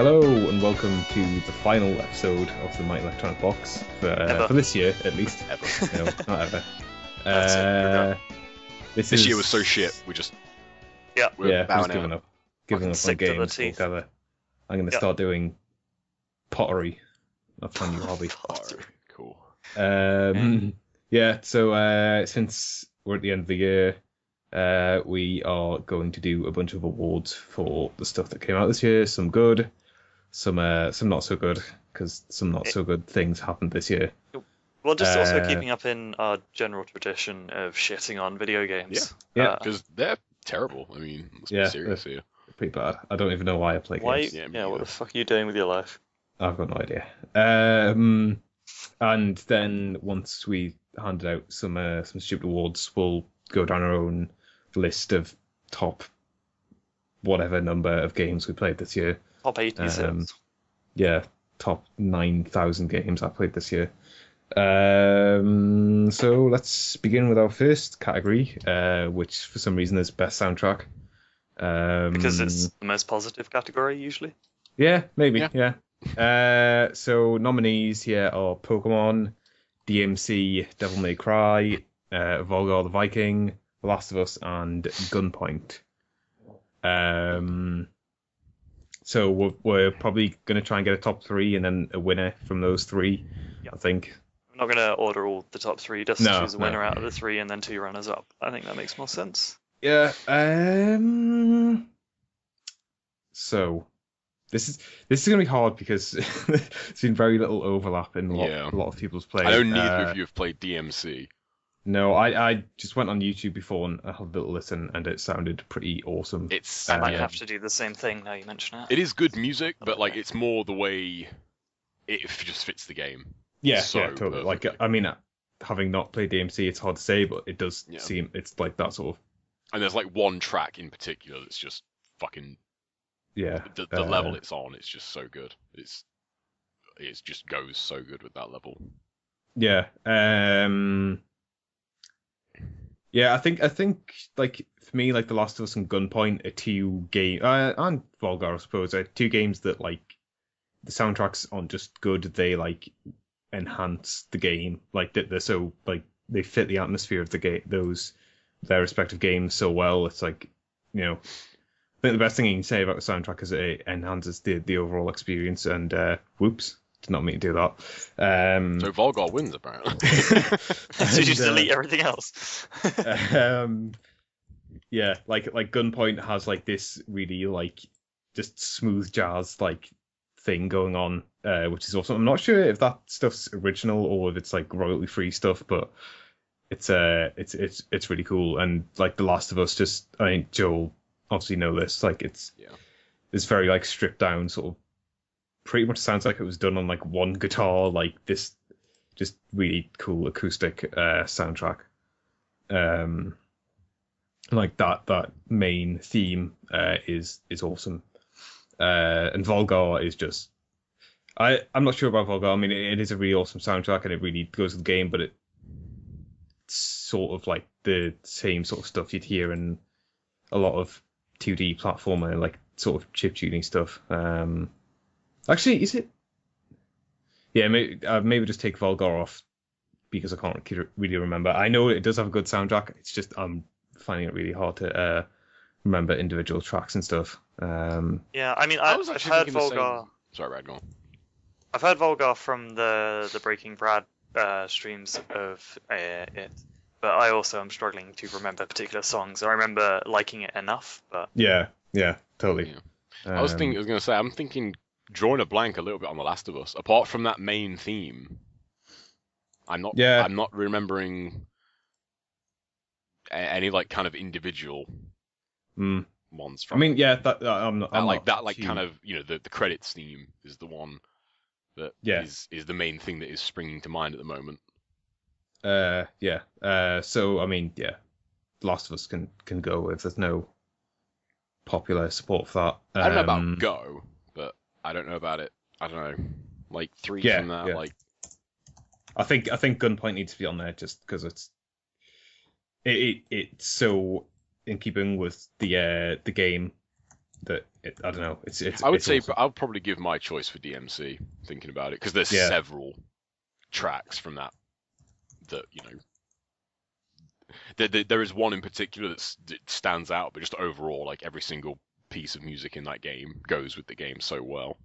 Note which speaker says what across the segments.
Speaker 1: Hello and welcome to the final episode of the Mighty Electronic Box for this year, at least.
Speaker 2: Ever.
Speaker 1: No, not ever.
Speaker 2: That's it.
Speaker 1: This
Speaker 2: year was so shit. We're
Speaker 1: we're
Speaker 2: bowing
Speaker 1: just giving
Speaker 2: out.
Speaker 1: up. Giving up on
Speaker 3: sick to the
Speaker 1: games
Speaker 3: teeth.
Speaker 1: altogether. I'm going to start doing pottery. That's my new hobby.
Speaker 2: Cool.
Speaker 1: Yeah, so since we're at the end of the year, we are going to do a bunch of awards for the stuff that came out this year. Some good, some not so good, because some not so good things happened this year.
Speaker 3: Well, just also keeping up in our general tradition of shitting on video games.
Speaker 1: Yeah.
Speaker 2: Because they're terrible. I mean, let's be serious here.
Speaker 1: Pretty bad. I don't even know why I play games.
Speaker 3: What the fuck are you doing with your life?
Speaker 1: I've got no idea. And then once we handed out some stupid awards, we'll go down our own list of top whatever number of games we played this year.
Speaker 3: Top 86.
Speaker 1: Yeah, top 9,000 games I played this year. So let's begin with our first category, which for some reason is best soundtrack.
Speaker 3: Because it's the most positive category usually.
Speaker 1: Yeah, maybe. Yeah. So nominees here are Pokemon, DMC, Devil May Cry, Volgar the Viking, The Last of Us, and Gunpoint. So we're probably going to try and get a top three and then a winner from those three, I think.
Speaker 3: I'm not going to order all the top three, just
Speaker 1: No,
Speaker 3: choose a winner out of the three and then two runners up. I think that makes more sense.
Speaker 1: Yeah. So this is going to be hard because there's been very little overlap in a lot of people's play.
Speaker 2: I know neither of you have played DMC.
Speaker 1: No, I just went on YouTube before and I had a little listen, and it sounded pretty awesome.
Speaker 3: I might have to do the same thing now you mention it.
Speaker 2: It is good music, but like it's more the way it just fits the game.
Speaker 1: Yeah,
Speaker 2: so
Speaker 1: totally.
Speaker 2: perfectly.
Speaker 1: Like, I mean, having not played DMC, it's hard to say, but it does seem it's like that sort of.
Speaker 2: And there's like one track in particular that's just fucking the level it's on. It's just so good. It just goes so good with that level.
Speaker 1: Yeah. Yeah, I think like for me, like The Last of Us and Gunpoint are two games, and Volgar, I suppose, are two games that like the soundtracks aren't just good; they like enhance the game. Like they're so like they fit the atmosphere of the game, their respective games so well. It's like, you know, I think the best thing you can say about the soundtrack is it enhances the overall experience. And whoops. Did not mean to do that.
Speaker 2: So Volgar wins, apparently.
Speaker 3: So you just delete everything else.
Speaker 1: Yeah, like Gunpoint has like this really like just smooth jazz like thing going on, which is awesome. I'm not sure if that stuff's original or if it's like royalty free stuff, but it's really cool. And like The Last of Us, just I think Joel obviously know this. Like it's very like stripped down sort of. Pretty much sounds like it was done on like one guitar, like this just really cool acoustic soundtrack. Like that main theme is awesome. And Volgar is just I'm not sure about Volgar. I mean, it is a really awesome soundtrack and it really goes with the game, but it's sort of like the same sort of stuff you'd hear in a lot of 2D platformer, like sort of chip tuning stuff. Actually, is it? Yeah, maybe just take Volgar off because I can't really remember. I know it does have a good soundtrack. It's just I'm finding it really hard to remember individual tracks and stuff.
Speaker 3: Yeah, I mean, I've heard Volgar.
Speaker 2: Sorry, Brad, go on.
Speaker 3: I've heard Volgar from the Breaking Brad streams of it, but I also am struggling to remember particular songs. I remember liking it enough, but
Speaker 1: yeah, totally.
Speaker 2: Yeah. I was going to say, I'm thinking. Drawing a blank a little bit on The Last of Us. Apart from that main theme, I'm not remembering any like kind of individual ones. From
Speaker 1: I mean, yeah, I'm
Speaker 2: like kind of, you know, the credits theme is the one that is the main thing that is springing to mind at the moment.
Speaker 1: So I mean, The Last of Us can go if there's no popular support for that.
Speaker 2: I don't know about go. I don't know about it. I don't know. Like three from that.
Speaker 1: Yeah.
Speaker 2: Like,
Speaker 1: I think Gunpoint needs to be on there just because it's so in keeping with the game that I don't know. It's.
Speaker 2: I would
Speaker 1: it's
Speaker 2: say,
Speaker 1: awesome.
Speaker 2: but I'll probably give my choice for DMC. Thinking about it, because there's several tracks from that there is one in particular that stands out, but just overall, like every single piece of music in that game goes with the game so well.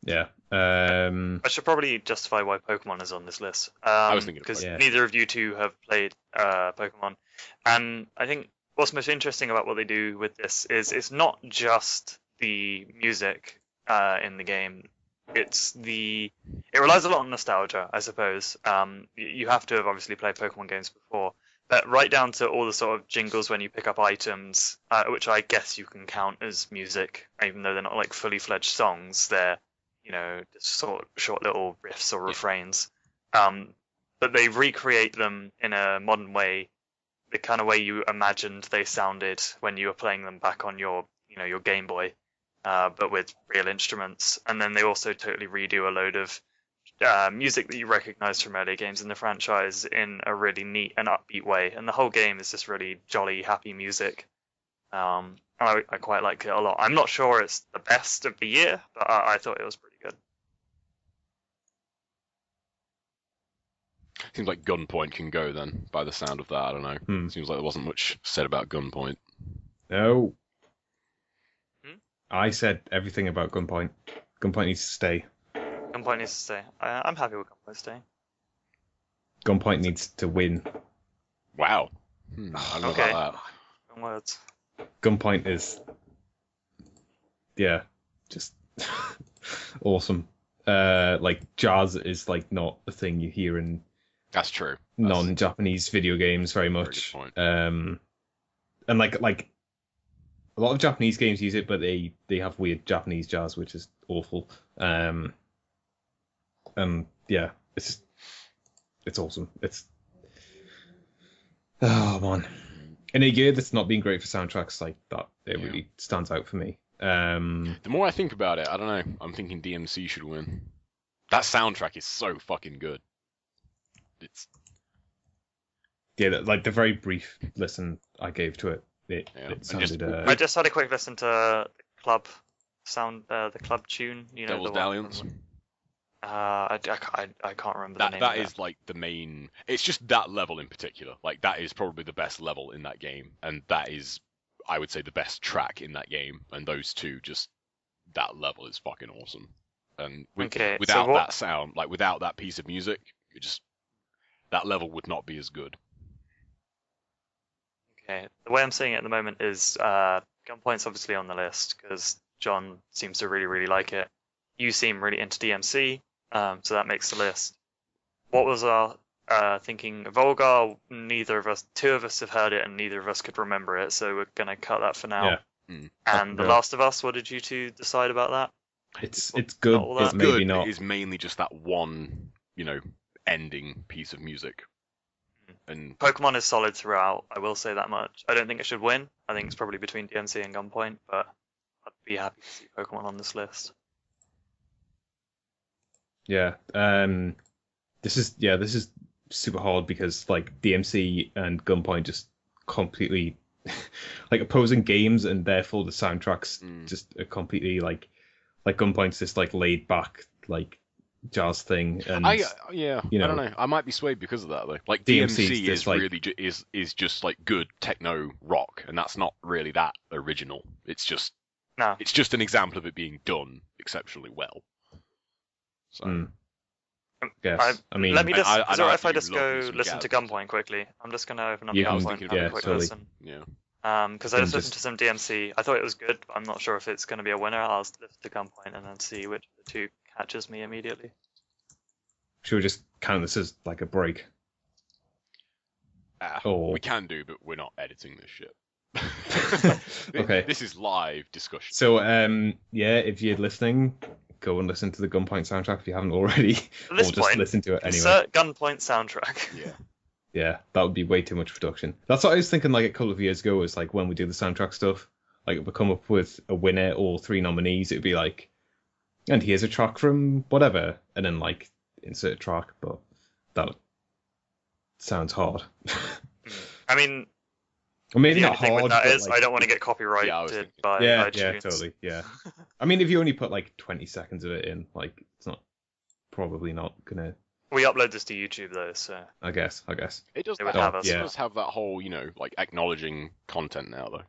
Speaker 1: Yeah.
Speaker 3: I should probably justify why Pokemon is on this list.
Speaker 2: I was thinking
Speaker 3: because neither of you two have played Pokemon, and I think what's most interesting about what they do with this is it's not just the music in the game. It relies a lot on nostalgia, I suppose. You have to have obviously played Pokemon games before, but right down to all the sort of jingles when you pick up items, which I guess you can count as music, even though they're not like fully fledged songs. They're just sort of short little riffs or refrains. But they recreate them in a modern way, the kind of way you imagined they sounded when you were playing them back on your Game Boy. But with real instruments, and then they also totally redo a load of music that you recognize from earlier games in the franchise in a really neat and upbeat way, and the whole game is just really jolly, happy music. I quite like it a lot. I'm not sure it's the best of the year, but I thought it was pretty good.
Speaker 2: Seems like Gunpoint can go then, by the sound of that. I don't know. Seems like there wasn't much said about Gunpoint.
Speaker 1: No. I said everything about Gunpoint. Gunpoint needs to stay.
Speaker 3: Gunpoint needs to stay. I'm happy with Gunpoint staying.
Speaker 1: Gunpoint needs to win.
Speaker 2: Wow. I don't know about that.
Speaker 3: Good words.
Speaker 1: Gunpoint is, just awesome. Like jazz is like not a thing you hear in.
Speaker 2: That's true.
Speaker 1: Non-Japanese video games very much. And like a lot of Japanese games use it, but they have weird Japanese jazz, which is awful. It's awesome. Oh man, in a year that's not been great for soundtracks like that, it really stands out for me.
Speaker 2: The more I think about it, I don't know. I'm thinking DMC should win. That soundtrack is so fucking good. It's
Speaker 1: like the very brief listen I gave to it. It sounded.
Speaker 3: I just had a quick listen to the club sound, the club tune.
Speaker 2: Devil's Dalliance.
Speaker 3: I can't remember the name.
Speaker 2: That is like the main. It's just that level in particular. Like that is probably the best level in that game, and that is, I would say, the best track in that game. And those two, just that level is fucking awesome. And without that sound, like without that piece of music, that level would not be as good.
Speaker 3: Okay, the way I'm seeing it at the moment is Gunpoint's obviously on the list because John seems to really, really like it. You seem really into DMC, so that makes the list. What was our thinking? Volgar, two of us have heard it and neither of us could remember it, so we're going to cut that for now.
Speaker 1: Yeah.
Speaker 3: And The Last of Us, what did you two decide about that?
Speaker 1: It's good, it's maybe not.
Speaker 2: It is mainly just that one, ending piece of music. And
Speaker 3: Pokemon is solid throughout, I will say that much. I don't think it should win. I think it's probably between DMC and Gunpoint, but I'd be happy to see Pokemon on this list.
Speaker 1: Yeah. This is super hard because like DMC and Gunpoint just completely like opposing games, and therefore the soundtracks just are completely like Gunpoint's this like laid back like jazz thing, and
Speaker 2: I don't know. I might be swayed because of that though. Like DMC is like, really is just like good techno rock, and that's not really that original. It's just an example of it being done exceptionally well. So.
Speaker 1: Yes. I mean,
Speaker 3: let me just. Is it alright if I just go listen to Gunpoint quickly? I'm just gonna open up Gunpoint and have a quick listen.
Speaker 2: Yeah.
Speaker 3: Because I just listened to some DMC. I thought it was good, but I'm not sure if it's going to be a winner. I'll listen to Gunpoint and then see which of the two catches me immediately.
Speaker 1: Should we just count this as like a break?
Speaker 2: We can do, but we're not editing this shit.
Speaker 1: Okay.
Speaker 2: This is live discussion.
Speaker 1: So, if you're listening, go and listen to the Gunpoint soundtrack if you haven't already.
Speaker 3: At this
Speaker 1: or just
Speaker 3: point,
Speaker 1: listen to it anyway.
Speaker 3: Insert Gunpoint soundtrack.
Speaker 2: Yeah.
Speaker 1: Yeah, that would be way too much production. That's what I was thinking like a couple of years ago, was like when we do the soundtrack stuff, like if we come up with a winner or 3 nominees, it'd be like, and here's a track from whatever, and then like insert a track, but that sounds hard.
Speaker 3: I mean,
Speaker 1: Maybe
Speaker 3: The
Speaker 1: not
Speaker 3: only thing
Speaker 1: hard,
Speaker 3: with that
Speaker 1: but
Speaker 3: is
Speaker 1: like,
Speaker 3: I don't want to get
Speaker 2: Yeah, I was
Speaker 3: copyrighted
Speaker 2: thinking.
Speaker 3: by
Speaker 1: yeah,
Speaker 3: iTunes.
Speaker 1: totally, yeah. I mean, if you only put like 20 seconds of it in, like it's probably not gonna.
Speaker 3: We upload this to YouTube though, so
Speaker 1: I guess.
Speaker 2: It does
Speaker 3: They would
Speaker 2: have,
Speaker 3: have us.
Speaker 2: it
Speaker 1: Yeah.
Speaker 2: does have that whole, like acknowledging content now though.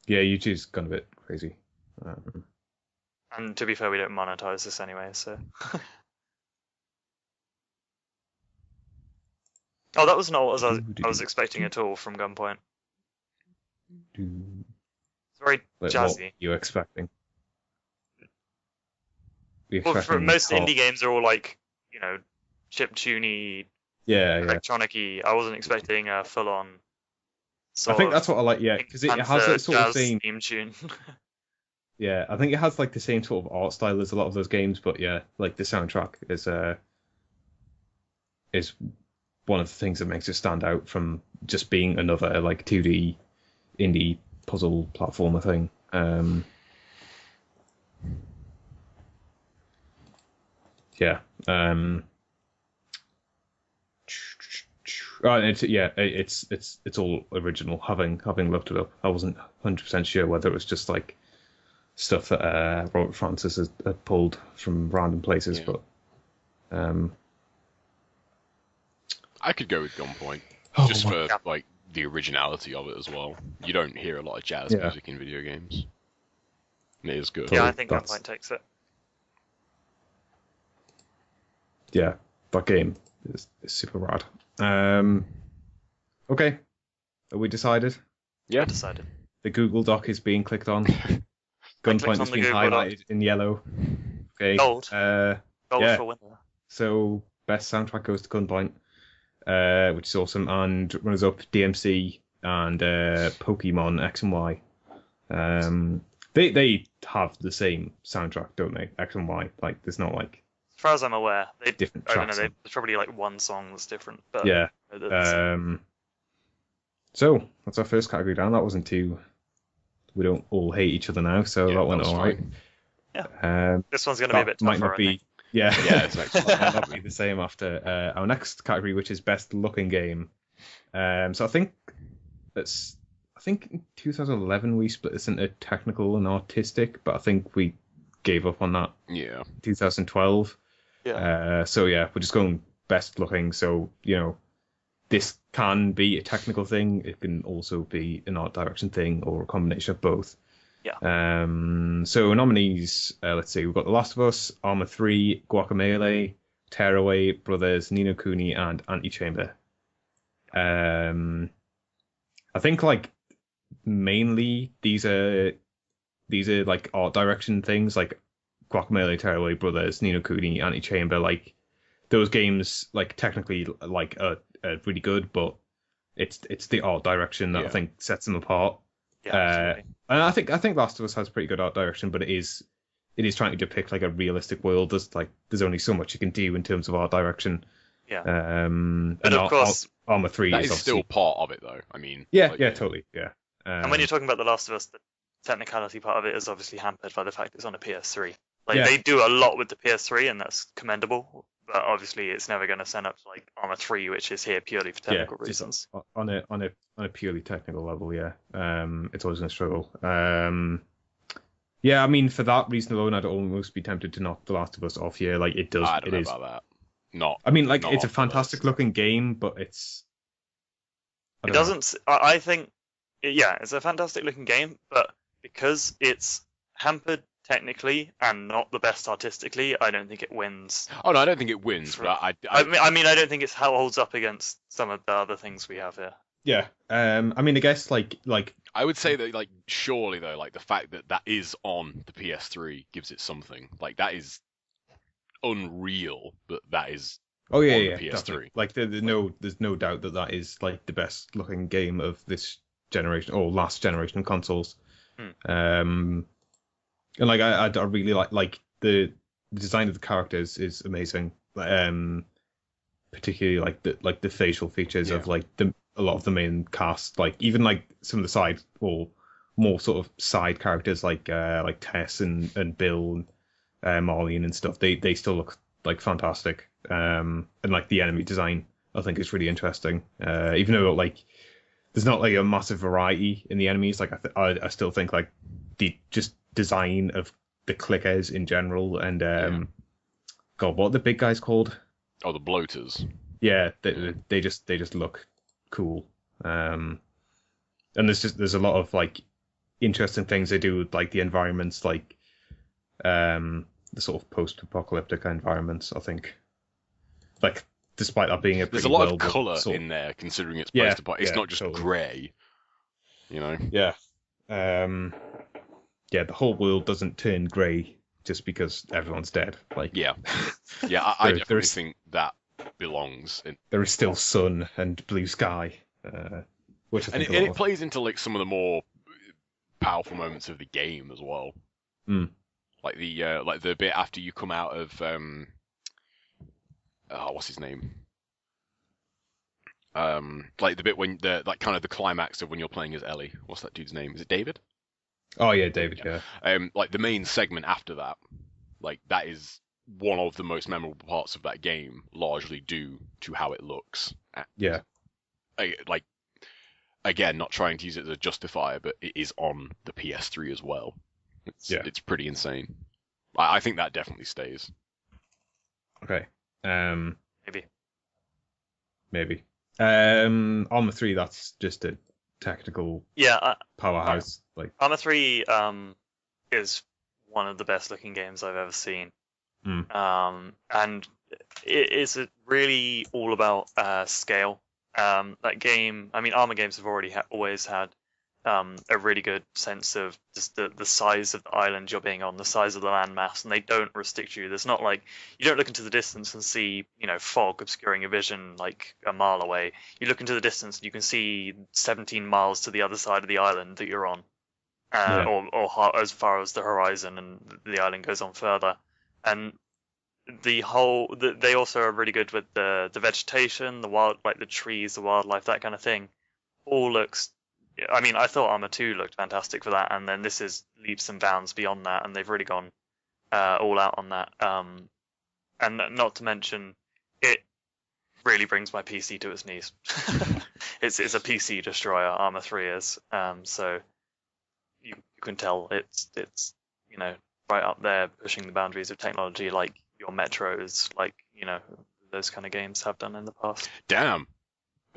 Speaker 1: Yeah, YouTube's gone a bit crazy.
Speaker 3: and to be fair, we don't monetize this anyway, so. Oh, that was not what I was expecting at all from Gunpoint. It's very
Speaker 1: Like,
Speaker 3: jazzy.
Speaker 1: what you expecting? You
Speaker 3: Well, for
Speaker 1: expecting
Speaker 3: most
Speaker 1: hot-
Speaker 3: indie games are all like, chiptune-y,
Speaker 1: Yeah.
Speaker 3: electronic-y. I wasn't expecting a full-on.
Speaker 1: I think that's what I like. Yeah, because it has that sort of same.
Speaker 3: theme tune.
Speaker 1: Yeah, I think it has like the same sort of art style as a lot of those games, but yeah, like the soundtrack is one of the things that makes it stand out from just being another like 2D indie puzzle platformer thing. Yeah. It's all original. Having looked it up, I wasn't 100% sure whether it was just like stuff that Robert Francis had pulled from random places,
Speaker 2: Yeah.
Speaker 1: but
Speaker 2: I could go with Gunpoint
Speaker 1: oh
Speaker 2: just
Speaker 1: my-
Speaker 2: for
Speaker 3: Yeah.
Speaker 2: like the originality of it as well. You don't hear a lot of jazz
Speaker 1: Yeah.
Speaker 2: music in video games. And it is good.
Speaker 3: Yeah, I
Speaker 1: Totally,
Speaker 3: think
Speaker 1: that's-
Speaker 3: Gunpoint takes it.
Speaker 1: yeah, that game is super rad. Okay, are we decided?
Speaker 2: Yeah.
Speaker 3: Decided.
Speaker 1: The Google Doc is being clicked on.
Speaker 3: clicked
Speaker 1: Gunpoint
Speaker 3: on
Speaker 1: has
Speaker 3: the
Speaker 1: been
Speaker 3: Google Doc.
Speaker 1: highlighted in yellow. Okay.
Speaker 3: Gold. Gold
Speaker 1: Yeah.
Speaker 3: for winner.
Speaker 1: So best soundtrack goes to Gunpoint, which is awesome, and runners up DMC and Pokemon X and Y. They have the same soundtrack, don't they? X and Y. Like there's not like
Speaker 3: As far as I'm aware,
Speaker 1: different
Speaker 3: I don't know.
Speaker 1: tracks.
Speaker 3: There's probably like one song that's different, but
Speaker 1: Yeah.
Speaker 3: they're the same.
Speaker 1: So that's our first category down. That wasn't too. We don't all hate each other now, so
Speaker 2: Yeah,
Speaker 1: that went
Speaker 2: that was
Speaker 1: all right.
Speaker 3: This one's gonna be a bit
Speaker 1: That might
Speaker 3: tougher.
Speaker 1: not
Speaker 3: I
Speaker 1: be.
Speaker 3: think.
Speaker 1: Yeah,
Speaker 2: Yeah, it's next one.
Speaker 1: might not be the same after our next category, which is best looking game. So I think in 2011 we split this into technical and artistic, but I think we gave up on that
Speaker 2: Yeah.
Speaker 1: in 2012.
Speaker 3: Yeah.
Speaker 1: So yeah, we're just going best looking. So this can be a technical thing. It can also be an art direction thing or a combination of both.
Speaker 3: Yeah.
Speaker 1: So nominees, let's see, we've got The Last of Us, Arma 3, Guacamelee, Tearaway, Brothers, Ni no Kuni, and Antichamber. I think like mainly these are like art direction things, like Guacamelee, Tearaway, Brothers, Ni no Kuni, Antichamber. Like those games, like technically, like are really good, but it's the art direction that I
Speaker 2: Yeah.
Speaker 1: think sets them apart.
Speaker 3: Yeah. Absolutely.
Speaker 1: And I think Last of Us has pretty good art direction, but it is trying to depict like a realistic world. There's only so much you can do in terms of art direction.
Speaker 3: Yeah.
Speaker 1: And
Speaker 3: But of course,
Speaker 1: Arma 3
Speaker 2: That
Speaker 1: is
Speaker 2: is still
Speaker 1: obviously
Speaker 2: part of it though. I mean.
Speaker 1: yeah,
Speaker 2: like,
Speaker 1: totally, yeah.
Speaker 3: and when you're talking about The Last of Us, the technicality part of it is obviously hampered by the fact it's on a PS3. Like
Speaker 1: Yeah.
Speaker 3: they do a lot with the PS3, and that's commendable. But obviously, it's never going to stand up to like Arma 3, which is here purely for technical
Speaker 1: just
Speaker 3: reasons.
Speaker 1: on a purely technical level, yeah. It's always going to struggle. Yeah, I mean, for that reason alone, I'd almost be tempted to knock The Last of Us off here. Like it does,
Speaker 2: I don't
Speaker 1: it
Speaker 2: know
Speaker 1: is.
Speaker 2: about that. Not.
Speaker 1: I mean, like
Speaker 2: not
Speaker 1: it's a
Speaker 2: off the
Speaker 1: fantastic
Speaker 2: list.
Speaker 1: looking game, but it's. I
Speaker 3: It
Speaker 1: don't know.
Speaker 3: doesn't. I think, yeah, it's a fantastic looking game, but because it's hampered technically and not the best artistically, I don't think it wins.
Speaker 2: Oh no, I don't think it wins, but
Speaker 3: I mean, I don't think it's how it holds up against some of the other things we have here.
Speaker 1: Yeah. I mean, I guess like
Speaker 2: I would say that like surely though, like the fact that that is on the PS3 gives it something. Like that is unreal, but that is
Speaker 1: oh yeah,
Speaker 2: on the
Speaker 1: yeah,
Speaker 2: PS3.
Speaker 1: definitely. Like there's no doubt that is like the best looking game of this generation or last generation of consoles. And like I really like the design of the characters is amazing. Particularly like the facial features of like a lot of the main cast, like even like some of the side or more sort of side characters like Tess and Bill and Marlene and stuff. They still look like fantastic. And like the enemy design I think is really interesting. Even though like there's not like a massive variety in the enemies. Like I still think like the just design of the clickers in general and God, what are the big guys called?
Speaker 2: Oh, the bloaters.
Speaker 1: Yeah, they just look cool. And there's a lot of like interesting things they do with like the environments, like the sort of post-apocalyptic environments. I think, like, despite that being
Speaker 2: there's a lot of color in there, considering it's post-apocalyptic. It's not just totally grey, you know.
Speaker 1: Yeah. Yeah, the whole world doesn't turn grey just because everyone's dead. Like,
Speaker 2: yeah, I definitely think that belongs in.
Speaker 1: There is still sun and blue sky, which I think
Speaker 2: it plays into like some of the more powerful moments of the game as well.
Speaker 1: Mm.
Speaker 2: Like the bit after you come out of what's his name? Like the bit when like kind of the climax of when you're playing as Ellie. What's that dude's name? Is it David?
Speaker 1: Oh yeah, David. Yeah.
Speaker 2: Like the main segment after that, like that is one of the most memorable parts of that game, largely due to how it looks.
Speaker 1: Yeah.
Speaker 2: Like, again, not trying to use it as a justifier, but it is on the PS3 as well. It's pretty insane. I think that definitely stays.
Speaker 1: Okay.
Speaker 3: Maybe.
Speaker 1: Arma 3, that's just a technical powerhouse. Like
Speaker 3: Arma 3 is one of the best looking games I've ever seen. And it is really all about scale. That game, I mean, Arma games have always had a really good sense of just the size of the island you're being on, the size of the landmass, and they don't restrict you. There's not like, you don't look into the distance and see, fog obscuring your vision like a mile away. You look into the distance and you can see 17 miles to the other side of the island that you're on, or as far as the horizon, and the island goes on further. And they also are really good with the vegetation, the wild, like the trees, the wildlife, that kind of thing. All looks. I mean, I thought Arma 2 looked fantastic for that, and then this is leaps and bounds beyond that, and they've really gone all out on that. And not to mention, it really brings my PC to its knees. It's a PC destroyer, Arma 3 is. So you can tell it's right up there, pushing the boundaries of technology, like your Metros, like those kind of games have done in the past.
Speaker 2: Damn,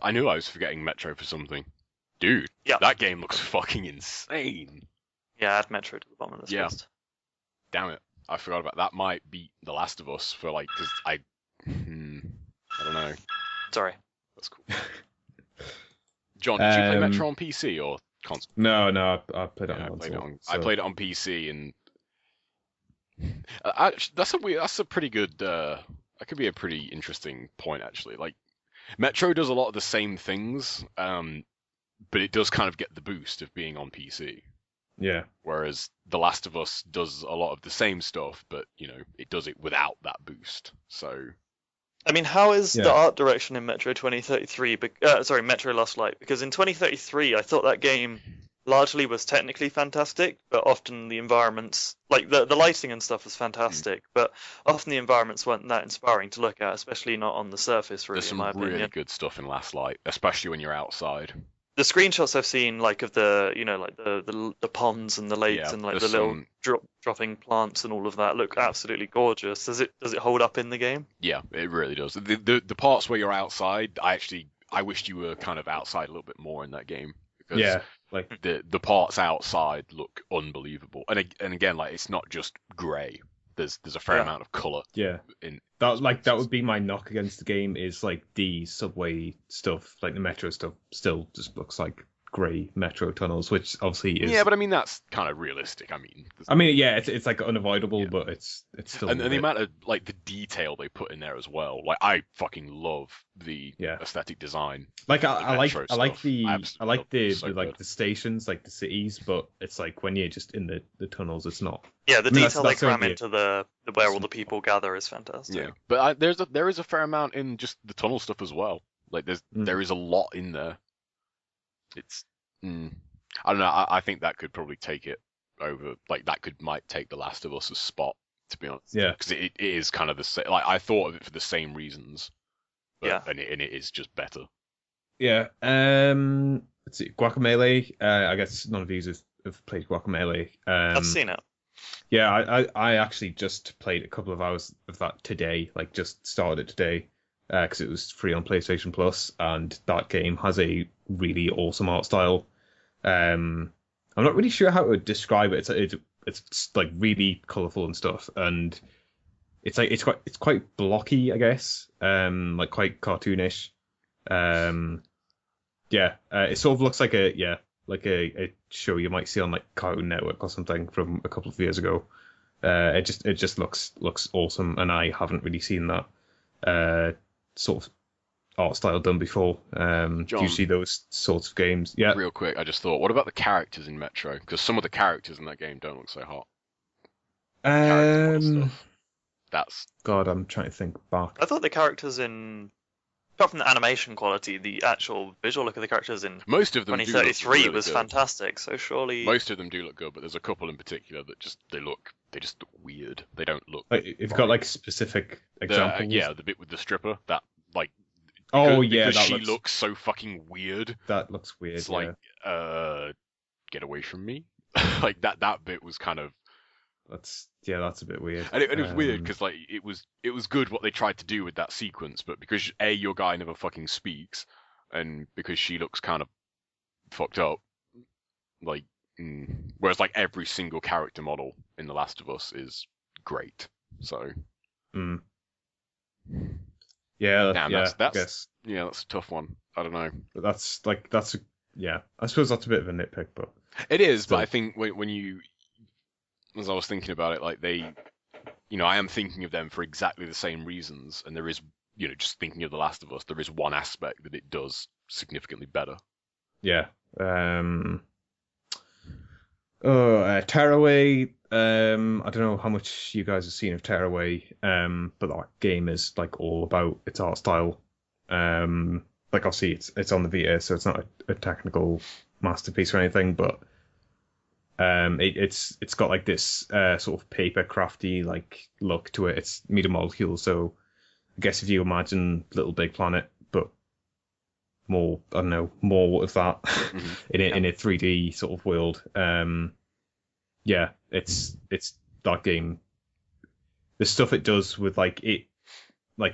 Speaker 2: I knew I was forgetting Metro for something. Dude, that game looks fucking insane.
Speaker 3: Yeah, add Metro to the bottom of this list.
Speaker 2: Damn it, I forgot about that. Might beat The Last of Us for like, because I don't know.
Speaker 3: Sorry.
Speaker 2: That's cool. John, did you play Metro on PC or console?
Speaker 1: No, I played it on console.
Speaker 2: I played it on PC, and that's a pretty good. That could be a pretty interesting point, actually. Like, Metro does a lot of the same things, but it does kind of get the boost of being on PC.
Speaker 1: Yeah.
Speaker 2: Whereas The Last of Us does a lot of the same stuff, but it does it without that boost. So,
Speaker 3: I mean, how is the art direction in Metro 2033? Metro Last Light. Because in 2033, I thought that game largely was technically fantastic, but often the environments, like the lighting and stuff, was fantastic, but often the environments weren't that inspiring to look at, especially not on the surface. Really,
Speaker 2: there's some really good stuff in Last Light, especially when you're outside.
Speaker 3: The screenshots I've seen, like of the, like the ponds and the lakes and like the little dropping plants and all of that, look absolutely gorgeous. Does it hold up in the game?
Speaker 2: Yeah, it really does. The parts where you're outside, I wished you were kind of outside a little bit more in that game, because like the parts outside look unbelievable. And again, like, it's not just grey. There's a fair amount of colour.
Speaker 1: Yeah. That would be my knock against the game, is like the subway stuff, like the metro stuff, still just looks like grey metro tunnels, which obviously is.
Speaker 2: Yeah, but I mean, that's kind of realistic.
Speaker 1: It's like unavoidable, but it's still.
Speaker 2: And the amount of like the detail they put in there as well. Like, I fucking love the aesthetic design.
Speaker 1: Like I like the stations, like the cities, but it's like when you're just in the tunnels, it's not.
Speaker 3: Yeah, the detail they cram into the where all the people gather is fantastic.
Speaker 2: Yeah, but there is a fair amount in just the tunnel stuff as well. Like there is a lot in there. It's I don't know. I think that could probably take it over. Like, might take The Last of Us' spot, to be honest.
Speaker 1: Yeah,
Speaker 2: because it is kind of the same. Like, I thought of it for the same reasons. But, and it is just better.
Speaker 1: Yeah. let's see, Guacamelee. I guess none of you have played Guacamelee.
Speaker 3: I've seen it.
Speaker 1: Yeah, I actually just played a couple of hours of that today. Like, just started it today because it was free on PlayStation Plus, and that game has a really awesome art style. I'm not really sure how to describe it. It's like really colorful and stuff, and it's quite blocky, I guess. Like quite cartoonish. It sort of looks like a show you might see on like Cartoon Network or something from a couple of years ago. It just looks awesome, and I haven't really seen that sort of art style done before. Usually those sorts of games. Yeah.
Speaker 2: Real quick, I just thought, what about the characters in Metro? Because some of the characters in that game don't look so hot. Character model stuff. That's
Speaker 1: God, I'm trying to think back.
Speaker 3: I thought the characters in, apart from the animation quality, the actual visual look of the characters in
Speaker 2: most of them
Speaker 3: 2033
Speaker 2: really
Speaker 3: was
Speaker 2: good.
Speaker 3: Fantastic. So surely
Speaker 2: Most of them do look good, but there's a couple in particular that just look weird. They don't look.
Speaker 1: Like, if you've got like specific examples.
Speaker 2: The bit with the stripper that like.
Speaker 1: Oh
Speaker 2: because
Speaker 1: that
Speaker 2: she looks so fucking weird.
Speaker 1: That looks weird.
Speaker 2: It's like, get away from me. Like that bit was kind of.
Speaker 1: That's a bit weird.
Speaker 2: And it was weird because like it was good what they tried to do with that sequence, but because your guy never fucking speaks, and because she looks kind of fucked up, like whereas like every single character model in The Last of Us is great. So.
Speaker 1: Yeah,
Speaker 2: damn,
Speaker 1: I
Speaker 2: that's
Speaker 1: guess.
Speaker 2: Yeah, that's a tough one. I don't know.
Speaker 1: But I suppose that's a bit of a nitpick, but
Speaker 2: it is. But I think when you, as I was thinking about it, like I am thinking of them for exactly the same reasons, and there is, just thinking of The Last of Us, there is one aspect that it does significantly better.
Speaker 1: Yeah. Tearaway. I don't know how much you guys have seen of Tearaway, but that game is like all about its art style. Like obviously it's on the Vita, so it's not a technical masterpiece or anything, but it's got like this sort of paper crafty like look to it. It's Media Molecule, so I guess if you imagine Little Big Planet, but more of that in a 3D sort of world. It's that game. The stuff it does with like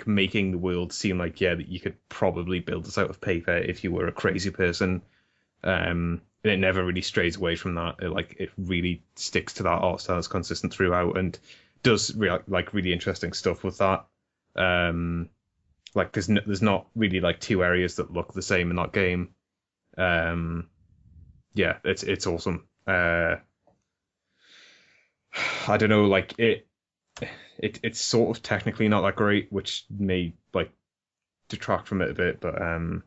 Speaker 1: making the world seem like that you could probably build this out of paper if you were a crazy person. And it never really strays away from that. It really sticks to that art style. It's consistent throughout and does really interesting stuff with that. There's not really like two areas that look the same in that game. It's awesome. I don't know, like it's sort of technically not that great, which may like detract from it a bit, but I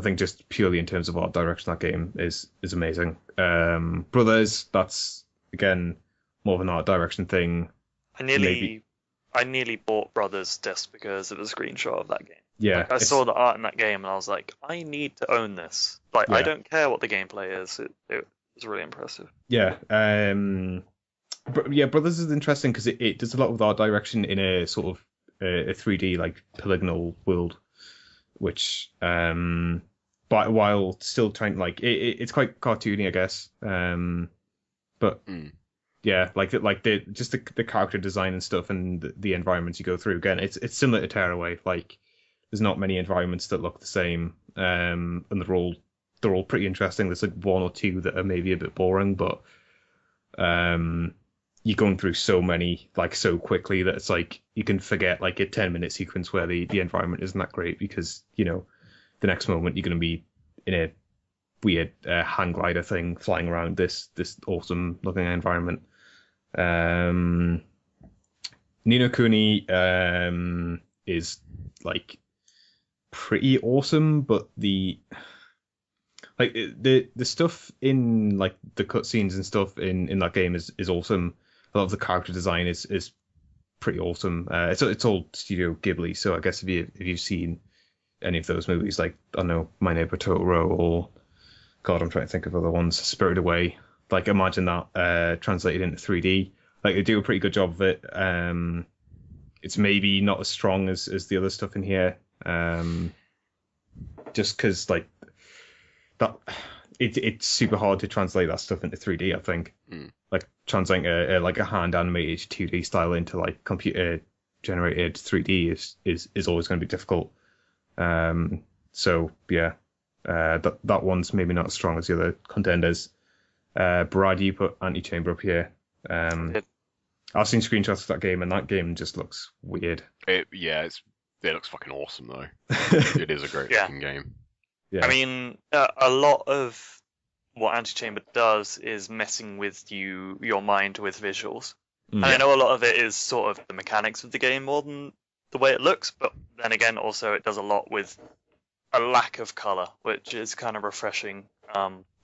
Speaker 1: think just purely in terms of art direction, that game is amazing. Brothers, that's again more of an art direction thing.
Speaker 3: I nearly bought Brothers just because of a screenshot of that game.
Speaker 1: Yeah,
Speaker 3: I saw the art in that game and I was like, I need to own this. Like, I don't care what the gameplay is. It was really impressive.
Speaker 1: Yeah. Brothers is interesting because it does a lot with art direction in a sort of a 3D like polygonal world, which but while still trying to it's quite cartoony, I guess. But yeah, the character design and stuff and the environments you go through. Again, it's similar to Tearaway. Like there's not many environments that look the same, and they're all pretty interesting. There's like one or two that are maybe a bit boring, but you're going through so many so quickly that it's like you can forget like a 10-minute sequence where the environment isn't that great because the next moment you're going to be in a weird hang glider thing flying around this awesome looking environment. Ni no Kuni is like pretty awesome, but the stuff in like the cutscenes and stuff in that game is awesome. A lot of the character design is pretty awesome. It's all Studio Ghibli, so I guess if you've seen any of those movies, like I don't know, My Neighbor Totoro, or God, I'm trying to think of other ones, Spirited Away. Like imagine that translated into 3D. Like they do a pretty good job of it. It's maybe not as strong as the other stuff in here. Just because like that it's super hard to translate that stuff into 3D. I think like translating a hand animated 2D style into like computer generated 3D is always going to be difficult. So yeah, that one's maybe not as strong as the other contenders. Brad, you put Antichamber up here. I've seen screenshots of that game, and that game just looks weird.
Speaker 2: It looks fucking awesome though. It is a great looking game.
Speaker 1: Yeah.
Speaker 3: I mean, a lot of what Antichamber does is messing with your mind with visuals. And I know a lot of it is sort of the mechanics of the game more than the way it looks, but then again, also it does a lot with a lack of color, which is kind of refreshing.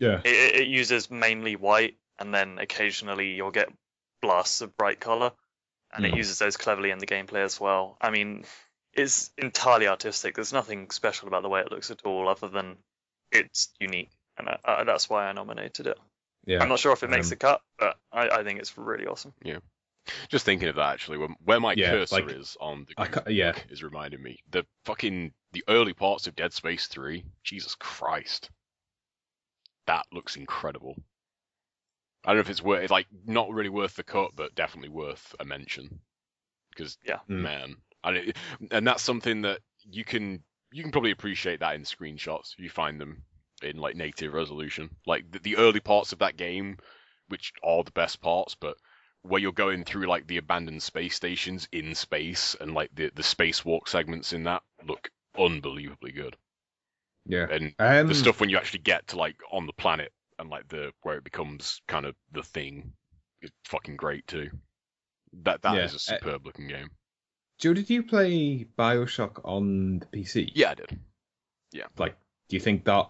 Speaker 3: It uses mainly white, and then occasionally you'll get blasts of bright color, and it uses those cleverly in the gameplay as well. I mean, it's entirely artistic. There's nothing special about the way it looks at all, other than it's unique, and that's why I nominated it.
Speaker 1: Yeah.
Speaker 3: I'm not sure if it makes the cut, but I think it's really awesome.
Speaker 2: Yeah. Just thinking of that, actually, where my cursor is on the group is reminding me. The early parts of Dead Space 3, Jesus Christ. That looks incredible. I don't know if it's worth, not really worth the cut, but definitely worth a mention. Because, man. And that's something that you can probably appreciate that in screenshots. You find them in, native resolution. The early parts of that game, which are the best parts, but where you're going through the abandoned space stations in space and the spacewalk segments in that look unbelievably good.
Speaker 1: Yeah.
Speaker 2: And the stuff when you actually get to on the planet and where it becomes kind of the thing is fucking great too. That is a superb looking game.
Speaker 1: Joe, did you play BioShock on the PC?
Speaker 2: Yeah, I did. Yeah.
Speaker 1: Do you think that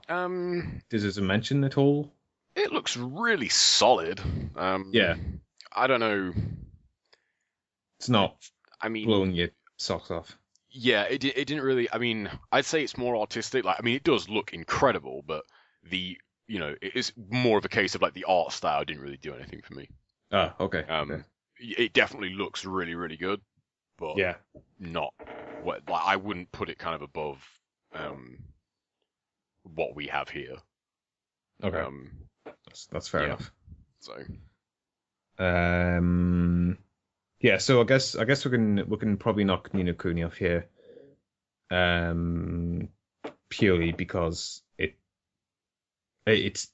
Speaker 1: deserves a mention at all?
Speaker 2: It looks really solid.
Speaker 1: Yeah.
Speaker 2: I don't know.
Speaker 1: It's not blowing your socks off.
Speaker 2: Yeah, it didn't really. I mean, I'd say it's more artistic. It does look incredible, but it is more of a case of the art style didn't really do anything for me.
Speaker 1: Oh, okay.
Speaker 2: It definitely looks really, really good, but not what I wouldn't put it kind of above what we have here.
Speaker 1: Okay. That's fair enough.
Speaker 2: So.
Speaker 1: So I guess we can probably knock Ni no Kuni off here, purely because it's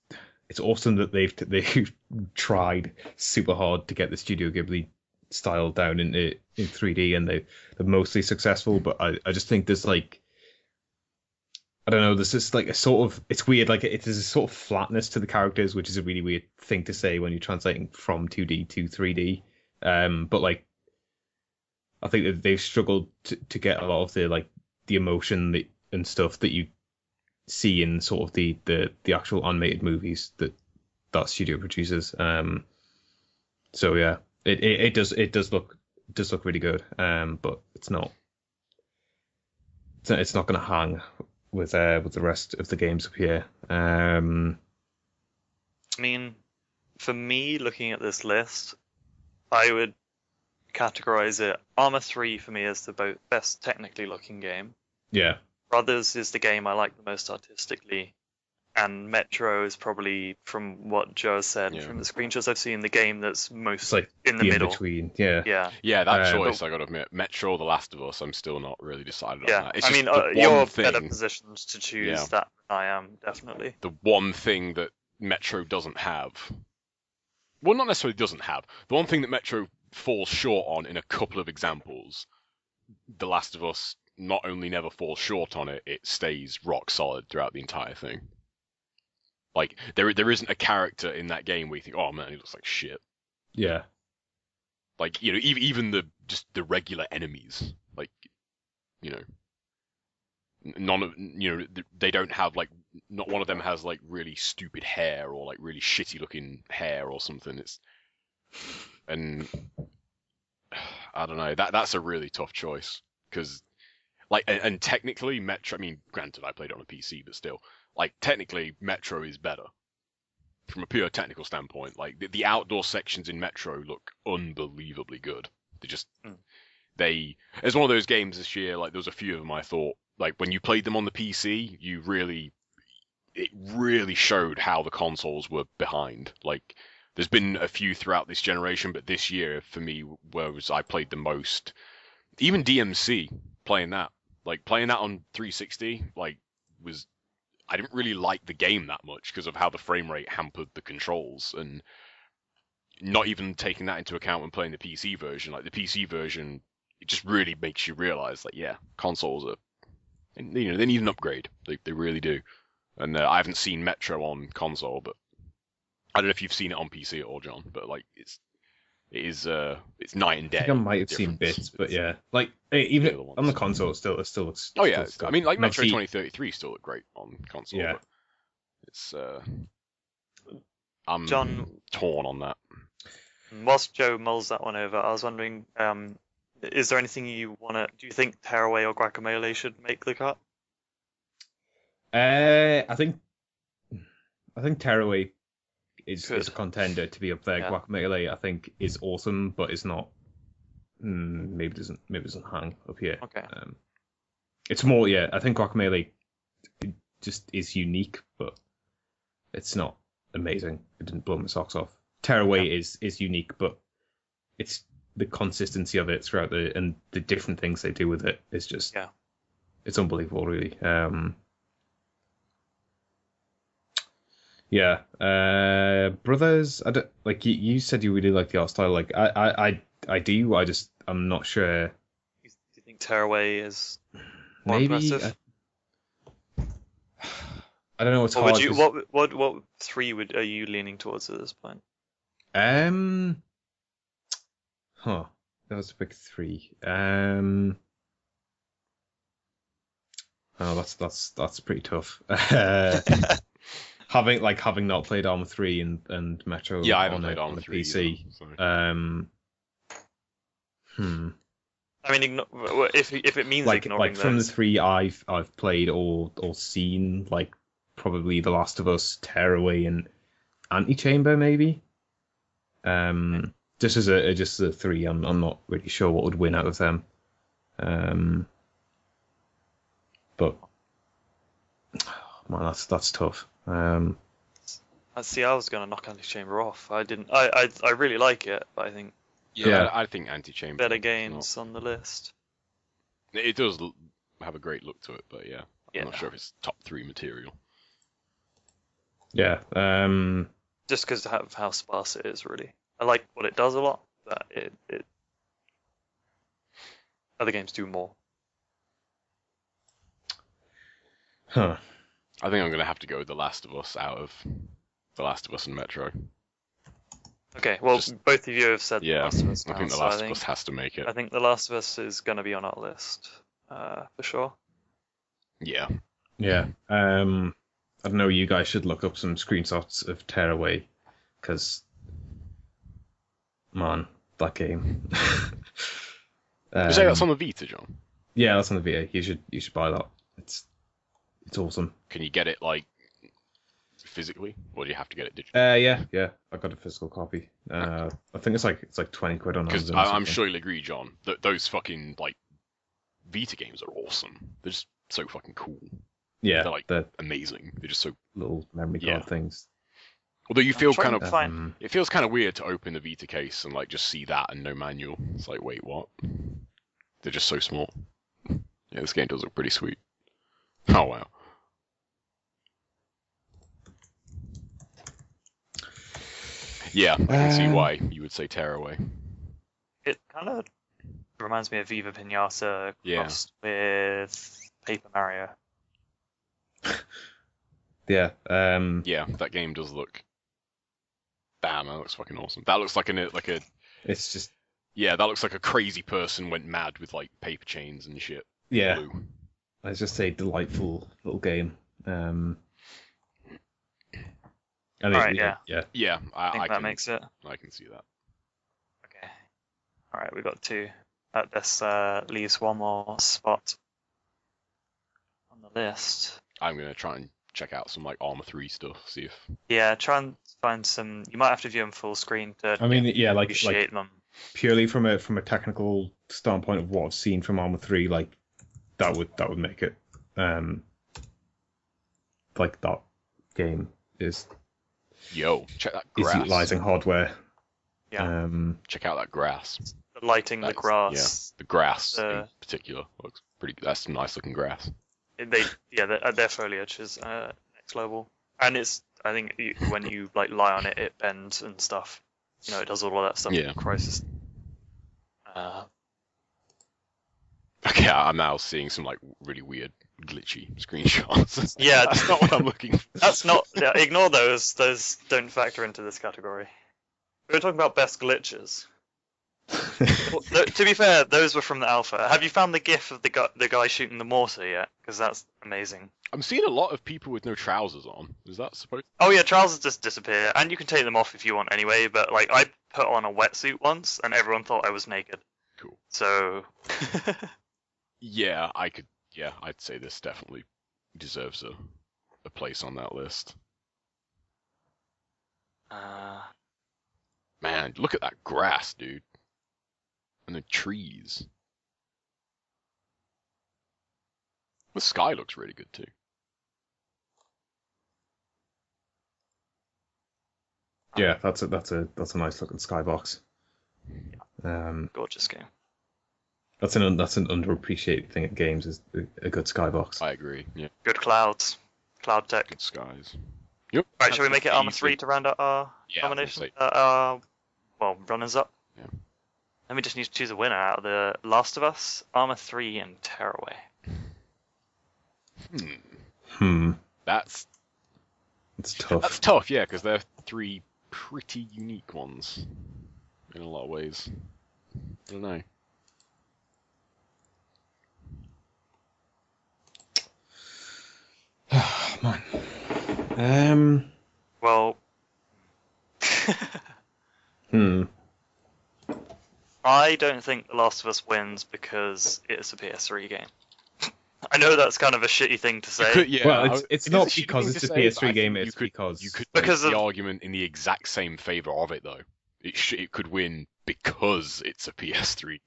Speaker 1: awesome that they've tried super hard to get the Studio Ghibli style down in 3D, and they're mostly successful. But I just think there's I don't know, there's just a sort of, it's weird, it is a sort of flatness to the characters, which is a really weird thing to say when you're translating from 2D to 3D. But I think that they've struggled to get a lot of the emotion and stuff that you see in sort of the actual animated movies that studio produces. So yeah, it does look really good. But it's not going to hang with the rest of the games up here.
Speaker 3: I mean, for me, looking at this list, I would categorize it. Arma 3 for me is the best technically looking game.
Speaker 1: Yeah.
Speaker 3: Brothers is the game I like the most artistically. And Metro is probably, from what Joe said, from the screenshots I've seen, the game that's most in the middle.
Speaker 1: Between. Yeah.
Speaker 2: Yeah, that choice, I gotta admit. Metro, The Last of Us, I'm still not really decided on that. It's
Speaker 3: you're better positioned to choose that than I am, definitely.
Speaker 2: The one thing that Metro doesn't have... Well, not necessarily doesn't have. The one thing that Metro falls short on in a couple of examples, The Last of Us not only never falls short on it, it stays rock solid throughout the entire thing. There isn't a character in that game where you think, oh man, he looks like shit.
Speaker 1: Yeah.
Speaker 2: Even the regular enemies, none of, they don't have not one of them has really stupid hair or really shitty looking hair or something. And I don't know, that's a really tough choice because and technically Metro, I mean, granted I played it on a PC, but still, technically Metro is better from a pure technical standpoint. The outdoor sections in Metro look unbelievably good. It's one of those games this year, there was a few of them I thought, when you played them on the PC, you really, it really showed how the consoles were behind. Like, there's been a few throughout this generation, but this year for me was I played the most. Even DMC, playing that on 360, like, was, I didn't really like the game that much because of how the frame rate hampered the controls, and not even taking that into account when playing the PC version. Like, the PC version, it just really makes you realize, like, yeah, consoles are, you know, they need an upgrade. They really do. And I haven't seen Metro on console, but I don't know if you've seen it on PC at all, John. But like, it's night and day.
Speaker 1: I think I might have seen bits, but yeah, like even on the console, it still looks.
Speaker 2: Oh yeah,
Speaker 1: still
Speaker 2: I mean, like Metro
Speaker 1: see...
Speaker 2: 2033 still look great on console.
Speaker 1: Yeah,
Speaker 2: but it's I'm
Speaker 3: John,
Speaker 2: torn on that.
Speaker 3: whilst Joe mulls that one over, I was wondering, is there anything you wanna? Do you think Tearaway or Guacamelee should make the cut?
Speaker 1: I think Tearaway is a contender to be up there.
Speaker 3: Yeah.
Speaker 1: Guacamelee, I think, is awesome, but it's not. Maybe doesn't hang up here.
Speaker 3: Okay.
Speaker 1: It's more, yeah. I think Guacamelee just is unique, but it's not amazing. It didn't blow my socks off. Tearaway is unique, but it's the consistency of it throughout and the different things they do with it is just it's unbelievable, really. Yeah, Brothers. I don't, like you said you really like the art style. Like I do. I'm not sure.
Speaker 3: Do you think Tearaway is more
Speaker 1: Maybe
Speaker 3: impressive?
Speaker 1: I don't know. It's
Speaker 3: What
Speaker 1: hard.
Speaker 3: would you? What three are you leaning towards at this point?
Speaker 1: That was a big three. Oh, that's pretty tough. Having not played Arma 3 and Metro.
Speaker 2: Yeah, I haven't played Arma 3
Speaker 1: PC.
Speaker 2: Either,
Speaker 3: I mean, if it means ignoring
Speaker 1: from the
Speaker 3: those.
Speaker 1: three I've played or seen, like probably The Last of Us, Tearaway, and Antichamber maybe. Just as a three, I'm not really sure what would win out of them. But man, that's tough.
Speaker 3: See, I was gonna knock Antichamber off. I didn't. I really like it, but I think
Speaker 1: Yeah.
Speaker 2: I think Antichamber
Speaker 3: better games on the list.
Speaker 2: It does have a great look to it, but yeah,
Speaker 3: Yeah.
Speaker 2: I'm not sure if it's top 3 material.
Speaker 1: Yeah.
Speaker 3: Just because of how sparse it is, really. I like what it does a lot, but it other games do more.
Speaker 1: Huh.
Speaker 2: I think I'm gonna have to go with The Last of Us out of The Last of Us and Metro.
Speaker 3: Okay, well, both of you have said
Speaker 2: Yeah,
Speaker 3: The Last of Us
Speaker 2: I
Speaker 3: now,
Speaker 2: think The
Speaker 3: so
Speaker 2: Last of Us has to make it.
Speaker 3: I think The Last of Us is going to be on our list, for sure.
Speaker 2: Yeah.
Speaker 1: Yeah. I don't know. You guys should look up some screenshots of Tearaway, because man, that game.
Speaker 2: You say that's on the Vita, John?
Speaker 1: Yeah, that's on the Vita. You should buy that. It's awesome.
Speaker 2: Can you get it like physically, or do you have to get it digitally?
Speaker 1: Yeah. I got a physical copy. I think it's like 20 quid on
Speaker 2: Because
Speaker 1: Amazon.
Speaker 2: I'm sure you'll agree, John, that those fucking like Vita games are awesome. They're just so fucking cool.
Speaker 1: Yeah,
Speaker 2: They're like
Speaker 1: the
Speaker 2: amazing. They're just so.
Speaker 1: little memory card things.
Speaker 2: Although you feel
Speaker 3: trying
Speaker 2: kind
Speaker 3: to
Speaker 2: of,
Speaker 3: find-
Speaker 2: it feels kind of weird to open the Vita case and like just see that and no manual. It's like, wait, what? They're just so small. Yeah, this game does look pretty sweet. Oh wow. Yeah, I can see why you would say Tearaway.
Speaker 3: It kind of reminds me of Viva Pinata
Speaker 2: Yeah.
Speaker 3: crossed with Paper Mario.
Speaker 1: Yeah.
Speaker 2: Yeah, that game does look. Damn, that looks fucking awesome. That looks like a.
Speaker 1: It's just
Speaker 2: Yeah, that looks like a crazy person went mad with like paper chains and shit.
Speaker 1: yeah.
Speaker 2: Blue.
Speaker 1: It's just a delightful little game. And
Speaker 3: Alright,
Speaker 1: yeah.
Speaker 2: Yeah,
Speaker 3: I think
Speaker 2: I
Speaker 3: that
Speaker 2: can,
Speaker 3: makes it.
Speaker 2: I can see that.
Speaker 3: Okay. Alright, we got two. This leaves one more spot on the list.
Speaker 2: I'm gonna try and check out some like Arma 3 stuff. See if.
Speaker 3: Yeah, try and find some. You might have to view them full screen to
Speaker 1: I mean, yeah, like
Speaker 3: appreciate them.
Speaker 1: purely from a technical standpoint of what I've seen from Arma 3, like that would make it. Like game is
Speaker 2: Yo, check that
Speaker 1: is
Speaker 2: grass.
Speaker 1: utilizing hardware.
Speaker 3: Yeah.
Speaker 2: Check out that grass.
Speaker 3: Lighting the
Speaker 2: That's-
Speaker 3: grass.
Speaker 2: Yeah, the grass in
Speaker 3: The-
Speaker 2: particular looks pretty. That's some nice looking grass.
Speaker 3: Their foliage is next level, and it's I think when you like lie on it, it bends and stuff. You know, it does all of that stuff.
Speaker 2: Yeah.
Speaker 3: Crisis.
Speaker 2: Okay, I'm now seeing some like really weird, glitchy screenshots.
Speaker 3: Yeah,
Speaker 2: that's not what I'm looking for.
Speaker 3: That's not. Yeah, ignore those. Those don't factor into this category. We were talking about best glitches. Well, to be fair, those were from the alpha. Have you found the GIF of the guy shooting the mortar yet? Because that's amazing.
Speaker 2: I'm seeing a lot of people with no trousers on. Is that supposed?
Speaker 3: Oh yeah, trousers just disappear, and you can take them off if you want anyway. But like, I put on a wetsuit once, and everyone thought I was naked.
Speaker 2: Cool.
Speaker 3: So.
Speaker 2: Yeah, I could. Yeah, I'd say this definitely deserves a place on that list. Man, look at that grass, dude. And the trees. The sky looks really good too.
Speaker 1: Yeah, that's a nice looking skybox.
Speaker 3: Gorgeous game.
Speaker 1: That's an underappreciated thing at games is a good skybox.
Speaker 2: I agree. Yeah,
Speaker 3: Good clouds. Cloud tech.
Speaker 2: good skies. Yep.
Speaker 3: Right, shall we make it Arma
Speaker 2: easily-
Speaker 3: 3 to round out our
Speaker 2: Yeah, I was gonna
Speaker 3: nomination?
Speaker 2: say-
Speaker 3: Well, runners up.
Speaker 2: Yeah.
Speaker 3: Then we just need to choose a winner out of The Last of Us, Arma 3, and Tearaway.
Speaker 2: That's
Speaker 1: It's tough.
Speaker 2: That's tough, yeah, because they're three pretty unique ones in a lot of ways. I don't know.
Speaker 1: Man.
Speaker 3: Well, I don't think The Last of Us wins because it's a PS3 game. I know that's kind of a shitty thing to say.
Speaker 2: Yeah,
Speaker 1: Well, it's
Speaker 2: it
Speaker 1: not
Speaker 2: is a shitty
Speaker 1: because
Speaker 2: thing
Speaker 1: it's
Speaker 2: to
Speaker 1: a
Speaker 2: say,
Speaker 1: PS3
Speaker 2: but I
Speaker 1: game,
Speaker 2: think
Speaker 1: it's because
Speaker 2: you could
Speaker 3: Because
Speaker 2: make the
Speaker 3: of-
Speaker 2: argument in the exact same favor of it though. It could win because it's a PS3.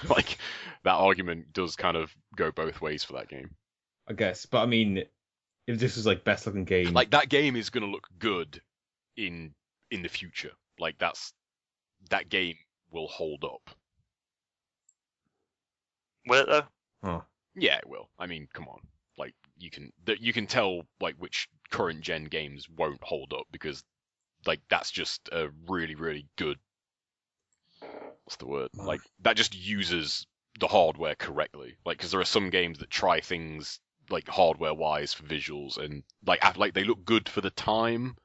Speaker 2: Like that argument does kind of go both ways for that game.
Speaker 1: I guess. But I mean, if this was like best looking game,
Speaker 2: Like that game is going to look good in the future. Like that game will hold up.
Speaker 3: Will it though?
Speaker 1: oh,
Speaker 2: Yeah, it will. I mean, come on. Like you can tell like which current gen games won't hold up because like that's just a really really good. What's the word? Like that just uses the hardware correctly. Like because there are some games that try things like hardware wise for visuals and like they look good for the time,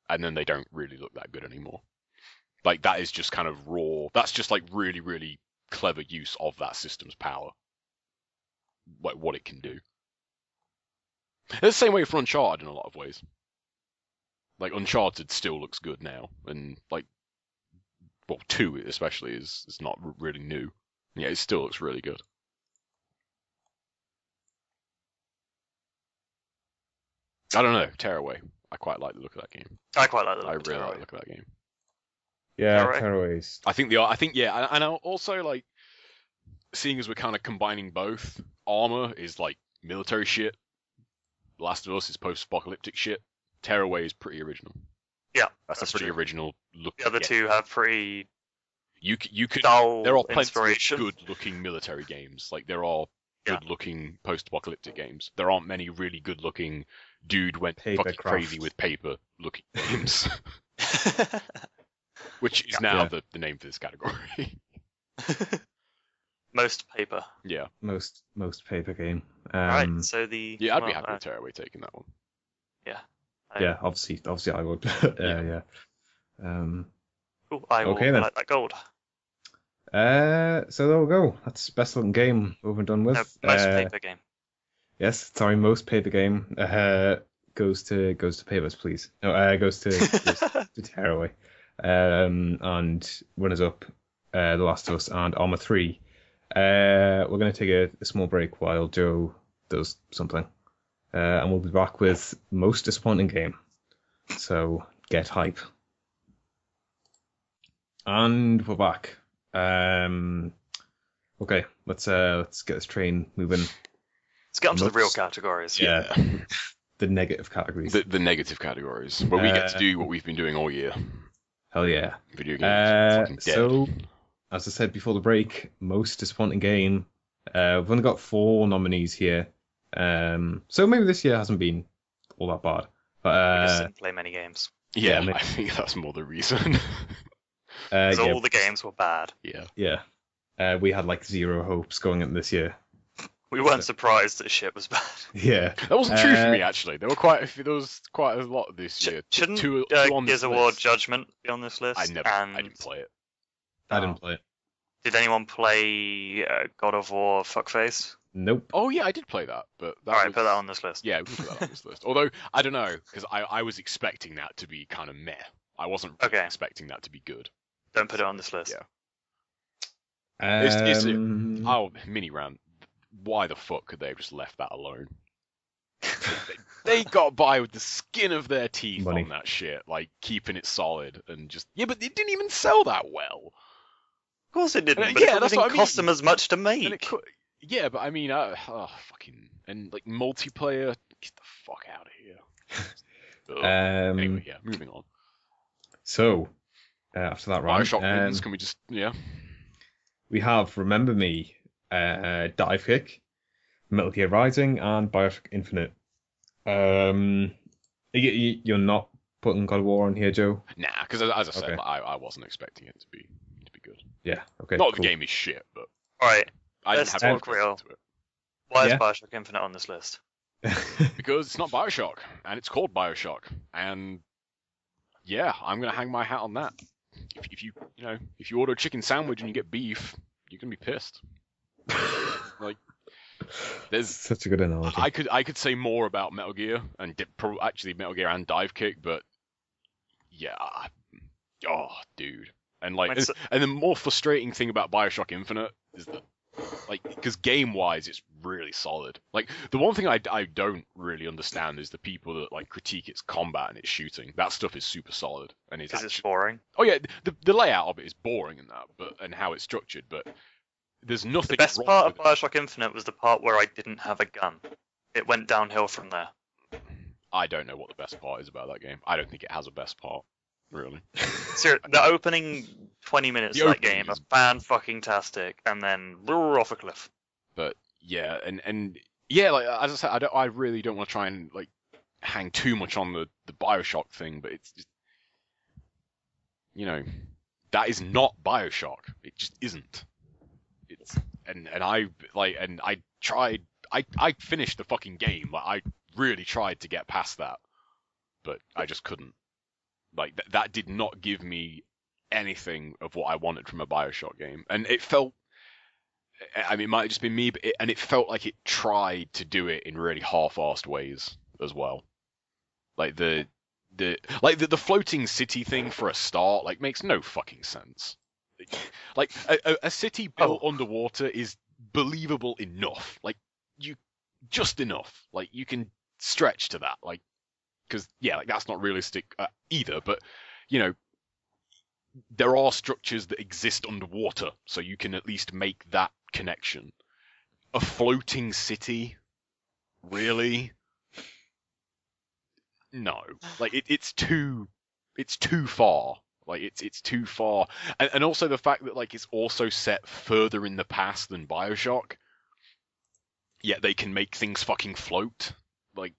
Speaker 2: and then they don't really look that good anymore. Like that is just kind of raw. That's just like really really clever use of that system's power. Like what it can do. It's the same way for Uncharted in a lot of ways. Like Uncharted still looks good now, and like, well, 2 especially is not really new. Yeah, it still looks really good. I don't know, Tearaway. I quite like the look of that game.
Speaker 3: I quite like the
Speaker 2: I
Speaker 3: look of
Speaker 2: really like
Speaker 3: Tearaway.
Speaker 2: the look of that game.
Speaker 1: yeah,
Speaker 3: Alright.
Speaker 1: Tearaways.
Speaker 2: I think yeah, and I also like seeing as we're kind of combining both. Armor is like military shit. Last of Us is post-apocalyptic shit. Tearaway is pretty original.
Speaker 3: Yeah,
Speaker 2: That's a pretty
Speaker 3: true.
Speaker 2: original look.
Speaker 3: The other
Speaker 2: yeah.
Speaker 3: two have pretty
Speaker 2: You could.
Speaker 3: dull
Speaker 2: There are plenty
Speaker 3: inspiration.
Speaker 2: of good-looking military games. Like there are
Speaker 3: Yeah.
Speaker 2: good-looking post-apocalyptic games. There aren't many really good-looking dude went
Speaker 1: Paper
Speaker 2: fucking
Speaker 1: craft.
Speaker 2: crazy with paper-looking games, which is now
Speaker 1: Yeah.
Speaker 2: the name for this category.
Speaker 3: Most paper.
Speaker 2: Yeah,
Speaker 1: Most paper game.
Speaker 3: Alright, so the
Speaker 2: yeah, I'd be
Speaker 3: well,
Speaker 2: happy with Tearaway taking that one.
Speaker 1: Yeah, obviously I would. Yeah.
Speaker 3: Cool, I will
Speaker 1: Okay, then.
Speaker 3: like that gold.
Speaker 1: So there we go. That's best looking game over and done with.
Speaker 3: No, most paper game.
Speaker 1: Yes, sorry, most paper game goes to Papers, Please. No, goes to Tearaway. And runners up, The Last of Us and Arma 3. We're going to take a small break while Joe does something. And we'll be back with most disappointing game. So get hype. And we're back. Okay, let's get this train moving.
Speaker 3: Let's get on to the real
Speaker 1: Most-
Speaker 3: categories.
Speaker 1: Yeah. the negative categories.
Speaker 2: The negative categories, where we get to do what we've been doing all year.
Speaker 1: Hell yeah.
Speaker 2: Video games. Fucking dead.
Speaker 1: So, as I said before the break, most disappointing game. We've only got 4 nominees here. So maybe this year hasn't been all that bad.
Speaker 3: We just
Speaker 1: But
Speaker 3: didn't play many games.
Speaker 2: Yeah,
Speaker 1: maybe.
Speaker 2: I think that's more the reason.
Speaker 3: Because
Speaker 1: yeah,
Speaker 3: all the games were bad.
Speaker 2: Yeah.
Speaker 1: we had like 0 hopes going into this year.
Speaker 3: We weren't surprised that shit was bad.
Speaker 1: Yeah.
Speaker 2: That wasn't true for me, actually. There was quite a lot this year.
Speaker 3: Shouldn't
Speaker 2: Two on
Speaker 3: Gears
Speaker 2: this
Speaker 3: of War
Speaker 2: list.
Speaker 3: Judgment be on this list?
Speaker 2: I didn't play it.
Speaker 1: I didn't play it.
Speaker 3: Did anyone play God of War Fuckface?
Speaker 1: Nope.
Speaker 2: Oh yeah, I did play that, but that
Speaker 3: Alright,
Speaker 2: was...
Speaker 3: put that on this list.
Speaker 2: Yeah, we can put that on this list. Although I don't know, because I was expecting that to be kind of meh. I wasn't really
Speaker 3: Okay.
Speaker 2: expecting that to be good.
Speaker 3: Don't put it on this list.
Speaker 2: Yeah. It's
Speaker 1: Um,
Speaker 2: mini rant. Why the fuck could they have just left that alone? They got by with the skin of their teeth
Speaker 1: Money.
Speaker 2: on that shit, like keeping it solid and just but it didn't even sell that well.
Speaker 3: Of course it didn't,
Speaker 2: Yeah,
Speaker 3: but it
Speaker 2: that's
Speaker 3: didn't
Speaker 2: what I
Speaker 3: cost
Speaker 2: mean.
Speaker 3: them as much to
Speaker 2: And
Speaker 3: make.
Speaker 2: it could, yeah, but I mean, fucking and like multiplayer, get the fuck out of here. Ugh. Anyway, yeah, moving on.
Speaker 1: So, after that round,
Speaker 2: Bioshock wins. Can we just
Speaker 1: we have Remember Me, Dive Kick, Metal Gear Rising, and Bioshock Infinite. You're not putting God of War on here, Joe?
Speaker 2: Nah, because as I said,
Speaker 1: Okay.
Speaker 2: I wasn't expecting it to be good.
Speaker 1: Yeah. Okay.
Speaker 2: Not
Speaker 1: cool.
Speaker 2: the game is shit, but
Speaker 3: Alright,
Speaker 2: I didn't
Speaker 3: Let's
Speaker 2: have
Speaker 3: talk
Speaker 2: to
Speaker 3: real.
Speaker 2: to it
Speaker 3: why
Speaker 1: Yeah.
Speaker 3: is Bioshock Infinite on this list?
Speaker 2: because it's not Bioshock and it's called Bioshock, and yeah, I'm gonna hang my hat on that. If you order a chicken sandwich and you get beef, you're gonna be pissed. Like, there's
Speaker 1: Such a good analogy.
Speaker 2: I could say more about Metal Gear and actually Metal Gear and Dive Kick, but yeah, oh dude, and like,
Speaker 3: It's-
Speaker 2: and the more frustrating thing about Bioshock Infinite is that, like, because game wise it's really solid. Like, the one thing I don't really understand is the people that like critique its combat and its shooting. That stuff is super solid and it's
Speaker 3: Because it's
Speaker 2: actually,
Speaker 3: boring.
Speaker 2: oh yeah, the layout of it is boring and that, and how it's structured, but there's nothing
Speaker 3: The best
Speaker 2: wrong
Speaker 3: part of
Speaker 2: with it.
Speaker 3: Bioshock Infinite was the part where I didn't have a gun. It went downhill from there.
Speaker 2: I don't know what the best part is about that game. I don't think it has a best part, really.
Speaker 3: The opening 20 minutes
Speaker 2: The
Speaker 3: of that
Speaker 2: opening
Speaker 3: game are
Speaker 2: is-
Speaker 3: fan-fucking-tastic, and then off a cliff.
Speaker 2: But yeah, and yeah, like as I said, I really don't want to try and like hang too much on the Bioshock thing, but it's just, that is not Bioshock. It just isn't. It's and I tried. I finished the fucking game. Like, I really tried to get past that, but I just couldn't. Like, that did not give me anything of what I wanted from a Bioshock game, and it felt. I mean, it might have just been me, but it felt like it tried to do it in really half-assed ways as well. Like the floating city thing for a start, like, makes no fucking sense. Like, a city built underwater is believable enough. Like, just enough. Like, you can stretch to that. Like, because yeah, like, that's not realistic either. But there are structures that exist underwater, so you can at least make that connection. A floating city, really? No, like it's too far. Like it's too far, and also the fact that like it's also set further in the past than Bioshock. Yet they can make things fucking float, like,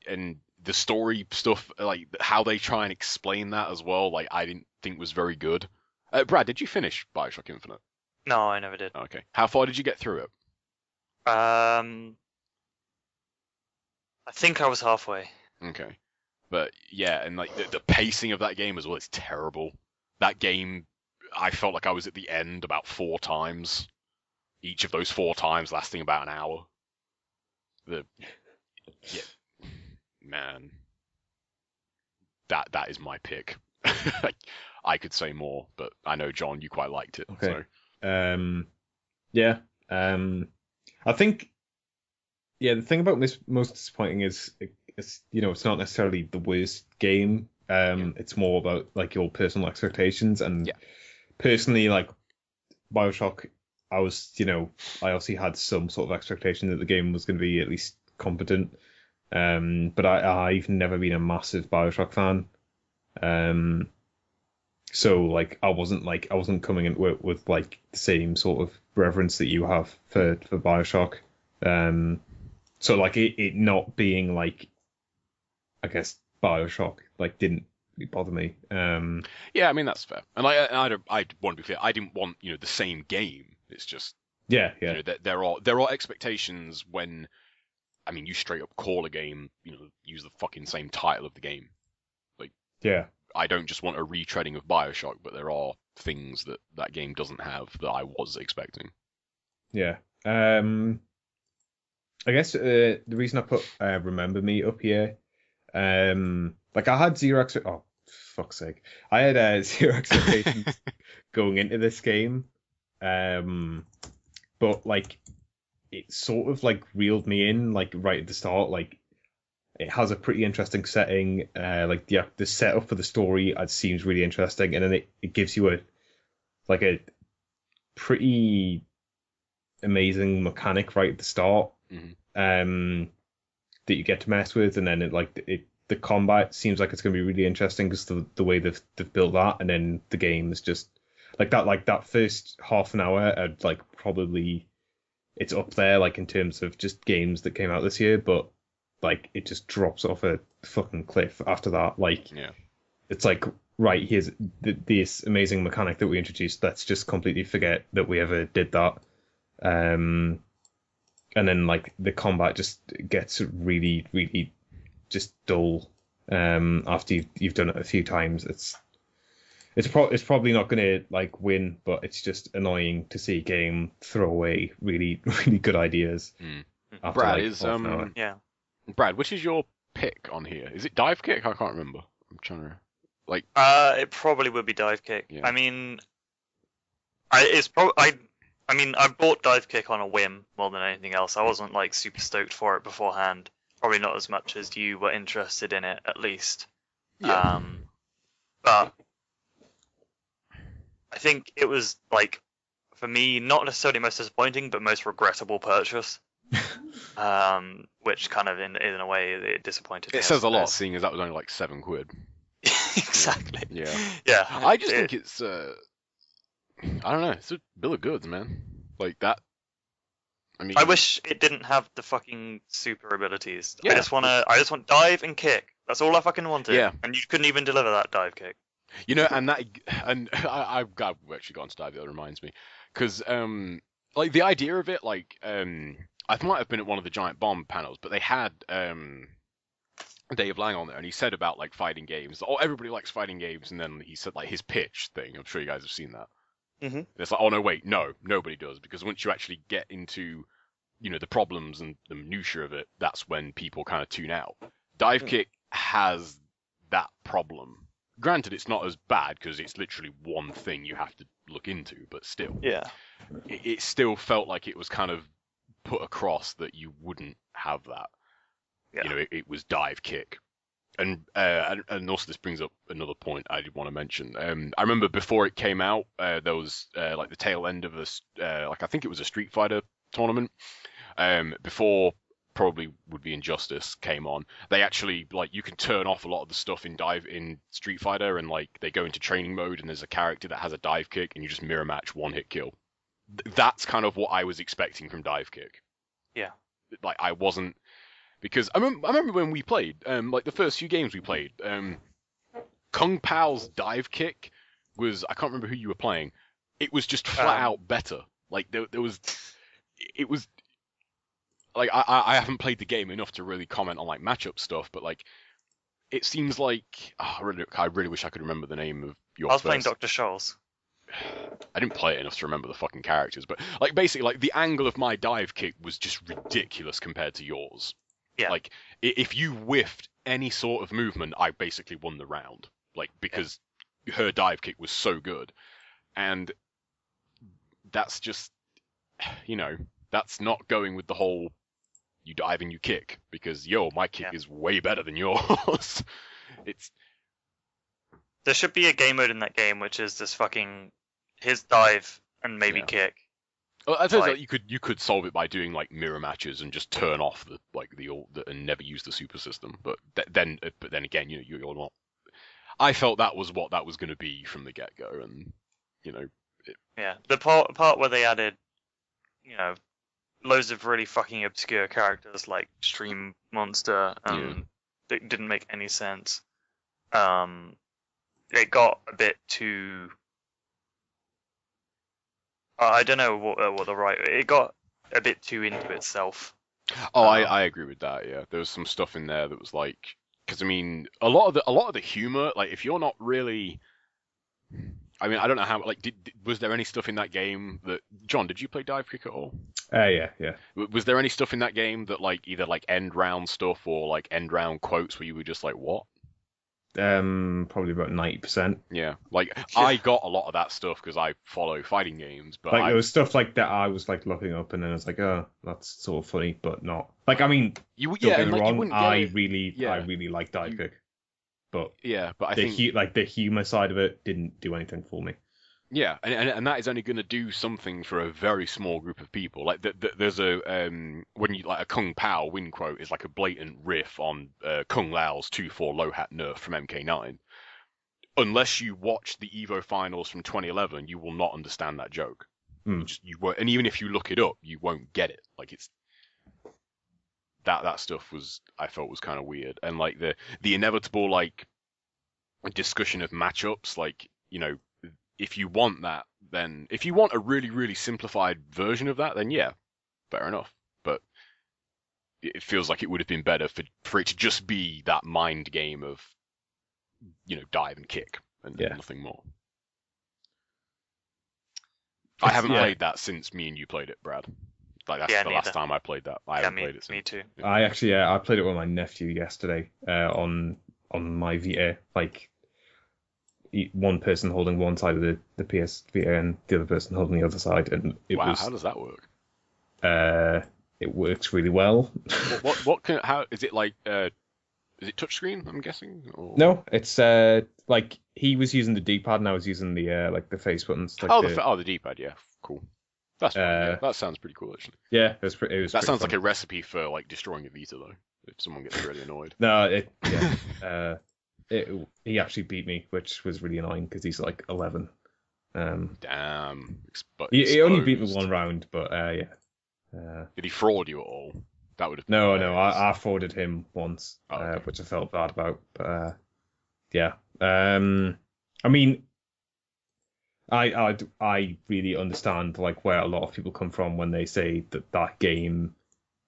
Speaker 2: and the story stuff, like how they try and explain that as well. Like, I didn't think was very good. Brad, did you finish Bioshock Infinite?
Speaker 3: No, I never did.
Speaker 2: Okay, how far did you get through it?
Speaker 3: I think I was halfway.
Speaker 2: Okay. But yeah, and like the pacing of that game as well is terrible. That game, I felt like I was at the end about 4 times. Each of those 4 times lasting about an hour. Man. That is my pick. I could say more, but I know, John, you quite liked it.
Speaker 1: Okay.
Speaker 2: So.
Speaker 1: Yeah. I think, yeah, the thing about this most disappointing is, it's not necessarily the worst game. It's more about like your personal expectations, and personally, like BioShock, I was, I obviously had some sort of expectation that the game was going to be at least competent. But I've never been a massive BioShock fan. So like I wasn't coming into it with like the same sort of reverence that you have for BioShock. So like it not being like, I guess BioShock like didn't bother me.
Speaker 2: Yeah, I mean that's fair. And I want to be clear. I didn't want the same game. It's just
Speaker 1: Yeah.
Speaker 2: there are expectations when, I mean, you straight up call a game, use the fucking same title of the game.
Speaker 1: Yeah.
Speaker 2: I don't just want a retreading of BioShock, but there are things that game doesn't have that I was expecting.
Speaker 1: Yeah. I guess the reason I put Remember Me up here, like I had oh fuck's sake, I had zero expectations going into this game, but like it sort of like reeled me in like right at the start. Like it has a pretty interesting setting. Like the setup for the story seems really interesting, and then it gives you a pretty amazing mechanic right at the start.
Speaker 2: Mm-hmm.
Speaker 1: That you get to mess with, and then the combat seems like it's going to be really interesting because the way they've built that, and then the game is just like that first half an hour, like probably it's up there like in terms of just games that came out this year, but like it just drops off a fucking cliff after that. Like it's like, right, here's this amazing mechanic that we introduced, let's just completely forget that we ever did that. And then like the combat just gets really, really just dull after you've done it a few times. It's probably not going to like win, but it's just annoying to see a game throw away really, really good ideas. After,
Speaker 2: Brad,
Speaker 1: like,
Speaker 2: is
Speaker 1: half an hour.
Speaker 2: Brad, which is your pick on here? Is it Dive Kick? I can't remember. I'm trying to like.
Speaker 3: It probably would be Dive Kick.
Speaker 2: Yeah.
Speaker 3: I mean, I bought Dive Kick on a whim more than anything else. I wasn't like super stoked for it beforehand. Probably not as much as you were interested in it, at least.
Speaker 2: Yeah.
Speaker 3: But I think it was like, for me, not necessarily most disappointing, but most regrettable purchase. Which kind of in a way it disappointed me.
Speaker 2: It says a lot, seeing as that was only like £7.
Speaker 3: Exactly.
Speaker 2: Yeah.
Speaker 3: Yeah.
Speaker 2: I just think it's I don't know, it's a bill of goods, man. Like that. I mean,
Speaker 3: I wish it didn't have the fucking super abilities.
Speaker 2: Yeah.
Speaker 3: I just want dive and kick. That's all I fucking wanted.
Speaker 2: Yeah.
Speaker 3: And you couldn't even deliver that dive kick.
Speaker 2: and I've actually got to dive. That reminds me, because like the idea of it, like I might have been at one of the Giant Bomb panels, but they had Dave Lang on there, and he said about like fighting games. Oh, everybody likes fighting games, and then he said like his pitch thing. I'm sure you guys have seen that.
Speaker 3: Mm-hmm.
Speaker 2: It's like, oh no, wait, no, nobody does, because once you actually get into, the problems and the minutiae of it, that's when people kind of tune out. Dive Kick has that problem. Granted, it's not as bad because it's literally one thing you have to look into, but still,
Speaker 3: Yeah.
Speaker 2: it still felt like it was kind of put across that you wouldn't have that.
Speaker 3: Yeah.
Speaker 2: It was Dive Kick. And also this brings up another point I did want to mention. I remember before it came out, there was like the tail end of this, like I think it was a Street Fighter tournament. Before probably Would Be Injustice came on, they actually like you can turn off a lot of the stuff in Street Fighter, and like they go into training mode, and there's a character that has a dive kick, and you just mirror match one hit kill. That's kind of what I was expecting from Dive Kick.
Speaker 3: Yeah.
Speaker 2: Like I wasn't. Because I remember when we played, like the first few games we played, Kung Pao's Dive Kick was, I can't remember who you were playing, it was just flat out better. Like there was, it was, like I haven't played the game enough to really comment on like matchup stuff, but like, it seems like, I really wish I could remember the name of your
Speaker 3: I was playing
Speaker 2: first...
Speaker 3: Dr. Scholes.
Speaker 2: I didn't play it enough to remember the fucking characters, but like basically like the angle of my dive kick was just ridiculous compared to yours.
Speaker 3: Yeah.
Speaker 2: Like, if you whiffed any sort of movement, I basically won the round. Like, because her dive kick was so good. And that's just, that's not going with the whole, you dive and you kick. Because, my kick is way better than yours.
Speaker 3: There should be a game mode in that game, which is this fucking, his dive and maybe kick.
Speaker 2: Well, I suppose
Speaker 3: Like-
Speaker 2: like, you could solve it by doing like mirror matches and just turn off and never use the super system. But then again, you're not. I felt that was what that was going to be from the get go, and you know,
Speaker 3: Yeah, the part where they added, loads of really fucking obscure characters like Stream Monster, that didn't make any sense. It got a bit too. I don't know what the right. It got a bit too into itself.
Speaker 2: Oh, I agree with that. Yeah, there was some stuff in there that was like, because I mean, a lot of the humor, like if you're not really, I mean, I don't know how. Like, was there any stuff in that game that John? Did you play Dive Kick at all?
Speaker 1: Yeah.
Speaker 2: Was there any stuff in that game that like either like end round stuff or like end round quotes where you were just like, what?
Speaker 1: Probably about 90%.
Speaker 2: Yeah, like I got a lot of that stuff because I follow fighting games, but
Speaker 1: Like there was stuff like that I was like looking up, and then I was like, oh, that's sort of funny, but not. Like, I mean, don't get me wrong, I really like Dive Kick, but
Speaker 2: I think
Speaker 1: the humor side of it didn't do anything for me.
Speaker 2: Yeah, and that is only going to do something for a very small group of people. Like there's a when you like a Kung Pao win quote is like a blatant riff on Kung Lao's 2-4 low hat nerf from MK9. Unless you watch the Evo finals from 2011, you will not understand that joke. You won't, and even if you look it up, you won't get it. Like it's that stuff I felt was kind of weird, and like the inevitable like discussion of matchups, like if you want that, then if you want a really, really simplified version of that, then yeah, fair enough. But it feels like it would have been better for it to just be that mind game of, dive and kick and nothing more. I haven't played that since me and you played it, Brad. Like that's the last time I played that. I haven't played it since.
Speaker 3: Me too.
Speaker 1: I actually, I played it with my nephew yesterday on my Vita, like. One person holding one side of the PS Vita and the other person holding the other side, and
Speaker 2: how does that work?
Speaker 1: It works really well.
Speaker 2: How is it like? Is it touchscreen? I'm guessing. Or...
Speaker 1: No, it's like he was using the D-pad and I was using the the face buttons. Like
Speaker 2: the D-pad. Yeah, cool. That's fun, yeah. That sounds pretty cool actually.
Speaker 1: Yeah, it was.
Speaker 2: That sounds like a recipe for like destroying a Vita though. If someone gets really annoyed.
Speaker 1: No, he actually beat me, which was really annoying because he's like 11.
Speaker 2: Damn.
Speaker 1: He only beat me one round, but yeah.
Speaker 2: Did he fraud you at all? That would have.
Speaker 1: No. I frauded him once, which I felt bad about. But yeah. I mean, I really understand like where a lot of people come from when they say that game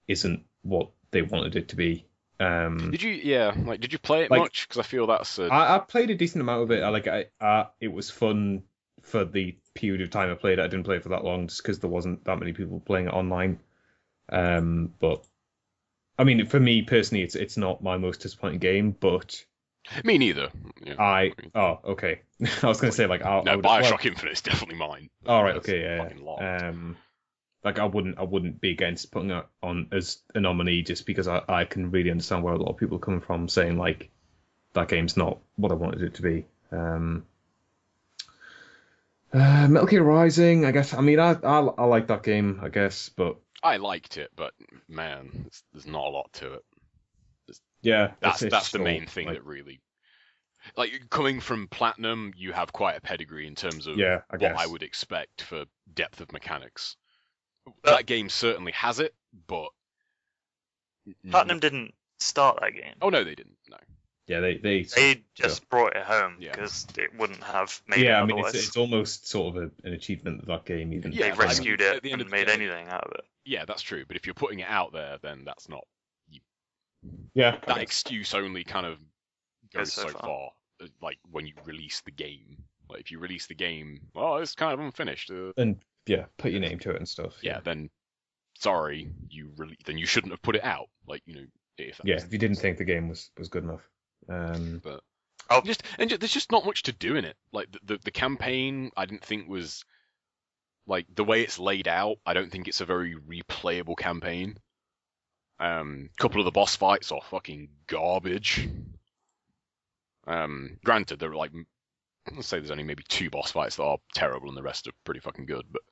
Speaker 1: isn't what they wanted it to be.
Speaker 2: Did you play it much? Because I feel that's.
Speaker 1: I played a decent amount of it. It was fun for the period of time I played it. I didn't play it for that long just because there wasn't that many people playing it online. But I mean, for me personally, it's not my most disappointing game. But
Speaker 2: me neither. Yeah.
Speaker 1: Okay. I was gonna say like
Speaker 2: BioShock Infinite is definitely mine.
Speaker 1: All right. Okay. Yeah.
Speaker 2: Fucking locked.
Speaker 1: Like I wouldn't be against putting it on as a nominee just because I can really understand where a lot of people are coming from saying like that game's not what I wanted it to be. Metal Gear Rising, I guess. I mean, I like that game, I guess, but
Speaker 2: I liked it, but man, there's not a lot to it.
Speaker 1: That's
Speaker 2: the main thing that really. Like coming from Platinum, you have quite a pedigree in terms of what I would expect for depth of mechanics. That game certainly has it, but
Speaker 3: Platinum didn't start that game.
Speaker 2: Oh no, they didn't. No.
Speaker 1: Yeah, they
Speaker 3: just brought it home because it wouldn't have made it
Speaker 1: otherwise.
Speaker 3: I mean,
Speaker 1: it's almost sort of an achievement of that game. Even
Speaker 3: they rescued it and made anything out of it.
Speaker 2: Yeah, that's true. But if you're putting it out there, then that's not.
Speaker 1: That
Speaker 2: excuse only kind of goes so far. Like when you release the game. Like if you release the game, it's kind of unfinished.
Speaker 1: And put your name to it and stuff.
Speaker 2: Yeah, then sorry, then you shouldn't have put it out. Like if
Speaker 1: you didn't think the game was good enough.
Speaker 2: But there's just not much to do in it. Like the campaign, I didn't think was like the way it's laid out. I don't think it's a very replayable campaign. Couple of the boss fights are fucking garbage. Granted, there are like, let's say there's only maybe 2 boss fights that are terrible and the rest are pretty fucking good. But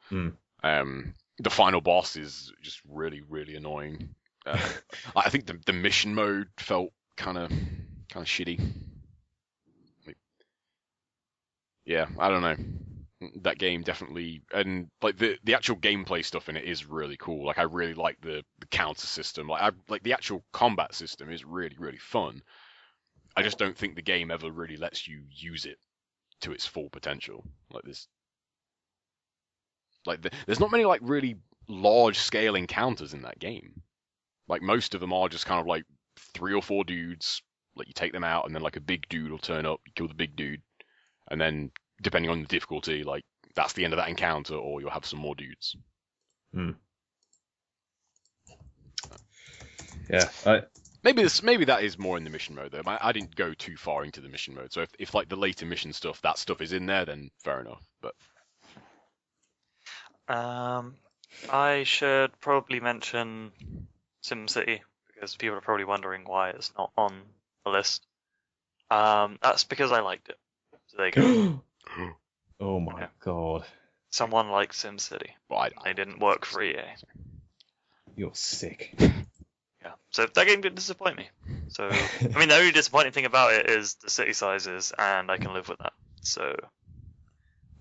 Speaker 2: The final boss is just really, really annoying. I think the mission mode felt kind of shitty. Like, yeah, I don't know. That game definitely, and like the actual gameplay stuff in it is really cool. Like I really like the counter system. Like the actual combat system is really, really fun. I just don't think the game ever really lets you use it to its full potential. Like this, there's not many like really large scale encounters in that game. Like most of them are just kind of like 3 or 4 dudes. Like you take them out, and then like a big dude will turn up, you kill the big dude, and then depending on the difficulty, like that's the end of that encounter, or you'll have some more dudes.
Speaker 1: Yeah.
Speaker 2: Maybe that is more in the mission mode though. I didn't go too far into the mission mode, so if like the later mission stuff, that stuff is in there, then fair enough. But
Speaker 3: I should probably mention SimCity because people are probably wondering why it's not on the list. That's because I liked it. So there you go.
Speaker 1: Oh my god.
Speaker 3: Someone liked SimCity.
Speaker 2: well,
Speaker 3: They didn't work for EA.
Speaker 1: You're sick.
Speaker 3: Yeah. So that game didn't disappoint me. So I mean, the only disappointing thing about it is the city sizes, and I can live with that. So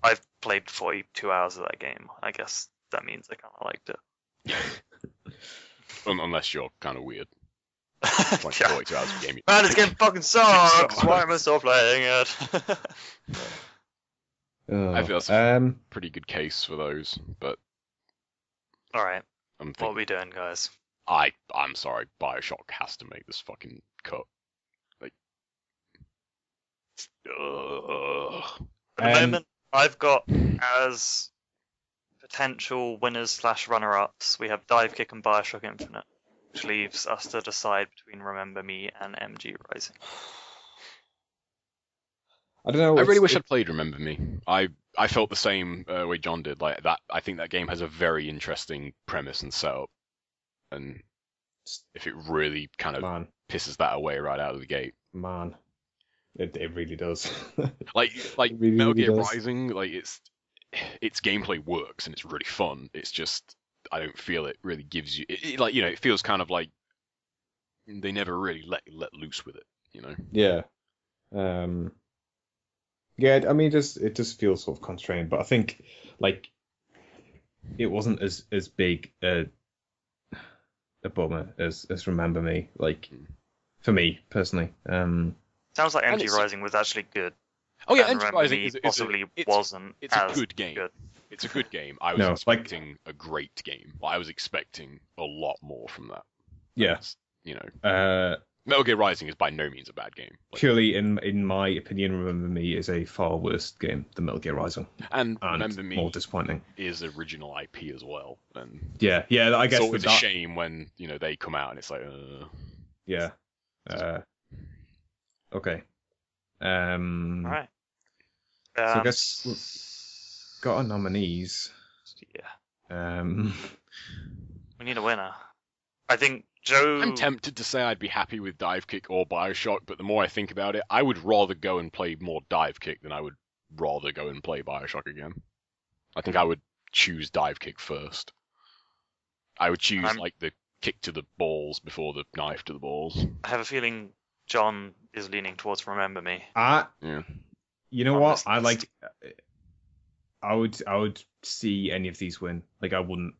Speaker 3: I've played 42 hours of that game. I guess that means I kind of liked it.
Speaker 2: Unless you're kind of weird. Like
Speaker 3: Yeah.
Speaker 2: 42 hours of game.
Speaker 3: Man, this game fucking sucks. Why am I still playing it?
Speaker 2: I feel that's a pretty good case for those, but
Speaker 3: All right.
Speaker 2: I'm
Speaker 3: What are
Speaker 2: thinking,
Speaker 3: we doing, guys?
Speaker 2: I'm sorry, BioShock has to make this fucking cut. Like,
Speaker 3: At the moment, I've got as potential winners/runner-ups, we have Divekick and BioShock Infinite, which leaves us to decide between Remember Me and MG Rising.
Speaker 1: I don't know.
Speaker 2: I really wish I'd played Remember Me. I felt the same way John did. Like that, I think that game has a very interesting premise and setup, and if it really kind of pisses that away right out of the gate,
Speaker 1: it really does.
Speaker 2: like
Speaker 1: It really,
Speaker 2: Metal
Speaker 1: really
Speaker 2: Gear
Speaker 1: does.
Speaker 2: Rising, like its gameplay works and it's really fun. It's just I don't feel it really gives you like it feels kind of like they never really let loose with it.
Speaker 1: Yeah. Yeah, I mean, it just feels sort of constrained, but I think like it wasn't as big a bummer as Remember Me, like for me personally.
Speaker 3: Sounds like
Speaker 2: And
Speaker 3: MG
Speaker 2: it's-
Speaker 3: Rising was actually good.
Speaker 2: Oh yeah,
Speaker 3: and
Speaker 2: Entry
Speaker 3: Remember
Speaker 2: Rising
Speaker 3: Me
Speaker 2: is
Speaker 3: possibly
Speaker 2: it's
Speaker 3: wasn't
Speaker 2: it's
Speaker 3: as
Speaker 2: a good game.
Speaker 3: good.
Speaker 2: It's a good game. I was
Speaker 1: No, like-
Speaker 2: expecting a great game. I was expecting a lot more from that.
Speaker 1: Yeah.
Speaker 2: Metal Gear Rising is by no means a bad game. Like,
Speaker 1: Purely in my opinion, Remember Me is a far worse game than Metal Gear Rising,
Speaker 2: and
Speaker 1: and
Speaker 2: Remember Me
Speaker 1: more disappointing.
Speaker 2: is original IP as well. And
Speaker 1: Yeah, I guess
Speaker 2: it's always
Speaker 1: that,
Speaker 2: a shame when they come out and it's like.
Speaker 1: Yeah. Okay.
Speaker 3: All right.
Speaker 1: So I guess got our nominees.
Speaker 3: Yeah,
Speaker 1: Um,
Speaker 3: we need a winner. I think Joe.
Speaker 2: I'm tempted to say I'd be happy with Divekick or BioShock, but the more I think about it, I would rather go and play more Divekick than I would rather go and play BioShock again. I think I would choose Divekick first. I would choose like the kick to the balls before the knife to the balls.
Speaker 3: I have a feeling John is leaning towards Remember Me.
Speaker 1: Yeah. You know
Speaker 3: On
Speaker 1: what?
Speaker 3: this
Speaker 1: I
Speaker 3: list.
Speaker 1: I would see any of these win. Like I wouldn't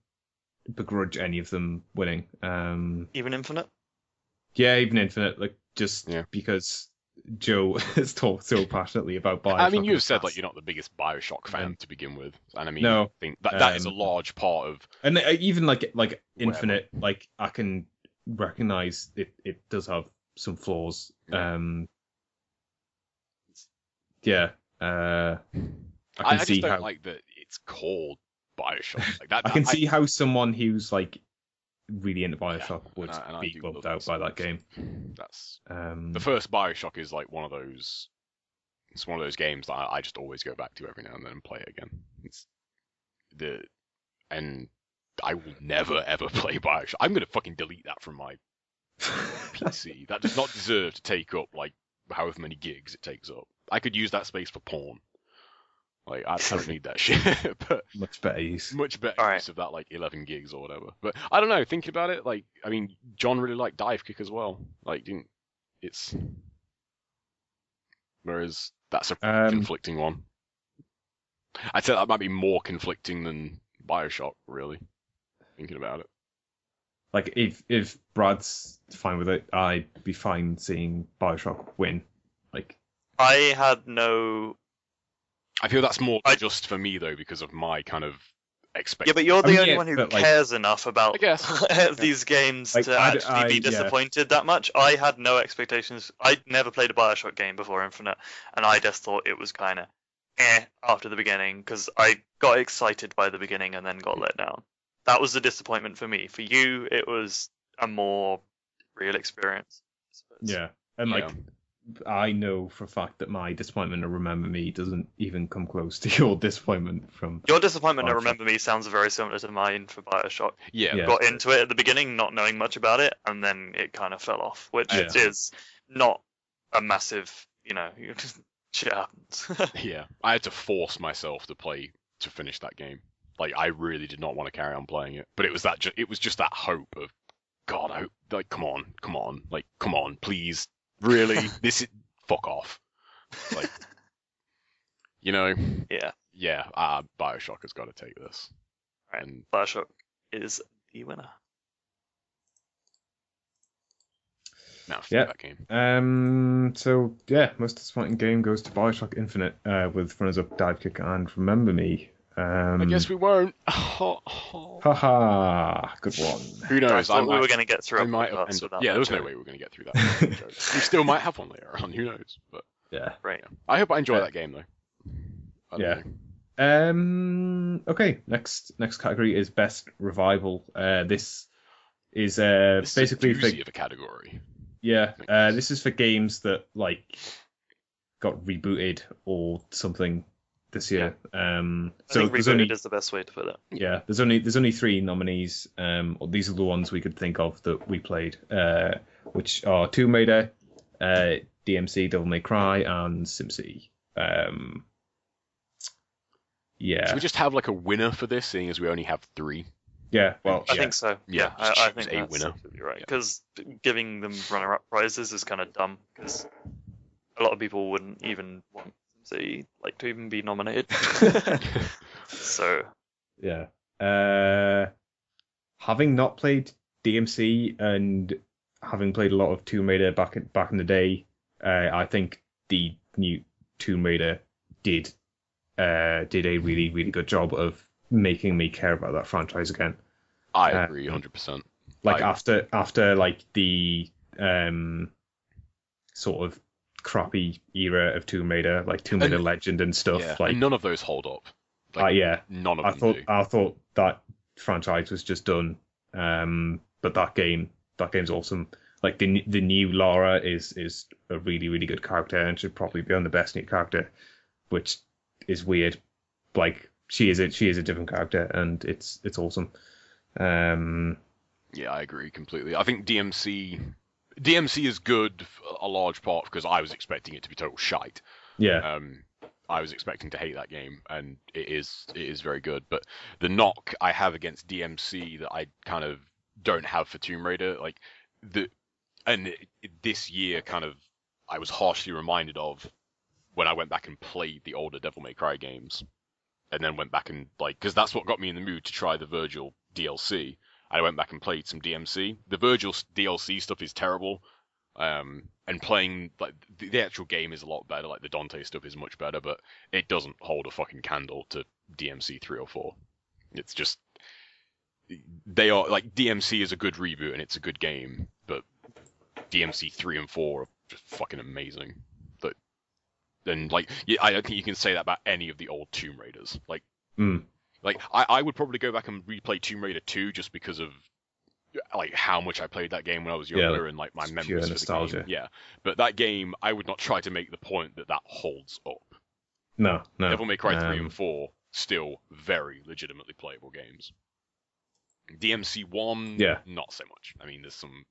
Speaker 1: begrudge any of them winning.
Speaker 3: Even Infinite?
Speaker 1: Yeah, even Infinite, like just because Joe has talked so passionately about BioShock.
Speaker 2: I mean,
Speaker 1: in
Speaker 2: you've
Speaker 1: the
Speaker 2: said
Speaker 1: past.
Speaker 2: you're not the biggest BioShock fan to begin with, and I mean,
Speaker 1: No.
Speaker 2: I think that is a large part of.
Speaker 1: And even like
Speaker 2: Whatever.
Speaker 1: Infinite, like I can recognize it does have some flaws.
Speaker 2: Yeah.
Speaker 1: I can
Speaker 2: I
Speaker 1: see
Speaker 2: just don't
Speaker 1: how
Speaker 2: like that it's called BioShock. Like that.
Speaker 1: I can see how someone who's like really into BioShock would
Speaker 2: and I
Speaker 1: be
Speaker 2: do
Speaker 1: loved
Speaker 2: love
Speaker 1: out by that game.
Speaker 2: That's
Speaker 1: The
Speaker 2: the first BioShock is like one of those. It's one of those games that I just always go back to every now and then and play it again. And I will never ever play BioShock. I'm gonna fucking delete that from my PC. That does not deserve to take up like however many gigs it takes up. I could use that space for porn. Like, I don't need that shit, but
Speaker 1: Much better use.
Speaker 2: much better
Speaker 3: All right.
Speaker 2: use of that, like, 11 gigs or whatever. But I don't know, thinking about it, like, I mean, John really liked Dive Kick as well. Like, it's... Whereas that's a conflicting one. I'd say that might be more conflicting than Bioshock, really, thinking about it.
Speaker 1: Like, if Brad's fine with it, I'd be fine seeing Bioshock win. Like,
Speaker 3: I had no.
Speaker 2: I feel that's more just for me, though, because of my kind of
Speaker 3: Yeah,
Speaker 2: expectation.
Speaker 3: but you're the
Speaker 1: I mean,
Speaker 3: only
Speaker 1: yeah,
Speaker 3: one who
Speaker 1: but, like,
Speaker 3: cares enough about
Speaker 2: I guess.
Speaker 3: these games
Speaker 1: Like,
Speaker 3: to actually be
Speaker 1: yeah.
Speaker 3: disappointed that much. I had no expectations. I'd never played a Bioshock game before Infinite, and I just thought it was kind of after the beginning because I got excited by the beginning and then got let down. That was the disappointment for me. For you, it was a more real experience, I suppose.
Speaker 1: yeah. And,
Speaker 2: Yeah.
Speaker 1: like, I know for a fact that my disappointment of Remember Me doesn't even come close to your disappointment from...
Speaker 3: Your disappointment to
Speaker 1: Bioshock.
Speaker 3: Remember Me sounds very similar to mine for Bioshock.
Speaker 2: Yeah.
Speaker 1: Yeah.
Speaker 3: Got into it at the beginning, not knowing much about it, and then it kind of fell off, which
Speaker 1: Yeah.
Speaker 3: is not a massive, shit happens.
Speaker 2: Yeah. I had to force myself to finish that game. Like, I really did not want to carry on playing it, but it was just that hope of, God, I hope, like, come on, please, really, fuck off, like,
Speaker 3: Yeah.
Speaker 2: Bioshock has got to take this,
Speaker 3: Right.
Speaker 2: and
Speaker 3: Bioshock is the winner.
Speaker 2: now
Speaker 1: Yeah.
Speaker 2: that game.
Speaker 1: So yeah, most disappointing game goes to Bioshock Infinite, with runners-up Dive Kick and Remember Me.
Speaker 2: I guess we won't.
Speaker 1: Haha, good one.
Speaker 2: Who
Speaker 3: I
Speaker 2: knows?
Speaker 3: thought we were going to get through
Speaker 2: I
Speaker 3: a
Speaker 2: might have
Speaker 3: podcast
Speaker 2: ended up.
Speaker 3: without
Speaker 2: Yeah, there was
Speaker 3: that
Speaker 2: no
Speaker 3: joke.
Speaker 2: way we were going to get through that. joke. We still might have one later on. Who knows? But
Speaker 1: Yeah.
Speaker 3: Right.
Speaker 2: I hope I enjoy
Speaker 1: Yeah.
Speaker 2: that game though. I don't
Speaker 1: Yeah.
Speaker 2: know.
Speaker 1: Okay. Next category is best revival. This is
Speaker 2: This
Speaker 1: basically
Speaker 2: is a
Speaker 1: for
Speaker 2: doozy of a category.
Speaker 1: yeah.
Speaker 2: Thanks.
Speaker 1: This is for games that like got rebooted or something this year.
Speaker 3: I
Speaker 1: So
Speaker 3: think
Speaker 1: there's
Speaker 3: rebooted
Speaker 1: only
Speaker 3: is the best way to put it.
Speaker 1: yeah, there's only 3 nominees. These are the ones we could think of that we played, which are Tomb Raider, DMC, Devil May Cry, and SimCity. Yeah,
Speaker 2: Should we just have like a winner for this, seeing as we only have 3?
Speaker 1: yeah. Well,
Speaker 3: I
Speaker 1: yeah.
Speaker 3: think so.
Speaker 2: Yeah,
Speaker 3: I
Speaker 2: just
Speaker 3: think
Speaker 2: choose a
Speaker 3: that's
Speaker 2: winner.
Speaker 3: absolutely right.
Speaker 2: Yeah.
Speaker 3: Because giving them runner-up prizes is kind of dumb. Because a lot of people wouldn't even want to even be nominated. So
Speaker 1: Yeah. Having not played DMC and having played a lot of Tomb Raider back in the day, I think the new Tomb Raider did a really, really good job of making me care about that franchise again.
Speaker 2: I agree 100%.
Speaker 1: Like
Speaker 2: I-
Speaker 1: after like the sort of crappy era of Tomb Raider, like Tomb Raider
Speaker 2: And-
Speaker 1: Legend and stuff.
Speaker 2: Yeah,
Speaker 1: Like
Speaker 2: and none of those hold up. Like,
Speaker 1: yeah,
Speaker 2: none of
Speaker 1: I
Speaker 2: them do.
Speaker 1: thought that franchise was just done. But that game's awesome. Like the new Lara is a really, really good character and should probably be on the best new character, which is weird. Like she is a different character and it's awesome.
Speaker 2: Yeah, I agree completely. I think DMC is good for a large part because I was expecting it to be total shite.
Speaker 1: Yeah.
Speaker 2: I was expecting to hate that game, and it is very good. But the knock I have against DMC that I kind of don't have for Tomb Raider, like this year, kind of, I was harshly reminded of when I went back and played the older Devil May Cry games, and then went back and because that's what got me in the mood to try the Virgil DLC. I went back and played some DMC. The Virgil DLC stuff is terrible. And playing like the actual game is a lot better. Like the Dante stuff is much better, but it doesn't hold a fucking candle to DMC 3 or 4. It's just they are like DMC is a good reboot and it's a good game, but DMC 3 and 4 are just fucking amazing. But then I don't think you can say that about any of the old Tomb Raiders. I would probably go back and replay Tomb Raider 2 just because of like how much I played that game when I was younger and like my
Speaker 1: pure
Speaker 2: memories for
Speaker 1: nostalgia.
Speaker 2: the game. Yeah, but that game I would not try to make the point that holds up.
Speaker 1: No.
Speaker 2: Devil May Cry 3 and 4 still very legitimately playable games. DMC 1, not so much. I mean, there's some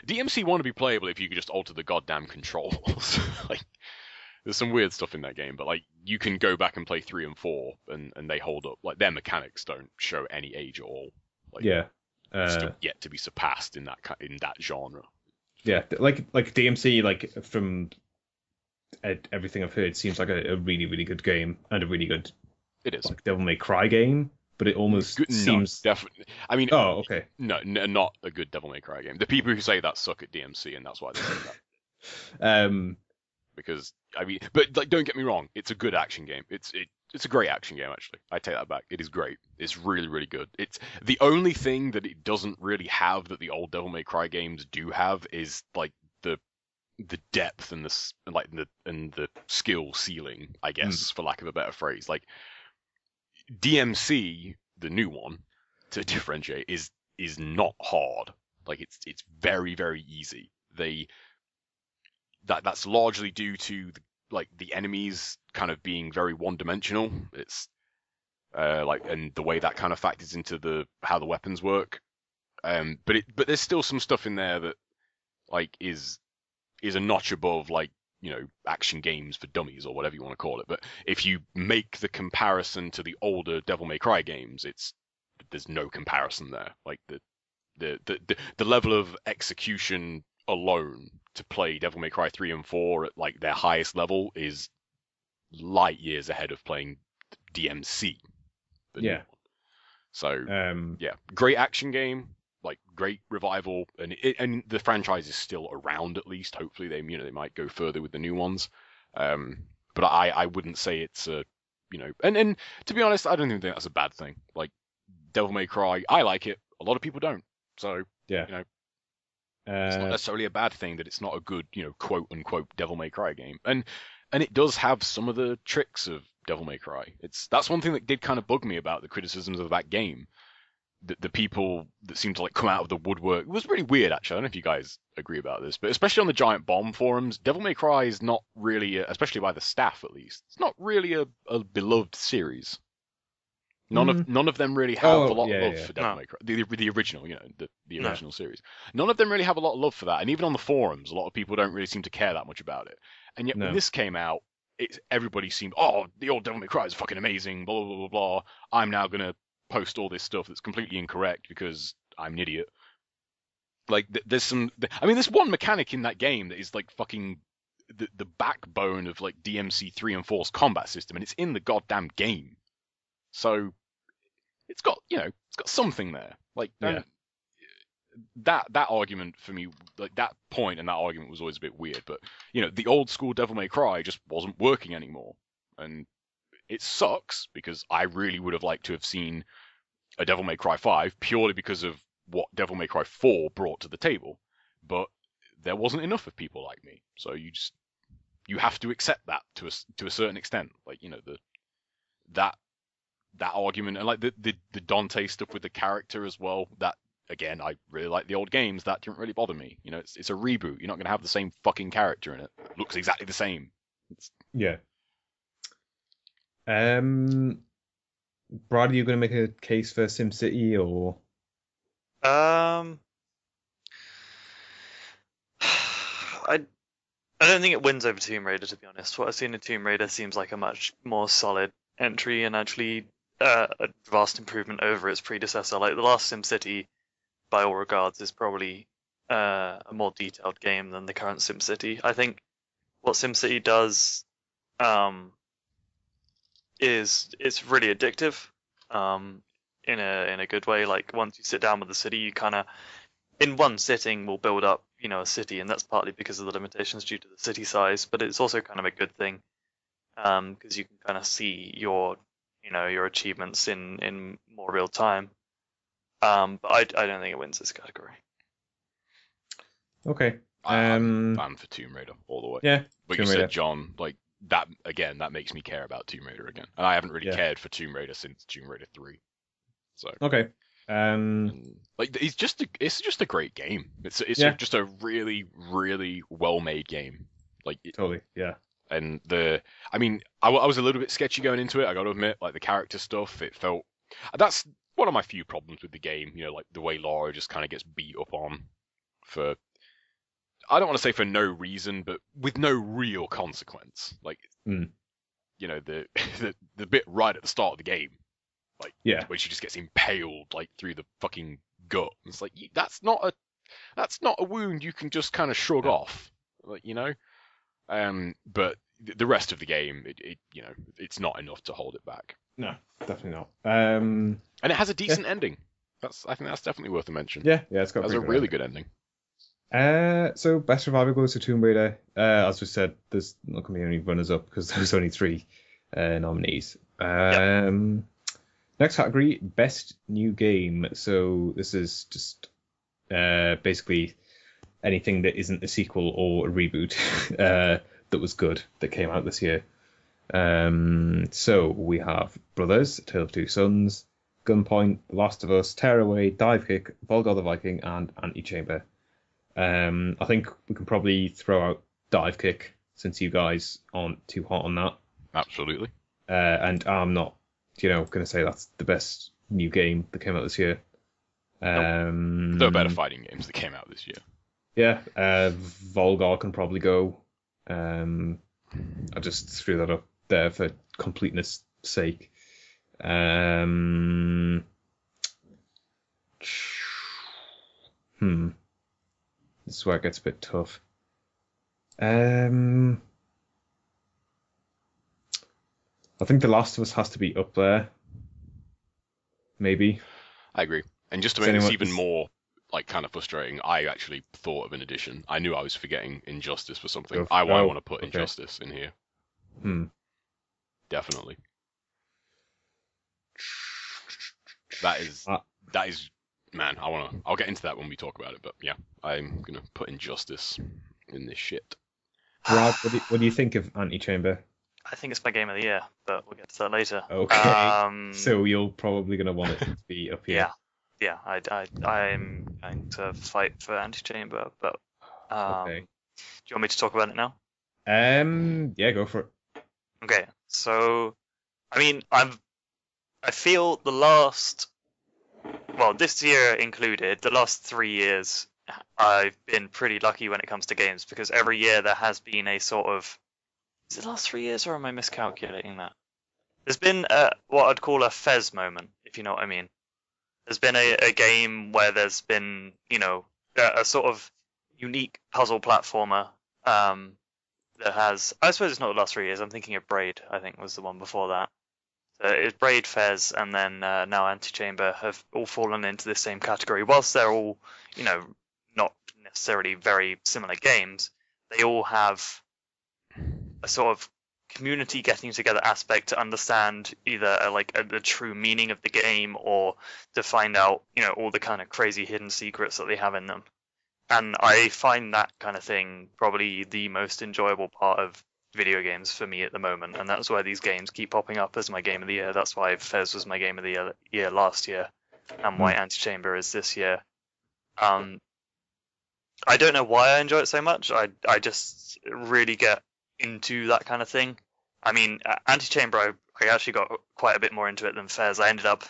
Speaker 2: DMC 1 to be playable if you could just alter the goddamn controls. There's some weird stuff in that game, but like you can go back and play 3 and 4, and they hold up. Like their mechanics don't show any age at all. Like,
Speaker 1: Yeah.
Speaker 2: still yet to be surpassed in that genre.
Speaker 1: Yeah, like DMC, like from everything I've heard, seems like a really, really good game and a really good
Speaker 2: It is.
Speaker 1: like Devil May Cry game, but it almost seems
Speaker 2: definitely. I mean,
Speaker 1: oh, okay.
Speaker 2: No, not a good Devil May Cry game. The people who say that suck at DMC, and that's why they say that. Because I mean, but like, don't get me wrong, it's a good action game. It's a great action game, actually. I take that back. It is great. It's really, really good. It's the only thing that it doesn't really have that the old Devil May Cry games do have is like the depth and the skill ceiling, I guess, for lack of a better phrase. Like DMC, the new one, to differentiate, is not hard. Like it's very, very easy. That's largely due to the enemies kind of being very one-dimensional. It's and the way that kind of factors into how the weapons work. But there's still some stuff in there that like is a notch above like, you know, action games for dummies or whatever you want to call it. But if you make the comparison to the older Devil May Cry games, there's no comparison there. Like the level of execution alone to play Devil May Cry 3 and 4 at like their highest level is light years ahead of playing DMC.
Speaker 1: Yeah.
Speaker 2: So yeah, great action game, like great revival, and the franchise is still around at least. Hopefully they might go further with the new ones. But I wouldn't say it's a, you know, and to be honest, I don't even think that's a bad thing. Like Devil May Cry, I like it. A lot of people don't. So
Speaker 1: yeah,
Speaker 2: you know, it's not necessarily a bad thing that it's not a good, you know, quote unquote Devil May Cry game. And it does have some of the tricks of Devil May Cry. That's one thing that did kind of bug me about the criticisms of that game. The people that seem to like come out of the woodwork, it was really weird actually. I don't know if you guys agree about this, but especially on the Giant Bomb forums, Devil May Cry is not really, especially by the staff at least, it's not really a beloved series. None of them really have a lot of love for Devil May Cry. The original, you know, the original series. None of them really have a lot of love for that, and even on the forums, a lot of people don't really seem to care that much about it. And yet when this came out, everybody seemed, oh, the old Devil May Cry is fucking amazing, blah blah blah blah. I'm now gonna post all this stuff that's completely incorrect because I'm an idiot. Like there's one mechanic in that game that is like fucking the backbone of like DMC 3 and 4's combat system, and it's in the goddamn game. So it's got something there. Like that argument for me, like that point and that argument was always a bit weird. But you know, the old school Devil May Cry just wasn't working anymore, and it sucks because I really would have liked to have seen a Devil May Cry 5 purely because of what Devil May Cry 4 brought to the table. But there wasn't enough of people like me, so you have to accept that to a certain extent. Like, you know, that argument, and like the Dante stuff with the character as well. That again, I really like the old games. That didn't really bother me. You know, it's a reboot. You're not going to have the same fucking character in it. Looks exactly the same.
Speaker 1: Yeah. Brad, are you going to make a case for SimCity or?
Speaker 3: I don't think it wins over Tomb Raider, to be honest. What I've seen in Tomb Raider seems like a much more solid entry and actually a vast improvement over its predecessor. Like the last SimCity, by all regards, is probably a more detailed game than the current SimCity. I think what SimCity does is it's really addictive in a good way. Like once you sit down with the city, you kind of in one sitting will build up, you know, a city, and that's partly because of the limitations due to the city size, but it's also kind of a good thing because you can kind of see your achievements in more real time. But I don't think it wins this category.
Speaker 1: Okay.
Speaker 2: I'm for Tomb Raider all the way.
Speaker 1: Yeah.
Speaker 2: But you said, John, like that again, that makes me care about Tomb Raider again. And I haven't really cared for Tomb Raider since Tomb Raider 3. So
Speaker 1: okay.
Speaker 2: Like it's just a great game. It's just a really, really well made game. Like
Speaker 1: totally, yeah.
Speaker 2: And I was a little bit sketchy going into it, I gotta admit, like the character stuff, that's one of my few problems with the game, you know, like the way Laura just kind of gets beat up on for, I don't want to say for no reason, but with no real consequence. Like,
Speaker 1: Mm.
Speaker 2: you know, the the bit right at the start of the game, like
Speaker 1: Yeah.
Speaker 2: when she just gets impaled like through the fucking gut. It's like that's not a wound you can just kind of shrug off, like, you know. But the rest of the game, it you know, it's not enough to hold it back.
Speaker 1: No, definitely not.
Speaker 2: And it has a decent ending. I think that's definitely worth a mention.
Speaker 1: Yeah, it's got
Speaker 2: It has a really good ending.
Speaker 1: So best survivor goes to Tomb Raider. As we said, there's not going to be any runners up because there's only 3 nominees. Next category, best new game. So this is just basically anything that isn't a sequel or a reboot that was good that came out this year. So we have Brothers, Tale of Two Sons, Gunpoint, The Last of Us, Tearaway, Divekick, Volgar the Viking, and Antichamber. I think we can probably throw out Divekick since you guys aren't too hot on that.
Speaker 2: Absolutely.
Speaker 1: And I'm not, going to say that's the best new game that came out this year.
Speaker 2: There are better fighting games that came out this year.
Speaker 1: Yeah, Volgar can probably go. I just threw that up there for completeness sake. This is where it gets a bit tough. I think The Last of Us has to be up there. Maybe.
Speaker 2: I agree. And just to make this even more like kind of frustrating, I actually thought of an addition. I knew I was forgetting Injustice for something. I want to put Injustice in here. Definitely. That is man, I'll get into that when we talk about it, but yeah, I'm gonna put Injustice in this shit.
Speaker 1: Rob, what do you think of Antichamber?
Speaker 3: I think it's my game of the year, but we'll get to that later.
Speaker 1: Okay. So you're probably gonna want it to be up here.
Speaker 3: Yeah. I'm going to fight for Antichamber, but
Speaker 1: okay.
Speaker 3: Do you want me to talk about it now?
Speaker 1: Yeah, go for it.
Speaker 3: Okay, so I mean, I feel this year included, the last 3 years, I've been pretty lucky when it comes to games because every year there has been a sort of, is it the last 3 years or am I miscalculating that? There's been what I'd call a Fez moment, if you know what I mean. There's been a game where there's been, a sort of unique puzzle platformer that has, I suppose it's not the last 3 years, I'm thinking of Braid, I think was the one before that. So it's Braid, Fez, and then now Antichamber have all fallen into the same category. Whilst they're all, not necessarily very similar games, they all have a sort of community getting together aspect to understand either the true meaning of the game or to find out, all the kind of crazy hidden secrets that they have in them. And I find that kind of thing probably the most enjoyable part of video games for me at the moment, and that's why these games keep popping up as my game of the year. That's why Fez was my game of the year last year, and why Antichamber is this year. I don't know why I enjoy it so much. I just really get into that kind of thing. I mean, Antichamber, I actually got quite a bit more into it than Fez. I ended up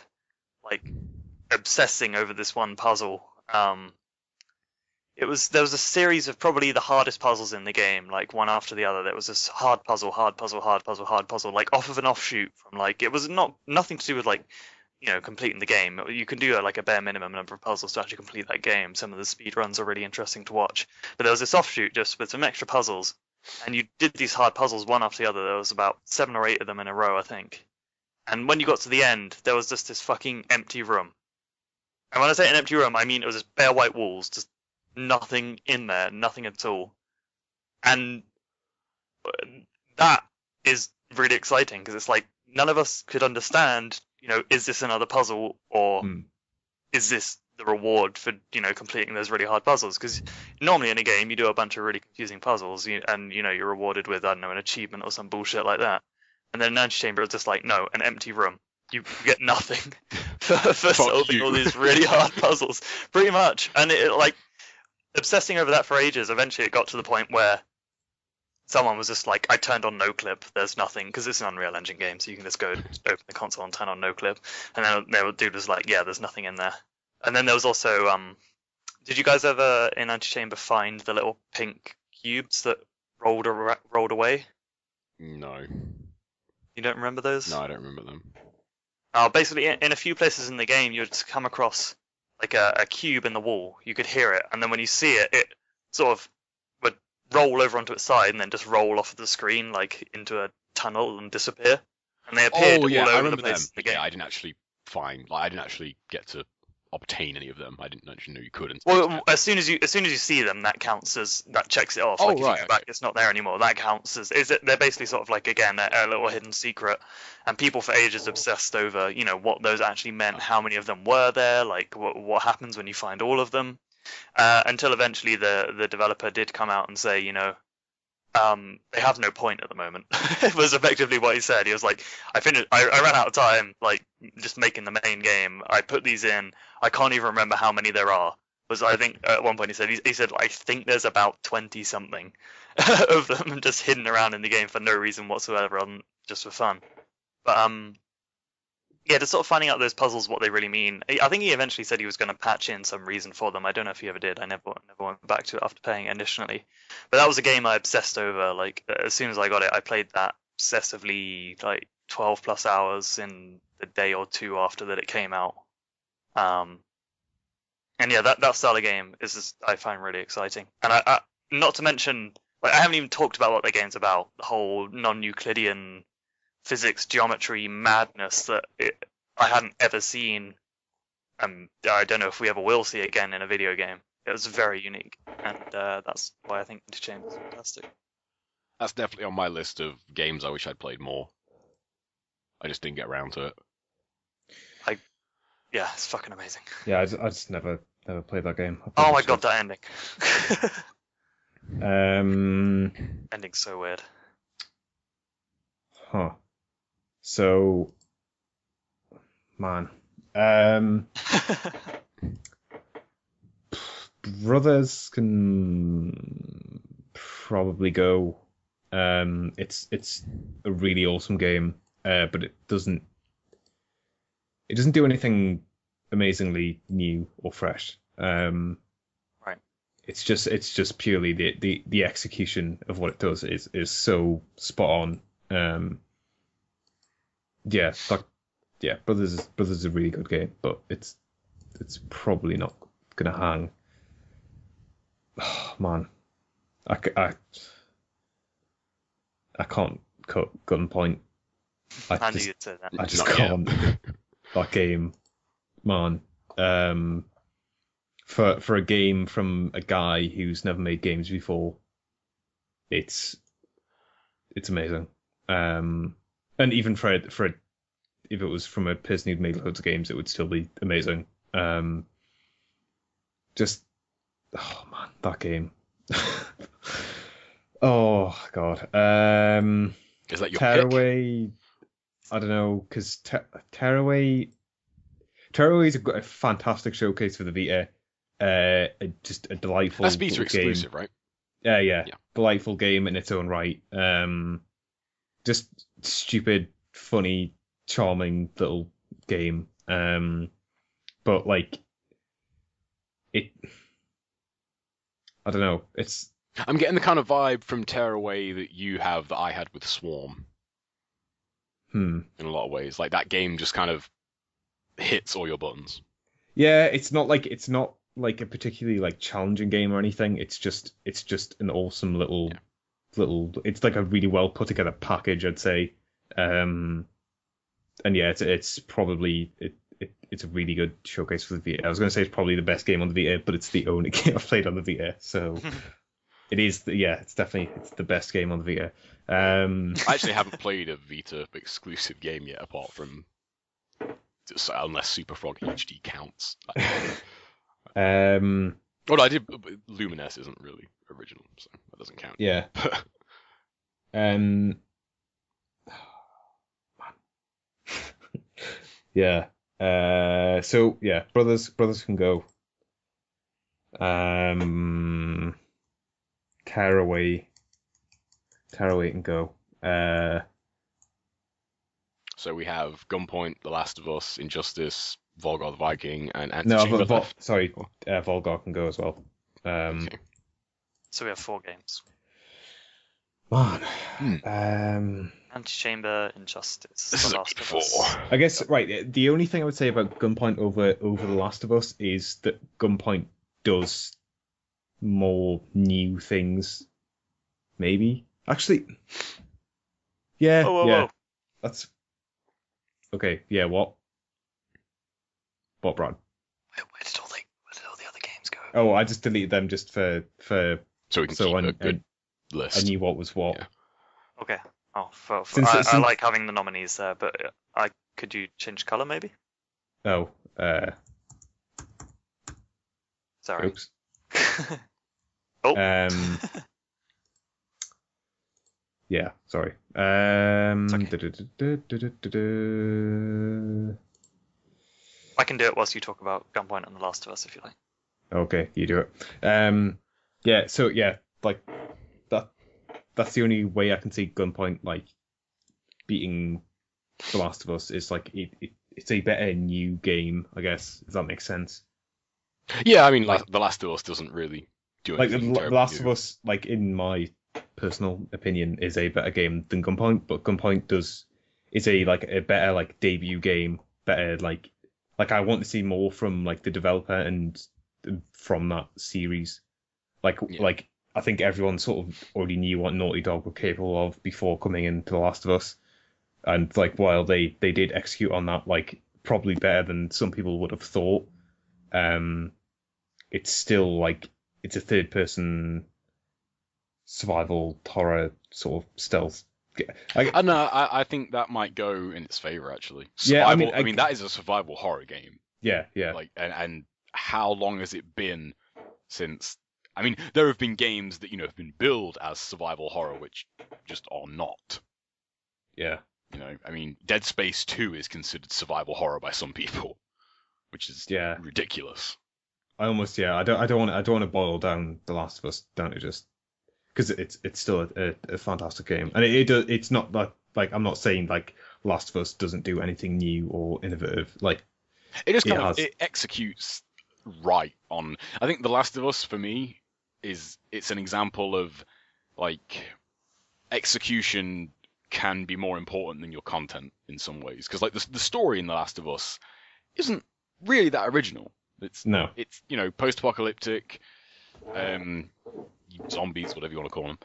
Speaker 3: obsessing over this one puzzle. There was a series of probably the hardest puzzles in the game, like one after the other. There was this hard puzzle, like off of an offshoot from it was nothing to do with completing the game. You can do a bare minimum number of puzzles to actually complete that game. Some of the speed runs are really interesting to watch. But there was this offshoot just with some extra puzzles, and you did these hard puzzles one after the other. There was about 7 or 8 of them in a row, I think. And when you got to the end, there was just this fucking empty room. And when I say an empty room, I mean it was just bare white walls, just nothing in there, nothing at all. And that is really exciting because it's like none of us could understand, is this another puzzle or is this the reward for, completing those really hard puzzles? Because normally in a game you do a bunch of really confusing puzzles and, you're rewarded with, I don't know, an achievement or some bullshit like that. And then in Antichamber it's just like, no, an empty room. You get nothing for solving all these really hard puzzles, pretty much. And it obsessing over that for ages, eventually it got to the point where someone was just like, I turned on NoClip, there's nothing, because it's an Unreal Engine game, so you can just go open the console and turn on NoClip, and then the dude was like, yeah, there's nothing in there. And then there was also Did you guys ever in Antichamber find the little pink cubes that rolled away?
Speaker 2: No,
Speaker 3: You don't remember those?
Speaker 2: no, I don't remember them.
Speaker 3: Basically, in a few places in the game, you'd come across like a cube in the wall. You could hear it, and then when you see it, it sort of would roll over onto its side and then just roll off the screen like into a tunnel and disappear. And they appeared
Speaker 2: Oh yeah,
Speaker 3: all
Speaker 2: I
Speaker 3: over
Speaker 2: remember
Speaker 3: the
Speaker 2: them.
Speaker 3: place in the game.
Speaker 2: Yeah, I didn't actually I didn't actually get to obtain any of them. I didn't actually know you could.
Speaker 3: Well, as soon as you see them, that counts as that checks it off.
Speaker 2: Oh,
Speaker 3: Like if
Speaker 2: right,
Speaker 3: you go back, it's not there anymore. That counts as they're basically sort of like again a little hidden secret, and people for ages obsessed over what those actually meant, how many of them were there, like what happens when you find all of them, until eventually the developer did come out and say they have no point at the moment. It was effectively what he said. He was like, I ran out of time, like just making the main game. I put these in. I can't even remember how many there are. I think at one point he said I think there's about 20 something of them just hidden around in the game for no reason whatsoever, just for fun. But yeah, just sort of finding out those puzzles, what they really mean. I think he eventually said he was going to patch in some reason for them. I don't know if he ever did. I never went back to it after paying initially. But that was a game I obsessed over. Like as soon as I got it, I played that obsessively, like 12 plus hours in the day or two after that it came out. And yeah, that style of game is just, I find really exciting. And I not to mention, like I haven't even talked about what the game's about. The whole non-Euclidean physics geometry madness that I hadn't ever seen. I don't know if we ever will see again in a video game. It was very unique, and that's why I think Interchamber is fantastic.
Speaker 2: That's definitely on my list of games I wish I'd played more. I just didn't get around to it.
Speaker 3: Yeah, it's fucking amazing.
Speaker 1: Yeah, I just never played that game.
Speaker 3: Oh my god, that ending. Ending's so weird.
Speaker 1: Huh. So, man, Brothers can probably go. It's a really awesome game, but it doesn't do anything amazingly new or fresh.
Speaker 3: Right.
Speaker 1: It's just purely the execution of what it does is so spot on. Yeah, Brothers is a really good game, but it's probably not gonna hang. Oh, man, I can't cut Gunpoint.
Speaker 3: I knew you'd say that.
Speaker 1: I just
Speaker 2: Not yet.
Speaker 1: can't. That game, man. For a game from a guy who's never made games before, it's amazing. And even for if it was from a person who'd made loads of games, it would still be amazing. Just man, that game. Oh god.
Speaker 2: Is that your pick?
Speaker 1: Tearaway. I don't know, because Tearaway is a fantastic showcase for the Vita. Just a delightful.
Speaker 2: That's Vita
Speaker 1: game.
Speaker 2: exclusive, right?
Speaker 1: Yeah. Delightful game in its own right. Just stupid, funny, charming little game. But like it, I don't know.
Speaker 2: I'm getting the kind of vibe from Tearaway that you have that I had with Swarm. In a lot of ways, like that game just kind of hits all your buttons.
Speaker 1: Yeah, it's not like a particularly like challenging game or anything. It's just an awesome little. It's like a really well put together package, I'd say. And yeah, it's probably it's a really good showcase for the Vita. I was going to say it's probably the best game on the Vita, but it's the only game I've played on the Vita, so it is. It's definitely the best game on the Vita.
Speaker 2: I actually haven't played a Vita exclusive game yet, apart from unless Super Frog HD counts. Oh no, I did. Lumines isn't really original, so that doesn't count.
Speaker 1: Yeah. Yeah. So yeah, brothers can go. Tearaway can go.
Speaker 2: So we have Gunpoint, The Last of Us, Injustice, Volgar the Viking and
Speaker 1: No,
Speaker 2: Antechamber left.
Speaker 1: Volgar can go as well.
Speaker 2: Okay.
Speaker 3: So we have 4 games.
Speaker 1: Man,
Speaker 3: Antechamber, Injustice,
Speaker 2: This
Speaker 3: The
Speaker 2: is a
Speaker 3: Last
Speaker 2: good
Speaker 3: of
Speaker 2: 4.
Speaker 3: Us.
Speaker 1: I guess right. The only thing I would say about Gunpoint over The Last of Us is that Gunpoint does more new things. Maybe actually, yeah,
Speaker 3: Whoa.
Speaker 1: that's okay. Yeah, what, Brad?
Speaker 3: Where did all the other games go?
Speaker 1: Oh, I just deleted them just for
Speaker 2: So we can keep a good
Speaker 1: I
Speaker 2: list.
Speaker 1: knew what was what.
Speaker 2: Yeah.
Speaker 3: Okay. Oh,
Speaker 1: Since-
Speaker 3: I like having the nominees there, but could you change color maybe?
Speaker 1: Oh,
Speaker 3: Sorry.
Speaker 1: oops.
Speaker 3: Oh.
Speaker 1: Yeah, sorry.
Speaker 3: I can do it whilst you talk about Gunpoint and The Last of Us if you like.
Speaker 1: Okay, you do it. Yeah, so yeah, like that's the only way I can see Gunpoint like beating The Last of Us is like it's a better new game, I guess, if that makes sense.
Speaker 2: Yeah, I mean, The Last of Us doesn't really do
Speaker 1: Like
Speaker 2: anything
Speaker 1: The
Speaker 2: terribly
Speaker 1: Last of
Speaker 2: new.
Speaker 1: Us, like in my personal opinion, is a better game than Gunpoint, but Gunpoint is a better like debut game, better like I want to see more from like the developer and from that series. Like I think everyone sort of already knew what Naughty Dog were capable of before coming into The Last of Us, and like while they did execute on that like probably better than some people would have thought, it's still like it's a third person survival horror sort of stealth.
Speaker 2: I think that might go in its favor actually.
Speaker 1: Yeah,
Speaker 2: Survival, I mean that is a survival horror game.
Speaker 1: Yeah.
Speaker 2: Like and how long has it been since? I mean, there have been games that have been billed as survival horror, which just are not.
Speaker 1: Yeah.
Speaker 2: I mean, Dead Space 2 is considered survival horror by some people, which is ridiculous.
Speaker 1: I almost I don't want to boil down The Last of Us down to just because it's still a fantastic game, and it's not like I'm not saying like Last of Us doesn't do anything new or innovative. Like
Speaker 2: it just it executes right on. I think The Last of Us for me it's an example of like execution can be more important than your content in some ways, because like the story in The Last of Us isn't really that original. It's post-apocalyptic, zombies, whatever you want to call them.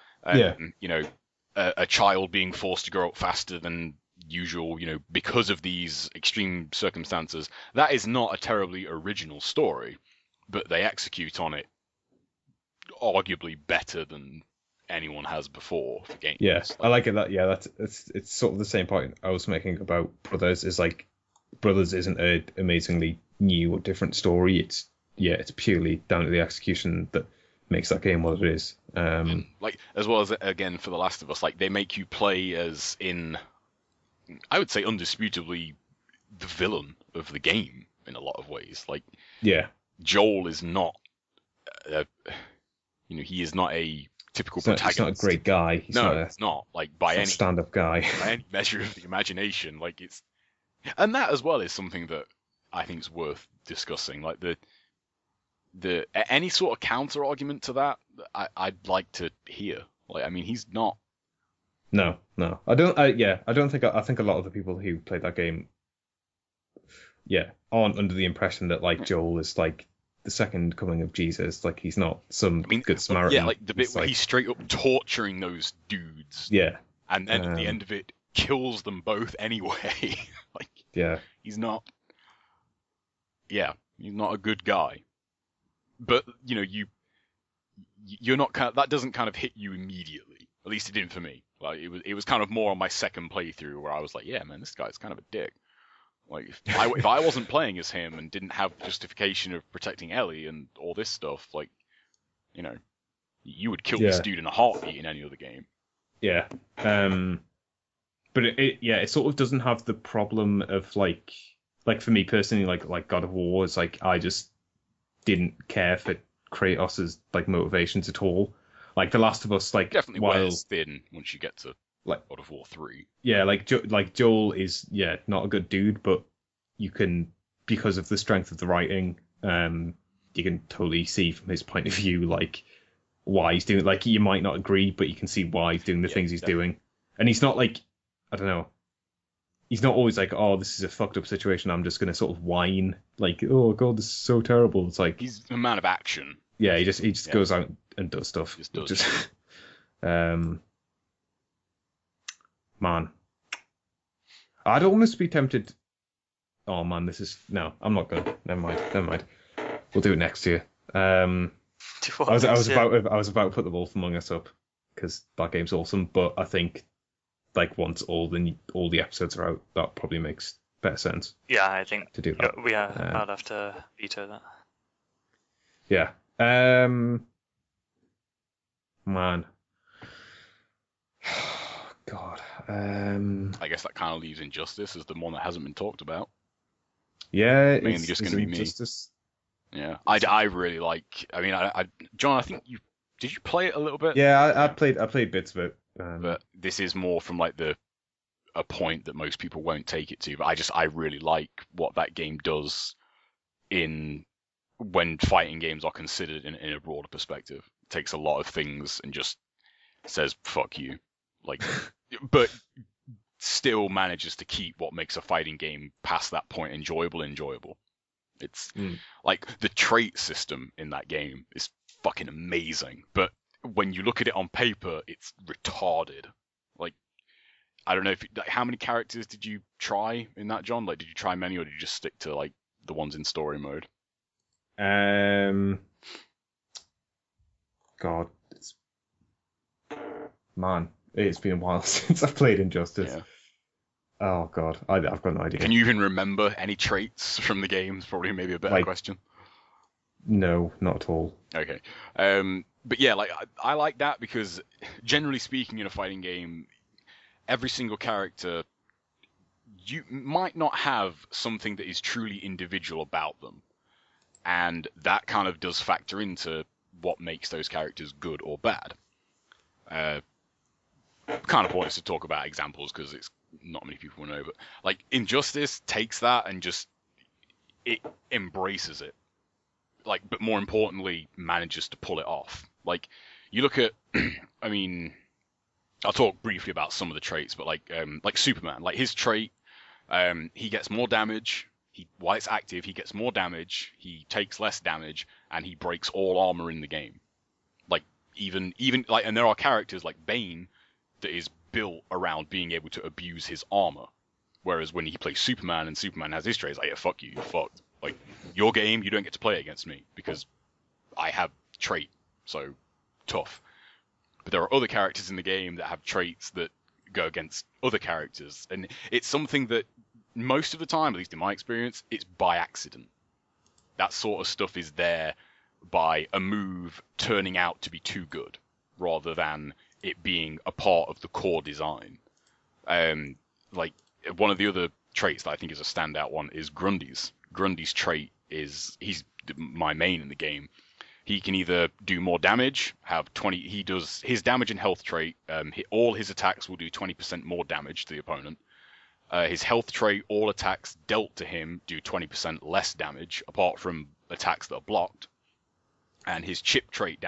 Speaker 2: A child being forced to grow up faster than usual, because of these extreme circumstances. That is not a terribly original story, but they execute on it arguably better than anyone has before for games.
Speaker 1: Yeah, I like it that it's sort of the same point I was making about Brothers. Is like Brothers isn't an amazingly new or different story. It's purely down to the execution that makes that game what it is.
Speaker 2: And, like as well as again for The Last of Us, like they make you play as in, I would say undisputably the villain of the game in a lot of ways. Like Joel is not, he is not a typical protagonist.
Speaker 1: He's not a great guy. He's
Speaker 2: not like by any
Speaker 1: stand-up guy.
Speaker 2: By any measure of the imagination. Like and that as well is something that I think is worth discussing. Like the any sort of counter argument to that, I'd like to hear. Like, I mean, he's not.
Speaker 1: No, I don't. I don't think. I think a lot of the people who played that game, aren't under the impression that like Joel is like the second coming of Jesus. Like he's not some good Samaritan.
Speaker 2: Yeah, like the bit where he's straight up torturing those dudes.
Speaker 1: Yeah.
Speaker 2: And then at the end of it, kills them both anyway. He's not. Yeah, he's not a good guy. But you're not that doesn't kind of hit you immediately. At least it didn't for me. Like it was kind of more on my second playthrough where I was like, yeah, man, this guy's kind of a dick. Like if I wasn't playing as him and didn't have justification of protecting Ellie and all this stuff, like you would kill this dude in a heartbeat in any other game.
Speaker 1: Yeah. But it sort of doesn't have the problem of like for me personally, like God of War is like I just didn't care for Kratos' like motivations at all. Like The Last of Us, like
Speaker 2: definitely wears thin once you get to like God of War 3.
Speaker 1: Yeah, like Joel is not a good dude, but you can because of the strength of the writing, you can totally see from his point of view, like, why he's doing. Like, you might not agree, but you can see why he's doing the things he's doing. And he's not like, I don't know. He's not always like, oh, this is a fucked up situation, I'm just gonna sort of whine, like, oh god, this is so terrible. It's like,
Speaker 2: he's a man of action.
Speaker 1: Yeah, he just goes out and does stuff. Man, I'd almost be tempted. Oh man, no, I'm not gonna. Never mind. We'll do it next year. I was about to put the Wolf Among Us up because that game's awesome, but I think like once all the episodes are out, that probably makes better sense.
Speaker 3: Yeah, I think
Speaker 1: to do that.
Speaker 3: I'd have to veto that.
Speaker 1: Yeah. Man. God.
Speaker 2: I guess that kind of leaves Injustice as the one that hasn't been talked about.
Speaker 1: Yeah,
Speaker 2: mainly just going to be me. Yeah, I really like. I mean, John, I think did you play it a little bit?
Speaker 1: Yeah, I played bits of it.
Speaker 2: But this is more from like a point that most people won't take it to. But I really like what that game does when fighting games are considered in a broader perspective. It takes a lot of things and just says fuck you, like, but still manages to keep what makes a fighting game past that point enjoyable. It's like the trait system in that game is fucking amazing, but when you look at it on paper, it's retarded. Like, I don't know how many characters did you try in that, John? Like, did you try many, or did you just stick to like the ones in story mode?
Speaker 1: God, it's been a while since I played Injustice.
Speaker 2: Yeah.
Speaker 1: Oh God, I've got no idea.
Speaker 2: Can you even remember any traits from the game? It's probably maybe a better question.
Speaker 1: No, not at all.
Speaker 2: Okay. But yeah, like I like that because generally speaking, in a fighting game, every single character, you might not have something that is truly individual about them, and that kind of does factor into what makes those characters good or bad. Kind of pointless to talk about examples because it's not many people know, but like Injustice takes that and just it embraces it. Like, but more importantly, manages to pull it off. Like, you look at, I mean, I'll talk briefly about some of the traits, but like Superman, like his trait, he gets more damage. While it's active, he gets more damage. He takes less damage, and he breaks all armor in the game. Like, even like, and there are characters like Bane that is built around being able to abuse his armor. Whereas when he plays Superman and Superman has his traits, like, yeah, fuck you, you're fucked. Like, your game, you don't get to play against me because I have trait, so tough. But there are other characters in the game that have traits that go against other characters, and it's something that most of the time, at least in my experience, it's by accident. That sort of stuff is there by a move turning out to be too good, rather than it being a part of the core design. Like, one of the other traits that I think is a standout one is Grundy's. Grundy's trait is, he's my main in the game. He can either do more damage, he does his damage and health trait, all his attacks will do 20% more damage to the opponent. His health trait, all attacks dealt to him do 20% less damage, apart from attacks that are blocked. And his chip trait,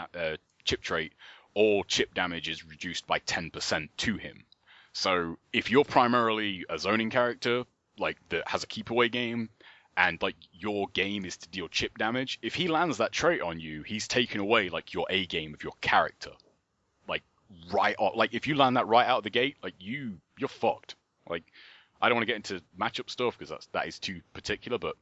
Speaker 2: all chip damage is reduced by 10% to him. So if you're primarily a zoning character, like that has a keep away game, and like your game is to deal chip damage, if he lands that trait on you, he's taken away like your A game of your character. Like right off, like if you land that right out of the gate, like you're fucked. Like, I don't want to get into matchup stuff because that is too particular, but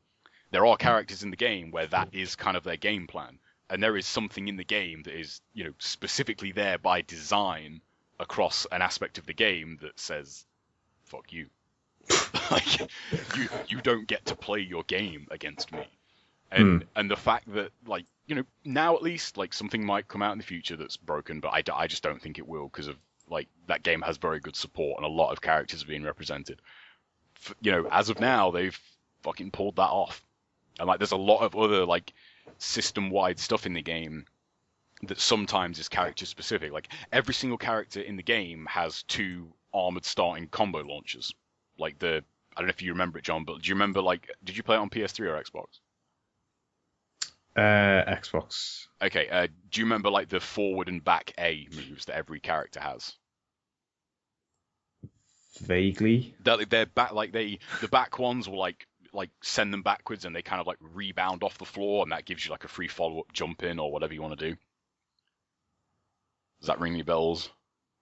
Speaker 2: there are characters in the game where that is kind of their game plan. And there is something in the game that is, you know, specifically there by design across an aspect of the game that says, fuck you. Like, you don't get to play your game against me. And the fact that, like, you know, now at least, like, something might come out in the future that's broken, but I just don't think it will because of, like, that game has very good support and a lot of characters are being represented. You know, as of now, they've fucking pulled that off. And, like, there's a lot of other, like, system-wide stuff in the game that sometimes is character-specific. Like, every single character in the game has 2 armored starting combo launchers. Like, don't know if you remember it, John, but do you remember, like, did you play it on PS3 or Xbox?
Speaker 1: Xbox.
Speaker 2: Okay, do you remember, like, the forward and back A moves that every character has?
Speaker 1: Vaguely.
Speaker 2: They're back, like, the back ones will, like send them backwards and they kind of, like, rebound off the floor, and that gives you, like, a free follow-up jump in or whatever you want to do. Does that ring any bells?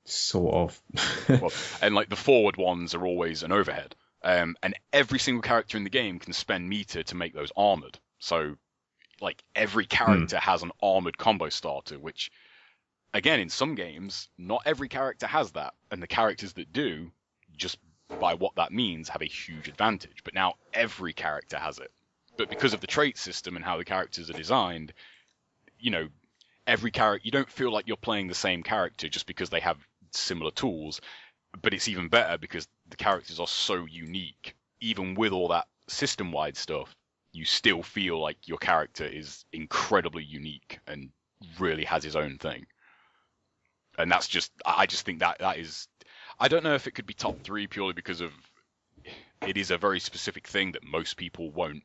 Speaker 1: Sort of.
Speaker 2: Well, and, like, the forward ones are always an overhead. And every single character in the game can spend meter to make those armored. So, like, every character has an armored combo starter, which, again, in some games, not every character has that. And the characters that do, just by what that means, have a huge advantage. But now every character has it. But because of the trait system and how the characters are designed, you know, every character, you don't feel like you're playing the same character just because they have similar tools. But it's even better because the characters are so unique. Even with all that system-wide stuff, you still feel like your character is incredibly unique and really has his own thing. And that's just, I just think that is, I don't know if it could be top 3 purely because of, it is a very specific thing that most people won't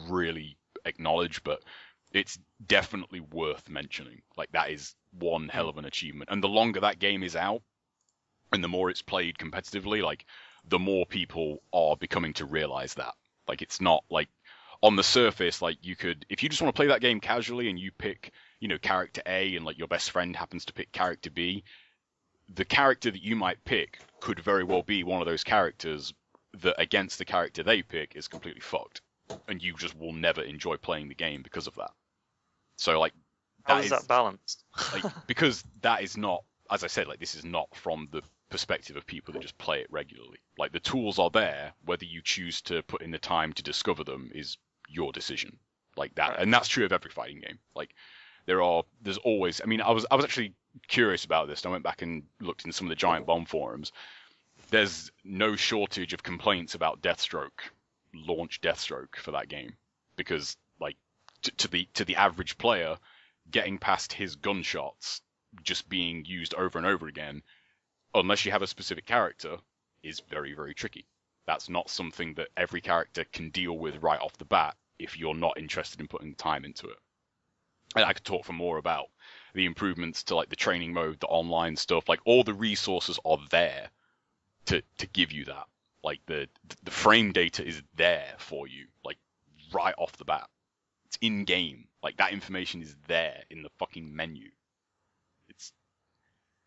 Speaker 2: really acknowledge, but it's definitely worth mentioning. Like, that is one hell of an achievement. And the longer that game is out, and the more it's played competitively, like, the more people are becoming to realize that. Like, it's not like, on the surface, like, you could, if you just want to play that game casually and you pick, you know, character A and, like, your best friend happens to pick character B, the character that you might pick could very well be one of those characters that against the character they pick is completely fucked. And you just will never enjoy playing the game because of that. So, like,
Speaker 3: how is that balanced?
Speaker 2: Like, because that is not, as I said, like, this is not from the perspective of people that just play it regularly. Like, the tools are there, whether you choose to put in the time to discover them is your decision. Like that, and that's true of every fighting game. Like, there's always, I mean, I was actually curious about this, and I went back and looked in some of the Giant Bomb forums. There's no shortage of complaints about launch Deathstroke for that game, because, like, to the average player, getting past his gunshots just being used over and over again, unless you have a specific character, is very, very tricky. That's not something that every character can deal with right off the bat if you're not interested in putting time into it. And I could talk for more about the improvements to, like, the training mode, the online stuff. Like, all the resources are there to give you that. Like, the frame data is there for you, like, right off the bat. It's in game. Like, that information is there in the fucking menu. It's,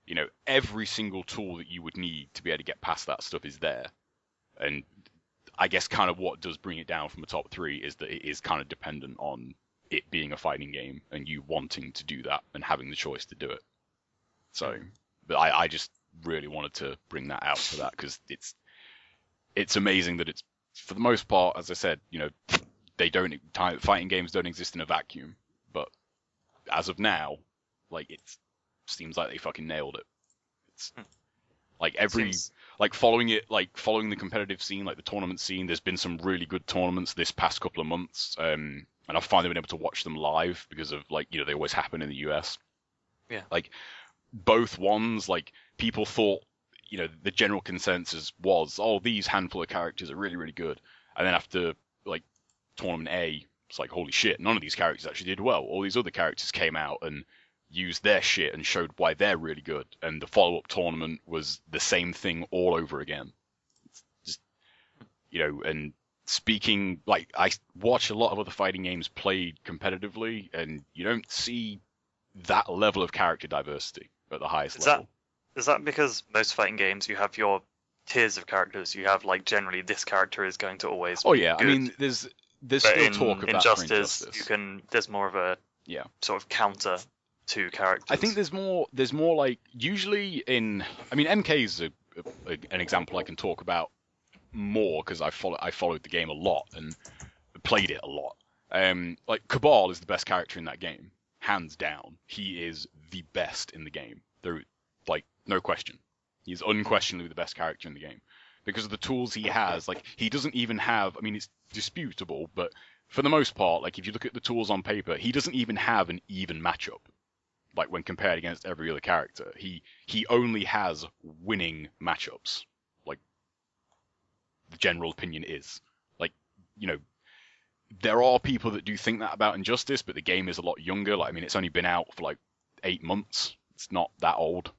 Speaker 2: you know, every single tool that you would need to be able to get past that stuff is there. And I guess kind of what does bring it down from a top 3 is that it is kind of dependent on it being a fighting game and you wanting to do that and having the choice to do it. So, but I just really wanted to bring that out for that, because it's amazing that it's, for the most part, as I said, you know, fighting games don't exist in a vacuum, but as of now, like, it seems like they fucking nailed it. It's like following the competitive scene, like the tournament scene, there's been some really good tournaments this past couple of months, and I've finally been able to watch them live because of, like, you know, they always happen in the US.
Speaker 3: Yeah.
Speaker 2: Like, both ones, like, people thought, you know, the general consensus was, oh, these handful of characters are really, really good. And then after, like, Tournament A, it's like, holy shit, none of these characters actually did well. All these other characters came out and used their shit and showed why they're really good. And the follow-up tournament was the same thing all over again. It's just, you know, and speaking, like, I watch a lot of other fighting games played competitively, and you don't see that level of character diversity at the highest level.
Speaker 3: Is that because most fighting games, you have your tiers of characters? You have, like, generally this character is going to always be good.
Speaker 2: I mean, there's
Speaker 3: But
Speaker 2: still talk of that for
Speaker 3: Injustice,
Speaker 2: Injustice.
Speaker 3: there's more of a sort of counter to characters.
Speaker 2: I think there's more like, usually in, I mean, MK is an example I can talk about more because I followed the game a lot and played it a lot. Like, Cabal is the best character in that game, hands down. He is the best in the game. There, like, no question. He's unquestionably the best character in the game because of the tools he has. Like, he doesn't even have, I mean, it's disputable, but for the most part, like, if you look at the tools on paper, he doesn't even have an even matchup. Like, when compared against every other character, he only has winning matchups. Like, the general opinion is. Like, you know, there are people that do think that about Injustice, but the game is a lot younger. Like, I mean, it's only been out for like 8 months. It's not that old.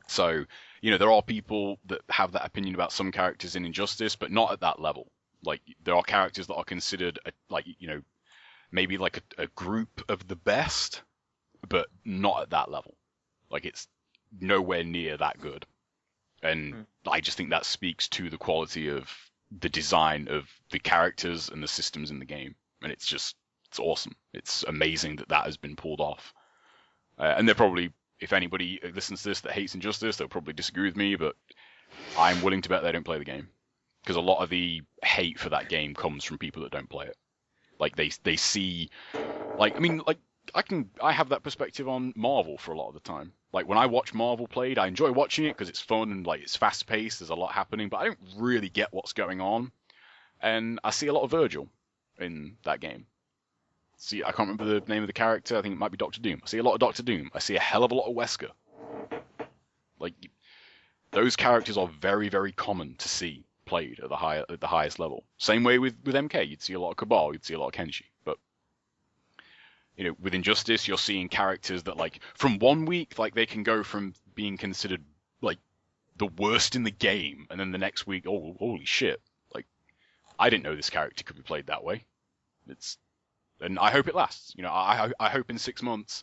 Speaker 2: So, you know, there are people that have that opinion about some characters in Injustice, but not at that level. Like, there are characters that are considered, like, you know, maybe like a group of the best, but not at that level. Like, it's nowhere near that good. And I just think that speaks to the quality of the design of the characters and the systems in the game. And it's awesome. It's amazing that has been pulled off. And they're probably, if anybody listens to this that hates Injustice, they'll probably disagree with me, but I'm willing to bet they don't play the game. Because a lot of the hate for that game comes from people that don't play it. Like, they see, like, I mean, like, I have that perspective on Marvel for a lot of the time. Like, when I watch Marvel played, I enjoy watching it because it's fun and, like, it's fast-paced, there's a lot happening, but I don't really get what's going on. And I see a lot of Virgil in that game. See, I can't remember the name of the character, I think it might be Doctor Doom. I see a lot of Doctor Doom. I see a hell of a lot of Wesker. Like, those characters are very, very common to see played at the highest level. Same way with MK, you'd see a lot of Cabal, you'd see a lot of Kenshi, but you know, with Injustice, you're seeing characters that, like, from 1 week, like, they can go from being considered like the worst in the game, and then the next week, oh, holy shit, like, I didn't know this character could be played that way. And I hope it lasts. You know, I hope in 6 months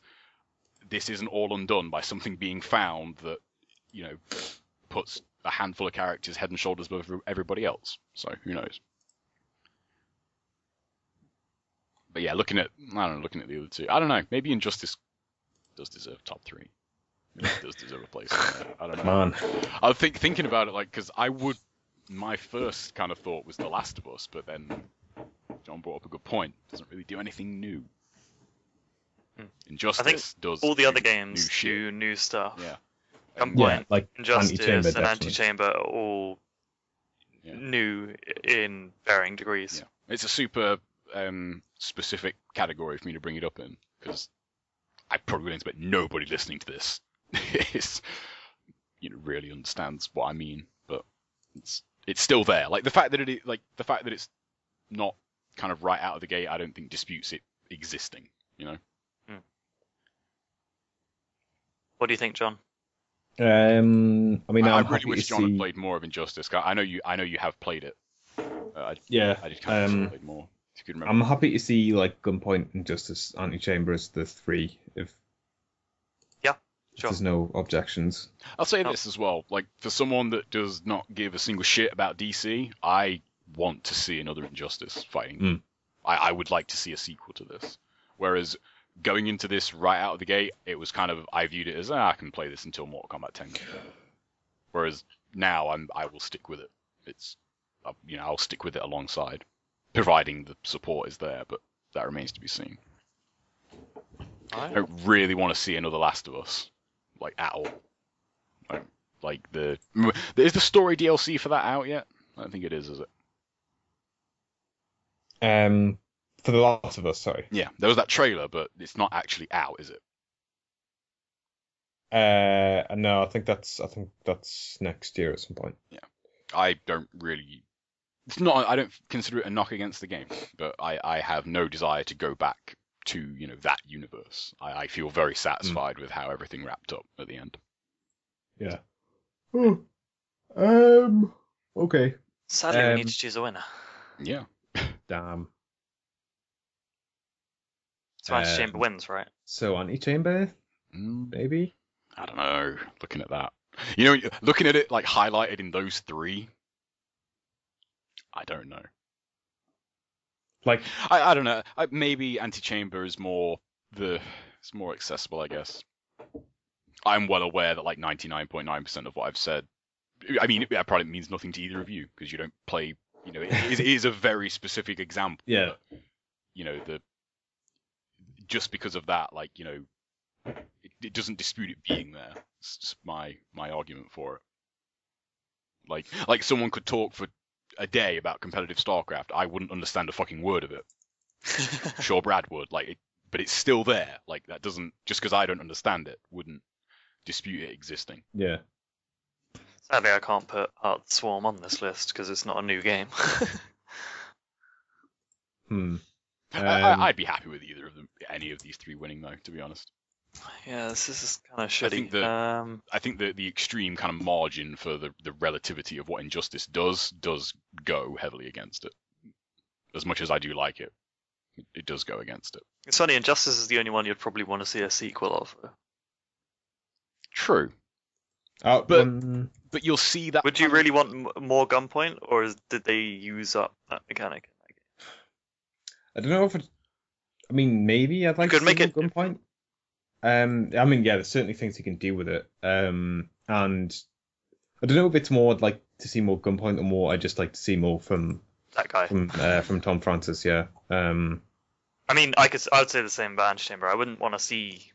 Speaker 2: this isn't all undone by something being found that, you know, puts a handful of characters head and shoulders above everybody else. So who knows? But yeah, looking at the other two, I don't know. Maybe Injustice does deserve top 3. Maybe it does deserve a place. I don't know.
Speaker 1: Man,
Speaker 2: I was thinking about it, like, because my first kind of thought was The Last of Us, but then John brought up a good point. It doesn't really do anything new. Injustice
Speaker 3: I think
Speaker 2: does
Speaker 3: all the other games
Speaker 2: new shit.
Speaker 3: do new stuff.
Speaker 2: Yeah.
Speaker 3: Gunpoint,
Speaker 1: like
Speaker 3: Injustice,
Speaker 1: Antichamber,
Speaker 3: and
Speaker 1: definitely.
Speaker 3: Antichamber are all new in varying degrees.
Speaker 2: Yeah. It's a super specific category for me to bring it up in, because I probably wouldn't expect nobody listening to this is, you know, really understands what I mean, but it's still there. Like, the fact that it's not kind of right out of the gate, I don't think disputes it existing, you know.
Speaker 3: What do you think, John?
Speaker 1: I mean,
Speaker 2: I
Speaker 1: I'm
Speaker 2: really
Speaker 1: happy
Speaker 2: wish
Speaker 1: to
Speaker 2: John had
Speaker 1: see.
Speaker 2: played more of Injustice. I know you have played it.
Speaker 1: Yeah,
Speaker 2: I just kind of wish I played more. If you could remember.
Speaker 1: I'm happy to see like Gunpoint, Injustice, Antichamber as the 3 if
Speaker 3: Sure.
Speaker 1: there's no objections.
Speaker 2: I'll say this as well. Like, for someone that does not give a single shit about DC, I want to see another Injustice fighting. I would like to see a sequel to this. Whereas going into this right out of the gate, it was kind of, I viewed it as, I can play this until Mortal Kombat 10. Whereas now I will stick with it. It's, you know, I'll stick with it alongside, providing the support is there, but that remains to be seen. I don't really want to see another Last of Us, like, at all. Like, is the story DLC for that out yet? I don't think it is it?
Speaker 1: For The Last of Us, sorry.
Speaker 2: Yeah, there was that trailer, but it's not actually out, is it?
Speaker 1: No, I think that's next year at some point.
Speaker 2: Yeah, I don't really. It's not. I don't consider it a knock against the game, but I have no desire to go back to, you know, that universe. I feel very satisfied with how everything wrapped up at the end.
Speaker 1: Yeah. Okay.
Speaker 3: Sadly, we need to choose a winner.
Speaker 2: Yeah.
Speaker 1: Damn.
Speaker 3: So Antichamber wins, right?
Speaker 1: So Antichamber, maybe?
Speaker 2: I don't know. Looking at that, you know, looking at it like highlighted in those 3, I don't know.
Speaker 1: Like,
Speaker 2: I don't know. Maybe Antichamber is it's more accessible, I guess. I'm well aware that like 99.9% of what I've said, I mean, that probably means nothing to either of you because you don't play. You know, it is a very specific example.
Speaker 1: Yeah.
Speaker 2: But, you know, just because of that, like, you know, it doesn't dispute it being there. It's just my argument for it. Like someone could talk for a day about competitive StarCraft, I wouldn't understand a fucking word of it. Sure, Brad would, but it's still there. Like, that doesn't, just because I don't understand it, wouldn't dispute it existing.
Speaker 1: Yeah.
Speaker 3: Sadly, I can't put Heart of the Swarm on this list because it's not a new game.
Speaker 2: I'd be happy with either of them, any of these three winning though, to be honest.
Speaker 3: Yeah, this is kind of shitty.
Speaker 2: I think that the extreme kind of margin for the relativity of what Injustice does go heavily against it. As much as I do like it, it does go against it.
Speaker 3: It's funny, Injustice is the only one you'd probably want to see a sequel of.
Speaker 2: True.
Speaker 1: But
Speaker 2: you'll see that.
Speaker 3: Would you really want more Gunpoint, or did they use up that mechanic in that game?
Speaker 1: I don't know if I mean, maybe I'd like to see more Gunpoint. I mean, yeah, there's certainly things you can do with it. And I don't know if it's more I'd like to see more Gunpoint or more I'd just like to see more from
Speaker 3: that guy.
Speaker 1: From Tom Francis, yeah.
Speaker 3: I mean, I would say the same about Antichamber. I wouldn't want to see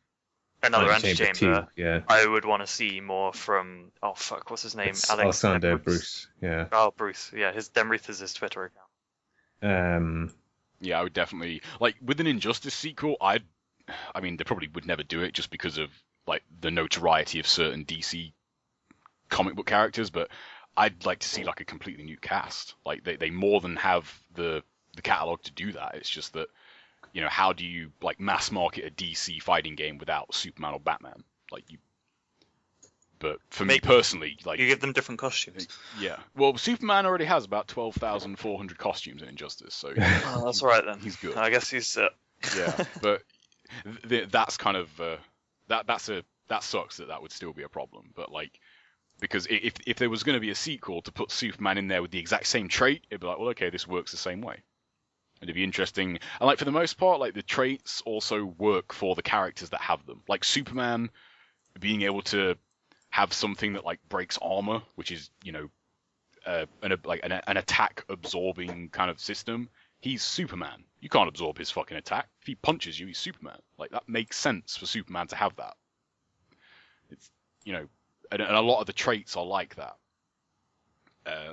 Speaker 3: another Antichamber.
Speaker 1: Yeah.
Speaker 3: I would want to see more from what's his name?
Speaker 1: It's Alexander Bruce. Yeah.
Speaker 3: Oh, Bruce. Yeah, Demrith is his Twitter account.
Speaker 2: Yeah, I would definitely with an Injustice sequel. I mean, they probably would never do it just because of the notoriety of certain DC comic book characters, but I'd like to see a completely new cast. They more than have the catalog to do that. It's just that, how do you mass market a DC fighting game without Superman or Batman? But for me personally,
Speaker 3: you give them different costumes.
Speaker 2: Yeah. Well, Superman already has about 12,400 costumes in Injustice, so
Speaker 3: that's all right then.
Speaker 2: He's good.
Speaker 3: I guess he's
Speaker 2: yeah, but that's kind of that sucks that would still be a problem. But because if there was going to be a sequel to put Superman in there with the exact same trait, it'd be well, okay, this works the same way. And it'd be interesting. And for the most part, the traits also work for the characters that have them. Superman being able to have something that breaks armor, which is an attack absorbing kind of system. He's Superman. You can't absorb his fucking attack. If he punches you, he's Superman. That makes sense for Superman to have that. It's and a lot of the traits are like that.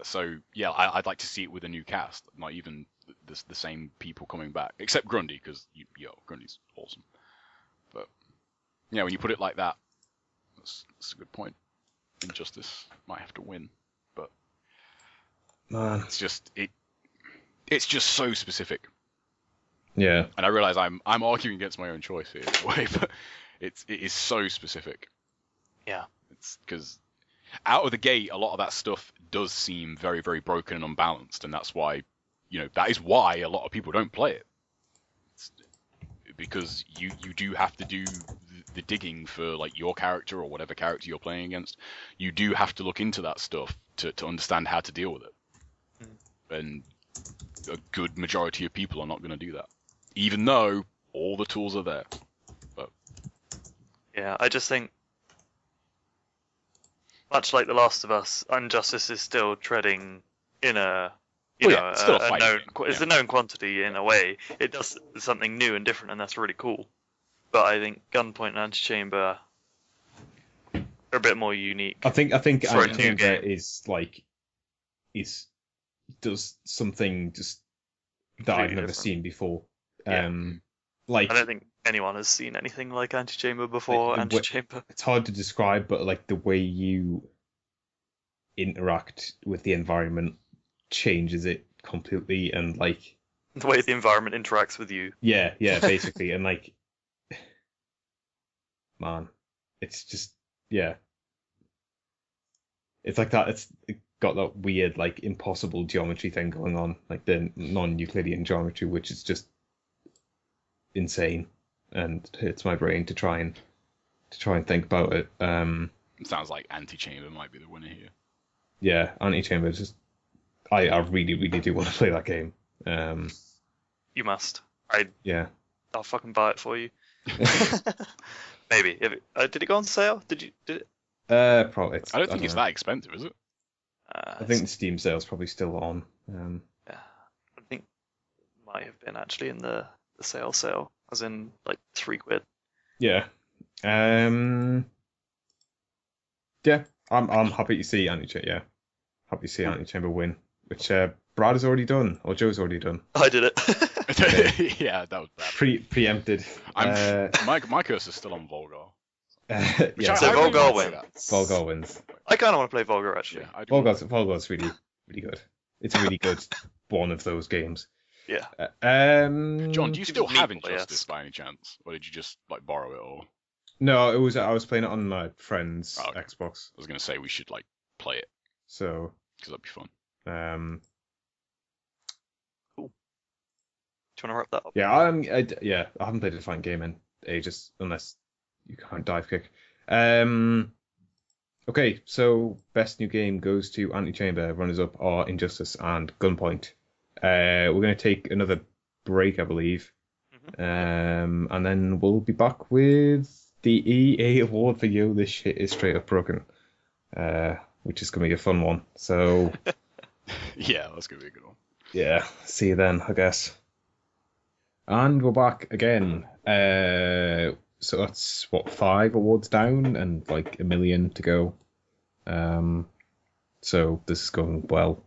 Speaker 2: So yeah, I'd like to see it with a new cast, not even the same people coming back, except Grundy, because Grundy's awesome. But yeah, when you put it like that, that's a good point. Injustice might have to win, but
Speaker 1: man,
Speaker 2: it's just so specific.
Speaker 1: Yeah,
Speaker 2: and I realize I'm arguing against my own choice here, in a way, but it is so specific.
Speaker 3: Yeah,
Speaker 2: it's because out of the gate, a lot of that stuff does seem very, very broken and unbalanced, and that's why, that is why a lot of people don't play it. It's because you do have to do the digging for your character or whatever character you're playing against. You do have to look into that stuff to understand how to deal with it. And a good majority of people are not going to do that, even though all the tools are there. But
Speaker 3: yeah, I just think, much like The Last of Us, Injustice is still treading in a known quantity in a way. It does something new and different, and that's really cool. But I think Gunpoint and Antichamber are a bit more unique.
Speaker 1: I think Antichamber does something just that I've never seen before.
Speaker 3: Yeah. I don't think anyone has seen anything like Antichamber before. Antichamber.
Speaker 1: It's hard to describe, but the way you interact with the environment changes it completely, and
Speaker 3: the way the environment interacts with you.
Speaker 1: Yeah, basically, and man, it's just it's like that. It's got that weird impossible geometry thing going on, the non-Euclidean geometry, which is just insane and hurts my brain to try and think about it.
Speaker 2: It sounds like Antichamber might be the winner here.
Speaker 1: Yeah, Antichamber is just. I really, really do want to play that game.
Speaker 3: You must. I'll fucking buy it for you. Maybe. Did it go on sale? Did it?
Speaker 1: Probably.
Speaker 2: I don't think it's that expensive, is it?
Speaker 1: I think the Steam sale's probably still on.
Speaker 3: Yeah, I think it might have been actually in the sale, as in £3.
Speaker 1: Yeah. Yeah. I'm happy to see Antichamber. Yeah, happy to see Antichamber win, which Brad has already done, or Joe's already done.
Speaker 3: I did it.
Speaker 2: Yeah, that was bad.
Speaker 1: Preempted.
Speaker 2: My cursor's still on Volgar. Which
Speaker 1: Yeah,
Speaker 3: So
Speaker 2: I really
Speaker 3: Volgar
Speaker 2: wanna play
Speaker 3: wins.
Speaker 2: that.
Speaker 1: Volgar wins.
Speaker 3: I kind of want to play Volgar actually.
Speaker 2: Yeah, I do.
Speaker 1: Volgar's really really good. It's a really good one of those games.
Speaker 3: Yeah.
Speaker 2: John, do you still
Speaker 3: Meat
Speaker 2: have
Speaker 3: Boy,
Speaker 2: Injustice
Speaker 3: yes.
Speaker 2: by any chance, or did you just like borrow it? Or
Speaker 1: No, I was playing it on my friend's
Speaker 2: Oh, okay.
Speaker 1: Xbox,
Speaker 2: I was gonna say we should like play it
Speaker 1: so
Speaker 2: because that'd be fun.
Speaker 3: Do you want to wrap that up?
Speaker 1: yeah, I haven't played a fighting game in ages, unless you can't dive kick. Okay, so best new game goes to Antichamber. Runners up are Injustice and Gunpoint. We're going to take another break, I believe, and then we'll be back with the EA award for Yo, This Shit Is Straight Up Broken, which is going to be a fun one. So
Speaker 2: Yeah, that's gonna be a good one.
Speaker 1: yeah, see you then, I guess. And we're back again. So that's what, 5 awards down and like 1 million to go. So this is going well.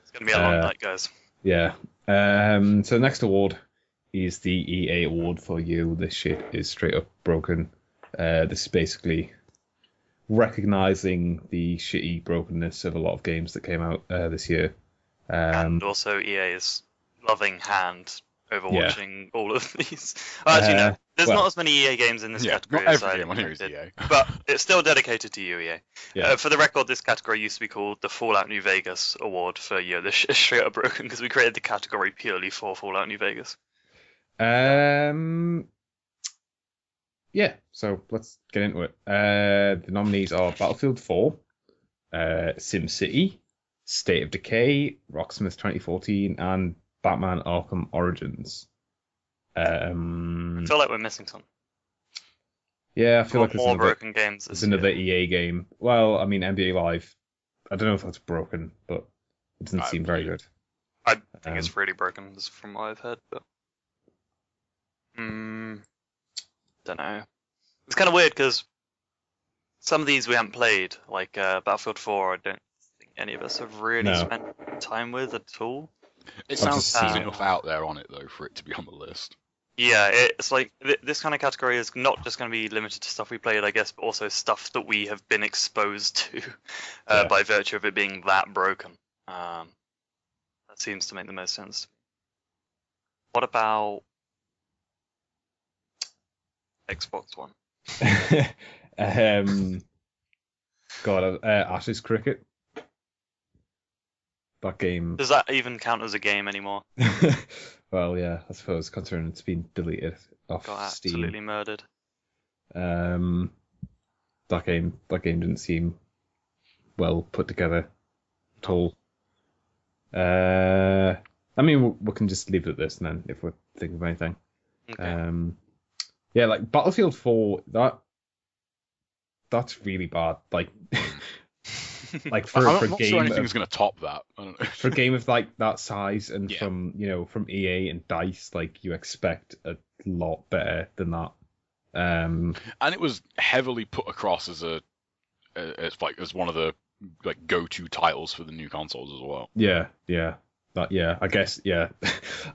Speaker 3: It's gonna be a long night, guys.
Speaker 1: Yeah. So the next award is the EA award for Yo, This Shit Is Straight Up Broken. This is basically recognizing the shitty brokenness of a lot of games that came out this year.
Speaker 3: And also EA's loving hand over
Speaker 1: Yeah.
Speaker 3: watching all of these. Well, actually, no. There's
Speaker 1: well,
Speaker 3: not as many EA games in this
Speaker 2: Yeah,
Speaker 3: category
Speaker 2: not
Speaker 3: as
Speaker 2: every
Speaker 3: I
Speaker 2: game on here is
Speaker 3: expected.
Speaker 2: EA.
Speaker 3: But it's still dedicated to you, EA.
Speaker 1: Yeah.
Speaker 3: For the record, this category used to be called the Fallout New Vegas Award for Yo, This Shit Is Straight Up Broken, because we created the category purely for Fallout New Vegas.
Speaker 1: Yeah, so let's get into it. The nominees are Battlefield 4, SimCity, State of Decay, Rocksmith 2014, and Batman Arkham Origins.
Speaker 3: I feel like we're missing some.
Speaker 1: Yeah, I feel like
Speaker 3: more broken games.
Speaker 1: there's
Speaker 3: this
Speaker 1: another
Speaker 3: year.
Speaker 1: EA game. Well, I mean, NBA Live. I don't know if that's broken, but it doesn't seem very good.
Speaker 3: I think it's really broken, from what I've heard. But don't know. It's kind of weird because some of these we haven't played, like Battlefield 4. I don't think any of us have really
Speaker 1: No.
Speaker 3: spent time with at all.
Speaker 2: It
Speaker 1: I've
Speaker 2: sounds
Speaker 1: just seen
Speaker 2: enough out there on it though for it to be on the list.
Speaker 3: Yeah, it's like this kind of category is not just going to be limited to stuff we played, I guess, but also stuff that we have been exposed to
Speaker 1: Yeah.
Speaker 3: by virtue of it being that broken. That seems to make the most sense. What about Xbox One?
Speaker 1: God, Ashes Cricket. That game.
Speaker 3: Does that even count as a game anymore?
Speaker 1: Well, yeah, I suppose considering it's been deleted off
Speaker 3: Got
Speaker 1: Steam.
Speaker 3: absolutely murdered.
Speaker 1: That game didn't seem well put together at all. I mean, we can just leave it at this, and then if we're thinking of anything,
Speaker 3: Okay.
Speaker 1: yeah, like Battlefield 4, that's really bad. Like, like for
Speaker 2: I'm
Speaker 1: for a
Speaker 2: not sure
Speaker 1: game
Speaker 2: anything's
Speaker 1: of,
Speaker 2: going to top that. I don't know.
Speaker 1: for a game of like that size and
Speaker 2: Yeah.
Speaker 1: from EA and DICE, like you expect a lot better than that.
Speaker 2: And it was heavily put across as as one of the like go-to titles for the new consoles as well.
Speaker 1: Yeah, I guess, yeah.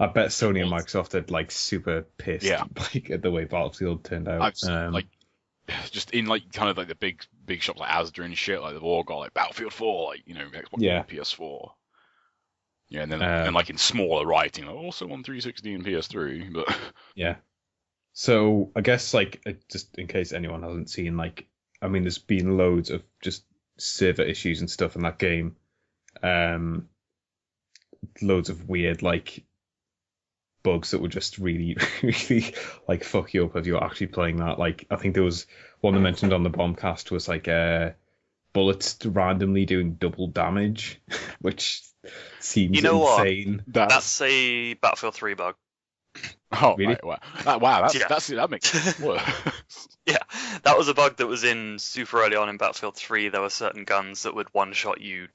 Speaker 1: I bet Sony and Microsoft are like super pissed,
Speaker 2: Yeah.
Speaker 1: like at the way Battlefield turned out.
Speaker 2: Like just in like kind of like the big shops like Asda and shit, like they've all got like Battlefield 4, like Xbox
Speaker 1: Yeah.
Speaker 2: One, PS4. Yeah, and then and like in smaller writing, like, also on 360 and PS3, but
Speaker 1: Yeah. So I guess like just in case anyone hasn't seen, like, I mean, there's been loads of just server issues and stuff in that game. Loads of weird like bugs that would just really, really like fuck you up if you're actually playing that. Like, I think there was one that mentioned on the Bombcast was like bullets randomly doing double damage, which seems
Speaker 3: You know what?
Speaker 1: insane.
Speaker 3: That's a Battlefield 3 bug.
Speaker 2: oh
Speaker 1: Really?
Speaker 2: right, wow,
Speaker 3: Yeah.
Speaker 2: that makes it worse.
Speaker 3: Yeah, that was a bug that was in super early on in Battlefield 3. There were certain guns that would one-shot you.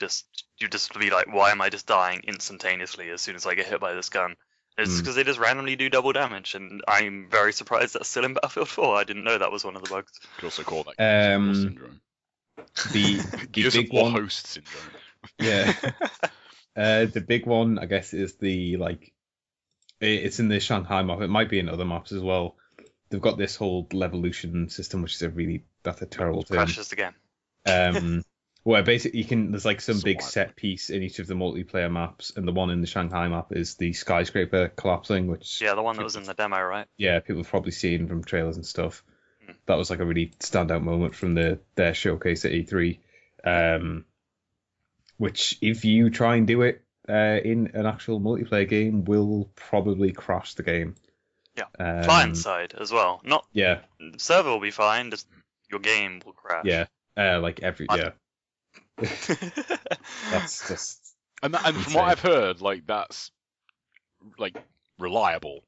Speaker 3: You just be like, why am I just dying instantaneously as soon as I get hit by this gun? It's because they just randomly do double damage, and I'm very surprised that's still in Battlefield 4. I didn't know that was one of the bugs.
Speaker 2: You could also call that Gears of War syndrome.
Speaker 1: The
Speaker 2: Gears of
Speaker 1: big
Speaker 2: War
Speaker 1: one,
Speaker 2: host syndrome.
Speaker 1: yeah. The big one, I guess, is the like. It's in the Shanghai map. It might be in other maps as well. They've got this whole Levolution system, which is a really that's a terrible term.
Speaker 3: Crashes the game.
Speaker 1: Where basically there's like some big
Speaker 2: Swat.
Speaker 1: set piece in each of the multiplayer maps, and the one in the Shanghai map is the skyscraper collapsing, which
Speaker 3: Yeah, the one that was in the demo, right?
Speaker 1: yeah, people have probably seen from trailers and stuff.
Speaker 3: Hmm.
Speaker 1: That was like a really standout moment from their showcase at E3. Which, if you try and do it in an actual multiplayer game, will probably crash the game.
Speaker 3: Yeah. Client side as well. Not
Speaker 1: Yeah,
Speaker 3: the server will be fine, just your game will crash.
Speaker 1: yeah. Like yeah. That's just
Speaker 2: And from
Speaker 1: insane.
Speaker 2: what I've heard, like that's like reliable.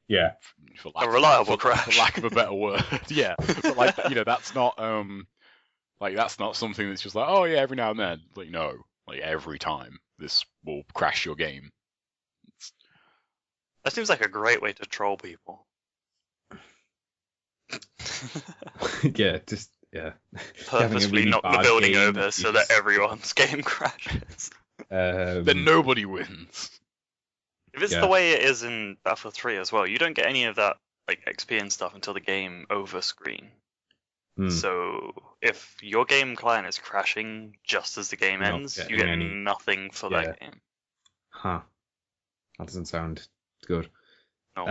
Speaker 1: yeah.
Speaker 2: For
Speaker 3: A reliable
Speaker 2: for
Speaker 3: crash.
Speaker 2: lack of a better word. Yeah, but like that's not that's not something that's just like, oh yeah, every now and then. Like no, like every time this will crash your game.
Speaker 3: That seems like a great way to troll people.
Speaker 1: Yeah, just yeah. Having a
Speaker 3: Purposefully
Speaker 1: really
Speaker 3: knock the
Speaker 1: bad
Speaker 3: building
Speaker 1: game
Speaker 3: over so that
Speaker 1: is-
Speaker 3: everyone's game crashes.
Speaker 2: Then nobody wins.
Speaker 3: If it's
Speaker 1: Yeah.
Speaker 3: the way it is in Battlefield 3 as well, you don't get any of that like XP and stuff until the game over screen.
Speaker 1: Hmm.
Speaker 3: So if your game client is crashing just as the game
Speaker 1: Not
Speaker 3: ends, you
Speaker 1: getting
Speaker 3: get
Speaker 1: any-
Speaker 3: nothing for
Speaker 1: Yeah.
Speaker 3: that game.
Speaker 1: Huh. That doesn't sound good.
Speaker 3: No.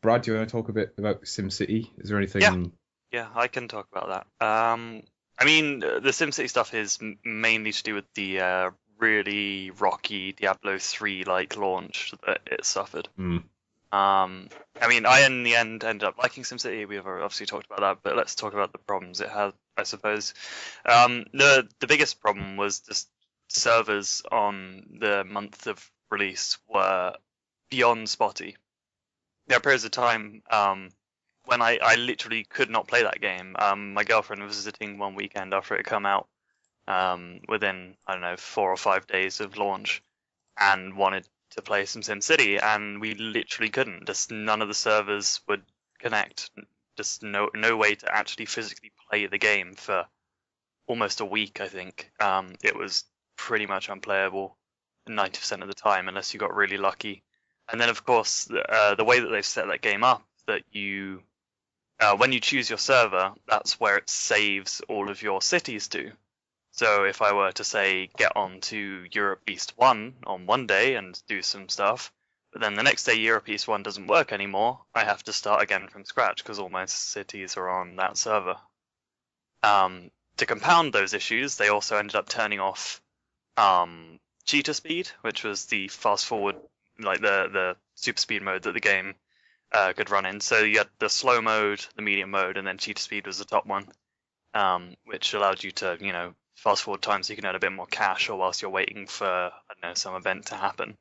Speaker 1: Brad, do you want to talk a bit about SimCity? Is there anything?
Speaker 3: Yeah, I can talk about that. I mean, the SimCity stuff is mainly to do with the really rocky Diablo 3 like launch that it suffered.
Speaker 1: Hmm.
Speaker 3: I mean, I in the end ended up liking SimCity. We've obviously talked about that, but let's talk about the problems it had, I suppose. The biggest problem was just servers on the month of release were beyond spotty. There are periods of time when I literally could not play that game. My girlfriend was visiting one weekend after it had come out, within, I don't know, 4 or 5 days of launch, and wanted to play some SimCity, and we literally couldn't. Just none of the servers would connect. Just no way to actually physically play the game for almost a week, I think. It was pretty much unplayable 90% of the time, unless you got really lucky. And then, of course, the way that they've set that game up, that you, when you choose your server, that's where it saves all of your cities to. So if I were to say get on to Europe East 1 on one day and do some stuff, but then the next day Europe East 1 doesn't work anymore, I have to start again from scratch because all my cities are on that server. To compound those issues, they also ended up turning off cheetah speed, which was the fast forward, like the super speed mode that the game could run in. So you had the slow mode, the medium mode, and then cheetah speed was the top one, which allowed you to, fast forward time so you can add a bit more cash, or whilst you're waiting for, I don't know, some event to happen,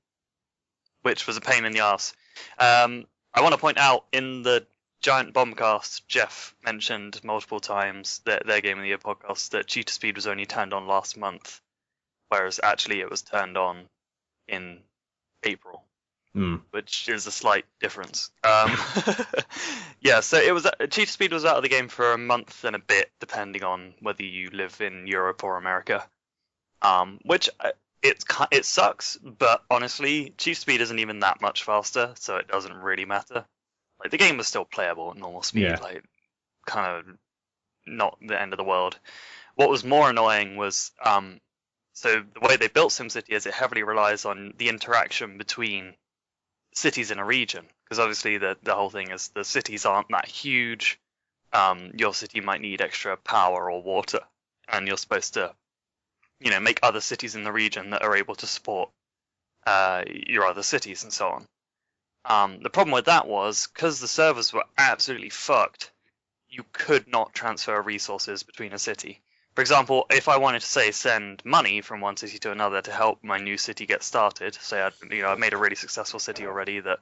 Speaker 3: which was a pain in the ass. I want to point out, in the Giant Bombcast, Jeff mentioned multiple times that their Game of the Year podcast that cheetah speed was only turned on last month, whereas actually it was turned on in April, which is a slight difference. Yeah, so it was cheetah speed was out of the game for a month and a bit, depending on whether you live in Europe or America. Which it sucks, but honestly, cheetah speed isn't even that much faster, so it doesn't really matter. Like, the game was still playable at normal speed,
Speaker 1: Yeah.
Speaker 3: like kind of not the end of the world. What was more annoying was so the way they built SimCity is it heavily relies on the interaction between cities in a region, because obviously the whole thing is the cities aren't that huge. Your city might need extra power or water, and you're supposed to, make other cities in the region that are able to support your other cities and so on. The problem with that was, because the servers were absolutely fucked, you could not transfer resources between a city. For example, if I wanted to, say, send money from one city to another to help my new city get started, say I made a really successful city already that,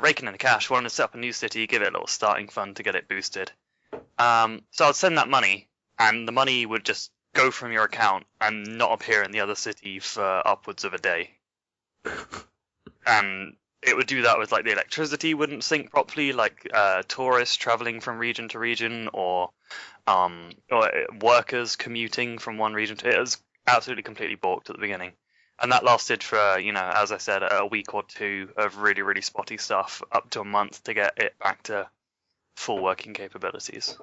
Speaker 3: raking in the cash, wanted to set up a new city, give it a little starting fund to get it boosted. So I'd send that money, and the money would just go from your account and not appear in the other city for upwards of a day. And it would do that with, like, the electricity wouldn't sync properly, like tourists traveling from region to region, or workers commuting from one region to it. It was absolutely completely balked at the beginning, and that lasted for as I said, a week or two of really, really spotty stuff, up to a month to get it back to full working capabilities.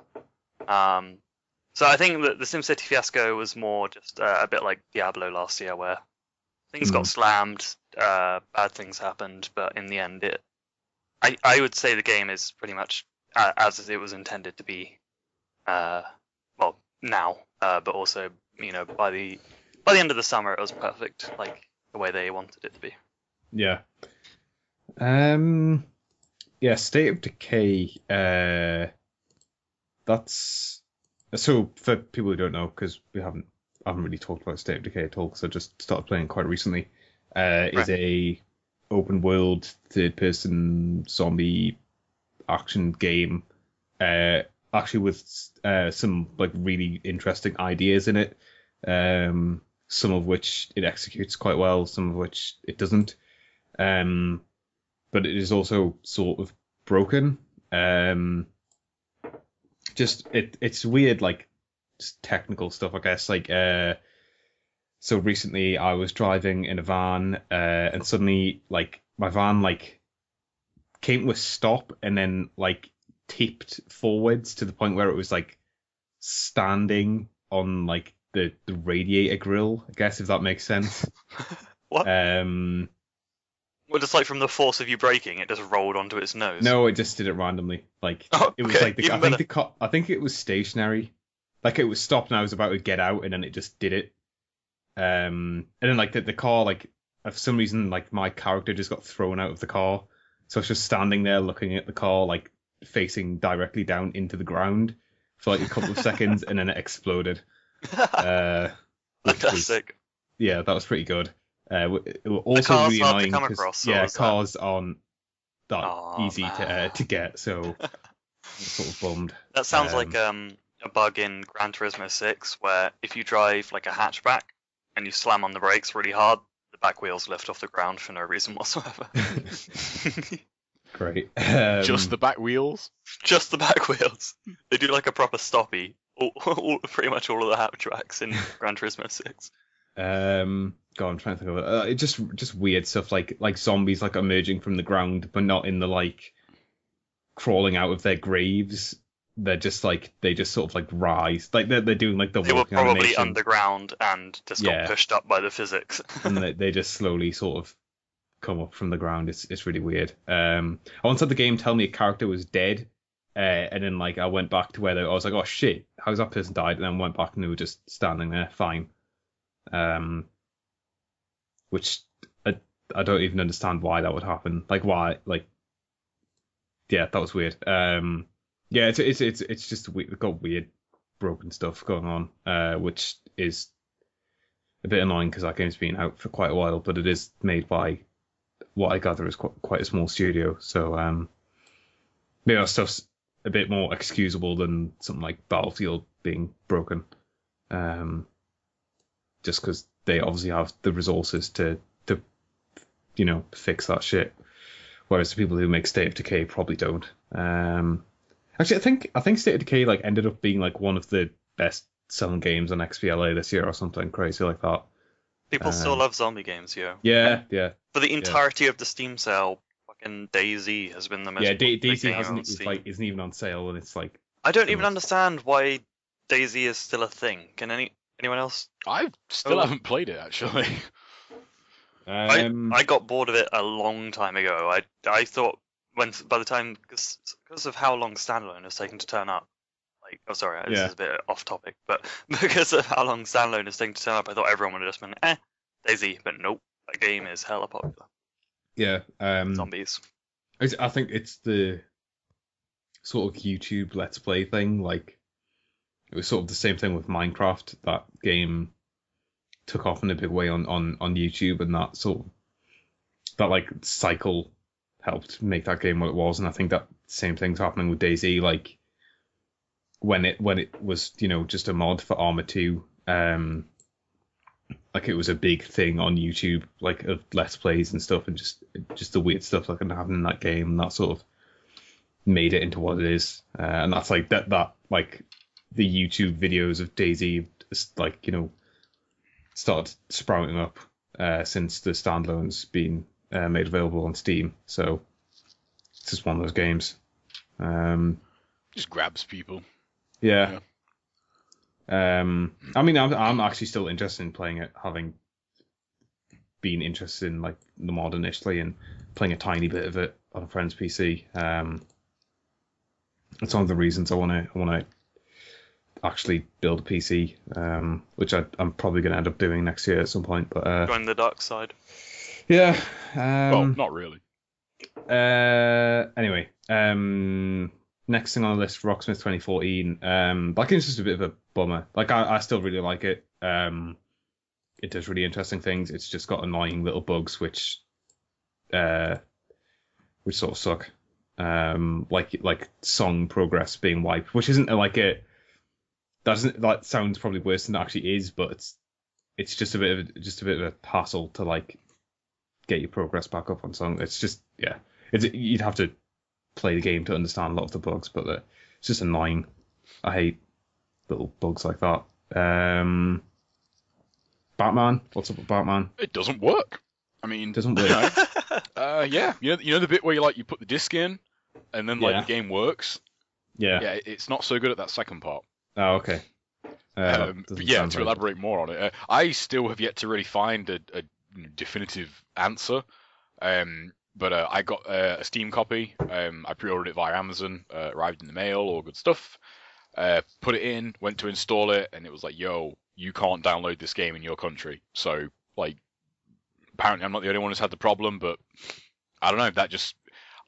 Speaker 3: So I think that the SimCity Fiasco was more just a bit like Diablo last year, where things got slammed, bad things happened, but in the end, I would say the game is pretty much as it was intended to be. Well, now, but also, by the end of the summer, it was perfect, like the way they wanted it to be.
Speaker 1: Yeah. Yeah, State of Decay. That's so for people who don't know, because we haven't really talked about State of Decay at all, because I just started playing quite recently. Is a open world third person zombie action game. Actually, with some like really interesting ideas in it. Some of which it executes quite well, some of which it doesn't. But it is also sort of broken. It's weird, like just technical stuff, I guess. Like so recently I was driving in a van, and suddenly like my van like came to a stop and then like tipped forwards to the point where it was like standing on like the radiator grill, I guess, if that makes sense.
Speaker 3: What? Well, just like from the force of you braking, it just rolled onto its nose.
Speaker 1: No, it just did it randomly. Like it was like I think it was stationary. Like it was stopped and I was about to get out and then it just did it. And then like the car, like for some reason, like my character just got thrown out of the car. So I was just standing there looking at the car, like facing directly down into the ground for like a couple of seconds, and then it exploded.
Speaker 3: Fantastic.
Speaker 1: Yeah, that was pretty good. It was also really annoying because cars aren't that easy to get, so I'm sort of bummed.
Speaker 3: That sounds like a bug in Gran Turismo 6, where if you drive like a hatchback and you slam on the brakes really hard, the back wheels lift off the ground for no reason whatsoever.
Speaker 1: Great.
Speaker 2: Just the back wheels?
Speaker 3: Just the back wheels. They do like a proper stoppie. Pretty much all of the hatchbacks in Gran Turismo 6.
Speaker 1: God, I'm trying to think of it. It's just weird stuff like zombies like emerging from the ground, but not in the like crawling out of their graves. They just sort of like rise, like they're doing like the. They were probably animation.
Speaker 3: Underground and just got pushed up by the physics.
Speaker 1: And they just slowly sort of come up from the ground. It's really weird. I once had the game tell me a character was dead, and then like I went back to where I was like, oh shit, how's that person died? And then went back and they were just standing there fine. Which I don't even understand why that would happen. Like why? Like, yeah, that was weird. Yeah, it's just we've got weird broken stuff going on, which is a bit annoying because that game's been out for quite a while, but it is made by what I gather is quite a small studio. So maybe that stuff's a bit more excusable than something like Battlefield being broken. Just because they obviously have the resources to fix that shit, whereas the people who make State of Decay probably don't. Actually, I think State of Decay like ended up being like one of the best selling games on XBLA this year or something crazy like that.
Speaker 3: People still love zombie games, yeah.
Speaker 1: Yeah.
Speaker 3: For the entirety of the Steam sale, fucking DayZ has been the most.
Speaker 1: Yeah, DayZ isn't even on sale, and it's like.
Speaker 3: I don't even understand why DayZ is still a thing. Can anyone else?
Speaker 2: I still haven't played it actually.
Speaker 3: I got bored of it a long time ago. I thought by the time because of how long standalone has taken to turn up. Like, oh sorry, this is a bit off topic, but because of how long standalone has taken to turn up, I thought everyone would have just been DayZ, but nope, that game is hella popular.
Speaker 1: Yeah,
Speaker 3: zombies.
Speaker 1: I think it's the sort of YouTube Let's Play thing. Like, it was sort of the same thing with Minecraft. That game took off in a big way on YouTube, and that like cycle helped make that game what it was. And I think that same thing's happening with DayZ. Like when it was just a mod for Arma 2, like it was a big thing on YouTube, like of Let's Plays and stuff, and just the weird stuff that can happen in that game. And that sort of made it into what it is. And that's like that like the YouTube videos of DayZ, like started sprouting up since the standalone's been made available on Steam. So it's just one of those games.
Speaker 2: Just grabs people.
Speaker 1: Yeah. I mean, I'm actually still interested in playing it, having been interested in like the mod initially and playing a tiny bit of it on a friend's PC. It's one of the reasons I want to actually build a PC, which I'm probably going to end up doing next year at some point. But
Speaker 3: Join the dark side.
Speaker 1: yeah.
Speaker 2: Well, not really.
Speaker 1: Anyway, next thing on the list, Rocksmith 2014. Like it's just a bit of a bummer. Like I still really like it. It does really interesting things. It's just got annoying little bugs which sort of suck. Like song progress being wiped, which isn't like it. That sounds probably worse than it actually is, but it's just a bit of a hassle to like get your progress back up on song. It's just you'd have to play the game to understand a lot of the bugs, but it's just annoying. I hate little bugs like that. Batman, what's up with Batman?
Speaker 2: It doesn't work. I mean,
Speaker 1: Doesn't work.
Speaker 2: Yeah, you know the bit where you put the disc in, and then
Speaker 1: Yeah.
Speaker 2: the game works.
Speaker 1: Yeah.
Speaker 2: Yeah, it's not so good at that second part.
Speaker 1: Oh, okay.
Speaker 2: But yeah, to elaborate more on it, I still have yet to really find a definitive answer. But I got a Steam copy. I pre-ordered it via Amazon. Arrived in the mail, all good stuff. Put it in, went to install it, and it was like, "Yo, you can't download this game in your country." So, like, apparently I'm not the only one who's had the problem, but I don't know.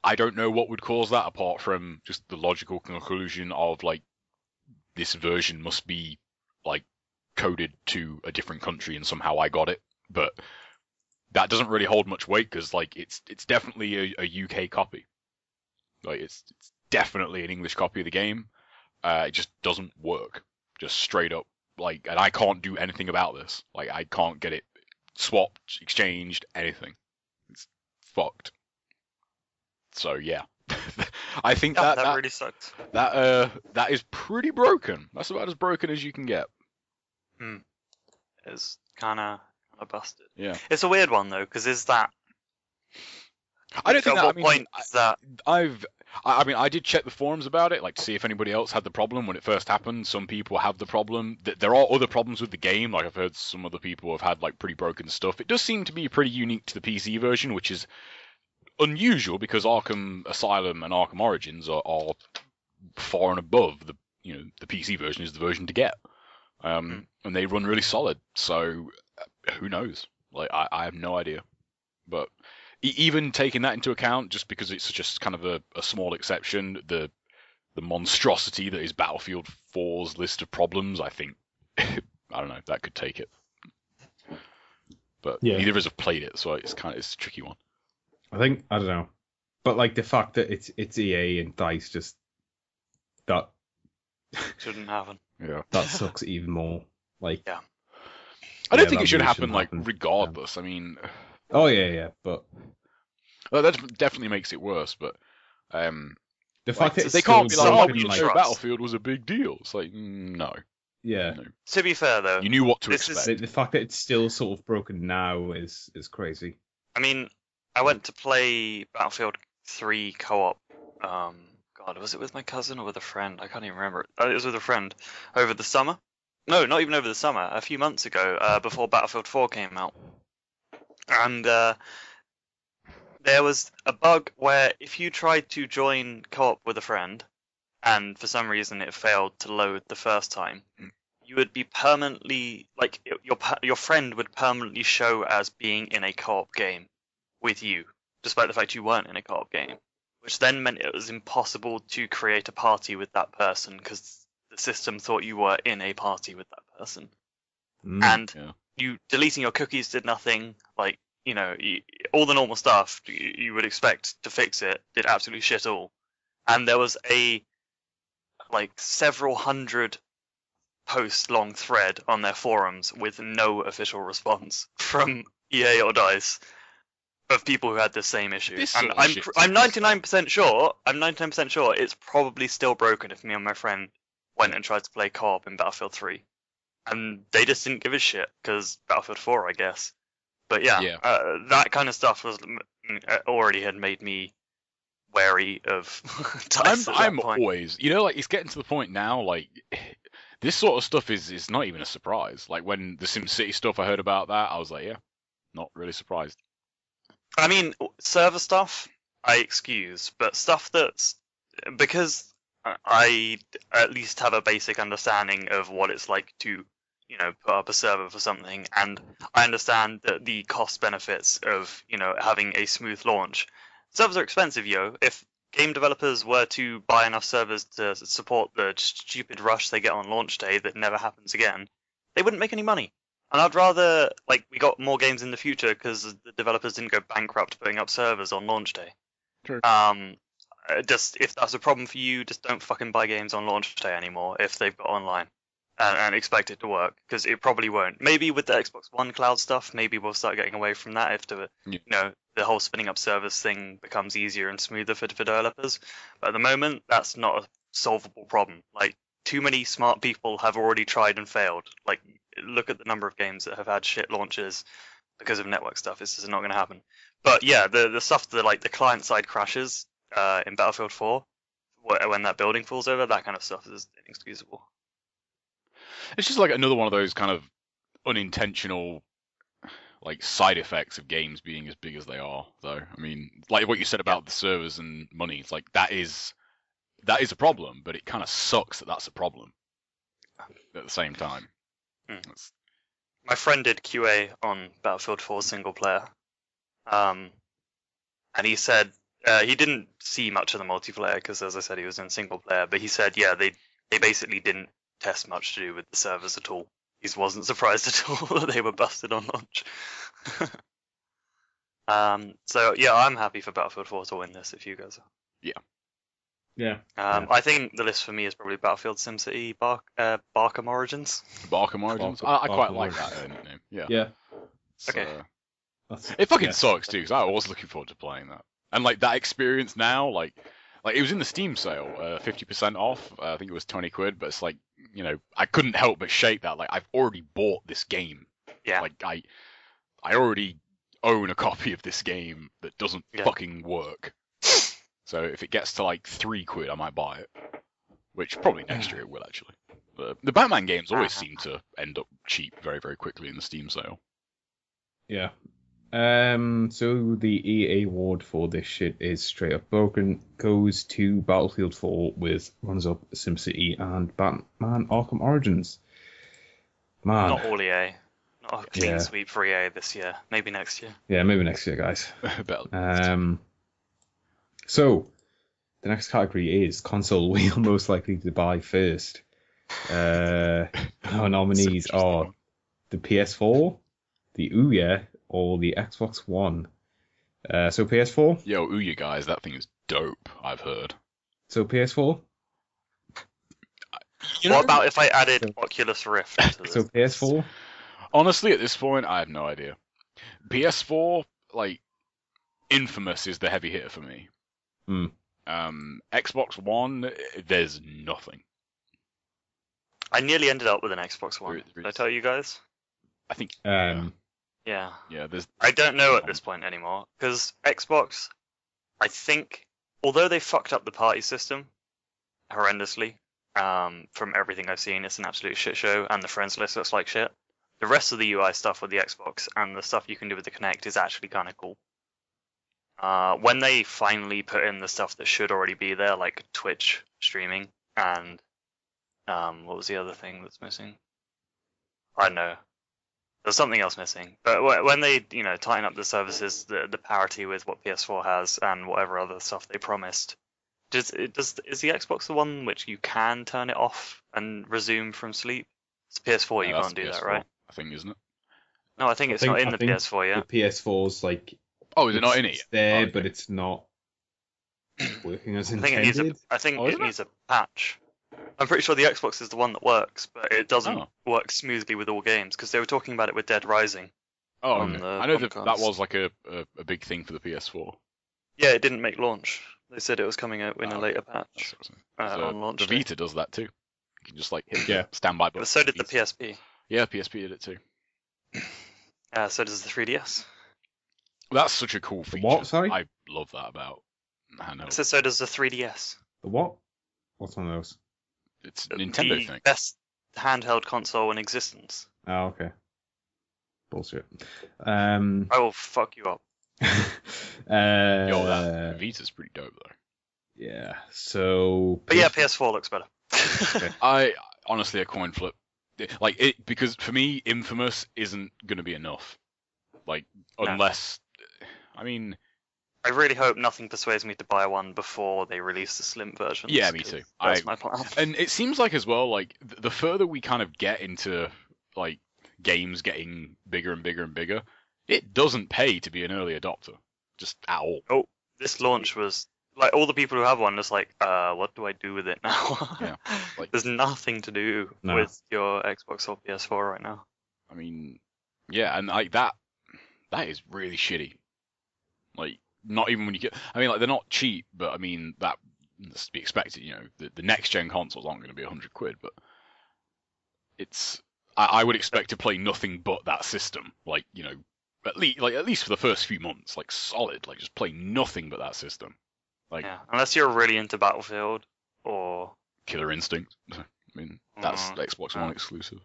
Speaker 2: I don't know what would cause that apart from just the logical conclusion of like this version must be like coded to a different country and somehow I got it, but that doesn't really hold much weight because like it's definitely a UK copy. Like it's definitely an English copy of the game. It just doesn't work. Just straight up like, and I can't do anything about this. Like I can't get it swapped, exchanged, anything. It's fucked. So yeah. I think
Speaker 3: Yeah,
Speaker 2: that
Speaker 3: really sucks.
Speaker 2: that is pretty broken. That's about as broken as you can get.
Speaker 3: It's kind of busted.
Speaker 2: Yeah.
Speaker 3: It's a weird one though, because is that?
Speaker 2: I don't think
Speaker 3: At
Speaker 2: that.
Speaker 3: what point is that?
Speaker 2: I mean, I did check the forums about it, like to see if anybody else had the problem when it first happened. Some people have the problem. There are other problems with the game. Like I've heard some other people have had like pretty broken stuff. It does seem to be pretty unique to the PC version, which is unusual because Arkham Asylum and Arkham Origins are far and above the PC version is the version to get, and they run really solid. So who knows? Like I have no idea, but even taking that into account, just because it's just kind of a small exception, the monstrosity that is Battlefield 4's list of problems, I think I don't know, that could take it. But neither of us have played it, so it's a tricky one.
Speaker 1: I don't know, but like the fact that it's EA and DICE just that
Speaker 3: Shouldn't happen.
Speaker 2: Yeah,
Speaker 1: that sucks even more. Like
Speaker 3: Yeah.
Speaker 2: I don't think
Speaker 1: that
Speaker 2: it should
Speaker 1: really
Speaker 2: happen
Speaker 1: shouldn't
Speaker 2: like
Speaker 1: happen.
Speaker 2: regardless. I mean,
Speaker 1: oh yeah, but
Speaker 2: that definitely makes it worse. But
Speaker 1: the fact that
Speaker 2: they
Speaker 1: it's
Speaker 2: can't be
Speaker 1: still
Speaker 2: like, oh,
Speaker 1: broken,
Speaker 2: we didn't
Speaker 1: like,
Speaker 2: know Battlefield was a big deal. It's like, no.
Speaker 1: yeah,
Speaker 2: No.
Speaker 3: To be fair though,
Speaker 2: You knew what to
Speaker 3: This is-
Speaker 2: expect.
Speaker 1: the fact that it's still sort of broken now is crazy.
Speaker 3: I mean, I went to play Battlefield 3 co-op. God, was it with my cousin or with a friend? I can't even remember. It was with a friend over the summer. No, not even over the summer. A few months ago, before Battlefield 4 came out, and there was a bug where if you tried to join co-op with a friend, and for some reason it failed to load the first time, you would be permanently like your friend would permanently show as being in a co-op game with you, despite the fact you weren't in a co-op game, which then meant it was impossible to create a party with that person because the system thought you were in a party with that person. And
Speaker 2: Yeah.
Speaker 3: you deleting your cookies did nothing. Like, all the normal stuff you would expect to fix it did absolutely shit all. And there was a several hundred post long thread on their forums with no official response from EA or DICE of people who had the same issue.
Speaker 2: This
Speaker 3: And
Speaker 2: sort of shit
Speaker 3: I'm
Speaker 2: takes
Speaker 3: 99% sure. I'm 99% sure it's probably still broken if me and my friend went and tried to play co-op in Battlefield 3, and they just didn't give a shit because Battlefield 4, I guess. But yeah.
Speaker 2: Yeah.
Speaker 3: That kind of stuff was already had made me wary of DICE at that
Speaker 2: I'm
Speaker 3: point.
Speaker 2: always, like it's getting to the point now, like this sort of stuff is not even a surprise. Like when the SimCity stuff, I heard about that, I was like, yeah, not really surprised.
Speaker 3: I mean, server stuff I excuse, but stuff that's because I at least have a basic understanding of what it's like to, put up a server for something, and I understand that the cost benefits of, having a smooth launch. Servers are expensive, yo. If game developers were to buy enough servers to support the stupid rush they get on launch day that never happens again, they wouldn't make any money. And I'd rather, we got more games in the future because the developers didn't go bankrupt putting up servers on launch day.
Speaker 2: True.
Speaker 3: Just if that's a problem for you, just don't fucking buy games on launch day anymore if they've got online, and expect it to work, because it probably won't. Maybe with the Xbox One cloud stuff, maybe we'll start getting away from that if the whole spinning up servers thing becomes easier and smoother for developers. But at the moment, that's not a solvable problem. Like, too many smart people have already tried and failed. Like, look at the number of games that have had shit launches because of network stuff. It's just not going to happen. But yeah, the stuff that the client side crashes in Battlefield 4 when that building falls over, that kind of stuff is inexcusable.
Speaker 2: It's just like another one of those kind of unintentional side effects of games being as big as they are, though. I mean, like what you said about the servers and money, it's like that is a problem, but it kind of sucks that that's a problem at the same time.
Speaker 3: My friend did QA on Battlefield 4 single player, and he said he didn't see much of the multiplayer because, as I said, he was in single player. But he said, yeah, they basically didn't test much to do with the servers at all. He wasn't surprised at all that they were busted on launch. So yeah, I'm happy for Battlefield 4 to win this if you guys are.
Speaker 1: Yeah.
Speaker 3: I think the list for me is probably Battlefield, SimCity, Barkham Origins.
Speaker 2: Barkham Origins. I quite like that nickname. Yeah.
Speaker 1: Yeah.
Speaker 3: Okay.
Speaker 2: It fucking sucks too, because I was looking forward to playing that. And that experience now, like it was in the Steam sale, 50% off. I think it was 20 quid, but it's I couldn't help but shake that. I've already bought this game.
Speaker 3: Yeah.
Speaker 2: I already own a copy of this game that doesn't fucking work. So if it gets to 3 quid, I might buy it. Which probably next year it will, actually. The Batman games always seem to end up cheap very, very quickly in the Steam sale.
Speaker 1: Yeah. So the EA award for this shit is straight up broken. Goes to Battlefield 4 with runners-up SimCity and Batman Arkham Origins. Man.
Speaker 3: Not all EA. Not a clean sweep for EA this year. Maybe next year.
Speaker 1: Yeah, maybe next year, guys. So, the next category is console we are most likely to buy first. Our nominees are the PS4, the Ouya, or the Xbox One. So PS4?
Speaker 2: Yo, Ouya, guys, that thing is dope, I've heard.
Speaker 1: So PS4?
Speaker 3: What about if I added Oculus Rift to this?
Speaker 1: So PS4?
Speaker 2: Honestly, at this point, I have no idea. PS4, Infamous is the heavy hitter for me. Xbox One, there's nothing.
Speaker 3: I nearly ended up with an Xbox One. Did I tell you guys?
Speaker 2: I think.
Speaker 3: Yeah.
Speaker 2: Yeah, there's.
Speaker 3: I don't know at this point anymore, because Xbox, I think, although they fucked up the party system horrendously, from everything I've seen, it's an absolute shit show, and the friends list looks like shit. The rest of the UI stuff with the Xbox and the stuff you can do with the Kinect is actually kind of cool. When they finally put in the stuff that should already be there, like Twitch streaming and what was the other thing that's missing? I don't know. There's something else missing. But when they, tighten up the services, the parity with what PS4 has and whatever other stuff they promised, is the Xbox the one which you can turn it off and resume from sleep? It's PS4, you can't do that, right?
Speaker 2: I think, isn't it?
Speaker 3: No, I think it's not in the PS4 yet.
Speaker 1: The PS4's
Speaker 2: oh, is it not in it?
Speaker 1: It's there, but it's not working as intended.
Speaker 3: I think it needs a patch. I'm pretty sure the Xbox is the one that works, but it doesn't work smoothly with all games, because they were talking about it with Dead Rising.
Speaker 2: Oh, okay. I know that was a big thing for the PS4.
Speaker 3: Yeah, it didn't make launch. They said it was coming out in a later patch on launch.
Speaker 2: The Vita does that too. You can just hit standby button.
Speaker 3: But so did the PSP.
Speaker 2: Yeah, PSP did it too.
Speaker 3: So does the 3DS.
Speaker 2: That's such a cool feature.
Speaker 1: What? Sorry?
Speaker 2: I love that about handheld.
Speaker 3: So does the 3DS.
Speaker 1: The what? What's one of those?
Speaker 2: It's a Nintendo
Speaker 3: The
Speaker 2: thing.
Speaker 3: best handheld console in existence.
Speaker 1: Oh, okay. Bullshit.
Speaker 3: I will fuck you up.
Speaker 2: Yo, that
Speaker 1: uh,
Speaker 2: Vita's pretty dope though.
Speaker 1: yeah. So.
Speaker 3: But yeah, PS4 looks better.
Speaker 2: I honestly a coin flip. Like it because for me, Infamous isn't gonna be enough. Like unless, I mean.
Speaker 3: I really hope nothing persuades me to buy one before they release the slim version.
Speaker 2: Yeah, me too.
Speaker 3: That's my plan.
Speaker 2: And it seems like as well, like the further we kind of get into like games getting bigger and bigger and bigger, it doesn't pay to be an early adopter, just at all.
Speaker 3: Oh, this launch was like all the people who have one just like, what do I do with it now?
Speaker 2: Yeah, like-
Speaker 3: there's nothing to do
Speaker 1: No.
Speaker 3: with your Xbox or PS4 right now.
Speaker 2: I mean, yeah, and like that is really shitty. Like, not even when you get, I mean, like they're not cheap, but I mean that's to be expected. You know, the next gen consoles aren't going to be £100, but it's. I would expect to play nothing but that system. Like, you know, at least for the first few months, like solid, like just play nothing but that system. Like
Speaker 3: Yeah, unless you're really into Battlefield or
Speaker 2: Killer Instinct. I mean, that's Xbox One
Speaker 3: no.
Speaker 2: exclusive.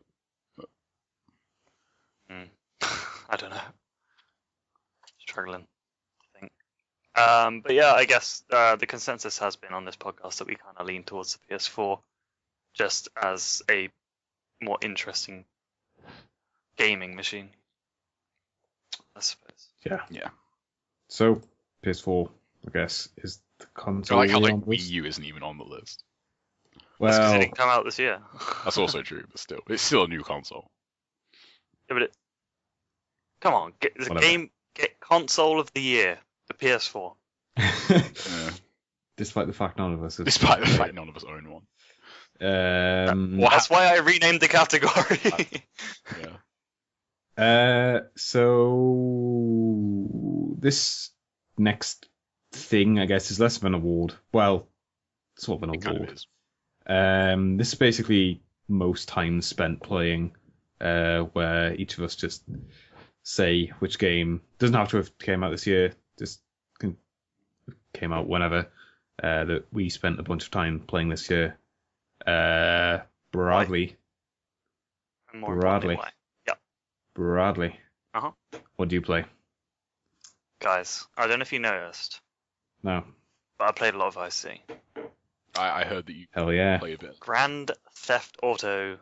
Speaker 3: I don't know. Struggling to think. But yeah, I guess the consensus has been on this podcast that we kind of lean towards the PS4 just as a more interesting gaming machine, I suppose.
Speaker 1: Yeah. So PS4, I guess, is the
Speaker 2: I
Speaker 1: console.
Speaker 2: like how like
Speaker 1: on
Speaker 2: Wii
Speaker 1: this.
Speaker 2: U isn't even on the list.
Speaker 3: That's because it
Speaker 1: Well,
Speaker 3: didn't come out this year.
Speaker 2: That's also true, but still, it's still a new console.
Speaker 3: Yeah, but come on, get the
Speaker 1: Whatever.
Speaker 3: get console of the year, the PS4.
Speaker 2: Yeah.
Speaker 1: despite the fact none of us.
Speaker 2: Despite the fact none of us own one.
Speaker 1: Well,
Speaker 3: That's why I renamed the category.
Speaker 2: Yeah.
Speaker 1: So this next thing, I guess, is less of an award. Well, sort of an
Speaker 2: It kind of
Speaker 1: award.
Speaker 2: is.
Speaker 1: This is basically most time spent playing, where each of us just say which game doesn't have to have came out this year, just came out whenever, that we spent a bunch of time playing this year. Bradley.
Speaker 3: And more importantly,
Speaker 1: Bradley.
Speaker 3: why?
Speaker 1: Bradley.
Speaker 3: Uh-huh.
Speaker 1: What do you play?
Speaker 3: Guys, I don't know if you noticed,
Speaker 1: No.
Speaker 3: but I played a lot of Vice City.
Speaker 2: I heard that you
Speaker 1: Hell yeah.
Speaker 2: play a bit.
Speaker 3: Grand Theft Auto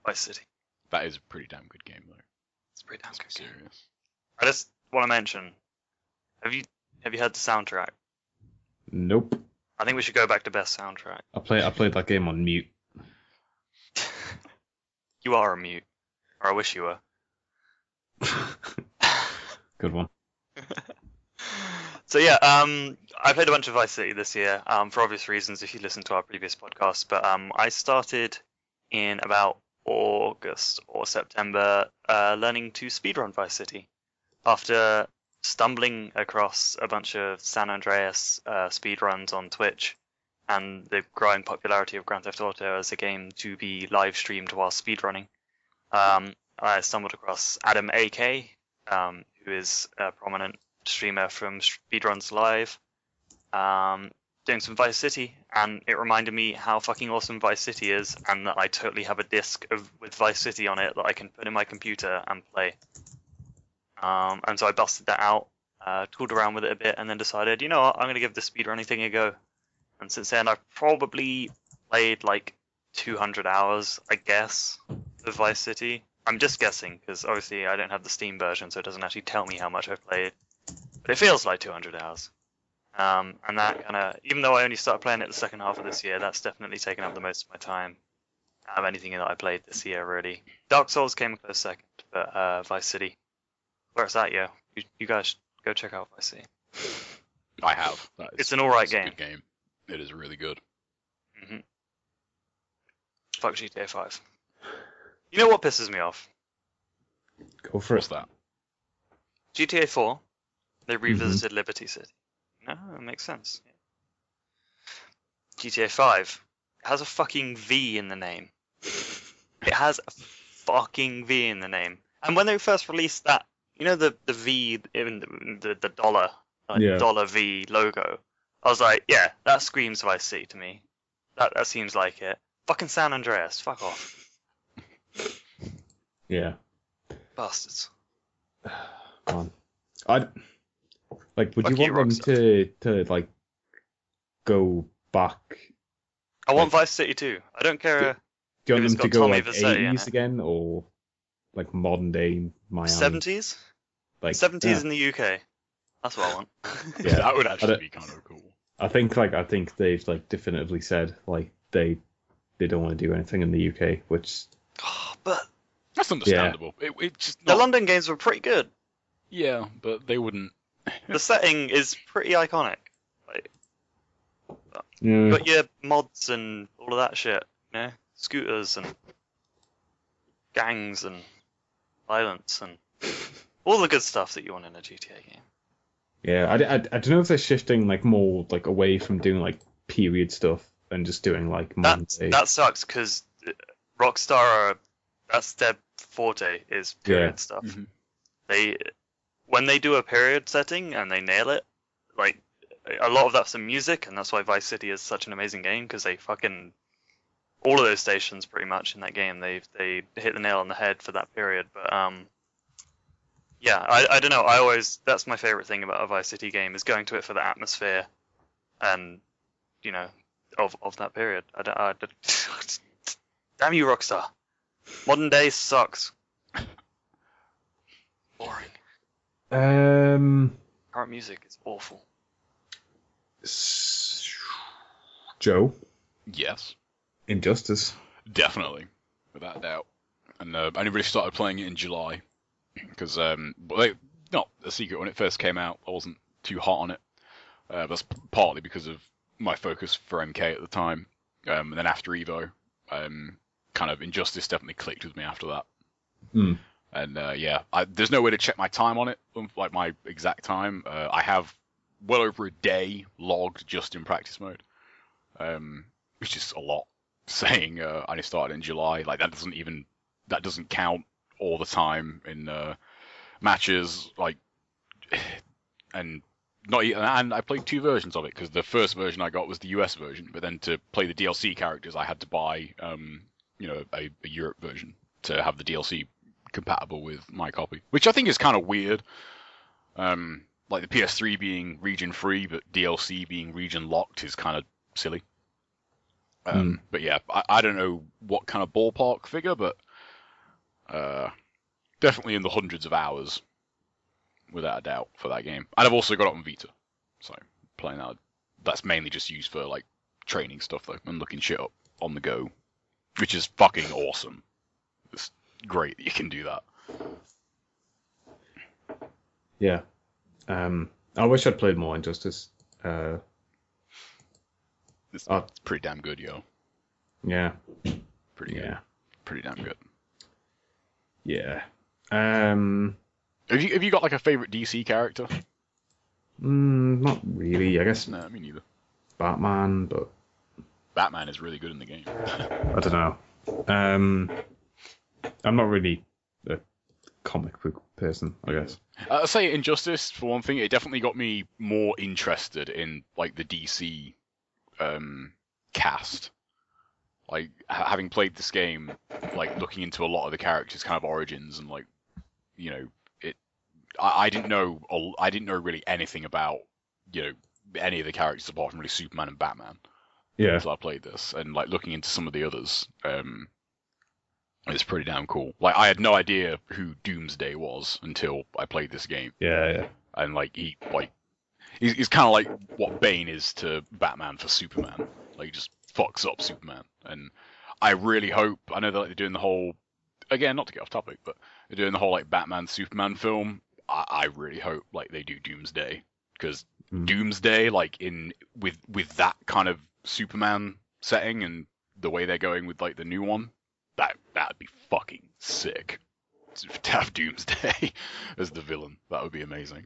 Speaker 3: Vice City.
Speaker 2: That is a pretty damn good game, though.
Speaker 3: It's a pretty damn
Speaker 2: Let's
Speaker 3: good
Speaker 2: be
Speaker 3: game.
Speaker 2: serious.
Speaker 3: I just want to mention, have you heard the soundtrack?
Speaker 1: Nope.
Speaker 3: I think we should go back to best soundtrack.
Speaker 1: I played that game on mute.
Speaker 3: You are a mute, or I wish you were.
Speaker 1: Good one.
Speaker 3: So yeah, I played a bunch of Vice City this year, for obvious reasons if you listen to our previous podcast, but I started in about August or September learning to speedrun Vice City after stumbling across a bunch of San Andreas speedruns on Twitch and the growing popularity of Grand Theft Auto as a game to be live streamed while speedrunning. I stumbled across Adam AK, who is a prominent streamer from Speedruns Live, doing some Vice City, and it reminded me how fucking awesome Vice City is, and that I totally have a disc with Vice City on it that I can put in my computer and play. And so I busted that out, tooled around with it a bit, and then decided, you know what, I'm going to give the speedrunning thing a go. And since then, I've probably played like 200 hours, I guess, of Vice City. I'm just guessing, because obviously I don't have the Steam version, so it doesn't actually tell me how much I've played. But it feels like 200 hours. And that kind of, even though I only started playing it the second half of this year, that's definitely taken up the most of my time out of anything that I played this year, really. Dark Souls came a close second, but Vice City, where it's at, yeah. You guys go check out Vice City.
Speaker 2: I have.
Speaker 3: It's an alright
Speaker 2: a
Speaker 3: game.
Speaker 2: good game. It is really good.
Speaker 3: Mm-hmm. Fuck GTA 5. You know what pisses me off?
Speaker 1: Go for
Speaker 2: What's
Speaker 1: it.
Speaker 2: that?
Speaker 3: GTA 4, they revisited Liberty City. No, it makes sense. GTA 5 has a fucking V in the name. It has a fucking V in the name. And when they first released that, you know the V in the dollar, like
Speaker 1: Yeah.
Speaker 3: dollar V logo. I was like, yeah, that screams Vice City to me. That seems like it. Fucking San Andreas, fuck off,
Speaker 1: Yeah.
Speaker 3: bastards.
Speaker 1: Man. I'd like. Would
Speaker 3: Fuck
Speaker 1: you
Speaker 3: you,
Speaker 1: want them to like go back?
Speaker 3: I want Vice City too. I don't care.
Speaker 1: Do you
Speaker 3: If
Speaker 1: want
Speaker 3: it's
Speaker 1: them to
Speaker 3: got
Speaker 1: go
Speaker 3: Tommy
Speaker 1: like
Speaker 3: Vercetti in
Speaker 1: 80s
Speaker 3: it.
Speaker 1: again, or like modern day Miami?
Speaker 3: 70s?
Speaker 1: Like
Speaker 3: 70s
Speaker 1: yeah.
Speaker 3: in the UK. That's what I want.
Speaker 1: Yeah.
Speaker 2: That would actually
Speaker 1: don't-
Speaker 2: be kind of cool.
Speaker 1: I think they've like definitively said like they don't want to do anything in the UK, which
Speaker 3: But
Speaker 2: That's understandable. It just
Speaker 3: the
Speaker 2: not,
Speaker 3: London games were pretty good.
Speaker 2: yeah, but they wouldn't.
Speaker 3: The setting is pretty iconic. Like,
Speaker 1: yeah.
Speaker 3: got your mods and all of that shit, you know? Scooters and gangs and violence and all the good stuff that you want in a GTA game.
Speaker 1: Yeah, I don't know if they're shifting like more like away from doing like period stuff and just doing like modern day.
Speaker 3: That sucks because Rockstar that's their forte is period
Speaker 1: Yeah.
Speaker 3: stuff.
Speaker 2: Mhm.
Speaker 3: When they do a period setting and they nail it, like a lot of that's the music, and that's why Vice City is such an amazing game because they fucking all of those stations pretty much in that game they hit the nail on the head for that period. But yeah, I don't know. That's my favorite thing about a Vice City game is going to it for the atmosphere, and you know of that period. Damn you, Rockstar! Modern day sucks. Boring. Current music is awful.
Speaker 1: Joe,
Speaker 2: Yes,
Speaker 1: Injustice.
Speaker 2: definitely, without a doubt. And I only really started playing it in July because, not a secret, when it first came out, I wasn't too hot on it. That's partly because of my focus for MK at the time. And then after Evo, kind of Injustice definitely clicked with me after that.
Speaker 1: Mm.
Speaker 2: And yeah, there's no way to check my time on it, like my exact time. I have well over a day logged just in practice mode, which is a lot. Saying I only started in July, like that doesn't count all the time in matches, like, and not even, and I played two versions of it because the first version I got was the US version, but then to play the DLC characters I had to buy a Europe version to have the DLC compatible with my copy, which I think is kind of weird. Like the PS3 being region free but DLC being region locked is kind of silly. But yeah, I don't know what kind of ballpark figure, but definitely in the hundreds of hours, without a doubt, for that game. And I've also got it on Vita, so playing that. That's mainly just used for like training stuff though, and looking shit up on the go, which is fucking awesome. It's great that you can do that.
Speaker 1: Yeah. I wish I'd played more Injustice.
Speaker 2: It's pretty damn good, yo.
Speaker 1: Yeah.
Speaker 2: Pretty good.
Speaker 1: Yeah.
Speaker 2: Pretty damn good.
Speaker 1: Yeah.
Speaker 2: Have you got like a favorite DC character?
Speaker 1: Not really. I guess
Speaker 2: No, me neither.
Speaker 1: Batman, but
Speaker 2: Batman is really good in the game.
Speaker 1: I don't know. I'm not really a comic book person, I guess.
Speaker 2: I'll say Injustice, for one thing, it definitely got me more interested in like the DC cast. Like having played this game, like looking into a lot of the characters' kind of origins and like, you know, I didn't know really anything about, you know, any of the characters apart from really Superman and Batman.
Speaker 1: Yeah.
Speaker 2: Until I played this, and like looking into some of the others, it's pretty damn cool. Like I had no idea who Doomsday was until I played this game,
Speaker 1: Yeah.
Speaker 2: and like he's kind of like what Bane is to Batman for Superman. Like he just fucks up Superman, and I really hope. I know that they're doing the whole, again, not to get off topic, but they're doing the whole like Batman Superman film. I really hope like they do Doomsday, because Doomsday, like with that kind of Superman setting and the way they're going with like the new one, that'd be fucking sick. To have Doomsday as the villain, that would be amazing.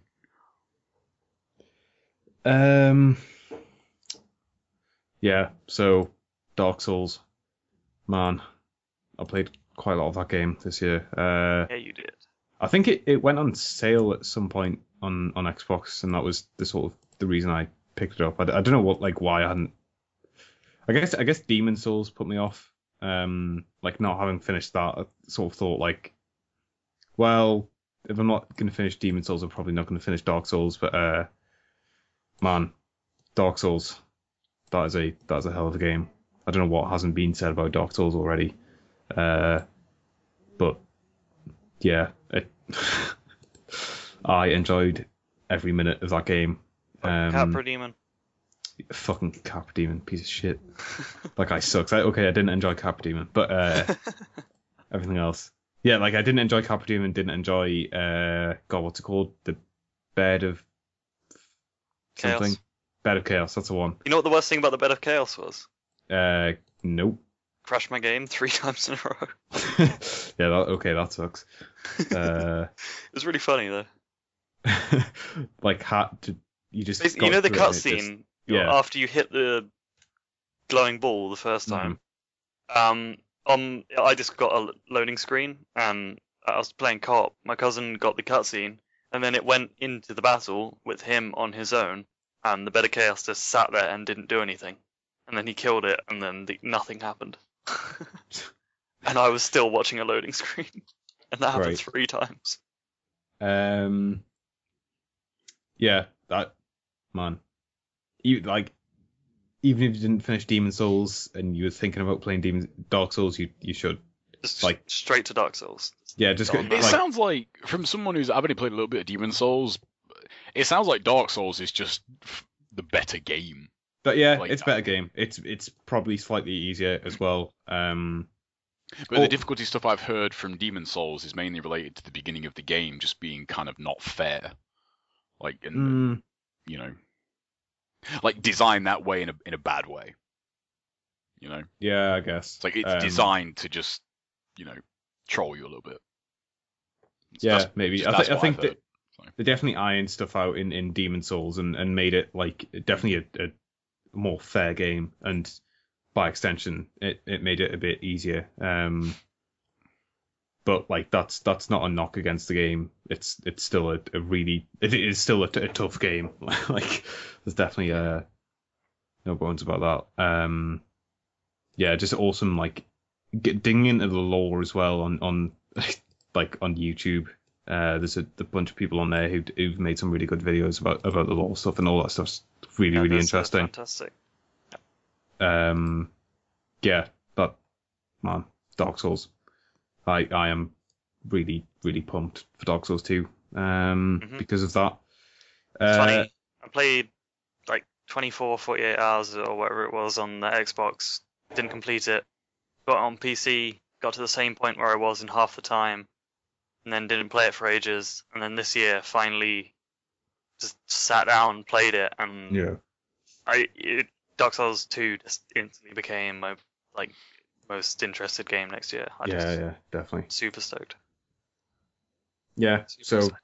Speaker 1: Yeah. So Dark Souls, man, I played quite a lot of that game this year.
Speaker 3: Yeah, you did.
Speaker 1: I think it went on sale at some point on Xbox, and that was the reason I picked it up. I don't know why I hadn't. I guess Demon Souls put me off. Like not having finished that, I sort of thought like, well, if I'm not going to finish Demon Souls, I'm probably not going to finish Dark Souls. But man, Dark Souls, that is a hell of a game. I don't know what hasn't been said about Dark Souls already. But yeah, I enjoyed every minute of that game.
Speaker 3: Capra Demon.
Speaker 1: Fucking Capra Demon, piece of shit. That guy sucks. I didn't enjoy Capra Demon, but everything else. Yeah, like I didn't enjoy Capra Demon, didn't enjoy God, what's it called? The Bed of something.
Speaker 3: Chaos.
Speaker 1: Bed of Chaos, that's the one.
Speaker 3: You know what the worst thing about the Bed of Chaos was?
Speaker 1: Nope.
Speaker 3: Crashed my game 3 times in a row.
Speaker 1: Yeah, that sucks.
Speaker 3: It was really funny though.
Speaker 1: Like you just
Speaker 3: You know
Speaker 1: got
Speaker 3: the
Speaker 1: through it and it just-
Speaker 3: cutscene
Speaker 1: yeah.
Speaker 3: after you hit the glowing ball the first time. I just got a loading screen and I was playing co-op. My cousin got the cutscene and then it went into the battle with him on his own, and the Bed of Chaos just sat there and didn't do anything. And then he killed it, and then nothing happened. And I was still watching a loading screen, and that happened
Speaker 1: Right.
Speaker 3: 3 times.
Speaker 1: Yeah, that man. Even if you didn't finish Demon Souls and you were thinking about playing Dark Souls, you should.
Speaker 3: Just
Speaker 1: Like-
Speaker 3: straight to Dark Souls.
Speaker 1: Yeah, just go,
Speaker 3: It
Speaker 2: It
Speaker 1: like,
Speaker 2: sounds like, from someone who's I've only played a little bit of Demon Souls, it sounds like Dark Souls is just the better game.
Speaker 1: but yeah,
Speaker 2: like
Speaker 1: it's a
Speaker 2: that.
Speaker 1: better game. It's probably slightly easier as well.
Speaker 2: But
Speaker 1: Oh.
Speaker 2: the difficulty stuff I've heard from Demon Souls is mainly related to the beginning of the game just being kind of not fair. Like, and you know, like designed that way in a bad way. You know,
Speaker 1: yeah, I guess.
Speaker 2: it's like it's designed to just, you know, troll you a little bit.
Speaker 1: Yeah,
Speaker 2: That's-
Speaker 1: maybe.
Speaker 2: that's
Speaker 1: I
Speaker 2: what
Speaker 1: think
Speaker 2: I've heard.
Speaker 1: they definitely ironed stuff out in Demon Souls and made it like definitely a more fair game, and by extension it made it a bit easier. But like that's not a knock against the game. It's still it is still a tough game. Like there's definitely no bones about that. Yeah, just awesome. Like digging into the lore as well on like on YouTube. There's a bunch of people on there who've made some really good videos about the lore stuff, and all that stuff's really
Speaker 3: Yeah,
Speaker 1: really
Speaker 3: that's,
Speaker 1: interesting.
Speaker 3: Fantastic.
Speaker 1: Yeah, but man, Dark Souls. I am really really pumped for Dark Souls 2 because of that.
Speaker 3: It's funny. I played like 24, 48 hours or whatever it was on the Xbox. Didn't complete it. Got it on PC. Got to the same point where I was in half the time, and then didn't play it for ages. And then this year, finally, just sat down and played it. And
Speaker 1: Yeah.
Speaker 3: Dark Souls 2 just instantly became my most interested game next year.
Speaker 1: Yeah, definitely.
Speaker 3: Super stoked.
Speaker 1: Yeah,
Speaker 3: Super
Speaker 1: so
Speaker 3: excited.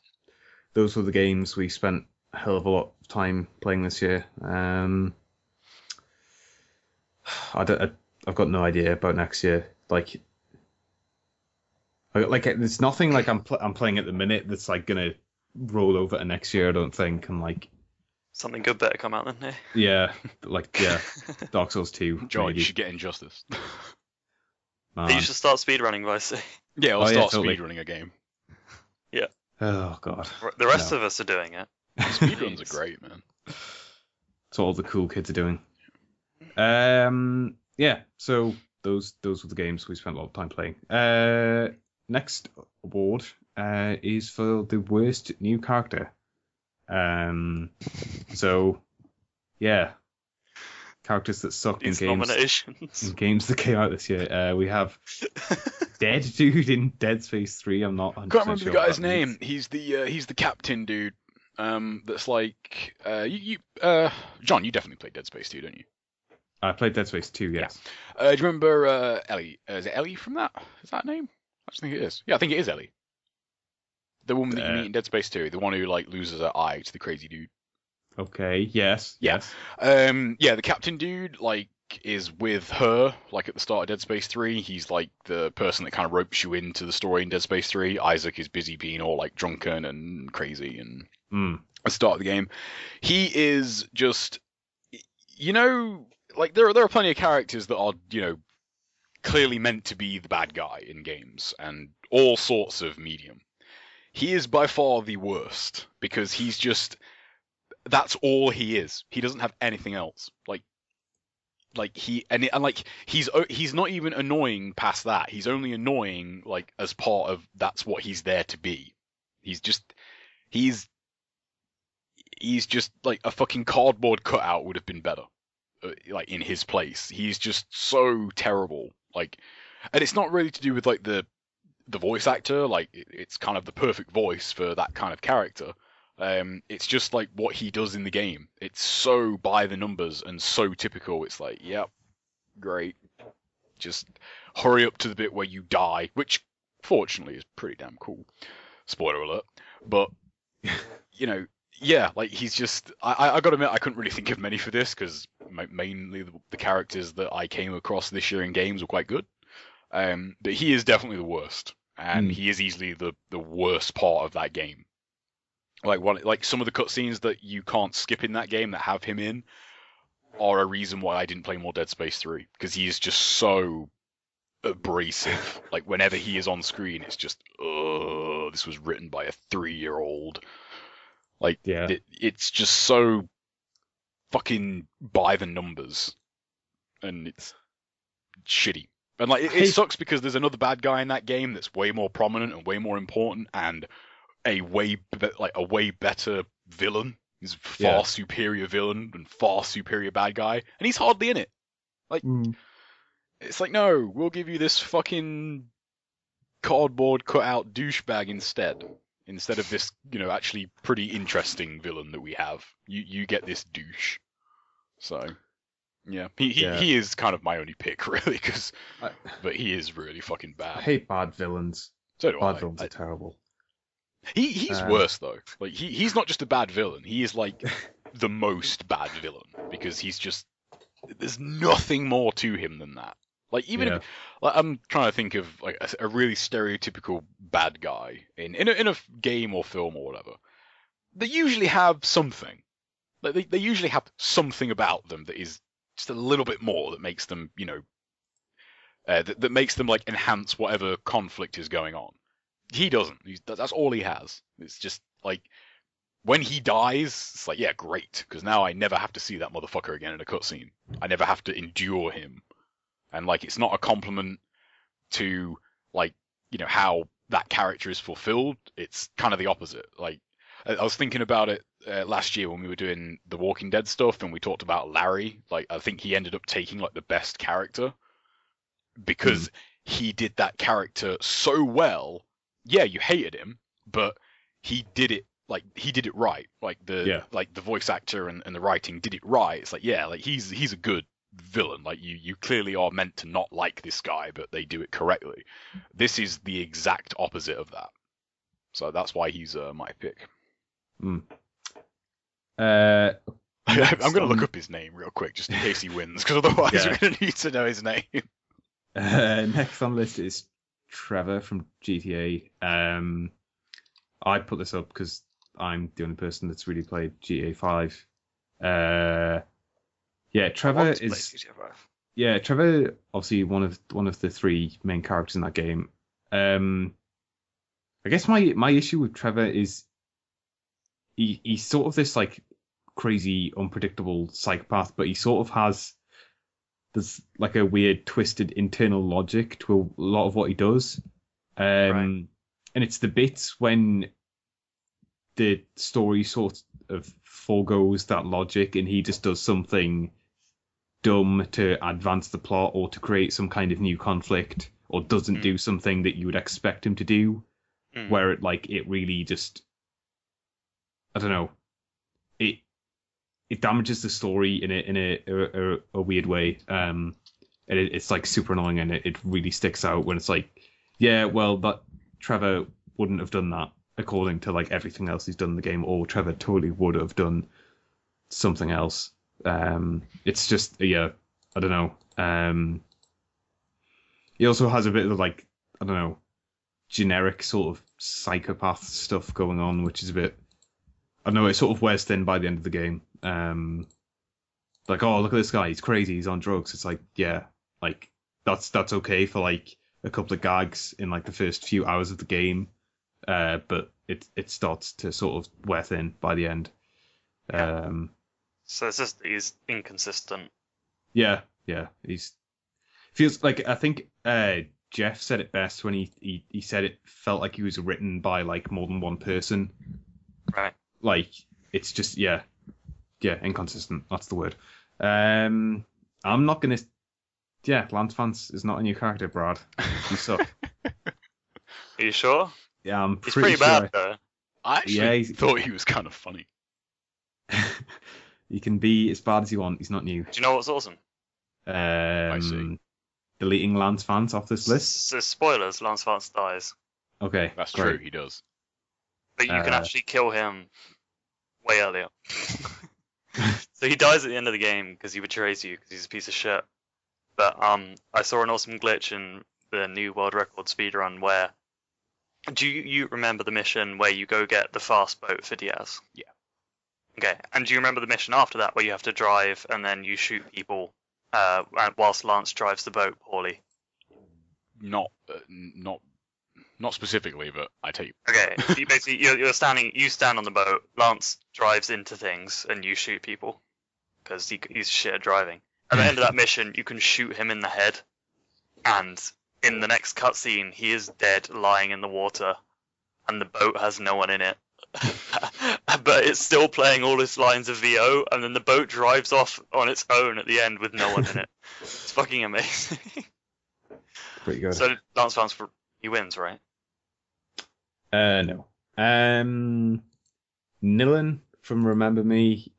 Speaker 1: those were the games we spent a hell of a lot of time playing this year. I've got no idea about next year. Like there's nothing like I'm playing at the minute that's like gonna roll over to next year. I don't think. And like
Speaker 3: Something good better come out than here.
Speaker 1: yeah, Dark Souls 2.
Speaker 2: George,
Speaker 1: maybe.
Speaker 2: you should get Injustice.
Speaker 1: Man.
Speaker 3: You should start speedrunning, Vice.
Speaker 2: Yeah, I'll
Speaker 1: Oh, yeah,
Speaker 2: start
Speaker 1: totally.
Speaker 2: speedrunning a game.
Speaker 1: Oh god,
Speaker 3: The rest of us are doing it.
Speaker 2: Speedruns are great, man.
Speaker 1: that's all the cool kids are doing. Yeah, so those were the games we spent a lot of time playing. Next award is for the worst new character. So yeah, characters that sucked
Speaker 3: These
Speaker 1: in
Speaker 3: nominations.
Speaker 1: games that came out this year. We have Dead Dude in Dead Space 3. I'm not 100%
Speaker 2: Can't remember
Speaker 1: sure
Speaker 2: the
Speaker 1: what
Speaker 2: guy's
Speaker 1: that
Speaker 2: name.
Speaker 1: means.
Speaker 2: He's the captain dude. That's like John. You definitely played Dead Space 2, don't you?
Speaker 1: I played Dead Space 2. Yes.
Speaker 2: Do you remember Ellie? Is it Ellie from that? Is that her name? I just think it is. Yeah, I think it is Ellie. The woman that you meet in Dead Space 2, the one who like loses her eye to the crazy dude.
Speaker 1: Okay. Yes.
Speaker 2: Yeah.
Speaker 1: Yes.
Speaker 2: Yeah, the captain dude like is with her like at the start of Dead Space 3. He's like the person that kind of ropes you into the story in Dead Space 3. Isaac is busy being all like drunken and crazy and at the start of the game. He is just you know, like there are plenty of characters that are, you know, clearly meant to be the bad guy in games and all sorts of medium. He is by far the worst because he's just that's all he is. He doesn't have anything else. He's not even annoying past that. He's only annoying like as part of that's what he's there to be. He's just like a fucking cardboard cutout would have been better. Like in his place. He's just so terrible. Like, and it's not really to do with like the voice actor. Like it's kind of the perfect voice for that kind of character. It's just like what he does in the game. It's so by the numbers and so typical. It's like, yep, great. Just hurry up to the bit where you die, which fortunately is pretty damn cool. Spoiler alert. But you know, yeah, like he's just. I gotta admit, I couldn't really think of many for this because mainly the characters that I came across this year in games were quite good. But he is definitely the worst, and he is easily the worst part of that game. Like some of the cutscenes that you can't skip in that game that have him in are a reason why I didn't play more Dead Space 3 because he is just so abrasive. Like whenever he is on screen, it's just, this was written by a 3-year-old. Like it's just so fucking by the numbers, and it's shitty. And like it sucks because there's another bad guy in that game that's way more prominent and way more important and a way better villain. He's a far superior villain and far superior bad guy, and he's hardly in it. Like it's like, no, we'll give you this fucking cardboard cutout douchebag instead of this, you know, actually pretty interesting villain that we have. You get this douche. So yeah, he is kind of my only pick really, but he is really fucking bad.
Speaker 1: I hate bad villains.
Speaker 2: So do
Speaker 1: bad villains are terrible.
Speaker 2: He's worse though. Like he's not just a bad villain. He is like the most bad villain because he's just there's nothing more to him than that. Like even if, like, I'm trying to think of like a really stereotypical bad guy in a game or film or whatever. They usually have something. Like they usually have something about them that is just a little bit more that makes them, you know, that makes them like enhance whatever conflict is going on. He doesn't. That's all he has. It's just like when he dies, it's like, yeah, great, because now I never have to see that motherfucker again in a cutscene. I never have to endure him. And like, it's not a compliment to like, you know, how that character is fulfilled. It's kind of the opposite. Like, I was thinking about it last year when we were doing the Walking Dead stuff, and we talked about Larry. Like, I think he ended up taking like the best character because he did that character so well. Yeah, you hated him, but he did it right. Like the voice actor and the writing did it right. It's like, yeah, like he's a good villain. Like you clearly are meant to not like this guy, but they do it correctly. This is the exact opposite of that. So that's why he's my pick. I'm gonna look up his name real quick just in case he wins, because otherwise we're gonna need to know his name.
Speaker 1: Next on the list is Trevor from GTA. I put this up because I'm the only person that's really played GTA 5. Trevor is. Yeah, Trevor, obviously one of the three main characters in that game. I guess my issue with Trevor is he's sort of this like crazy, unpredictable psychopath, but he sort of has there's like a weird, twisted internal logic to a lot of what he does. And it's the bits when the story sort of forgoes that logic and he just does something dumb to advance the plot or to create some kind of new conflict, or doesn't do something that you would expect him to do, where it really just, I don't know, it damages the story in a weird way. And it's like super annoying, and it really sticks out when it's like, yeah, well, that Trevor wouldn't have done that according to like everything else he's done in the game, or Trevor totally would have done something else. It's just, I don't know. He also has a bit of like, I don't know, generic sort of psychopath stuff going on, which is a bit, I don't know, it sort of wears thin by the end of the game. like, oh, look at this guy, he's crazy, he's on drugs. It's like, yeah, like that's okay for like a couple of gags in like the first few hours of the game, but it starts to sort of wear thin by the end.
Speaker 3: So it's just he's inconsistent.
Speaker 1: Yeah, he's feels like, I think Jeff said it best when he said it felt like he was written by like more than one person.
Speaker 3: Right.
Speaker 1: Like it's just inconsistent. That's the word. I'm not gonna. Yeah, Lance Vance is not a new character, Brad. You suck.
Speaker 3: Are you sure?
Speaker 1: Yeah, I'm
Speaker 3: He's
Speaker 1: pretty
Speaker 3: pretty bad
Speaker 1: sure.
Speaker 3: though.
Speaker 2: I actually
Speaker 1: Yeah,
Speaker 2: thought he was kind of funny.
Speaker 1: You can be as bad as you want. He's not new.
Speaker 3: Do you know what's awesome?
Speaker 2: see.
Speaker 1: Deleting Lance Vance off this list.
Speaker 3: So spoilers: Lance Vance dies,
Speaker 1: Okay,
Speaker 2: That's
Speaker 1: great.
Speaker 2: true, he does.
Speaker 3: but you can
Speaker 1: Uh,
Speaker 3: actually kill him way earlier. So he dies at the end of the game because he betrays you because he's a piece of shit. But I saw an awesome glitch in the new world record speedrun where. Do you remember the mission where you go get the fast boat for Diaz?
Speaker 2: Yeah.
Speaker 3: Okay, and do you remember the mission after that where you have to drive and then you shoot people whilst Lance drives the boat poorly?
Speaker 2: Not specifically, but I take.
Speaker 3: Okay, you basically you stand on the boat. Lance drives into things and you shoot people because he's shit at driving. At the end of that mission, you can shoot him in the head, and in the next cutscene, he is dead, lying in the water, and the boat has no one in it. But it's still playing all its lines of VO, and then the boat drives off on its own at the end with no one in it. It's fucking amazing.
Speaker 1: Pretty good.
Speaker 3: So Lance Vance, he wins, right?
Speaker 1: No. Nilin from Remember Me.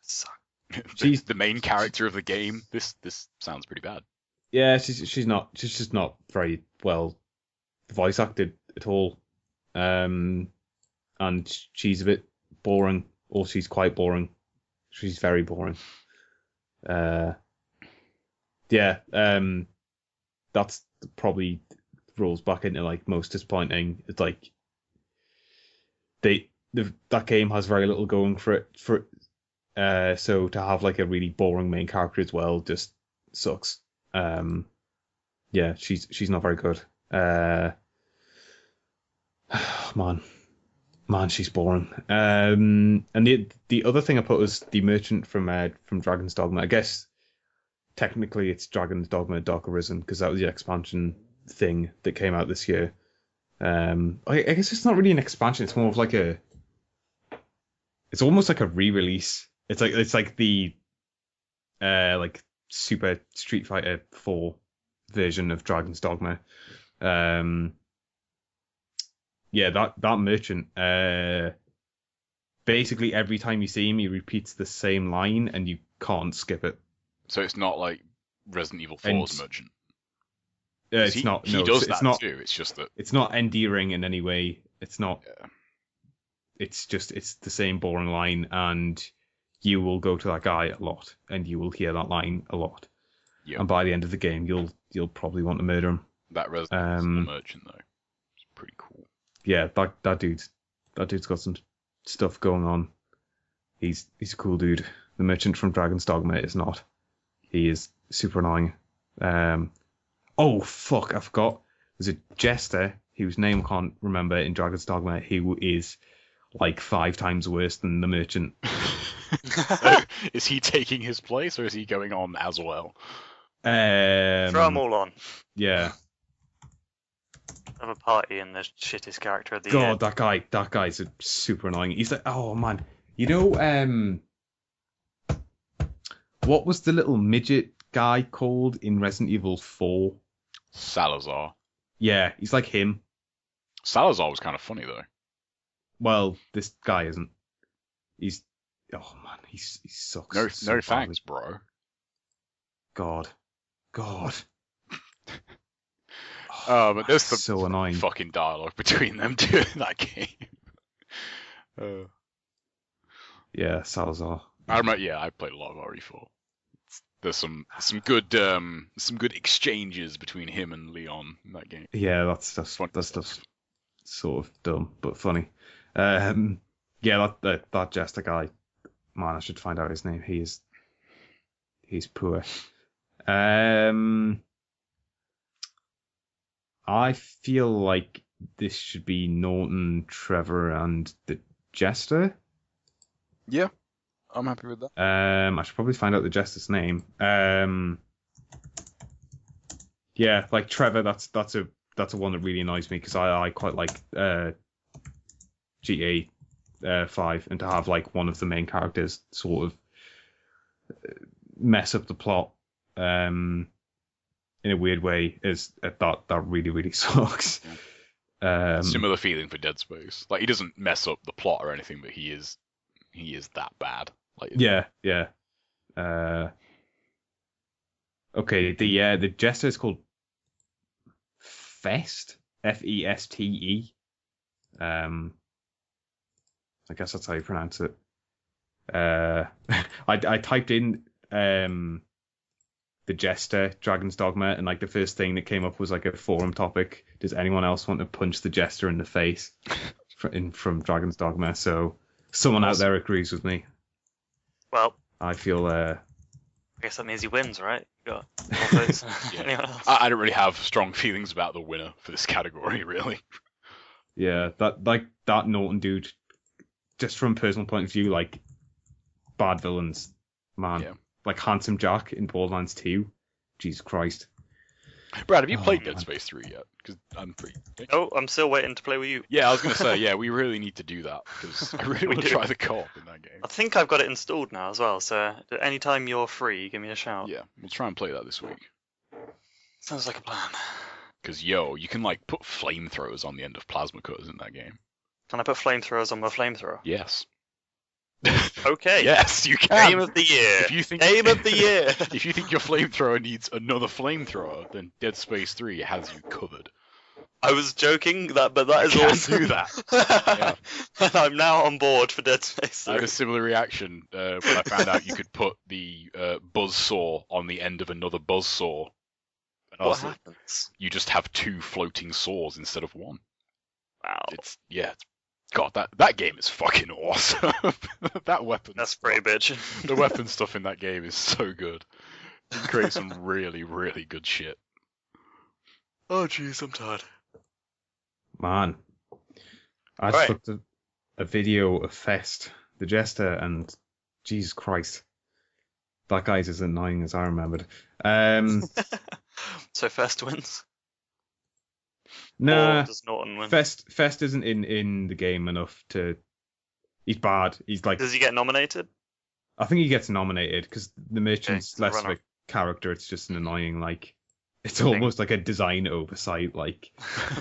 Speaker 3: Suck.
Speaker 1: She's
Speaker 2: the main character of the game. This sounds pretty bad.
Speaker 1: Yeah, she's just not very well voice acted at all. And she's a bit boring, or she's quite boring. She's very boring. That's probably rolls back into like most disappointing. It's like that game has very little going for it. So to have like a really boring main character as well just sucks. She's not very good. Man, she's boring. And the other thing I put was the merchant from Dragon's Dogma. I guess technically it's Dragon's Dogma Dark Arisen because that was the expansion thing that came out this year. I guess it's not really an expansion. It's more of like it's almost like a re-release. It's like the like Super Street Fighter 4 version of Dragon's Dogma. That merchant, basically every time you see him, he repeats the same line and you can't skip it.
Speaker 2: So it's not like Resident Evil 4's merchant.
Speaker 1: It's not.
Speaker 2: He does that too. It's just that
Speaker 1: it's not endearing in any way. It's not.
Speaker 2: Yeah.
Speaker 1: It's the same boring line, and you will go to that guy a lot, and you will hear that line a lot.
Speaker 2: Yep.
Speaker 1: And by the end of the game, you'll probably want to murder him.
Speaker 2: That Resident Evil merchant though, it's pretty cool.
Speaker 1: Yeah, that dude's got some stuff going on. He's a cool dude. The merchant from Dragon's Dogma is not. He is super annoying. Oh fuck, I forgot. There's a jester whose name I can't remember in Dragon's Dogma who is like 5 times worse than the merchant.
Speaker 2: Is he taking his place or is he going on as well?
Speaker 3: Throw them all on.
Speaker 1: Yeah.
Speaker 3: Have a party and the shittest character of the
Speaker 1: God,
Speaker 3: year.
Speaker 1: that guy's super annoying. He's like, oh man, you know, what was the little midget guy called in Resident Evil 4?
Speaker 2: Salazar.
Speaker 1: Yeah, he's like him.
Speaker 2: Salazar was kind of funny though.
Speaker 1: Well, this guy isn't. He's he sucks.
Speaker 2: No
Speaker 1: so
Speaker 2: thanks,
Speaker 1: badly.
Speaker 2: bro.
Speaker 1: God.
Speaker 2: But there's
Speaker 1: so annoying.
Speaker 2: fucking dialogue between them two in that game.
Speaker 1: Yeah, Salazar.
Speaker 2: I remember. Yeah, I played a lot of RE4. There's some good exchanges between him and Leon in that game.
Speaker 1: Yeah, that stuff's sort of dumb but funny. That jester guy, man, I should find out his name. He's poor. I feel like this should be Norton, Trevor, and the Jester.
Speaker 4: Yeah, I'm happy with that.
Speaker 1: I should probably find out the Jester's name. Yeah, like Trevor, that's a one that really annoys me because I quite like GTA 5, and to have like one of the main characters sort of mess up the plot in a weird way is that really, really sucks.
Speaker 2: Similar feeling for Dead Space. Like, he doesn't mess up the plot or anything, but he is that bad. Like,
Speaker 1: yeah. Okay, the Jester is called Feste, Feste. I guess that's how you pronounce it. I typed in the Jester, Dragon's Dogma, and like the first thing that came up was like a forum topic. Does anyone else want to punch the Jester in the face from Dragon's Dogma? So someone out there agrees with me.
Speaker 3: Well,
Speaker 1: I feel.
Speaker 3: I guess that means he wins, right? You got all votes.
Speaker 2: Yeah.
Speaker 3: Anyone else?
Speaker 2: I don't really have strong feelings about the winner for this category, really.
Speaker 1: Yeah, that Norton dude, just from a personal point of view, like bad villains, man.
Speaker 2: Yeah.
Speaker 1: Like Handsome Jack in Borderlands 2. Jesus Christ.
Speaker 2: Brad, have you played
Speaker 1: man.
Speaker 2: Dead Space 3 yet? Because I'm pretty.
Speaker 3: Oh, I'm still waiting to play with you.
Speaker 2: Yeah, I was gonna say, yeah, we really need to do that because I really
Speaker 3: We
Speaker 2: want to
Speaker 3: do.
Speaker 2: try the co-op in that game.
Speaker 3: I think I've got it installed now as well, so anytime you're free, give me a shout.
Speaker 2: Yeah, we'll try and play that this week.
Speaker 3: Sounds like a plan.
Speaker 2: Because you can like put flamethrowers on the end of plasma cutters in that game.
Speaker 3: Can I put flamethrowers on my flamethrower?
Speaker 2: Yes.
Speaker 3: Okay.
Speaker 2: Yes, you can.
Speaker 3: Game of the year.
Speaker 2: If you think
Speaker 3: Game of the year.
Speaker 2: if you think your flamethrower needs another flamethrower, then Dead Space 3 has you covered.
Speaker 3: I was joking, but that is
Speaker 2: Can
Speaker 3: awesome.
Speaker 2: do that.
Speaker 3: And I'm now on board for Dead Space
Speaker 2: I had
Speaker 3: 3.
Speaker 2: a similar reaction when I found out you could put the buzzsaw on the end of another buzzsaw. And I
Speaker 3: What
Speaker 2: was like,
Speaker 3: happens?
Speaker 2: you just have 2 floating saws instead of 1.
Speaker 3: Wow.
Speaker 2: God, that game is fucking awesome. That weapon.
Speaker 3: That's pretty bitch.
Speaker 2: The weapon stuff in that game is so good. You can create some really, really good shit.
Speaker 3: Oh jeez, I'm tired.
Speaker 1: Man. I just looked at a video of Fest, the Jester, and Jesus Christ. That guy's as annoying as I remembered.
Speaker 3: So first wins?
Speaker 1: Nah,
Speaker 3: Or does Norton win?
Speaker 1: Fest isn't in the game enough to. He's bad. He's like.
Speaker 3: Does he get nominated?
Speaker 1: I think he gets nominated because the merchant's
Speaker 3: Okay,
Speaker 1: less of
Speaker 3: runner.
Speaker 1: a character. It's just an annoying, like. It's
Speaker 3: Thing.
Speaker 1: almost like a design oversight. Like,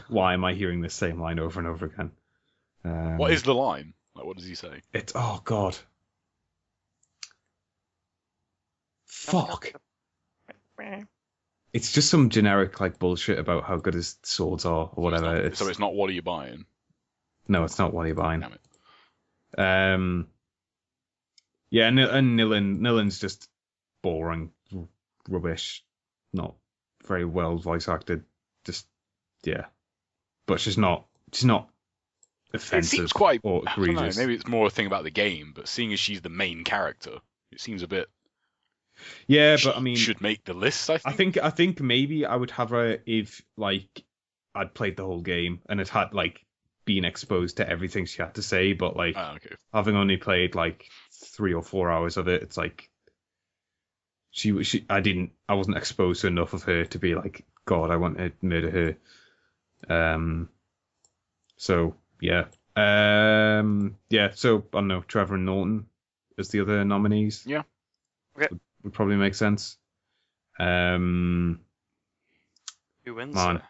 Speaker 1: why am I hearing the same line over and over again?
Speaker 2: What is the line? Like, what does he say?
Speaker 1: It's oh god. Fuck. It's just some generic like bullshit about how good his swords are or whatever.
Speaker 2: So it's not what are you buying?
Speaker 1: No, it's not what are you buying.
Speaker 2: Damn it.
Speaker 1: Yeah, and Nillen's just boring, rubbish, not very well voice acted. Just yeah, but she's not offensive
Speaker 2: It seems quite.
Speaker 1: or
Speaker 2: I don't know,
Speaker 1: egregious.
Speaker 2: maybe it's more a thing about the game, but seeing as she's the main character, it seems a bit.
Speaker 1: Yeah,
Speaker 2: she
Speaker 1: but I mean,
Speaker 2: should make the list. I
Speaker 1: I think maybe I would have her if like I'd played the whole game and it had like been exposed to everything she had to say, but like
Speaker 2: Okay.
Speaker 1: having only played like 3 or 4 hours of it, it's like I wasn't exposed to enough of her to be like, God, I want to murder her. So yeah. Yeah, so I don't know, Trevor and Norton as the other nominees.
Speaker 2: Yeah.
Speaker 3: Okay.
Speaker 1: Would probably make sense.
Speaker 3: Who wins?
Speaker 1: Man,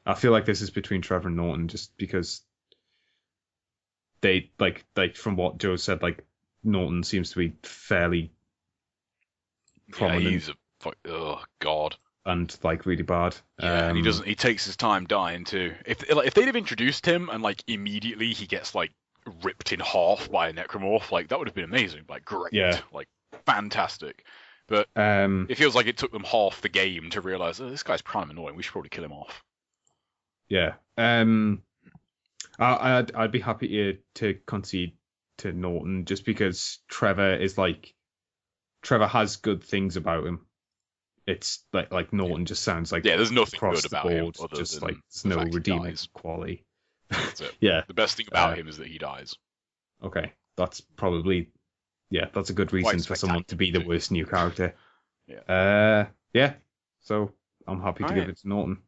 Speaker 1: I feel like this is between Trevor and Norton just because they like from what Joe said, like Norton seems to be fairly prominent
Speaker 2: Yeah, he's oh god.
Speaker 1: and like really bad.
Speaker 2: Yeah, and he doesn't. He takes his time dying too. If they'd have introduced him and like immediately he gets like ripped in half by a necromorph, like that would have been amazing. Like great.
Speaker 1: Yeah.
Speaker 2: Like fantastic. But it feels like it took them half the game to realize, oh, this guy's kind of annoying. We should probably kill him off.
Speaker 1: Yeah. I'd be happy to concede to Norton just because Trevor has good things about him. It's like Norton just sounds like
Speaker 2: there's nothing
Speaker 1: across
Speaker 2: good
Speaker 1: the
Speaker 2: about him
Speaker 1: board,
Speaker 2: other
Speaker 1: just
Speaker 2: than
Speaker 1: like there's
Speaker 2: the
Speaker 1: no
Speaker 2: fact he
Speaker 1: redeeming
Speaker 2: dies.
Speaker 1: quality.
Speaker 2: That's it.
Speaker 1: Yeah.
Speaker 2: The best thing about him is that he dies.
Speaker 1: Okay, that's probably that's a good reason
Speaker 2: Quite
Speaker 1: for someone to be the
Speaker 2: spectacular,
Speaker 1: worst new character.
Speaker 2: Yeah.
Speaker 1: So I'm happy to
Speaker 3: Alright.
Speaker 1: give it to Norton.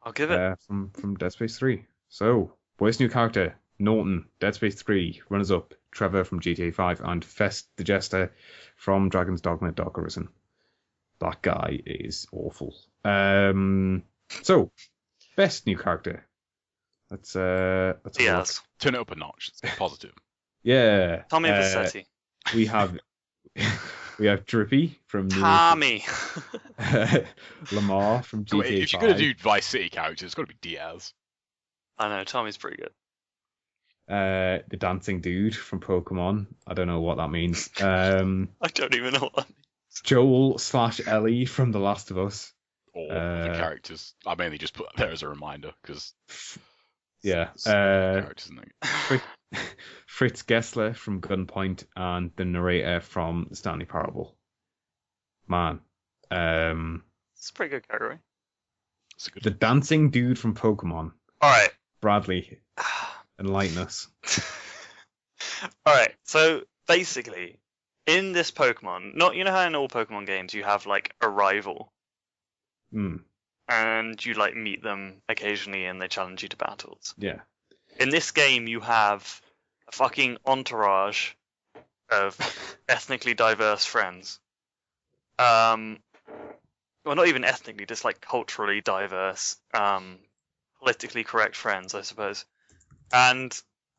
Speaker 3: I'll give it.
Speaker 1: From Dead Space 3. So worst new character, Norton, Dead Space 3. Runners up, Trevor from GTA 5, and Fest the Jester from Dragon's Dogma Dark Arisen. That guy is awful. So best new character. Let's have a look.
Speaker 3: Diaz.
Speaker 2: Turn it up a notch. It's positive.
Speaker 1: Yeah.
Speaker 3: Tommy Vercetti.
Speaker 1: We have Drippy from
Speaker 3: Tommy.
Speaker 1: Lamar from GTA 5.
Speaker 2: If you're gonna do Vice City characters, it's got to be Diaz.
Speaker 3: I know, Tommy's pretty good.
Speaker 1: The dancing dude from Pokemon. I don't know what that means.
Speaker 3: I don't even know what.
Speaker 1: Joel/Ellie from The Last of Us.
Speaker 2: Or the characters. I mainly just put that there as a reminder because
Speaker 1: Yeah.
Speaker 2: characters, isn't it?
Speaker 1: Fritz Gessler from Gunpoint and the narrator from The Stanley Parable. Man.
Speaker 3: It's a pretty good category.
Speaker 2: It's a good.
Speaker 1: The dancing dude from Pokemon.
Speaker 3: Alright.
Speaker 1: Bradley. Enlighten us.
Speaker 3: Alright, so basically, in this Pokemon, you know how in all Pokemon games you have like a rival, and you like meet them occasionally and they challenge you to battles.
Speaker 1: Yeah.
Speaker 3: In this game, you have a fucking entourage of ethnically diverse friends. Well, not even ethnically, just like culturally diverse, politically correct friends, I suppose. And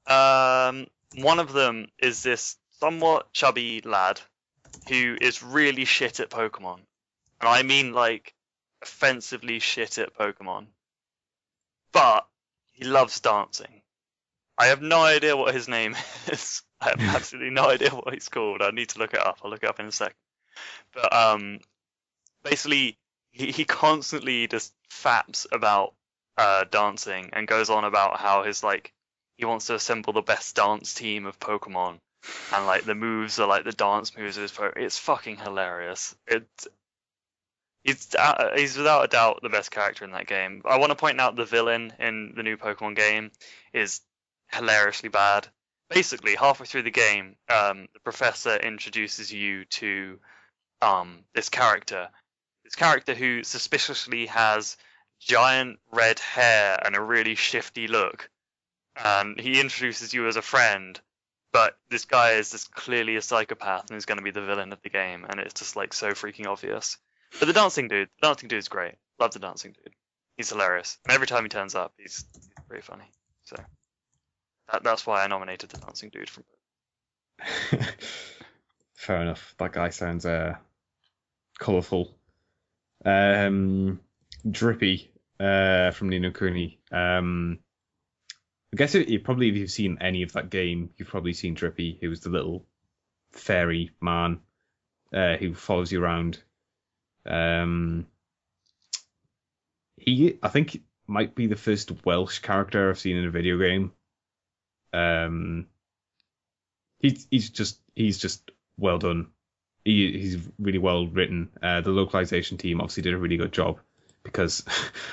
Speaker 3: one of them is this somewhat chubby lad who is really shit at Pokemon. And I mean like offensively shit at Pokemon. But he loves dancing. I have no idea what his name is. I have absolutely no idea what he's called. I need to look it up. I'll look it up in a second. But basically, he constantly just faps about dancing and goes on about how he wants to assemble the best dance team of Pokemon, and like the moves are like the dance moves of his Pokemon. It's fucking hilarious. He's without a doubt the best character in that game. I want to point out the villain in the new Pokemon game is hilariously bad. Basically, halfway through the game, the professor introduces you to this character who suspiciously has giant red hair and a really shifty look. And he introduces you as a friend, but this guy is just clearly a psychopath and is going to be the villain of the game, and it's just like so freaking obvious. But the dancing dude is great. Love the dancing dude. He's hilarious, and every time he turns up, he's pretty funny. So that's why I nominated the dancing dude from.
Speaker 1: Fair enough. That guy sounds colourful. Drippy from Ni no Kuni. I guess if you've seen any of that game, you've probably seen Drippy, who was the little fairy man who follows you around. He, I think, might be the first Welsh character I've seen in a video game. He's just well done. He's really well written. The localization team obviously did a really good job, because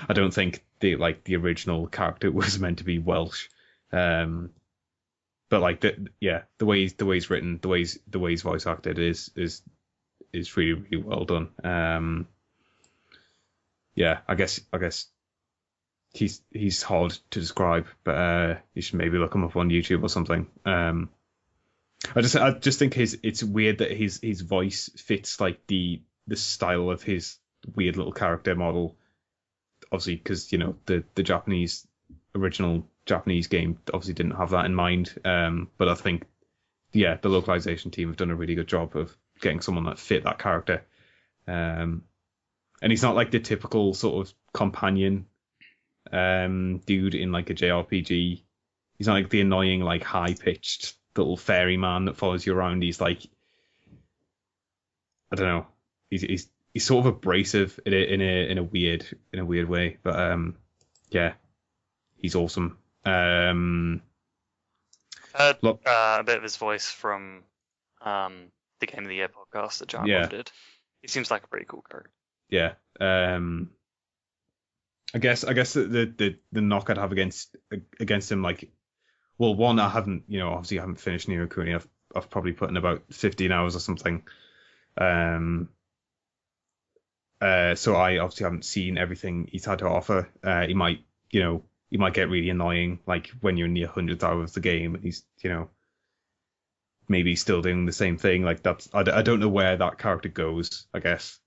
Speaker 1: I don't think the original character was meant to be Welsh. But like the way he's written, the way he's voice acted is really, really well done. Yeah, I guess he's hard to describe, but you should maybe look him up on YouTube or something. I just think it's weird that his voice fits like the style of his weird little character model. Obviously, because the original Japanese game obviously didn't have that in mind. But I think the localization team have done a really good job of getting someone that fit that character. And he's not like the typical sort of companion dude in like a JRPG. He's not like the annoying, like high pitched little fairy man that follows you around. He's like, I don't know. He's sort of abrasive in a weird way. But yeah, he's awesome.
Speaker 3: Fair heard
Speaker 1: Look-
Speaker 3: a bit of his voice from the Game of the Year podcast that Giant
Speaker 1: Yeah.
Speaker 3: Bomb did. He seems like a pretty cool character.
Speaker 1: Yeah. I guess the knock I'd have against him, like, well, one, I haven't, obviously I haven't finished Nino Kuni. I've probably put in about 15 hours or something. So I obviously haven't seen everything he's had to offer. He might get really annoying, like when you're in the 100th hour of the game and he's, maybe still doing the same thing. Like I don't know where that character goes, I guess.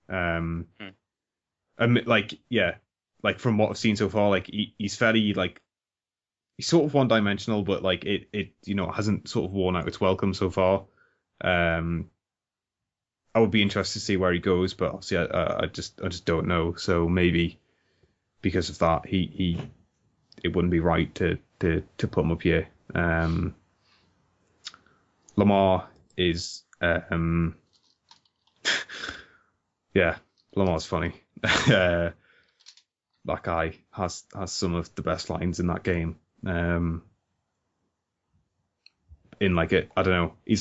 Speaker 1: Like from what I've seen so far, like he's fairly, like, he's sort of one-dimensional, but like it hasn't sort of worn out its welcome so far. I would be interested to see where he goes, but obviously I just don't know. So maybe because of that, it wouldn't be right to put him up here. Lamar is yeah, Lamar's funny. That guy has some of the best lines in that game. In like it, I don't know. He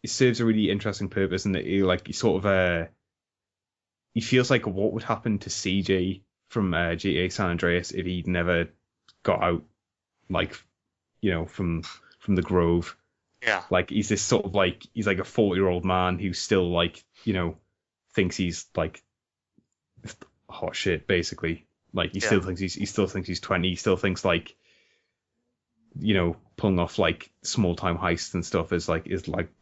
Speaker 1: serves a really interesting purpose, and he sort of he feels like what would happen to CJ from GTA San Andreas if he'd never got out, like, from the Grove.
Speaker 3: Yeah.
Speaker 1: Like he's this sort of like, he's like a 40-year-old man who still, like, thinks he's like hot shit, basically. Like he still thinks he still thinks he's 20. He still thinks, like, pulling off like small time heists and stuff is like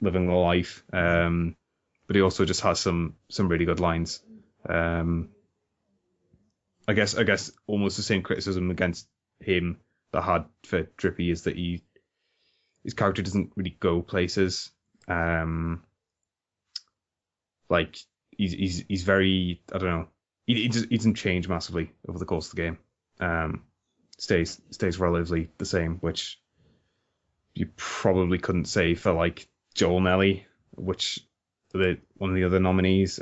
Speaker 1: living the life. But he also just has some really good lines. I guess almost the same criticism against him that I had for Drippy is that his character doesn't really go places. Like he's very, I don't know, he doesn't change massively over the course of the game. Stays relatively the same, which you probably couldn't say for like Joel and Ellie, which one of the other nominees.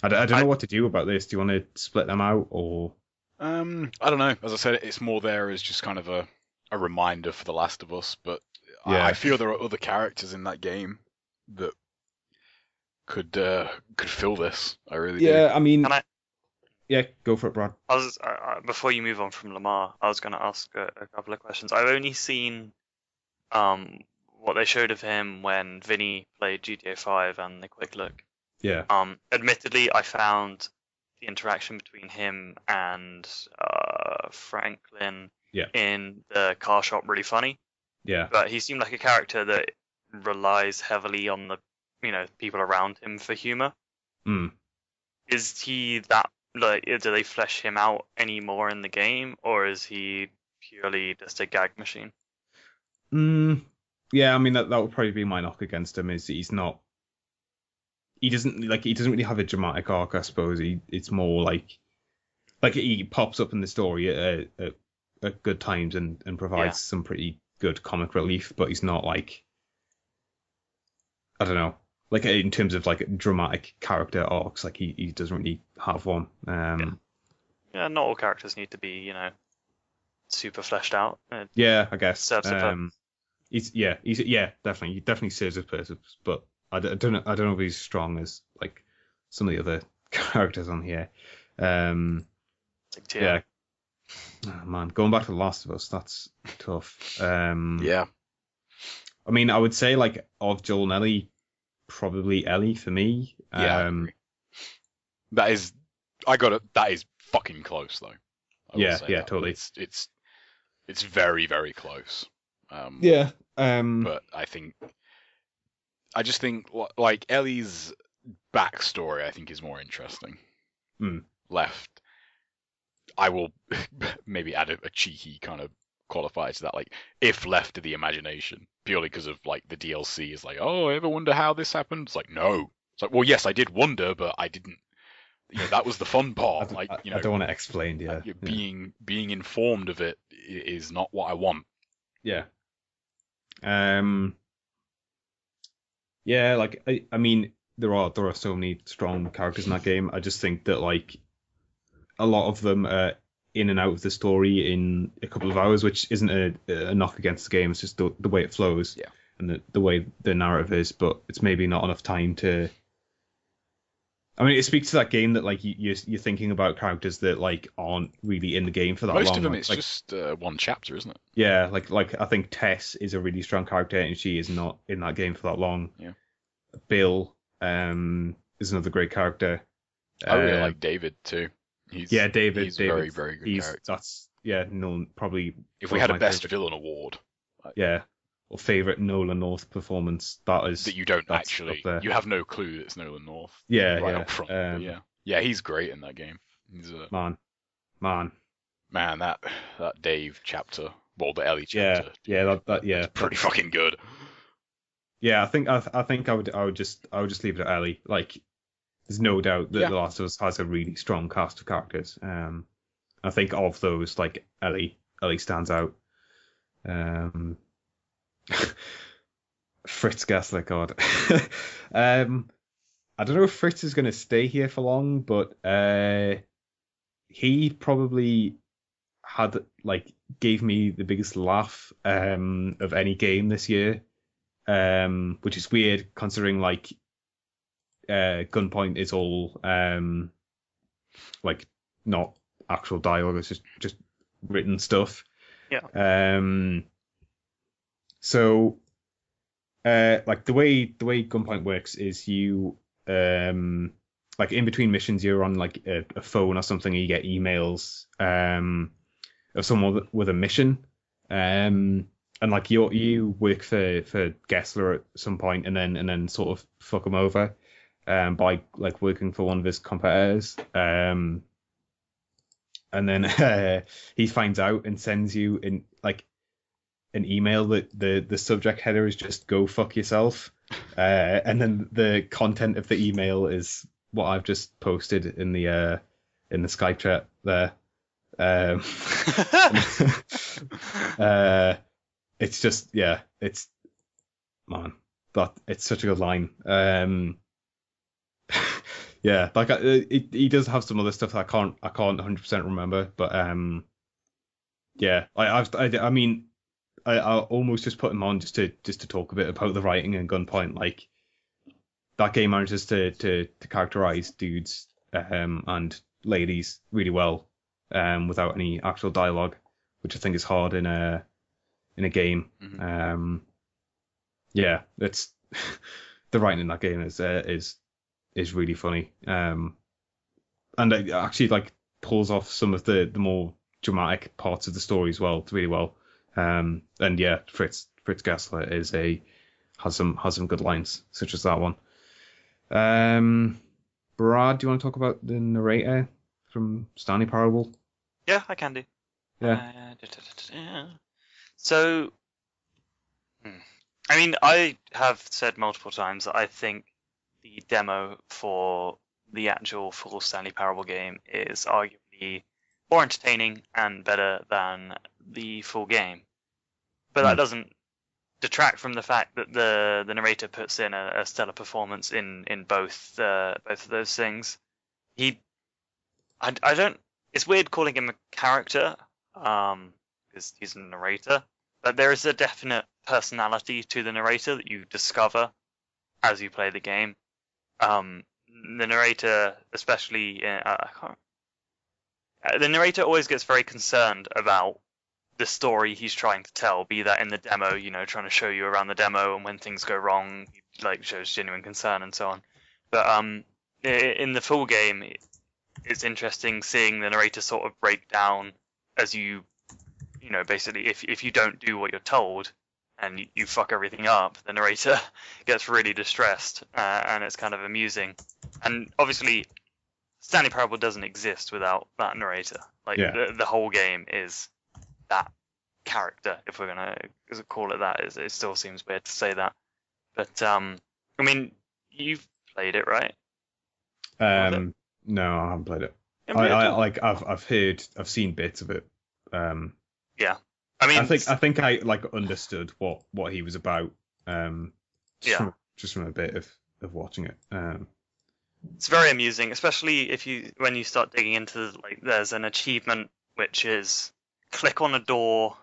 Speaker 1: I don't know what to do about this. Do you want to split them out, or?
Speaker 4: I don't know. As I said, it's more there as just kind of a reminder for The Last of Us, but
Speaker 1: Yeah.
Speaker 4: I feel there are other characters in that game that could fill this. I really do.
Speaker 1: Yeah, I mean,
Speaker 3: Can I-
Speaker 1: yeah, go for it, Brad.
Speaker 3: I was before you move on from Lamar, I was going to ask a couple of questions. I've only seen what they showed of him when Vinny played GTA 5 and the quick look.
Speaker 1: Yeah,
Speaker 3: Admittedly, I found the interaction between him and Franklin
Speaker 1: Yeah.
Speaker 3: in the car shop really funny.
Speaker 1: yeah,
Speaker 3: But he seemed like a character that relies heavily on the people around him for humor.
Speaker 1: mm.
Speaker 3: Is he that, like, do they flesh him out any more in the game, or is he purely just a gag machine?
Speaker 1: Yeah, I mean that would probably be my knock against him, is he doesn't really have a dramatic arc, I suppose. It's more like he pops up in the story at good times and provides some pretty good comic relief, but he's not, like, I don't know, like in terms of like dramatic character arcs, like he doesn't really have one.
Speaker 3: Yeah, not all characters need to be, super fleshed out.
Speaker 1: Yeah, I guess.
Speaker 3: Serves a purpose.
Speaker 1: He's definitely. He definitely serves a purpose, but I don't know if he's strong as like some of the other characters on here.
Speaker 3: Like tier.
Speaker 1: Yeah. Oh, man, going back to The Last of Us, that's tough.
Speaker 4: Yeah.
Speaker 1: I mean, I would say, like, of Joel and Ellie, probably Ellie for me.
Speaker 4: Yeah, I agree. That is fucking close though. I will
Speaker 1: Yeah,
Speaker 4: say
Speaker 1: yeah,
Speaker 4: that.
Speaker 1: totally.
Speaker 4: It's very, very close.
Speaker 1: Yeah.
Speaker 4: But I just think like Ellie's backstory, I think, is more interesting. Left. I will maybe add a cheeky kind of qualifier to that, like, if left to the imagination, purely because of like the DLC is like, oh, ever wonder how this happened? It's like, no. It's like, well, yes, I did wonder, but I didn't. That was the fun part.
Speaker 1: I don't want to explain. Yeah.
Speaker 4: Being informed of it is not what I want.
Speaker 1: Yeah. Yeah, like I mean, there are so many strong characters in that game. I just think that, like, a lot of them are in and out of the story in a couple of hours, which isn't a knock against the game. It's just the way it flows and the way the narrative is. But it's maybe not enough time to. I mean, it speaks to that game that like you're thinking about characters that like aren't really in the game for that long.
Speaker 4: Most of them,
Speaker 1: like,
Speaker 4: it's just one chapter, isn't it?
Speaker 1: Yeah, like I think Tess is a really strong character, and she is not in that game for that long.
Speaker 4: Yeah.
Speaker 1: Bill is another great character.
Speaker 4: I really like David too.
Speaker 1: David.
Speaker 4: He's very, very good character.
Speaker 1: That's Nolan probably.
Speaker 4: If we had a best villain award.
Speaker 1: Or favorite Nolan North performance, that you don't
Speaker 4: actually. You have no clue that it's Nolan North.
Speaker 1: Yeah,
Speaker 4: up front. Yeah, he's great in that game. He's a
Speaker 1: man.
Speaker 4: That Dave chapter, well, the Ellie chapter.
Speaker 1: That's
Speaker 4: pretty fucking good.
Speaker 1: Yeah, I think I would just leave it at Ellie. Like, there's no doubt that The Last of Us has a really strong cast of characters. I think of those, like Ellie stands out. Fritz Gessler, God. I don't know if Fritz is going to stay here for long, but he probably gave me the biggest laugh of any game this year, which is weird considering Gunpoint is all not actual dialogue, it's just written stuff. So, the way Gunpoint works is you, in between missions, you're on a phone or something, and you get emails of someone with a mission, and you work for Gessler at some point, and then sort of fuck him over, by working for one of his competitors, and then he finds out and sends you in an email that the subject header is just "go fuck yourself," and then the content of the email is what I've just posted in the Skype chat there. It's just it's such a good line. He does have some other stuff that I can't 100% remember, but I almost just put him on just to talk a bit about the writing and Gunpoint. That game manages to characterize dudes and ladies really well, without any actual dialogue, which I think is hard in a game.
Speaker 4: Mm-hmm.
Speaker 1: It's the writing in that game is really funny, and it actually pulls off some of the more dramatic parts of the story as well really well. Fritz Gessler has some good lines, such as that one. Brad, do you want to talk about the narrator from Stanley Parable?
Speaker 3: Yeah, I can do.
Speaker 1: Yeah.
Speaker 3: So, I mean, I have said multiple times that I think the demo for the actual full Stanley Parable game is arguably more entertaining and better than the full game. But that doesn't detract from the fact that the narrator puts in a stellar performance in both of those things. I don't. It's weird calling him a character, because he's a narrator. But there is a definite personality to the narrator that you discover as you play the game. The narrator, especially, the narrator always gets very concerned about the story he's trying to tell, be that in the demo, trying to show you around the demo, and when things go wrong, he shows genuine concern and so on. But in the full game, it's interesting seeing the narrator sort of break down as basically if you don't do what you're told and you fuck everything up, the narrator gets really distressed, and it's kind of amusing. And obviously, Stanley Parable doesn't exist without that narrator. The whole game is that character, if we're gonna call it that. It still seems weird to say that, but I mean, you've played it, right?
Speaker 1: No, I haven't played it. I've seen bits of it.
Speaker 3: Yeah, I mean,
Speaker 1: I think I understood what he was about. Just from a bit of watching it.
Speaker 3: It's very amusing, especially when you start digging into there's an achievement which is click on a door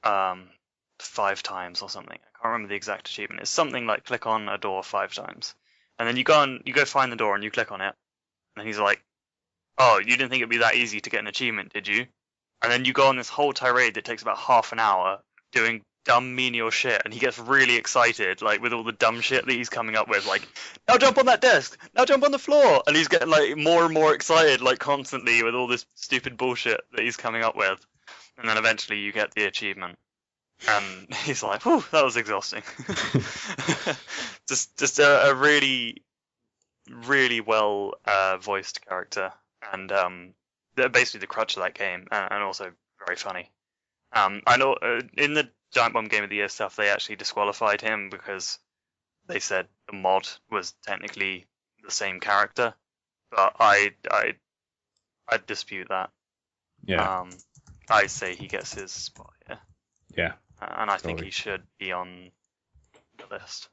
Speaker 3: 5 times or something. I can't remember the exact achievement. It's something like click on a door 5 times. And then you go find the door and you click on it. And he's like, oh, you didn't think it'd be that easy to get an achievement, did you? And then you go on this whole tirade that takes about half an hour doing dumb menial shit, and he gets really excited, like, with all the dumb shit that he's coming up with, like, now jump on that desk, now jump on the floor, and he's getting, like, more and more excited, like, constantly with all this stupid bullshit that he's coming up with. And then eventually you get the achievement. And he's like, whew, that was exhausting. just a really, really well voiced character, and basically the crutch of that game, and also very funny. I know in the Giant Bomb Game of the Year stuff, they actually disqualified him because they said the mod was technically the same character, but I dispute that.
Speaker 1: Yeah.
Speaker 3: I say he gets his spot here.
Speaker 1: Yeah.
Speaker 3: And I think he should be on the list.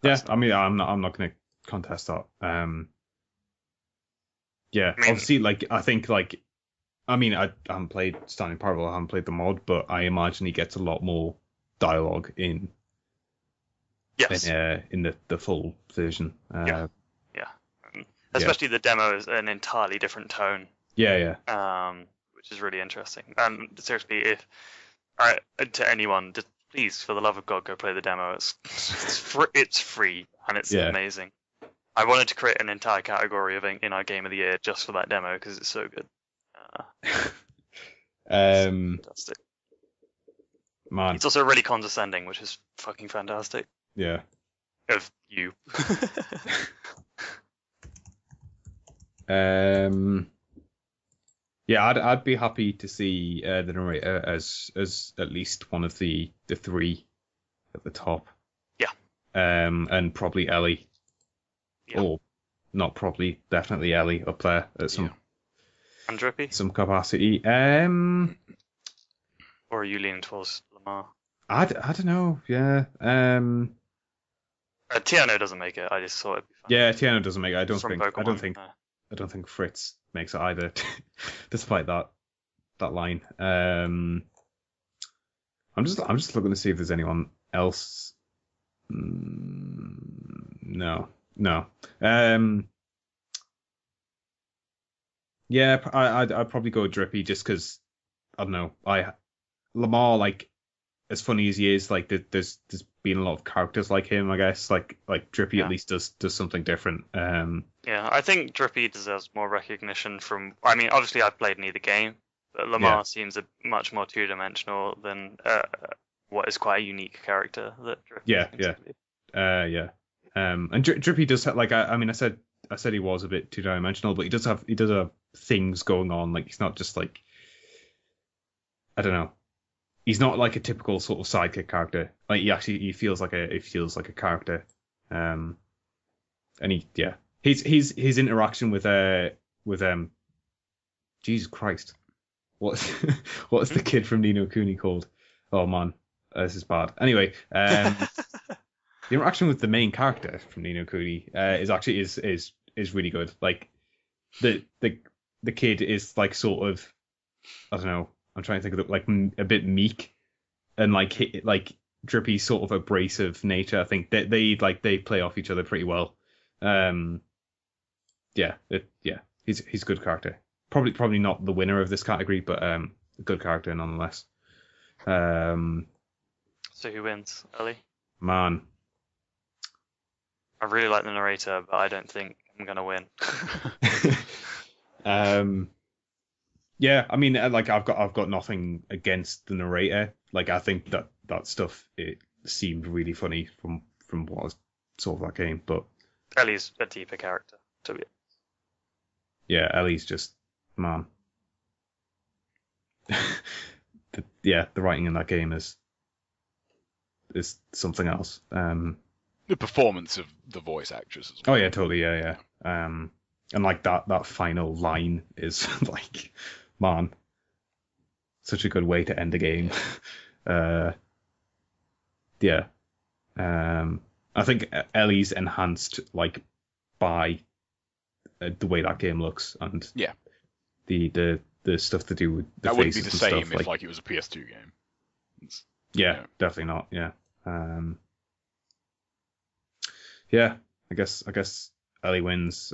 Speaker 1: Yeah, I mean, I'm not going to contest that. Yeah, I mean, obviously, like, I think, like, I mean, I haven't played Stanley Parable, I haven't played the mod, but I imagine he gets a lot more dialogue in the full version.
Speaker 3: Yeah. Especially the demo is an entirely different tone.
Speaker 1: Yeah.
Speaker 3: Which is really interesting. And seriously, if to anyone, just please, for the love of God, go play the demo. It's free and it's amazing. I wanted to create an entire category in our Game of the Year just for that demo because it's so good. Fantastic.
Speaker 1: Man,
Speaker 3: it's also really condescending, which is fucking fantastic.
Speaker 1: Yeah.
Speaker 3: Of you.
Speaker 1: Yeah, I'd be happy to see the narrator as at least one of the 3 at the top.
Speaker 3: Yeah.
Speaker 1: And probably Ellie.
Speaker 3: Yeah.
Speaker 1: Or not probably, definitely Ellie up there at some
Speaker 3: And Drippy?
Speaker 1: Some capacity.
Speaker 3: Or are you leaning towards Lamar?
Speaker 1: I don't know. Yeah.
Speaker 3: Tiano doesn't make it. I just thought it'd be fun.
Speaker 1: Yeah, Tiano doesn't make it. I don't think
Speaker 3: No.
Speaker 1: Fritz makes it either, despite that line. I'm just looking to see if there's anyone else. No. Yeah, I'd probably go with Drippy just because I don't know. Lamar, like, as funny as he is, like there's been a lot of characters like him, I guess. Like Drippy at least does something different.
Speaker 3: Yeah, I think Drippy deserves more recognition from. I mean, obviously I've played neither game, but Lamar seems a much more 2-dimensional than what is quite a unique character that Drippy seems to be.
Speaker 1: And Drippy does have, like, I said he was a bit 2-dimensional, but he does have things going on. Like, he's not just like, I don't know. He's not like a typical sort of sidekick character. Like, he feels like a character. And his interaction with Jesus Christ, what's the kid from Ni no Kuni called? Oh man, this is bad. Anyway, the interaction with the main character from Ni no Kuni is really good. Like, the kid is like sort of, I don't know. I'm trying to think of it, like a bit meek, and like Drippy's sort of abrasive nature. I think they play off each other pretty well. He's a good character. Probably not the winner of this category, but a good character nonetheless.
Speaker 3: So who wins, Ellie?
Speaker 1: Man,
Speaker 3: I really like the narrator, but I don't think I'm gonna win.
Speaker 1: Yeah, I mean, like, I've got nothing against the narrator. Like, I think that stuff, it seemed really funny from what I saw of that game. But
Speaker 3: Ellie's a deeper character, to be honest.
Speaker 1: Yeah, Ellie's just, man. The writing in that game is something else.
Speaker 4: The performance of the voice actress as
Speaker 1: well. Oh yeah, totally. Yeah. And like that final line is like, man, such a good way to end the game. I think Ellie's enhanced, like, by the way that game looks, and the the stuff to do with the
Speaker 2: that wouldn't be
Speaker 1: faces
Speaker 2: the
Speaker 1: and
Speaker 2: same
Speaker 1: stuff,
Speaker 2: if like it was a PS2 game.
Speaker 1: Yeah, definitely not. Yeah. Yeah, I guess Ellie wins.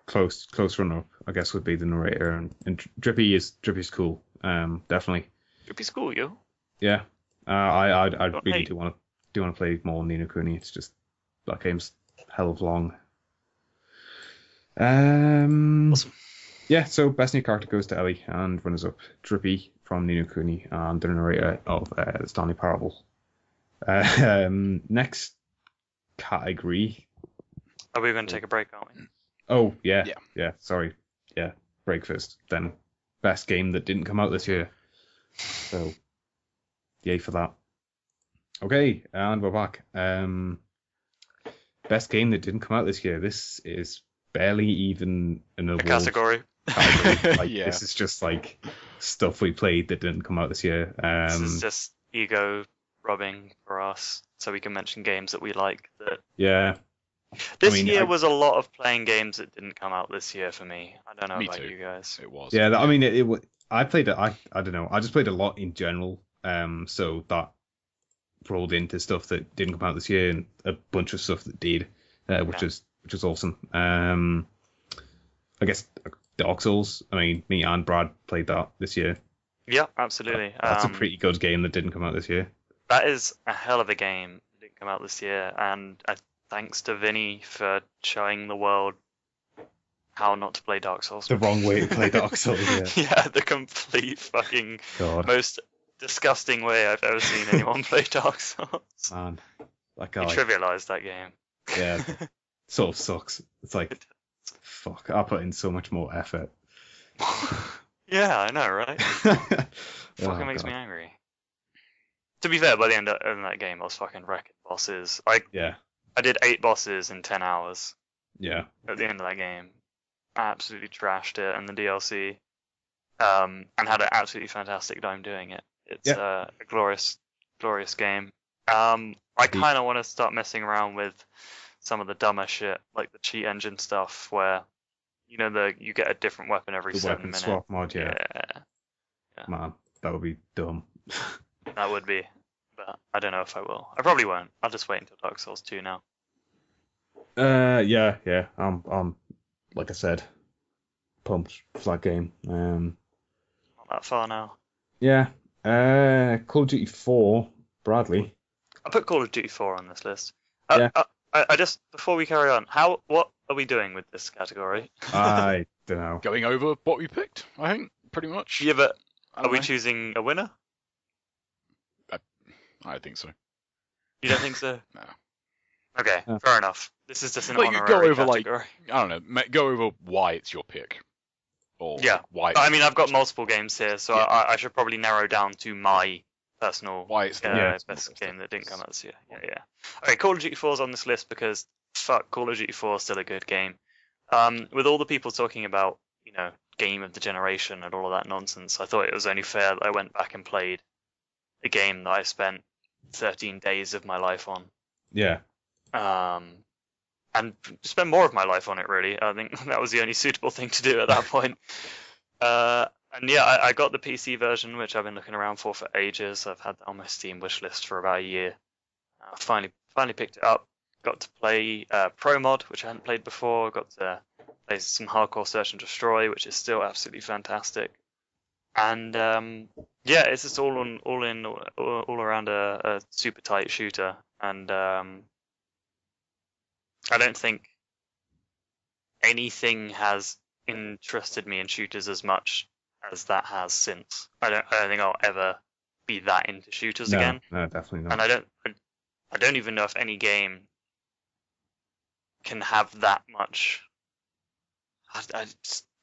Speaker 1: Close runner up, I guess, would be the narrator, and Drippy's cool. Definitely.
Speaker 3: Drippy's cool, yo.
Speaker 1: Yeah. I really
Speaker 3: hate.
Speaker 1: do want to play more Ni no Kuni. It's just that game's hell of long.
Speaker 3: Awesome.
Speaker 1: Yeah, so best new character goes to Ellie, and runners up Drippy from Ni no Kuni and the narrator of the Stanley Parable. Next category.
Speaker 3: Are we going to take a break, aren't we?
Speaker 1: Oh, yeah. Sorry. Yeah, break first. Then best game that didn't come out this year. So, yay for that. Okay, and we're back. Best game that didn't come out this year. This is barely even an award
Speaker 3: category.
Speaker 1: Like,
Speaker 2: Yeah.
Speaker 1: This is just like stuff we played that didn't come out this year.
Speaker 3: This is just ego rubbing for us, so we can mention games that we like. That
Speaker 1: Yeah.
Speaker 3: this
Speaker 1: I mean,
Speaker 3: year was a lot of playing games that didn't come out this year for me. I don't know
Speaker 2: Me
Speaker 3: about
Speaker 2: too.
Speaker 3: you guys.
Speaker 2: It was.
Speaker 1: Yeah, I mean, I played it. I don't know. I just played a lot in general. So that rolled into stuff that didn't come out this year, and a bunch of stuff that did, which is awesome. I guess Dark Souls. I mean, me and Brad played that this year.
Speaker 3: Yeah, absolutely.
Speaker 1: That's a pretty good game that didn't come out this year.
Speaker 3: That is a hell of a game that didn't come out this year, and thanks to Vinny for showing the world how not to play Dark Souls.
Speaker 1: The wrong way to play Dark Souls. Yeah.
Speaker 3: Yeah, the complete fucking
Speaker 1: God,
Speaker 3: most disgusting way I've ever seen anyone play Dark Souls.
Speaker 1: man, that
Speaker 3: He
Speaker 1: guy.
Speaker 3: trivialized that game.
Speaker 1: Yeah, sort of sucks. It's like, fuck. I put in so much more effort.
Speaker 3: Yeah, I know, right? Fucking makes me angry. To be fair, by the end of that game, I was fucking wrecking bosses. I did 8 bosses in 10 hours
Speaker 1: Yeah.
Speaker 3: at the end of that game. Absolutely trashed it and the DLC, and had an absolutely fantastic time doing it. It's a glorious game. I kind of want to start messing around with some of the dumber shit, like the cheat engine stuff, where you get a different weapon every
Speaker 1: The
Speaker 3: 7
Speaker 1: weapon
Speaker 3: minutes.
Speaker 1: swap mod,
Speaker 3: Yeah,
Speaker 1: Man, that would be dumb.
Speaker 3: that would be. But I don't know if I will. I probably won't. I'll just wait until Dark Souls 2 now.
Speaker 1: Yeah. I'm like I said, pumped for that game.
Speaker 3: Not that far now.
Speaker 1: Yeah. Call of Duty 4, Bradley.
Speaker 3: I put Call of Duty 4 on this list.
Speaker 1: Yeah.
Speaker 3: I just, before we carry on, what are we doing with this category?
Speaker 1: I don't know.
Speaker 2: Going over what we picked, I think, pretty much.
Speaker 3: Yeah, but
Speaker 2: I
Speaker 3: are
Speaker 2: don't
Speaker 3: we
Speaker 2: know.
Speaker 3: choosing a winner?
Speaker 2: I think so.
Speaker 3: You don't think so?
Speaker 2: No.
Speaker 3: Okay,
Speaker 1: Yeah.
Speaker 3: fair enough. This is just an
Speaker 2: Well, you
Speaker 3: honorary
Speaker 2: go over, like,
Speaker 3: category.
Speaker 2: I don't know. Go over why it's your pick. Or
Speaker 3: Yeah.
Speaker 2: why.
Speaker 3: I mean, I've got multiple games here, so
Speaker 2: Yeah.
Speaker 3: I should probably narrow down to my personal
Speaker 2: Why it's the
Speaker 3: best game that didn't come out this year. Yeah. Okay, Call of Duty 4 is on this list because fuck, Call of Duty 4 is still a good game. With all the people talking about, game of the generation and all of that nonsense, I thought it was only fair that I went back and played a game that I spent 13 days of my life on.
Speaker 1: Yeah.
Speaker 3: And spend more of my life on it, really. I think that was the only suitable thing to do at that point. And yeah, I got the PC version, which I've been looking around for ages. I've had that on my Steam wish list for about a year. Finally picked it up. Got to play Pro Mod, which I hadn't played before. Got to play some Hardcore Search and Destroy, which is still absolutely fantastic. And yeah, it's just all around a super tight shooter. And I don't think anything has interested me in shooters as much as that has since. I don't think I'll ever be that into shooters again.
Speaker 1: No, definitely not.
Speaker 3: And I don't even know if any game can have that much.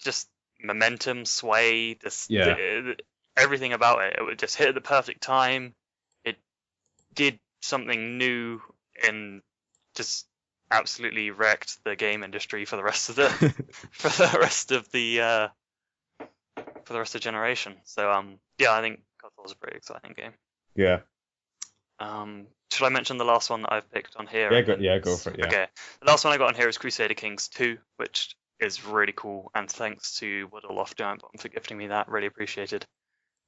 Speaker 3: Just momentum, sway, everything about it. It would just hit at the perfect time. It did something new and just absolutely wrecked the game industry for the rest of the for the rest of the generation. So yeah, I think COD is a pretty exciting game.
Speaker 1: Yeah.
Speaker 3: Should I mention the last one that I've picked on here?
Speaker 1: Yeah, go for it. Yeah.
Speaker 3: Okay. The last one I got on here is Crusader Kings 2, which is really cool, and thanks to Woodaloft Giant Bomb for gifting me that. Really appreciated.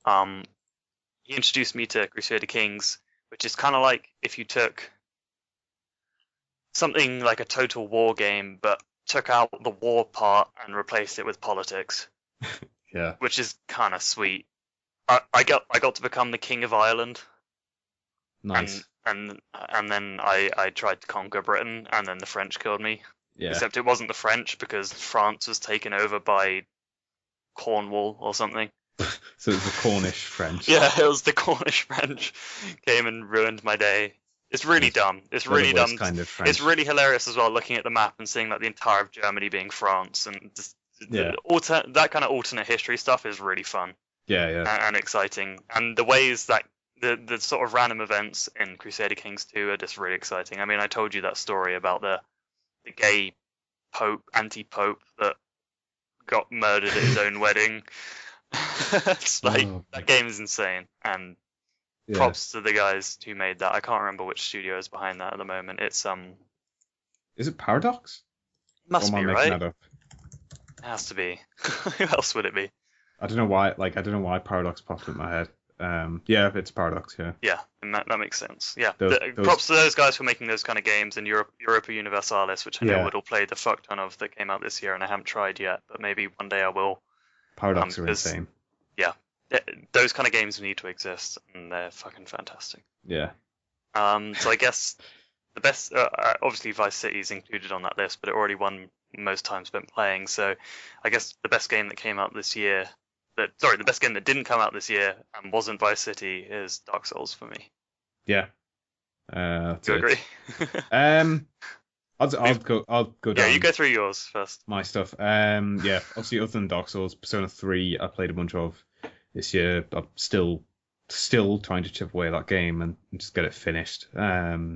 Speaker 3: He introduced me to Crusader Kings, which is kind of like if you took something like a Total War game, but took out the war part and replaced it with politics.
Speaker 1: Yeah.
Speaker 3: Which is kind of sweet. I got to become the King of Ireland.
Speaker 1: Nice.
Speaker 3: And then I tried to conquer Britain, and then the French killed me.
Speaker 1: Yeah.
Speaker 3: Except it wasn't the French, because France was taken over by Cornwall or something.
Speaker 1: So it was the Cornish French.
Speaker 3: Yeah, it was the Cornish French came and ruined my day. It's really dumb. It's really dumb.
Speaker 1: Kind of French.
Speaker 3: It's really hilarious as well, looking at the map and seeing like the entire of Germany being France, and just that kind of alternate history stuff is really fun.
Speaker 1: Yeah.
Speaker 3: And exciting. And the ways that the sort of random events in Crusader Kings 2 are just really exciting. I mean, I told you that story about the gay anti-pope that got murdered at his own wedding. It's like, that game is insane, and props to the guys who made that. I can't remember which studio is behind that at the moment. It's
Speaker 1: Is it Paradox?
Speaker 3: Must be, right?
Speaker 1: That up?
Speaker 3: It has to be. Who else would it be?
Speaker 1: I don't know why Paradox popped in my head. Yeah, it's Paradox.
Speaker 3: Yeah, and that makes sense. Yeah, props to those guys for making those kind of games, and Europa Universalis, which I know Woodall played the fuck ton of, that came out this year, and I haven't tried yet, but maybe one day I will.
Speaker 1: Paradox are insane.
Speaker 3: Yeah, those kind of games need to exist, and they're fucking fantastic.
Speaker 1: Yeah.
Speaker 3: So I guess the best, obviously Vice City is included on that list, but it already won most time spent playing. So I guess the best game that came out this year, the best game that didn't come out this year and wasn't Vice City is Dark Souls for me.
Speaker 1: Yeah.
Speaker 3: Do you agree?
Speaker 1: I'll go down.
Speaker 3: Yeah, you go through yours first.
Speaker 1: My stuff. Yeah, obviously other than Dark Souls, Persona 3 I played a bunch of this year. I'm still trying to chip away at that game and just get it finished. Yeah,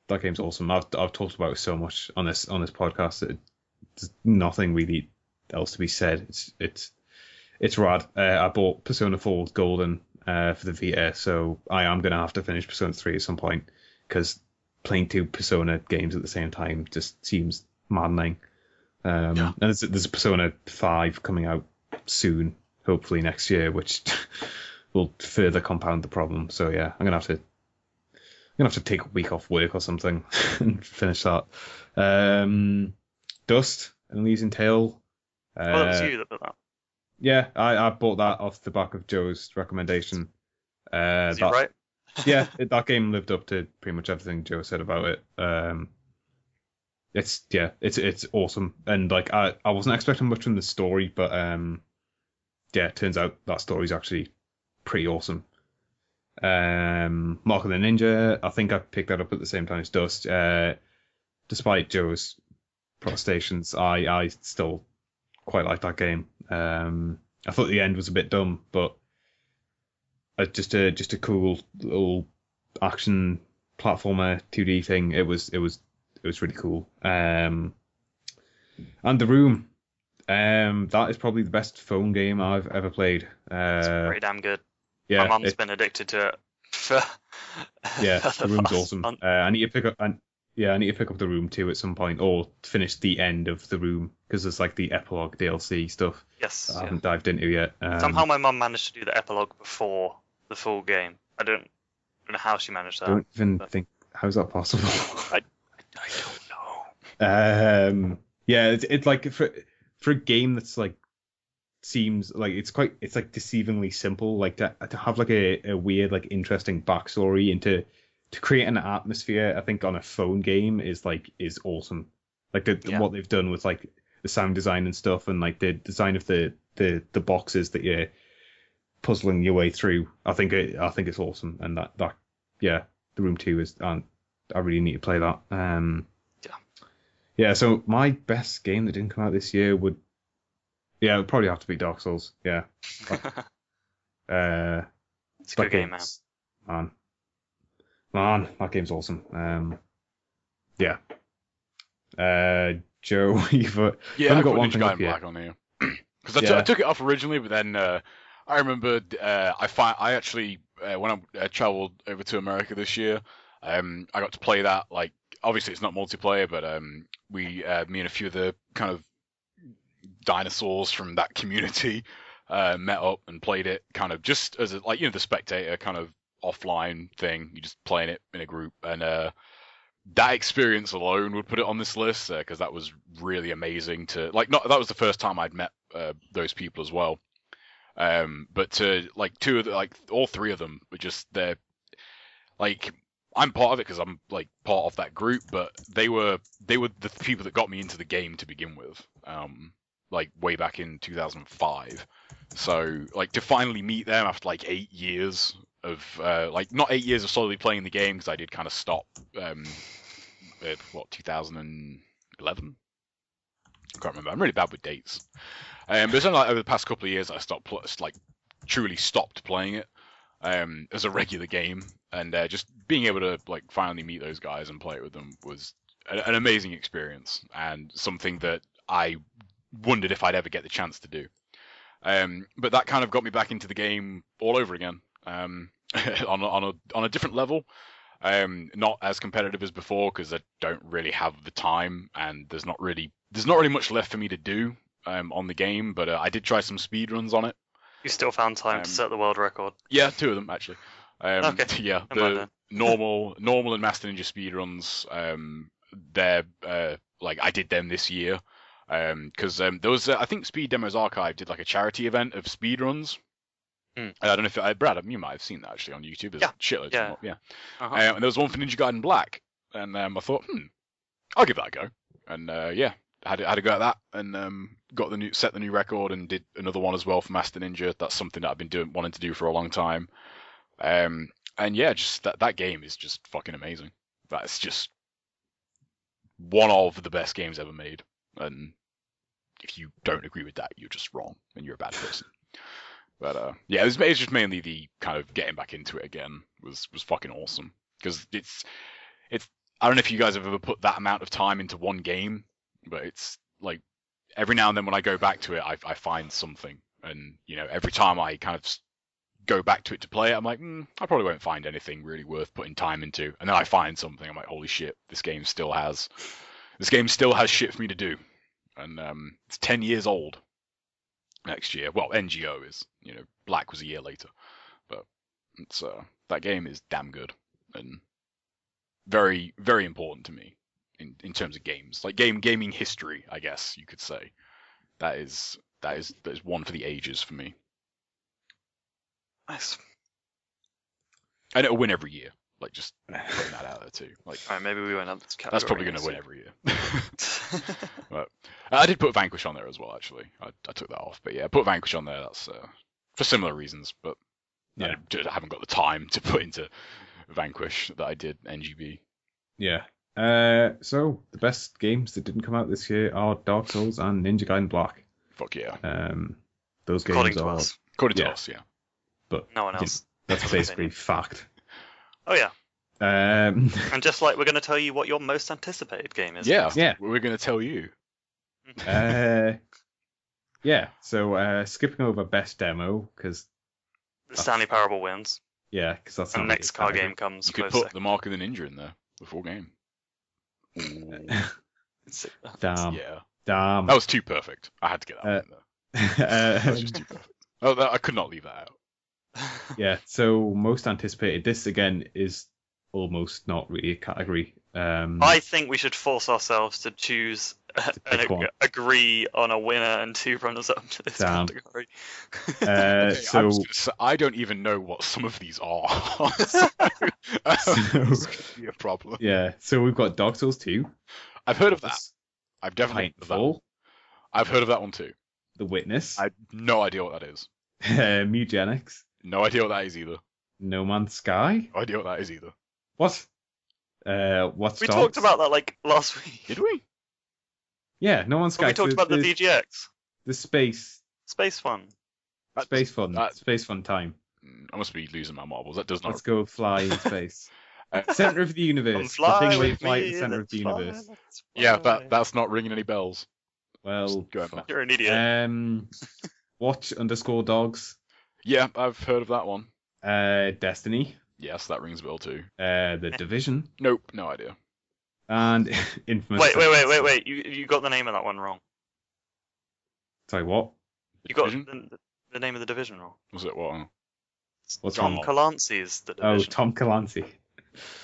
Speaker 1: that game's awesome. I've talked about it so much on this podcast that there's nothing really else to be said. It's rad. I bought Persona 4 Golden for the Vita, so I am gonna have to finish Persona 3 at some point, because playing 2 Persona games at the same time just seems maddening. And there's a Persona 5 coming out soon, hopefully next year, which will further compound the problem. So yeah, I'm gonna have to take a week off work or something and finish that. Dust and Elysian Tale.
Speaker 3: That was you that put that.
Speaker 1: Yeah, I bought that off the back of Joe's recommendation.
Speaker 3: Is he right?
Speaker 1: Yeah, that game lived up to pretty much everything Joe said about it. It's awesome, and like I wasn't expecting much from the story, but it turns out that story's actually pretty awesome. Mark of the Ninja, I think I picked that up at the same time as Dust. Despite Joe's protestations, I still quite like that game. I thought the end was a bit dumb, but just a cool little action platformer 2D thing. It was really cool. And The Room, that is probably the best phone game I've ever played.
Speaker 3: It's pretty damn good.
Speaker 1: Yeah,
Speaker 3: my mum's been addicted to it.
Speaker 1: The Room's awesome. I need to pick up The Room 2 at some point, or finish the end of The Room, because there's like the epilogue DLC stuff.
Speaker 3: Yes,
Speaker 1: I haven't dived into yet.
Speaker 3: Somehow my mum managed to do the epilogue before the full game. I don't know how she managed that.
Speaker 1: I don't even think, how's that possible?
Speaker 3: I don't know.
Speaker 1: Yeah, it's like for a game that's like seems like it's like deceivingly simple, like to have like a weird, like interesting backstory and to create an atmosphere, I think on a phone game is awesome. Like what they've done with like the sound design and stuff, and like the design of the boxes that you're puzzling your way through. I think it's awesome, and that The Room 2 is, I really need to play that. Yeah, so my best game that didn't come out this year would probably have to be Dark Souls. Yeah.
Speaker 3: It's a good game, man.
Speaker 1: Man, that game's awesome. Yeah. Joe, you've
Speaker 4: got one thing up here. On here. Because I took it off originally, but then I remembered I actually when I traveled over to America this year, I got to play that like obviously it's not multiplayer, but me and a few of the kind of dinosaurs from that community met up and played it kind of just as the spectator kind of offline thing. You just playing it in a group, and that experience alone would put it on this list because that was really amazing to that was the first time I'd met those people as well. But to all three of them were just they're I'm part of it because I'm part of that group, but they were the people that got me into the game to begin with, way back in 2005. So to finally meet them after 8 years of not 8 years of solely playing the game, because I did kind of stop at 2011. I can't remember. I'm really bad with dates. But it's only over the past couple of years I stopped truly stopped playing it as a regular game, and just being able to finally meet those guys and play it with them was an amazing experience, and something that I wondered if I'd ever get the chance to do. But that kind of got me back into the game all over again, on a different level. Not as competitive as before because I don't really have the time, and there's not really much left for me to do on the game. But I did try some speed runs on it.
Speaker 3: You still found time to set the world record?
Speaker 4: Yeah, 2 of them actually.
Speaker 3: Okay.
Speaker 4: Yeah, the normal and Master Ninja speedruns. They're I did them this year because there was I think Speed Demos Archive did a charity event of speedruns. I don't know if Brad, you might have seen that actually on YouTube. There's shitloads of them up, yeah.
Speaker 3: Uh-huh.
Speaker 4: And there was one for Ninja Gaiden Black, and I thought, I'll give that a go. And had to go at that, and set the new record, and did another one as well for Master Ninja. That's something that I've been wanting to do for a long time. And yeah, just that game is just fucking amazing. That's just one of the best games ever made. And if you don't agree with that, you're just wrong, and you're a bad person. But yeah, it's just mainly the kind of getting back into it again was fucking awesome, because it's I don't know if you guys have ever put that amount of time into one game, but it's every now and then when I go back to it, I find something, and every time I kind of go back to it to play it, I'm like, I probably won't find anything really worth putting time into, and then I find something, I'm like, holy shit, this game still has shit for me to do, and it's 10 years old next year. Well, NGO is, Black was a year later, but it's that game is damn good and very, very important to me in terms of games, gaming history, I guess you could say. That is one for the ages for me.
Speaker 3: Nice.
Speaker 4: And it'll win every year. Just putting that out there too.
Speaker 3: Alright, maybe we won't have this category.
Speaker 4: That's probably going to win every year. But I did put Vanquish on there as well, actually. I took that off, but yeah, I put Vanquish on there. That's for similar reasons, but yeah. I haven't got the time to put into Vanquish that I did NGB.
Speaker 1: Yeah. So the best games that didn't come out this year are Dark Souls and Ninja Gaiden Black.
Speaker 4: Fuck yeah.
Speaker 1: Those games
Speaker 3: According to
Speaker 1: are
Speaker 3: us.
Speaker 4: According to us, yeah.
Speaker 3: But no one else.
Speaker 1: That's basically fact.
Speaker 3: Oh yeah.
Speaker 1: And
Speaker 3: just we're going to tell you what your most anticipated game is.
Speaker 4: Yeah. We're going to tell you.
Speaker 1: Yeah. So skipping over best demo because
Speaker 3: the Stanley Parable wins.
Speaker 1: Yeah, because that's
Speaker 3: the next car game comes.
Speaker 4: You could put the Mark of the Ninja in there, the full game.
Speaker 1: Damn.
Speaker 4: Yeah.
Speaker 1: Damn.
Speaker 4: That was too perfect. I had to get that one in there. That was just too perfect. I could not leave that out.
Speaker 1: Yeah, so most anticipated. This again is almost not really a category.
Speaker 3: I think we should force ourselves to choose and agree on a winner and 2 runners up to this category.
Speaker 4: So I don't even know what some of these are. So this could be a problem.
Speaker 1: Yeah, so we've got Dark Souls 2.
Speaker 4: I've heard of that. I've definitely heard of that one. I've heard of that one too.
Speaker 1: The Witness.
Speaker 4: I have no idea what that is.
Speaker 1: Mugenics.
Speaker 4: No idea what that is either.
Speaker 1: No Man's Sky.
Speaker 4: No idea what that is either.
Speaker 1: What? What's
Speaker 3: we talked about that last week.
Speaker 4: Did we?
Speaker 1: Yeah, No Man's Sky.
Speaker 3: We talked about the VGX.
Speaker 1: The space
Speaker 3: fun.
Speaker 1: Space fun time.
Speaker 4: I must be losing my marbles. That does not.
Speaker 1: Let's go fly in space. Center of the universe. The thing where you fly at the center of the universe.
Speaker 4: Yeah, that's not ringing any bells.
Speaker 1: Well,
Speaker 3: you're an idiot.
Speaker 1: Watch_Dogs.
Speaker 4: Yeah, I've heard of that one.
Speaker 1: Destiny.
Speaker 4: Yes, that rings a bell too.
Speaker 1: The Division.
Speaker 4: Nope, no idea.
Speaker 1: And Infamous.
Speaker 3: Wait. You got the name of that one wrong.
Speaker 1: Sorry, what?
Speaker 3: You got the name of the division wrong.
Speaker 4: Was it what?
Speaker 1: What's
Speaker 3: Tom
Speaker 1: wrong?
Speaker 3: Clancy's the
Speaker 1: Oh,
Speaker 3: division.
Speaker 1: Tom Clancy.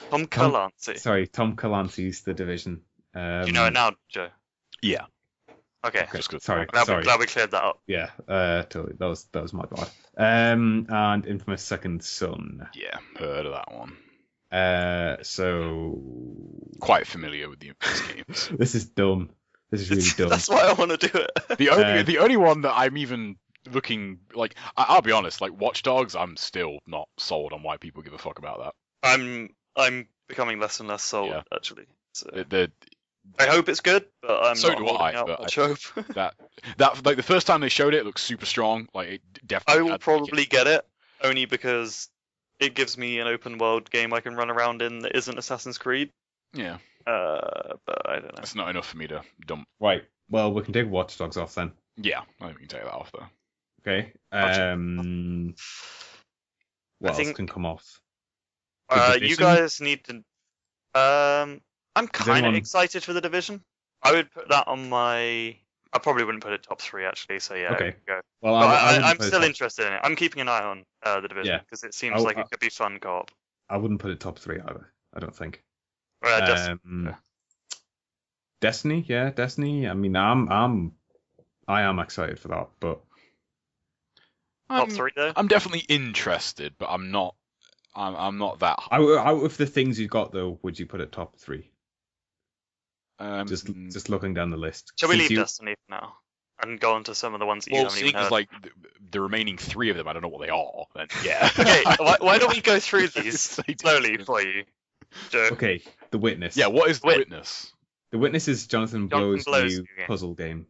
Speaker 3: Tom Clancy.
Speaker 1: Sorry, Tom Clancy's The Division.
Speaker 3: Do you know it now, Joe?
Speaker 4: Yeah.
Speaker 3: Okay.
Speaker 4: Just good.
Speaker 1: Sorry.
Speaker 3: Glad we cleared that up.
Speaker 1: Yeah, totally. That was my bad. And Infamous Second Son.
Speaker 4: Yeah, heard of that one.
Speaker 1: So
Speaker 4: Quite familiar with the Infamous games.
Speaker 1: this is dumb. This is really dumb.
Speaker 3: That's why I want to do it.
Speaker 4: The only one that I'm even looking like, I'll be honest, like Watch Dogs, I'm still not sold on why people give a fuck about that.
Speaker 3: I'm becoming less and less sold, actually. So.
Speaker 4: The
Speaker 3: I hope it's good, but I'm
Speaker 4: so
Speaker 3: not
Speaker 4: do
Speaker 3: holding
Speaker 4: I.
Speaker 3: out
Speaker 4: But
Speaker 3: much hope.
Speaker 4: that like the first time they showed it, it looked super strong. Like it
Speaker 3: I
Speaker 4: definitely.
Speaker 3: will probably get it only because it gives me an open world game I can run around in that isn't Assassin's Creed.
Speaker 4: Yeah.
Speaker 3: But I don't know.
Speaker 4: That's not enough for me to dump.
Speaker 1: Right. Well, we can take Watch Dogs off then.
Speaker 4: Yeah, I think we can take that off though.
Speaker 1: Okay. What else can come off?
Speaker 3: You guys need to. I'm kind of
Speaker 1: anyone-
Speaker 3: excited for The Division. I would put that on my. I probably wouldn't put it top 3 actually. So yeah.
Speaker 1: Okay.
Speaker 3: Go.
Speaker 1: Well,
Speaker 3: But
Speaker 1: I wouldn't
Speaker 3: I'm
Speaker 1: put it
Speaker 3: still
Speaker 1: top-
Speaker 3: interested in it. I'm keeping an eye on The Division
Speaker 1: Yeah.
Speaker 3: because it seems like it could be fun co-op.
Speaker 1: I wouldn't put it top 3 either. I don't think.
Speaker 3: Just
Speaker 1: Destiny, yeah, Destiny. I mean, I am excited for that, but
Speaker 3: top 3 though.
Speaker 4: I'm definitely interested, but I'm not that.
Speaker 1: out of the things you got though, would you put it top 3? Just looking down the list.
Speaker 3: Shall we
Speaker 1: Since
Speaker 3: leave Destiny for now and go on to some of the ones that you haven't even heard?
Speaker 4: Like the remaining 3 of them, I don't know what they are. Then yeah.
Speaker 3: Okay, why don't we go through these slowly for you, Joe?
Speaker 1: Okay, The Witness.
Speaker 4: Yeah, what is The Witness?
Speaker 1: The Witness is Jonathan Blow's
Speaker 3: Blow's
Speaker 1: new
Speaker 3: new game.
Speaker 1: puzzle game.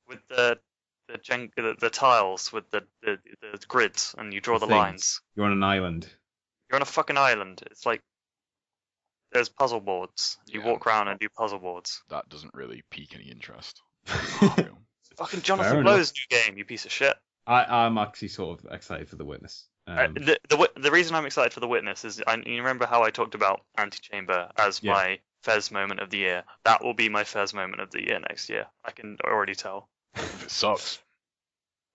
Speaker 3: With the tiles with the grids and you draw the
Speaker 1: Things.
Speaker 3: lines.
Speaker 1: You're on an island.
Speaker 3: You're on a fucking island. It's like there's puzzle boards. You walk around and do puzzle boards.
Speaker 4: That doesn't really pique any interest.
Speaker 3: Fucking Jonathan Blow's new game, you piece of shit.
Speaker 1: I'm actually sort of excited for The Witness.
Speaker 3: The reason I'm excited for The Witness is you remember how I talked about Antichamber as my Fez moment of the year. That will be my Fez moment of the year next year. I can already tell.
Speaker 4: It sucks.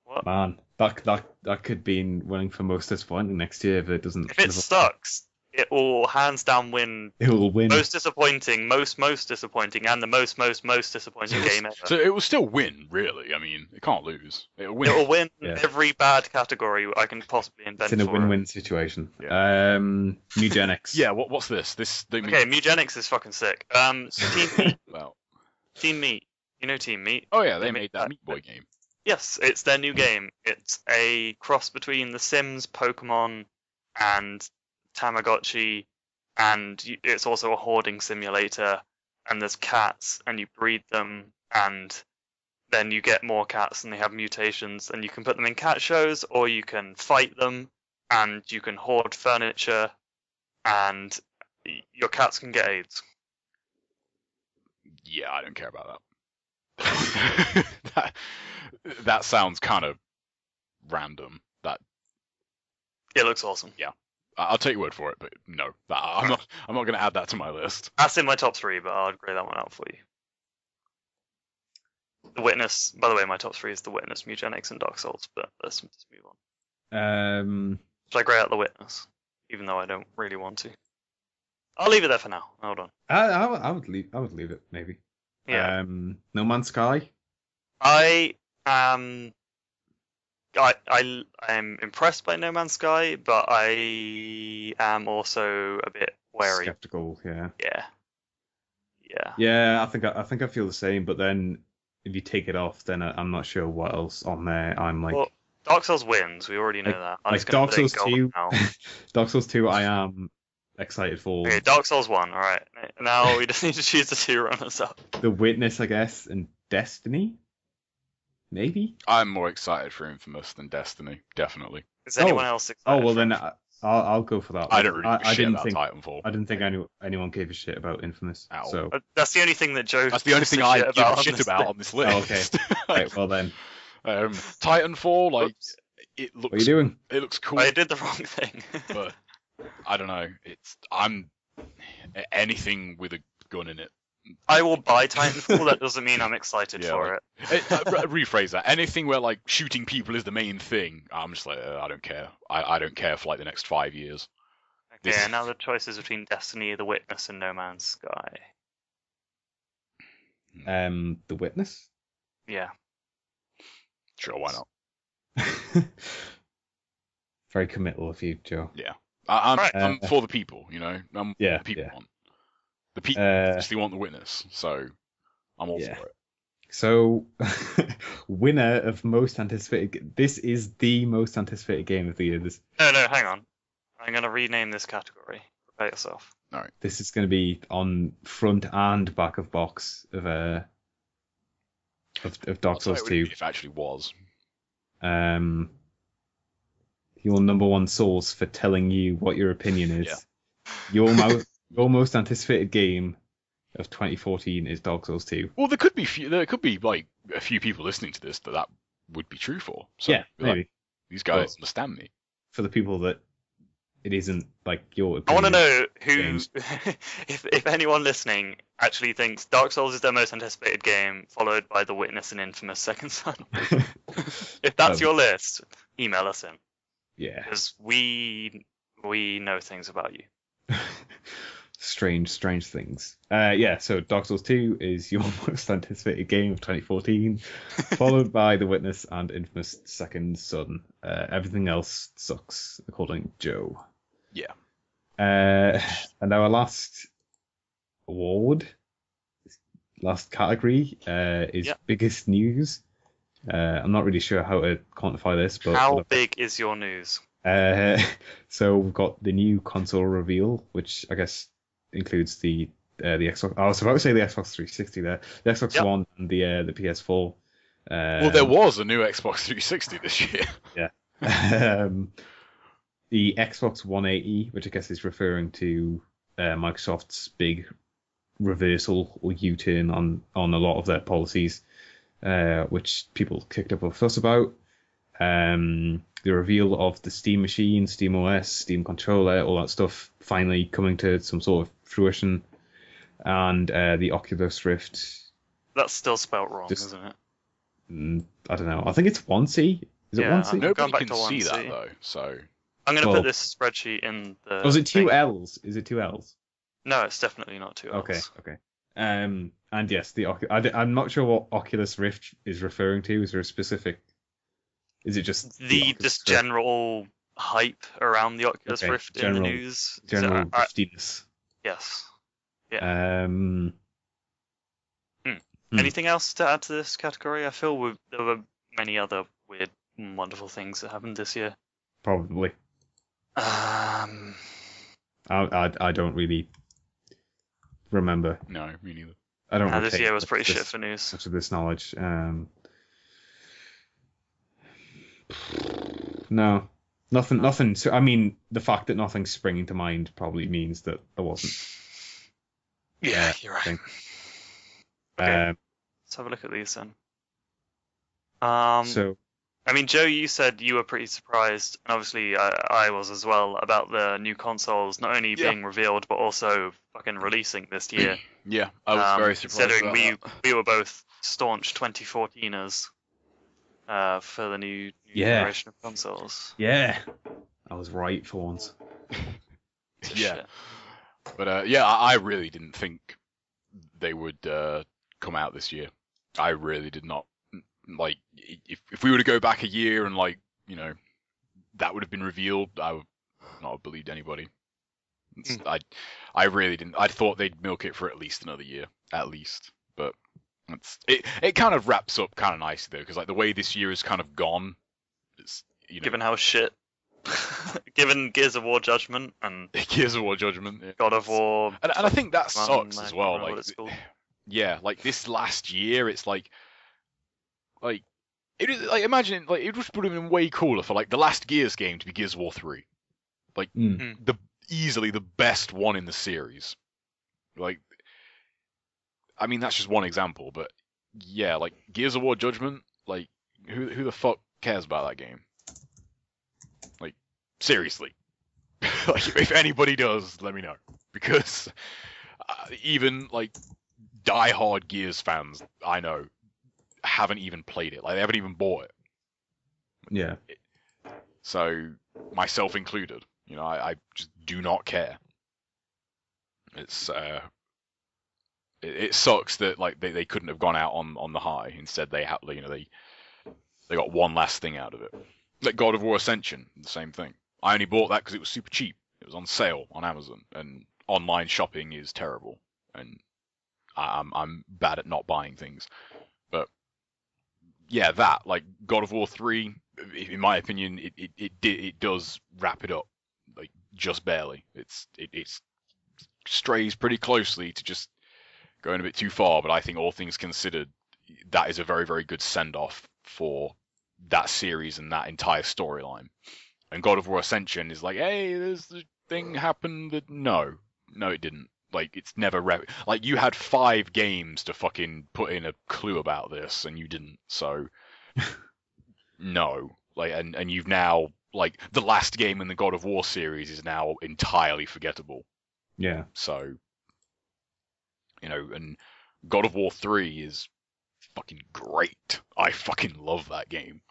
Speaker 3: What?
Speaker 1: Man, that could be winning for most disappointing next year if it doesn't.
Speaker 3: If it sucks, it will hands down win.
Speaker 1: It will win.
Speaker 3: Most disappointing, most disappointing, and the most disappointing game ever.
Speaker 4: So it will still win, really. I mean, it can't lose. It will win.
Speaker 3: It will win every bad category I can possibly invent.
Speaker 1: It's in a
Speaker 3: for
Speaker 1: win-win situation.
Speaker 4: Yeah.
Speaker 1: Mugenics.
Speaker 4: Yeah. What's this?
Speaker 3: Okay, Mugenics is fucking sick. So Team Meat.
Speaker 4: Well.
Speaker 3: Team Meat. You know Team Meat?
Speaker 4: Oh yeah, they made that Meat Boy game.
Speaker 3: Yes, it's their new game. It's a cross between The Sims, Pokemon, and Tamagotchi, and it's also a hoarding simulator. And there's cats, and you breed them, and then you get more cats, and they have mutations, and you can put them in cat shows, or you can fight them, and you can hoard furniture, and your cats can get AIDS.
Speaker 4: Yeah, I don't care about that. that sounds kind of random. That
Speaker 3: it looks awesome.
Speaker 4: Yeah, I'll take your word for it, but no, I'm not going to add that to my list.
Speaker 3: That's in my top 3, but I'll grade that one out for you. The Witness. By the way, my top 3 is The Witness, Mugenics, and Dark Souls. But let's move on. Should I grade out The Witness, even though I don't really want to? I'll leave it there for now. Hold on.
Speaker 1: I would leave it maybe.
Speaker 3: Yeah.
Speaker 1: No Man's Sky.
Speaker 3: I am impressed by No Man's Sky, but I am also a bit wary.
Speaker 1: Skeptical, yeah.
Speaker 3: Yeah.
Speaker 1: Yeah, I think I feel the same. But then if you take it off, then I'm not sure what else on there. I'm like.
Speaker 3: Well, Dark Souls wins. We already know that.
Speaker 1: Like Dark Souls 2. Dark Souls 2. I am excited for.
Speaker 3: Okay, Dark Souls 1. All right. Now we just need to choose the 2 runners up.
Speaker 1: The Witness, I guess, and Destiny. Maybe.
Speaker 4: I'm more excited for Infamous than Destiny, definitely.
Speaker 3: Is anyone else excited?
Speaker 1: Oh well, then I'll go for that.
Speaker 4: I don't really give a shit about Titanfall.
Speaker 1: I didn't think anyone gave a shit about Infamous.
Speaker 4: Ow.
Speaker 1: So
Speaker 3: that's the only thing that Joe.
Speaker 4: That's the only thing I give a shit about on this list.
Speaker 1: Oh, okay. Right, well then.
Speaker 4: Titanfall, like it looks.
Speaker 1: What are you doing?
Speaker 4: It looks cool.
Speaker 3: I did the wrong thing.
Speaker 4: But I don't know. I'm anything with a gun in it.
Speaker 3: I will buy Titanfall. That doesn't mean I'm excited for it.
Speaker 4: Rephrase that. Anything where like shooting people is the main thing, I'm just like, I don't care. I don't care for like the next 5 years.
Speaker 3: Okay, and now the choice is between Destiny, The Witness, and No Man's Sky.
Speaker 1: The Witness.
Speaker 3: Yeah.
Speaker 4: Sure, why not?
Speaker 1: Very committal of you, Joe.
Speaker 4: Yeah. I'm for the people, you know. The people want. The people actually want The Witness, so I'm all for it.
Speaker 1: So, winner of most anticipated. This is the most anticipated game of the year.
Speaker 3: No, hang on. I'm going to rename this category. Prepare yourself.
Speaker 4: All right.
Speaker 1: This is going to be on front and back of box of Dark Souls 2.
Speaker 4: If it actually was.
Speaker 1: Your number one source for telling you what your opinion is. Yeah. Your most anticipated game of 2014 is Dark Souls 2.
Speaker 4: Well, there could be like a few people listening to this that would be true for. So,
Speaker 1: yeah, maybe.
Speaker 4: Like, these guys understand me.
Speaker 1: For the people that it isn't like your opinion.
Speaker 3: I want to know who, if anyone listening actually thinks Dark Souls is their most anticipated game, followed by The Witness and Infamous Second Son. If that's your list, email us in.
Speaker 1: Yeah.
Speaker 3: Because we know things about you.
Speaker 1: Strange things. So Dark Souls 2 is your most anticipated game of 2014, followed by The Witness and Infamous Second Son. Everything else sucks, according to Joe.
Speaker 4: Yeah.
Speaker 1: And our last category is biggest news. I'm not really sure how to quantify this, but
Speaker 3: how big is your news?
Speaker 1: So we've got the new console reveal, which I guess includes the Xbox. I was about to say the Xbox 360 there, the Xbox One and the PS4.
Speaker 4: Well, there was a new Xbox 360 this year.
Speaker 1: Yeah. The Xbox 180, which I guess is referring to Microsoft's big reversal or U-turn on a lot of their policies, which people kicked up a fuss about. The reveal of the Steam machine, Steam OS, Steam controller, all that stuff finally coming to some sort of fruition, and the Oculus Rift.
Speaker 3: That's still spelt wrong, isn't it?
Speaker 1: I don't know. I think it's 1C. Is it 1C?
Speaker 4: Nobody can see that though, so...
Speaker 3: I'm going to put this spreadsheet in the...
Speaker 1: Was it two L's? Is it two L's?
Speaker 3: No, it's definitely not two L's.
Speaker 1: Okay. And yes, I'm not sure what Oculus Rift is referring to. Is there a specific... Is it just...
Speaker 3: Just general hype around the Oculus Rift in the news?
Speaker 1: General riftiness.
Speaker 3: Yes.
Speaker 1: Yeah.
Speaker 3: Anything else to add to this category? I feel there were many other weird, wonderful things that happened this year.
Speaker 1: Probably. I don't really remember.
Speaker 4: No, me neither.
Speaker 1: I don't.
Speaker 3: This year was pretty shit for news.
Speaker 1: Much of this knowledge. No, nothing. So I mean, the fact that nothing's springing to mind probably means that there wasn't.
Speaker 3: Yeah, you're right. Okay. Let's have a look at these then.
Speaker 1: So.
Speaker 3: I mean, Joe, you said you were pretty surprised, and obviously I was as well, about the new consoles not only being revealed, but also fucking releasing this year.
Speaker 4: Yeah, I was very surprised.
Speaker 3: Considering we were both staunch 2014ers for the new generation of consoles.
Speaker 1: Yeah, I was right for once.
Speaker 4: Yeah. But I really didn't think they would come out this year. I really did not. Like, if we were to go back a year and, like, you know, that would have been revealed, I would not have believed anybody. I really didn't. I thought they'd milk it for at least another year, at least. But it kind of wraps up kind of nicely, though, because, like, the way this year has kind of gone, it's, you know...
Speaker 3: Given how shit... Given Gears of War Judgment and...
Speaker 4: Gears of War Judgment, yeah.
Speaker 3: God of War...
Speaker 4: And I think that sucks as well. Like, yeah, like, this last year, it's like... Like, it is like, imagine, like, it would have been way cooler for, like, the last Gears game to be Gears of War 3. Like, easily the best one in the series. Like, I mean, that's just one example, but yeah, like, Gears of War Judgment, like, who the fuck cares about that game? Like, seriously. Like, if anybody does, let me know. Because even like die-hard Gears fans I know haven't even played it. Like they haven't even bought it.
Speaker 1: Yeah.
Speaker 4: So myself included, I just do not care. It's it sucks that like they couldn't have gone out on the high. Instead they had they got one last thing out of it. Like God of War Ascension, the same thing. I only bought that because it was super cheap. It was on sale on Amazon, and online shopping is terrible. And I'm bad at not buying things. But yeah, that like God of War 3, in my opinion, it does wrap it up, like just barely. It strays pretty closely to just going a bit too far, but I think all things considered, that is a very, very good send-off for that series and that entire storyline. And God of War Ascension is like, hey, there's the thing happened that no, it didn't. Like, it's never like you had 5 games to fucking put in a clue about this, and you didn't. So no, like, and you've now like the last game in the God of War series is now entirely forgettable.
Speaker 1: Yeah.
Speaker 4: So, and God of War 3 is fucking great. I fucking love that game.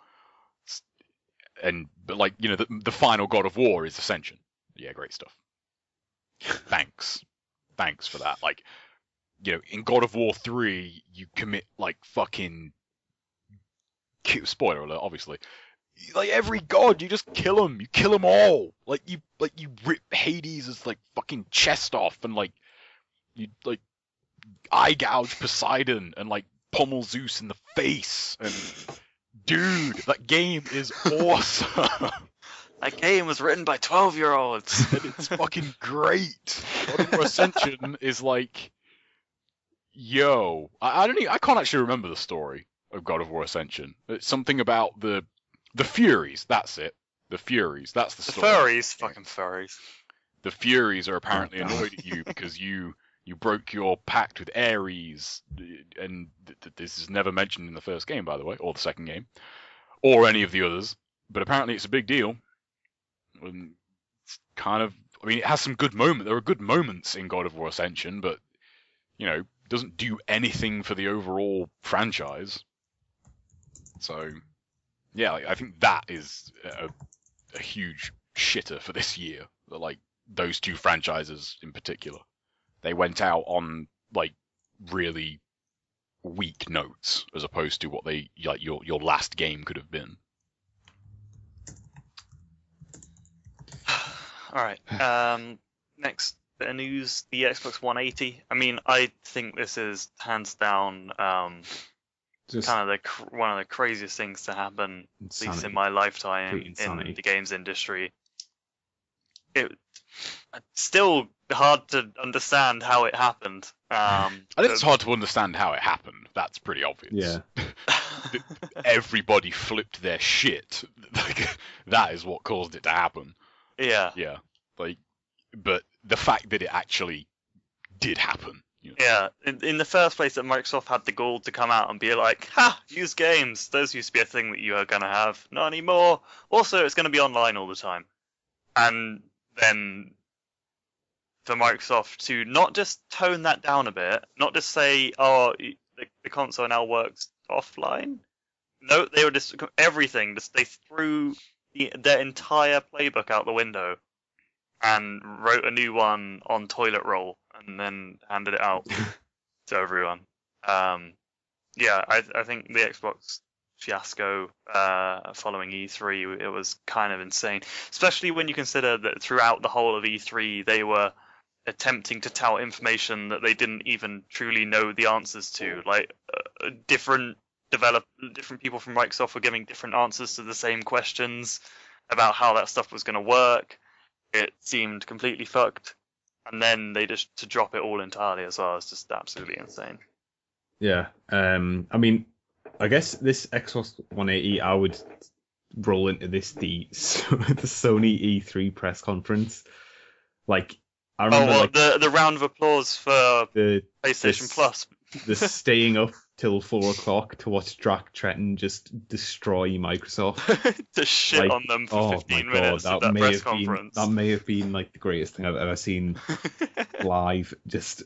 Speaker 4: But like, the final God of War is Ascension. Yeah, great stuff. Thanks for that. Like, in God of War 3, you commit like fucking spoiler alert, obviously. Like every god, you just kill them. You kill them all. Like you rip Hades' like fucking chest off, and like you like eye gouge Poseidon and like pummel Zeus in the face. And dude, that game is awesome.
Speaker 3: That game was written by 12-year-olds.
Speaker 4: And it's fucking great. God of War Ascension is like, yo, I can't actually remember the story of God of War Ascension. It's something about the Furies. That's it. The Furies. That's the story.
Speaker 3: The furries, fucking furries.
Speaker 4: The Furies are apparently annoyed at you because you broke your pact with Ares, and this is never mentioned in the first game, by the way, or the second game, or any of the others. But apparently it's a big deal. And it's kind of, it has some good moments. There are good moments in God of War Ascension, but doesn't do anything for the overall franchise. So, yeah, I think that is a huge shitter for this year. Like those two franchises in particular, they went out on like really weak notes as opposed to what they like your last game could have been.
Speaker 3: All right. Next bit of news: the Xbox 180. I think this is hands down
Speaker 1: Just
Speaker 3: kind of one of the craziest things to happen, at least in my lifetime in the games industry. It's still hard to understand how it happened.
Speaker 4: I think it's hard to understand how it happened. That's pretty obvious.
Speaker 1: Yeah.
Speaker 4: Everybody flipped their shit. Like, that is what caused it to happen.
Speaker 3: Yeah.
Speaker 4: Yeah. But the fact that it actually did happen.
Speaker 3: Yeah. In the first place, that Microsoft had the gall to come out and be like, "Ha! Use games. Those used to be a thing that you are gonna have. Not anymore. Also, it's gonna be online all the time." And then for Microsoft to not just tone that down a bit, not just say, "Oh, the console now works offline." No, they were just everything. They threw their entire playbook out the window and wrote a new one on toilet roll and then handed it out to everyone. Yeah, I think the Xbox fiasco following E3, it was kind of insane, especially when you consider that throughout the whole of E3 they were attempting to tout information that they didn't even truly know the answers to. Like different people from Microsoft were giving different answers to the same questions about how that stuff was going to work. It seemed completely fucked, and then they just to drop it all entirely as well is just absolutely insane.
Speaker 1: Yeah, I guess this Xbox 180, I would roll into this the Sony E3 press conference. Like, I remember
Speaker 3: the round of applause for
Speaker 1: the
Speaker 3: PlayStation Plus.
Speaker 1: The staying up till 4:00 to watch Drac Tretton just destroy Microsoft.
Speaker 3: To shit on them for 15 minutes at that press conference.
Speaker 1: That may have been like the greatest thing I've ever seen live. Just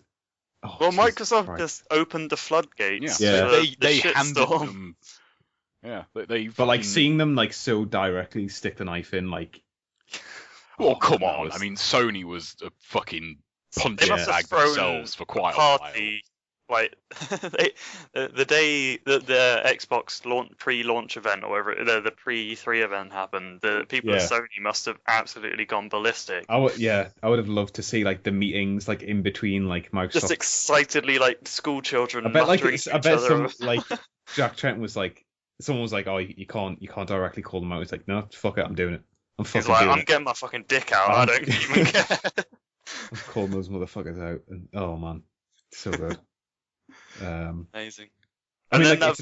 Speaker 1: Oh,
Speaker 3: Well,
Speaker 1: Jesus
Speaker 3: Microsoft
Speaker 1: Christ.
Speaker 3: just opened the floodgates.
Speaker 1: Yeah.
Speaker 3: for the
Speaker 4: They handed
Speaker 3: shitstorm.
Speaker 4: them. Yeah, they.
Speaker 1: But like
Speaker 4: fucking-
Speaker 1: seeing them like so directly stick the knife in, like.
Speaker 4: Well,
Speaker 1: Oh,
Speaker 4: come
Speaker 1: man, that
Speaker 4: on.
Speaker 1: was-
Speaker 4: I mean, Sony was a fucking
Speaker 3: They
Speaker 4: punching
Speaker 3: must have
Speaker 4: bag
Speaker 3: thrown
Speaker 4: themselves for quite a
Speaker 3: party. Like the day that the Xbox pre-launch event or whatever, the pre-E3 event happened, the people at
Speaker 1: Yeah.
Speaker 3: Sony must have absolutely gone ballistic.
Speaker 1: I would have loved to see like the meetings like in between like Microsoft.
Speaker 3: Just excitedly like school children.
Speaker 1: I bet like
Speaker 3: muttering
Speaker 1: it's,
Speaker 3: to
Speaker 1: I
Speaker 3: each
Speaker 1: bet
Speaker 3: other.
Speaker 1: some like Jack Trent was like, someone was like, oh, you can't directly call them out. He's like, no, fuck it, I'm doing it. I'm
Speaker 3: He's
Speaker 1: fucking
Speaker 3: like,
Speaker 1: doing
Speaker 3: I'm
Speaker 1: it.
Speaker 3: getting my fucking dick out. I don't even care.
Speaker 1: I'm calling those motherfuckers out, and oh man, so good.
Speaker 3: Amazing.
Speaker 1: I
Speaker 3: And
Speaker 1: mean,
Speaker 3: then
Speaker 1: like,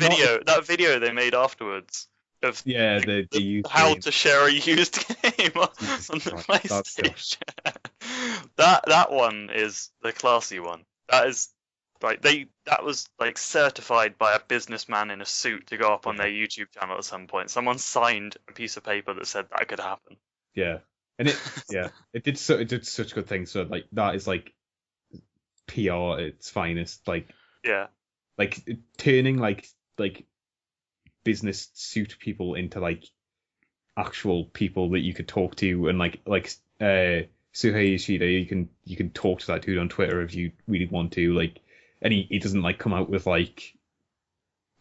Speaker 3: that video they made afterwards of
Speaker 1: yeah, the used
Speaker 3: how
Speaker 1: game.
Speaker 3: to share a used game on
Speaker 1: Jesus
Speaker 3: the
Speaker 1: Christ, that's
Speaker 3: PlayStation. that one is the classy one. That is like that was like certified by a businessman in a suit to go up on their YouTube channel at some point. Someone signed a piece of paper that said that could happen.
Speaker 1: Yeah, and it did such good things. So like that is like PR at its finest. Like
Speaker 3: Yeah.
Speaker 1: Turning like business suit people into like actual people that you could talk to, and like Suhei Yoshida, you can talk to that dude on Twitter if you really want to, like, and he doesn't like come out with like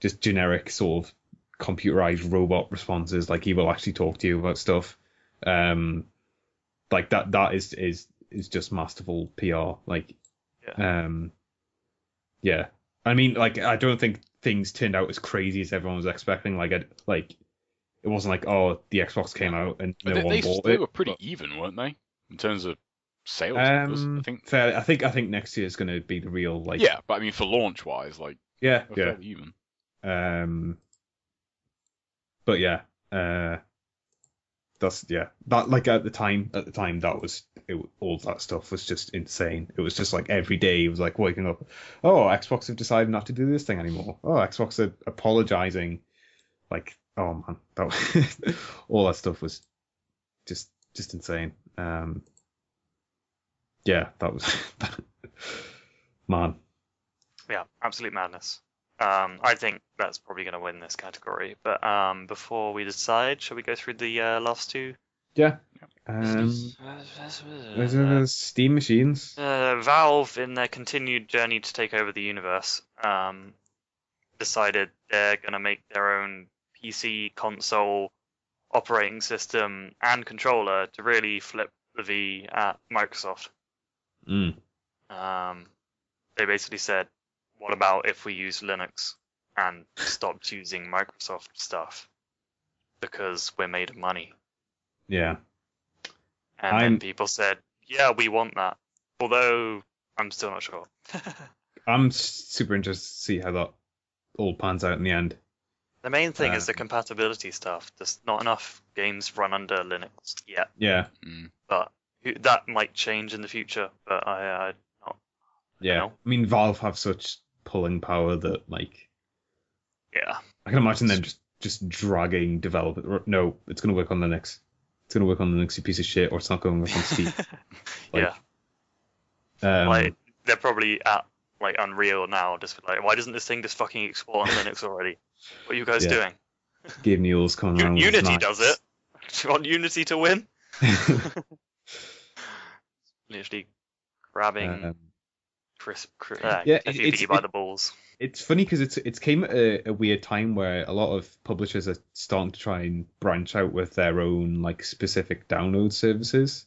Speaker 1: just generic sort of computerized robot responses. Like he will actually talk to you about stuff. Like that is just masterful PR. Like yeah. I mean, like, I don't think things turned out as crazy as everyone was expecting. Like it wasn't like, oh, the Xbox came out and no one bought
Speaker 4: they
Speaker 1: it.
Speaker 4: were pretty even, weren't they? In terms of sales numbers, I think.
Speaker 1: Fair. I think next year is going to be the real like.
Speaker 4: Yeah, but I mean, for launch wise, like,
Speaker 1: Yeah.
Speaker 4: they're
Speaker 1: Yeah.
Speaker 4: fairly even.
Speaker 1: But yeah. That's that like at the time that was all that stuff was just insane. It was just like every day it was like waking up, oh, Xbox have decided not to do this thing anymore. Oh, Xbox are apologizing. Like, oh man, that was, all that stuff was just insane. Yeah, that was man.
Speaker 3: Yeah, absolute madness. I think that's probably going to win this category. But before we decide, shall we go through the last two?
Speaker 1: Yeah. Steam machines.
Speaker 3: Valve, in their continued journey to take over the universe, decided they're going to make their own PC, console, operating system, and controller to really flip the V at Microsoft. They basically said, what about if we use Linux and stopped using Microsoft stuff because we're made of money?
Speaker 1: Yeah.
Speaker 3: And then people said, yeah, we want that. Although I'm still not sure.
Speaker 1: I'm super interested to see how that all pans out in the end.
Speaker 3: The main thing is the compatibility stuff. There's not enough games run under Linux yet.
Speaker 1: Yeah.
Speaker 3: But that might change in the future. But I
Speaker 1: yeah. I mean, Valve have such pulling power that, like,
Speaker 3: yeah,
Speaker 1: I can imagine them just dragging developers. No, it's going to work on Linux. It's going to work on Linux, you piece of shit, or it's not going to work on Steam.
Speaker 3: Yeah. Like, they're probably at like Unreal now, just like, why doesn't this thing just fucking export on Linux already? What are you guys doing?
Speaker 1: Gabe Newell's coming around.
Speaker 3: Unity does it. Do you want Unity to win? Literally grabbing Chris Cliffy by the balls.
Speaker 1: It's funny because it's came at a weird time where a lot of publishers are starting to try and branch out with their own like specific download services.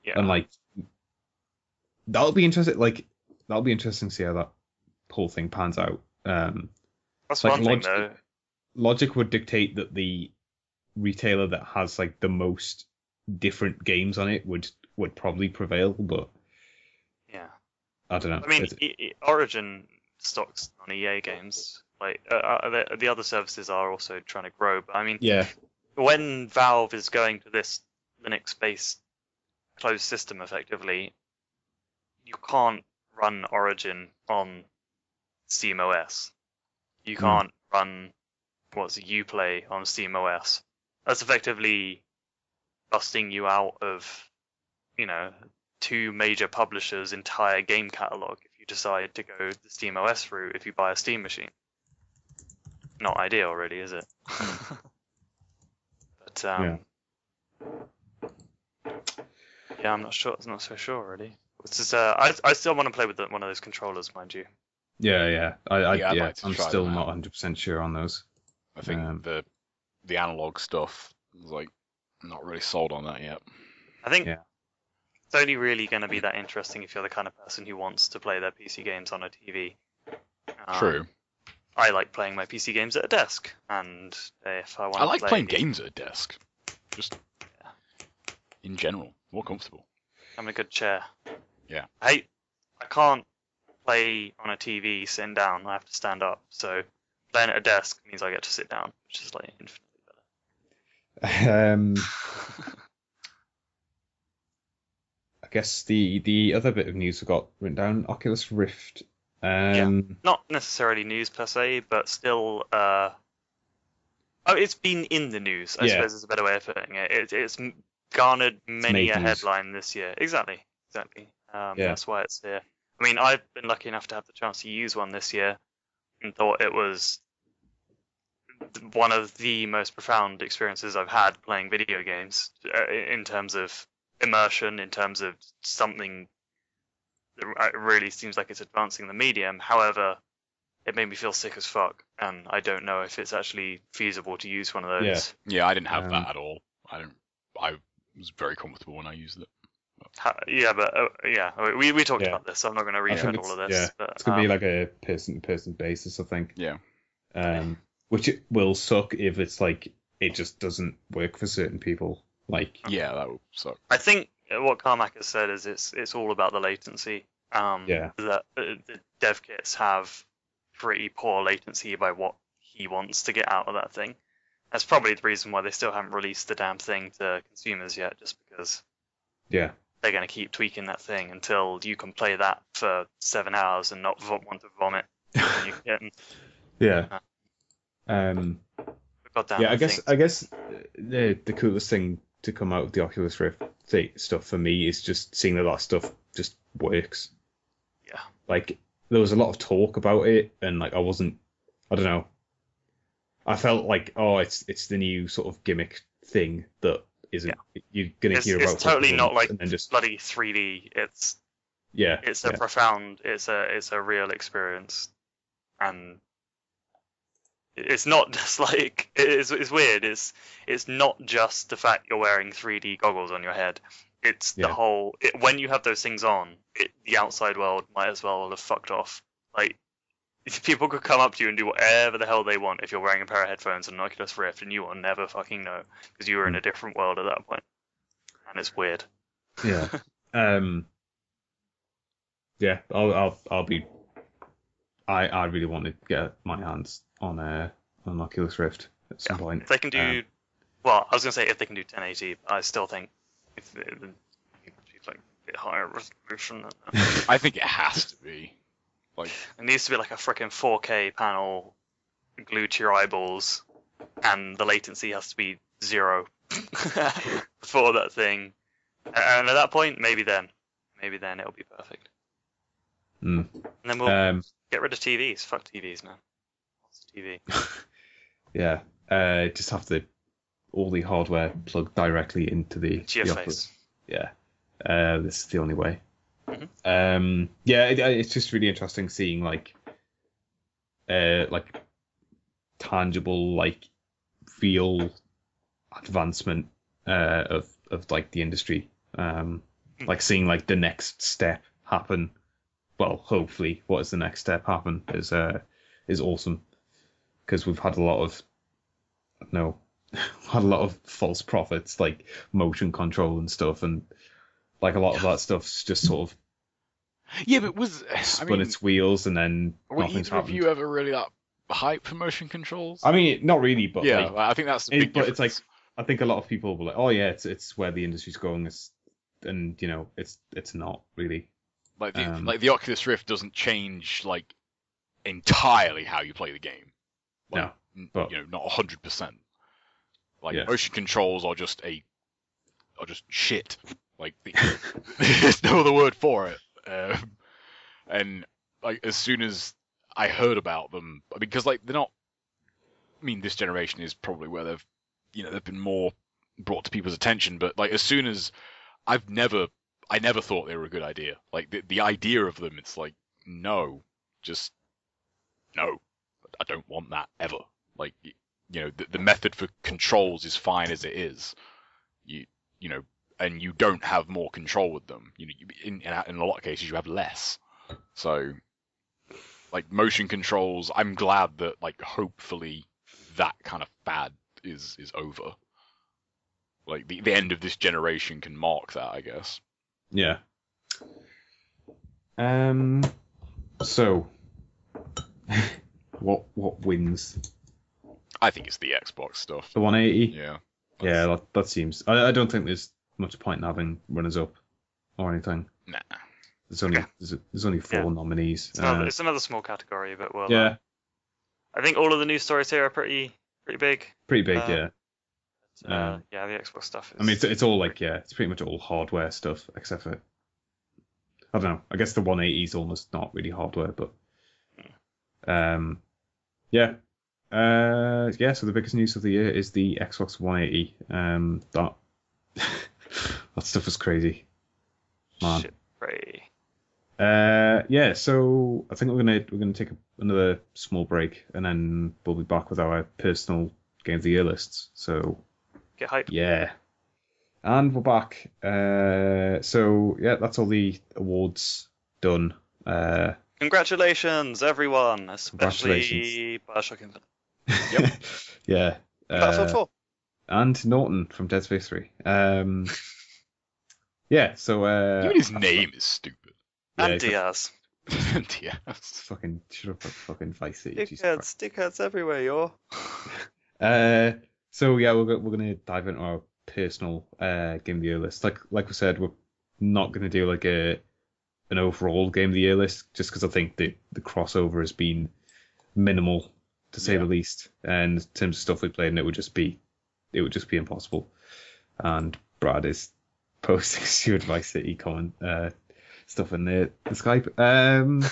Speaker 3: Yeah.
Speaker 1: And like that'll be interesting. Like that'll be interesting to see how that whole thing pans out.
Speaker 3: That's
Speaker 1: like
Speaker 3: one thing though.
Speaker 1: Logic would dictate that the retailer that has like the most different games on it would probably prevail, but
Speaker 3: yeah,
Speaker 1: I don't know.
Speaker 3: I mean, Origin stocks on EA games. Like the other services are also trying to grow, but I mean,
Speaker 1: yeah,
Speaker 3: when Valve is going to this Linux-based closed system, effectively, you can't run Origin on SteamOS. You can't run Uplay on SteamOS. That's effectively busting you out of, two major publishers' entire game catalog if you decide to go the Steam OS route if you buy a Steam machine. Not ideal, really, is it? But yeah, I'm not sure. I'm not so sure, really. It's just, I still want to play with one of those controllers, mind you.
Speaker 1: Yeah. I'm still not
Speaker 4: out.
Speaker 1: 100% sure on those.
Speaker 4: I think the analog stuff is like not really sold on that yet.
Speaker 3: I think it's only really going to be that interesting if you're the kind of person who wants to play their PC games on a TV.
Speaker 4: True.
Speaker 3: I like playing my PC games at a desk, and if I want,
Speaker 4: I like playing games at a desk. Just in general, more comfortable.
Speaker 3: I'm in a good chair.
Speaker 4: Yeah.
Speaker 3: I can't play on a TV sitting down. I have to stand up. So playing at a desk means I get to sit down, which is like infinitely better.
Speaker 1: I guess the other bit of news we got written down, Oculus Rift.
Speaker 3: Not necessarily news per se, but still. It's been in the news. I suppose is a better way of putting it. It's garnered many a headline this year. Exactly. That's why it's here. I mean, I've been lucky enough to have the chance to use one this year, and thought it was one of the most profound experiences I've had playing video games in terms of immersion, in terms of something that really seems like it's advancing the medium. However, it made me feel sick as fuck, and I don't know if it's actually feasible to use one of those.
Speaker 4: Yeah, I didn't have that at all. I was very comfortable when I used it.
Speaker 3: We talked about this, so I'm not going to retread all of this.
Speaker 1: Yeah,
Speaker 3: but,
Speaker 1: it's going to be like a person-to-person basis, I think.
Speaker 4: Yeah.
Speaker 1: Which it will suck if it's like it just doesn't work for certain people. Like,
Speaker 4: that would suck.
Speaker 3: I think what Carmack has said is it's all about the latency. That the dev kits have pretty poor latency by what he wants to get out of that thing. That's probably the reason why they still haven't released the damn thing to consumers yet, just because they're going to keep tweaking that thing until you can play that for 7 hours and not want to vomit.
Speaker 1: I guess the coolest thing to come out of the Oculus Rift stuff for me is just seeing that stuff just works.
Speaker 3: Yeah.
Speaker 1: Like, there was a lot of talk about it, and like I don't know. I felt like, it's the new sort of gimmick thing that isn't you're gonna hear about.
Speaker 3: It's totally not like
Speaker 1: just
Speaker 3: bloody 3D. It's a profound. It's a real experience, and it's not just like it's weird. It's not just the fact you're wearing 3D goggles on your head. It's the whole. When you have those things on, the outside world might as well have fucked off. Like, people could come up to you and do whatever the hell they want if you're wearing a pair of headphones and an Oculus Rift, and you will never fucking know because you were in a different world at that point, and it's weird.
Speaker 1: Yeah. I'll be. I really want to get my hands on an Oculus Rift at some point.
Speaker 3: If they can do, I was gonna say if they can do 1080, but I still think if it's like a bit higher resolution.
Speaker 4: I think it has to be. Like,
Speaker 3: it needs to be like a freaking 4K panel glued to your eyeballs, and the latency has to be 0 for that thing. And at that point, maybe then it'll be perfect. And then we'll get rid of TVs. Fuck TVs, man. What's TV?
Speaker 1: Just have all the hardware plugged directly into the
Speaker 3: face.
Speaker 1: Yeah. This is the only way.
Speaker 3: Mm-hmm.
Speaker 1: It's just really interesting seeing like tangible, like real advancement of like the industry. Like seeing like the next step happen. Well, hopefully, what is the next step happen is awesome, because we've had a lot of false prophets like motion control and stuff, and like a lot of that stuff's just sort of spun its wheels and then nothing's happened.
Speaker 4: Have you ever really that hype for motion controls?
Speaker 1: I mean, not really, but
Speaker 4: I think that's the big difference.
Speaker 1: It's like, I think a lot of people were like, oh yeah, it's where the industry's going, and you know, it's not really.
Speaker 4: Like the Oculus Rift doesn't change like entirely how you play the game. Like,
Speaker 1: no, but
Speaker 4: not 100%. Like motion controls are just shit. Like there's no other word for it. And like as soon as I heard about them, because like they're not. I mean, this generation is probably where they've been more brought to people's attention. But like as soon as I never thought they were a good idea. Like the idea of them, it's like no, just no. I don't want that ever. Like the method for controls is fine as it is. And you don't have more control with them. In a lot of cases you have less. So, like motion controls, I'm glad that like hopefully that kind of fad is over. Like the end of this generation can mark that, I guess.
Speaker 1: Yeah. So, what wins?
Speaker 4: I think it's the Xbox stuff.
Speaker 1: The 180.
Speaker 4: Yeah.
Speaker 1: Yeah, that seems. I don't think there's much point in having runners up or anything.
Speaker 4: Nah.
Speaker 1: There's only 4 nominees.
Speaker 3: It's another small category, but well.
Speaker 1: Yeah.
Speaker 3: I think all of the news stories here are pretty big.
Speaker 1: Pretty big, yeah.
Speaker 3: Yeah, the Xbox stuff is...
Speaker 1: I mean, it's all like, it's pretty much all hardware stuff, except for, I don't know, I guess the 180 is almost not really hardware, but, yeah. So the biggest news of the year is the Xbox 180. That stuff was crazy. Man.
Speaker 3: Shit, crazy.
Speaker 1: Yeah, so I think we're gonna take another small break, and then we'll be back with our personal Game of the Year lists. So
Speaker 3: get hype.
Speaker 1: Yeah, and we're back. So yeah, that's all the awards done.
Speaker 3: Congratulations, everyone, especially Bioshock Infinite.
Speaker 1: Yep. Yeah.
Speaker 3: Battlefield 4.
Speaker 1: And Norton from Dead Space 3. Yeah. So
Speaker 4: even his name is stupid.
Speaker 3: And Diaz.
Speaker 4: Diaz.
Speaker 1: Fucking shut up, fucking Vice City.
Speaker 3: Dickheads everywhere, yo.
Speaker 1: So yeah, we're gonna dive into our personal Game of the Year list. Like we said, we're not gonna do like an overall Game of the Year list, just because I think the crossover has been minimal, to say the least. And in terms of stuff we played, and it would just be impossible. And Brad is posting Stuart Vice City comment stuff in the Skype.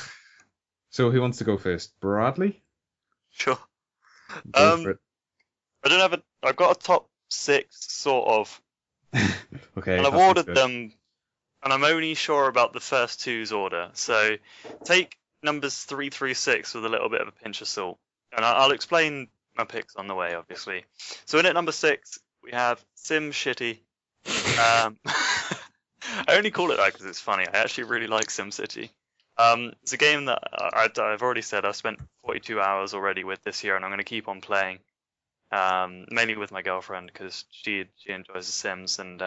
Speaker 1: So who wants to go first? Bradley?
Speaker 3: Sure.
Speaker 1: Go for it.
Speaker 3: I don't have I've got a top 6 sort of.
Speaker 1: Okay.
Speaker 3: And I've ordered them, and I'm only sure about the first 2's order. So take numbers 3 through 6 with a little bit of a pinch of salt, and I'll explain my picks on the way, obviously. So in at number 6 we have SimCity. I only call it that because it's funny. I actually really like SimCity. It's a game that I've already said I've spent 42 hours already with this year, and I'm going to keep on playing. Mainly with my girlfriend, because she enjoys The Sims and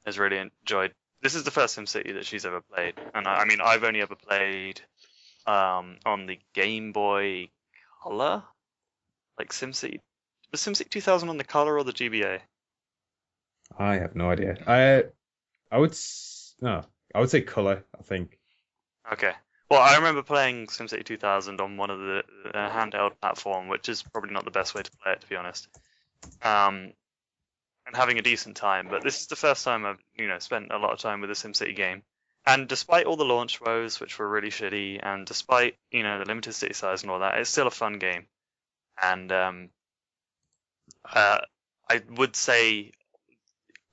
Speaker 3: has really enjoyed. This is the first SimCity that she's ever played, and I mean I've only ever played on the Game Boy Color, like SimCity. Was SimCity 2000 on the Color or the GBA?
Speaker 1: I have no idea. I would say Color, I think.
Speaker 3: Okay. Well, I remember playing SimCity 2000 on one of the handheld platform, which is probably not the best way to play it, to be honest. And having a decent time, but this is the first time I've spent a lot of time with a SimCity game. And despite all the launch woes, which were really shitty, and despite the limited city size and all that, it's still a fun game. And I would say,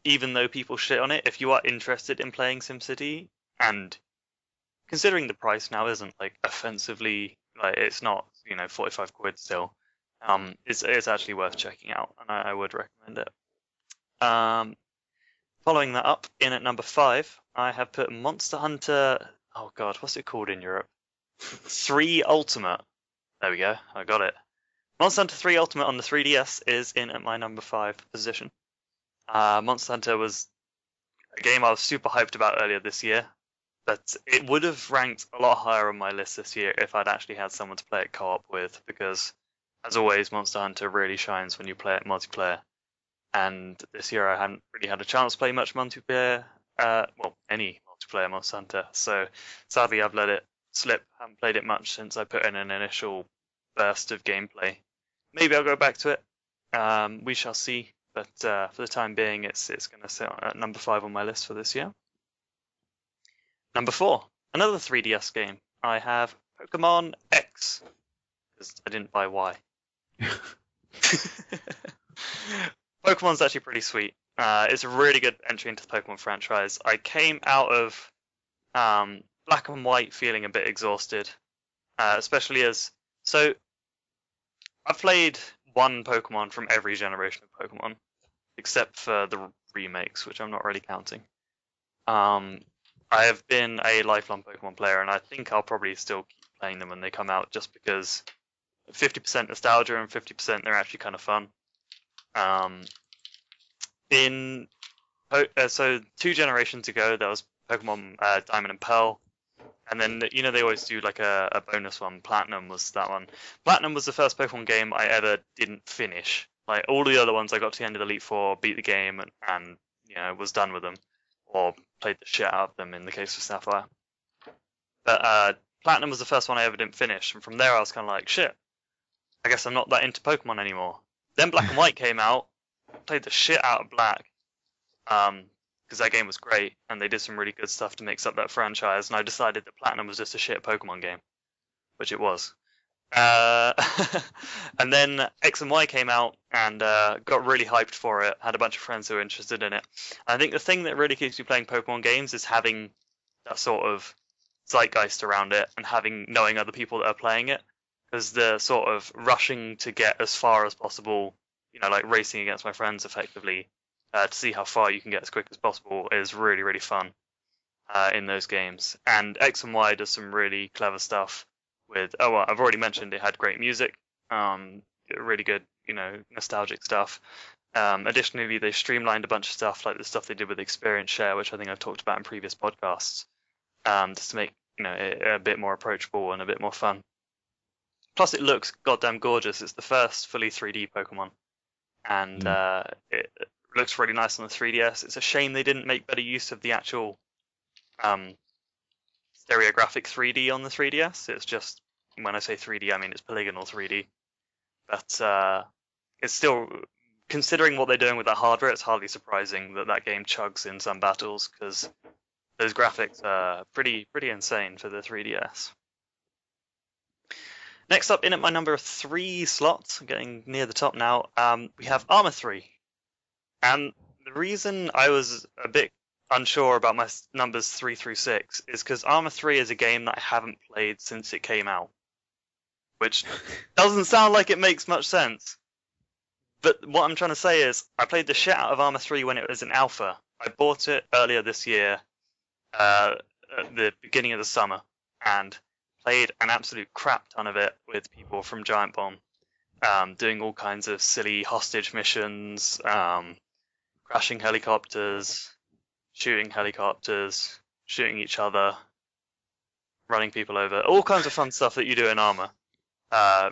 Speaker 3: even though people shit on it, if you are interested in playing SimCity, and considering the price now isn't like offensively, like it's not 45 quid still, it's actually worth checking out, and I would recommend it. Following that up, in at number 5, I have put Monster Hunter. Oh god, what's it called in Europe? 3 Ultimate. There we go, I got it. Monster Hunter 3 Ultimate on the 3DS is in at my number 5 position. Monster Hunter was a game I was super hyped about earlier this year, but it would have ranked a lot higher on my list this year if I'd actually had someone to play it co-op with, because, as always, Monster Hunter really shines when you play it multiplayer. And this year I hadn't really had a chance to play much multiplayer, any multiplayer Monster Hunter, so sadly I've let it slip. Haven't played it much since I put in an initial burst of gameplay. Maybe I'll go back to it. We shall see. But for the time being, it's going to sit at number 5 on my list for this year. Number 4, another 3DS game. I have Pokemon X, because I didn't buy Y. Pokemon's actually pretty sweet. It's a really good entry into the Pokemon franchise. I came out of Black and White feeling a bit exhausted, especially so I've played one Pokemon from every generation of Pokemon, except for the remakes, which I'm not really counting. I have been a lifelong Pokemon player, and I think I'll probably still keep playing them when they come out, just because 50% nostalgia and 50% they're actually kind of fun. So 2 generations ago, there was Pokemon Diamond and Pearl, and then they always do like a bonus one. Platinum was that one. Platinum was the first Pokemon game I ever didn't finish. Like all the other ones, I got to the end of the Elite Four, beat the game, and was done with them, or played the shit out of them in the case of Sapphire. But Platinum was the first one I ever didn't finish, and from there I was kind of like, shit, I guess I'm not that into Pokemon anymore. Then Black and White came out, played the shit out of Black, because that game was great, and they did some really good stuff to mix up that franchise, and I decided that Platinum was just a shit Pokemon game, which it was. And then X and Y came out, and got really hyped for it, had a bunch of friends who were interested in it. And I think the thing that really keeps me playing Pokemon games is having that sort of zeitgeist around it, and knowing other people that are playing it, because the sort of rushing to get as far as possible, like racing against my friends effectively, to see how far you can get as quick as possible is really, really fun in those games. And X and Y does some really clever stuff with, I've already mentioned it had great music, really good, nostalgic stuff. Additionally, they streamlined a bunch of stuff, like the stuff they did with Experience Share, which I think I've talked about in previous podcasts, just to make it a bit more approachable and a bit more fun. Plus, it looks goddamn gorgeous. It's the first fully 3D Pokemon, and it looks really nice on the 3DS. It's a shame they didn't make better use of the actual stereographic 3D on the 3DS. It's just, when I say 3D, I mean it's polygonal 3D. But it's still, considering what they're doing with that hardware, it's hardly surprising that game chugs in some battles, because those graphics are pretty insane for the 3DS. Next up, in at my number 3 slot, getting near the top now, we have Arma 3. And the reason I was a bit unsure about my numbers 3 through 6 is because Arma 3 is a game that I haven't played since it came out, which doesn't sound like it makes much sense. But what I'm trying to say is, I played the shit out of Arma 3 when it was in alpha. I bought it earlier this year, at the beginning of the summer, and played an absolute crap ton of it with people from Giant Bomb, doing all kinds of silly hostage missions, crashing helicopters, shooting each other, running people over, all kinds of fun stuff that you do in Arma.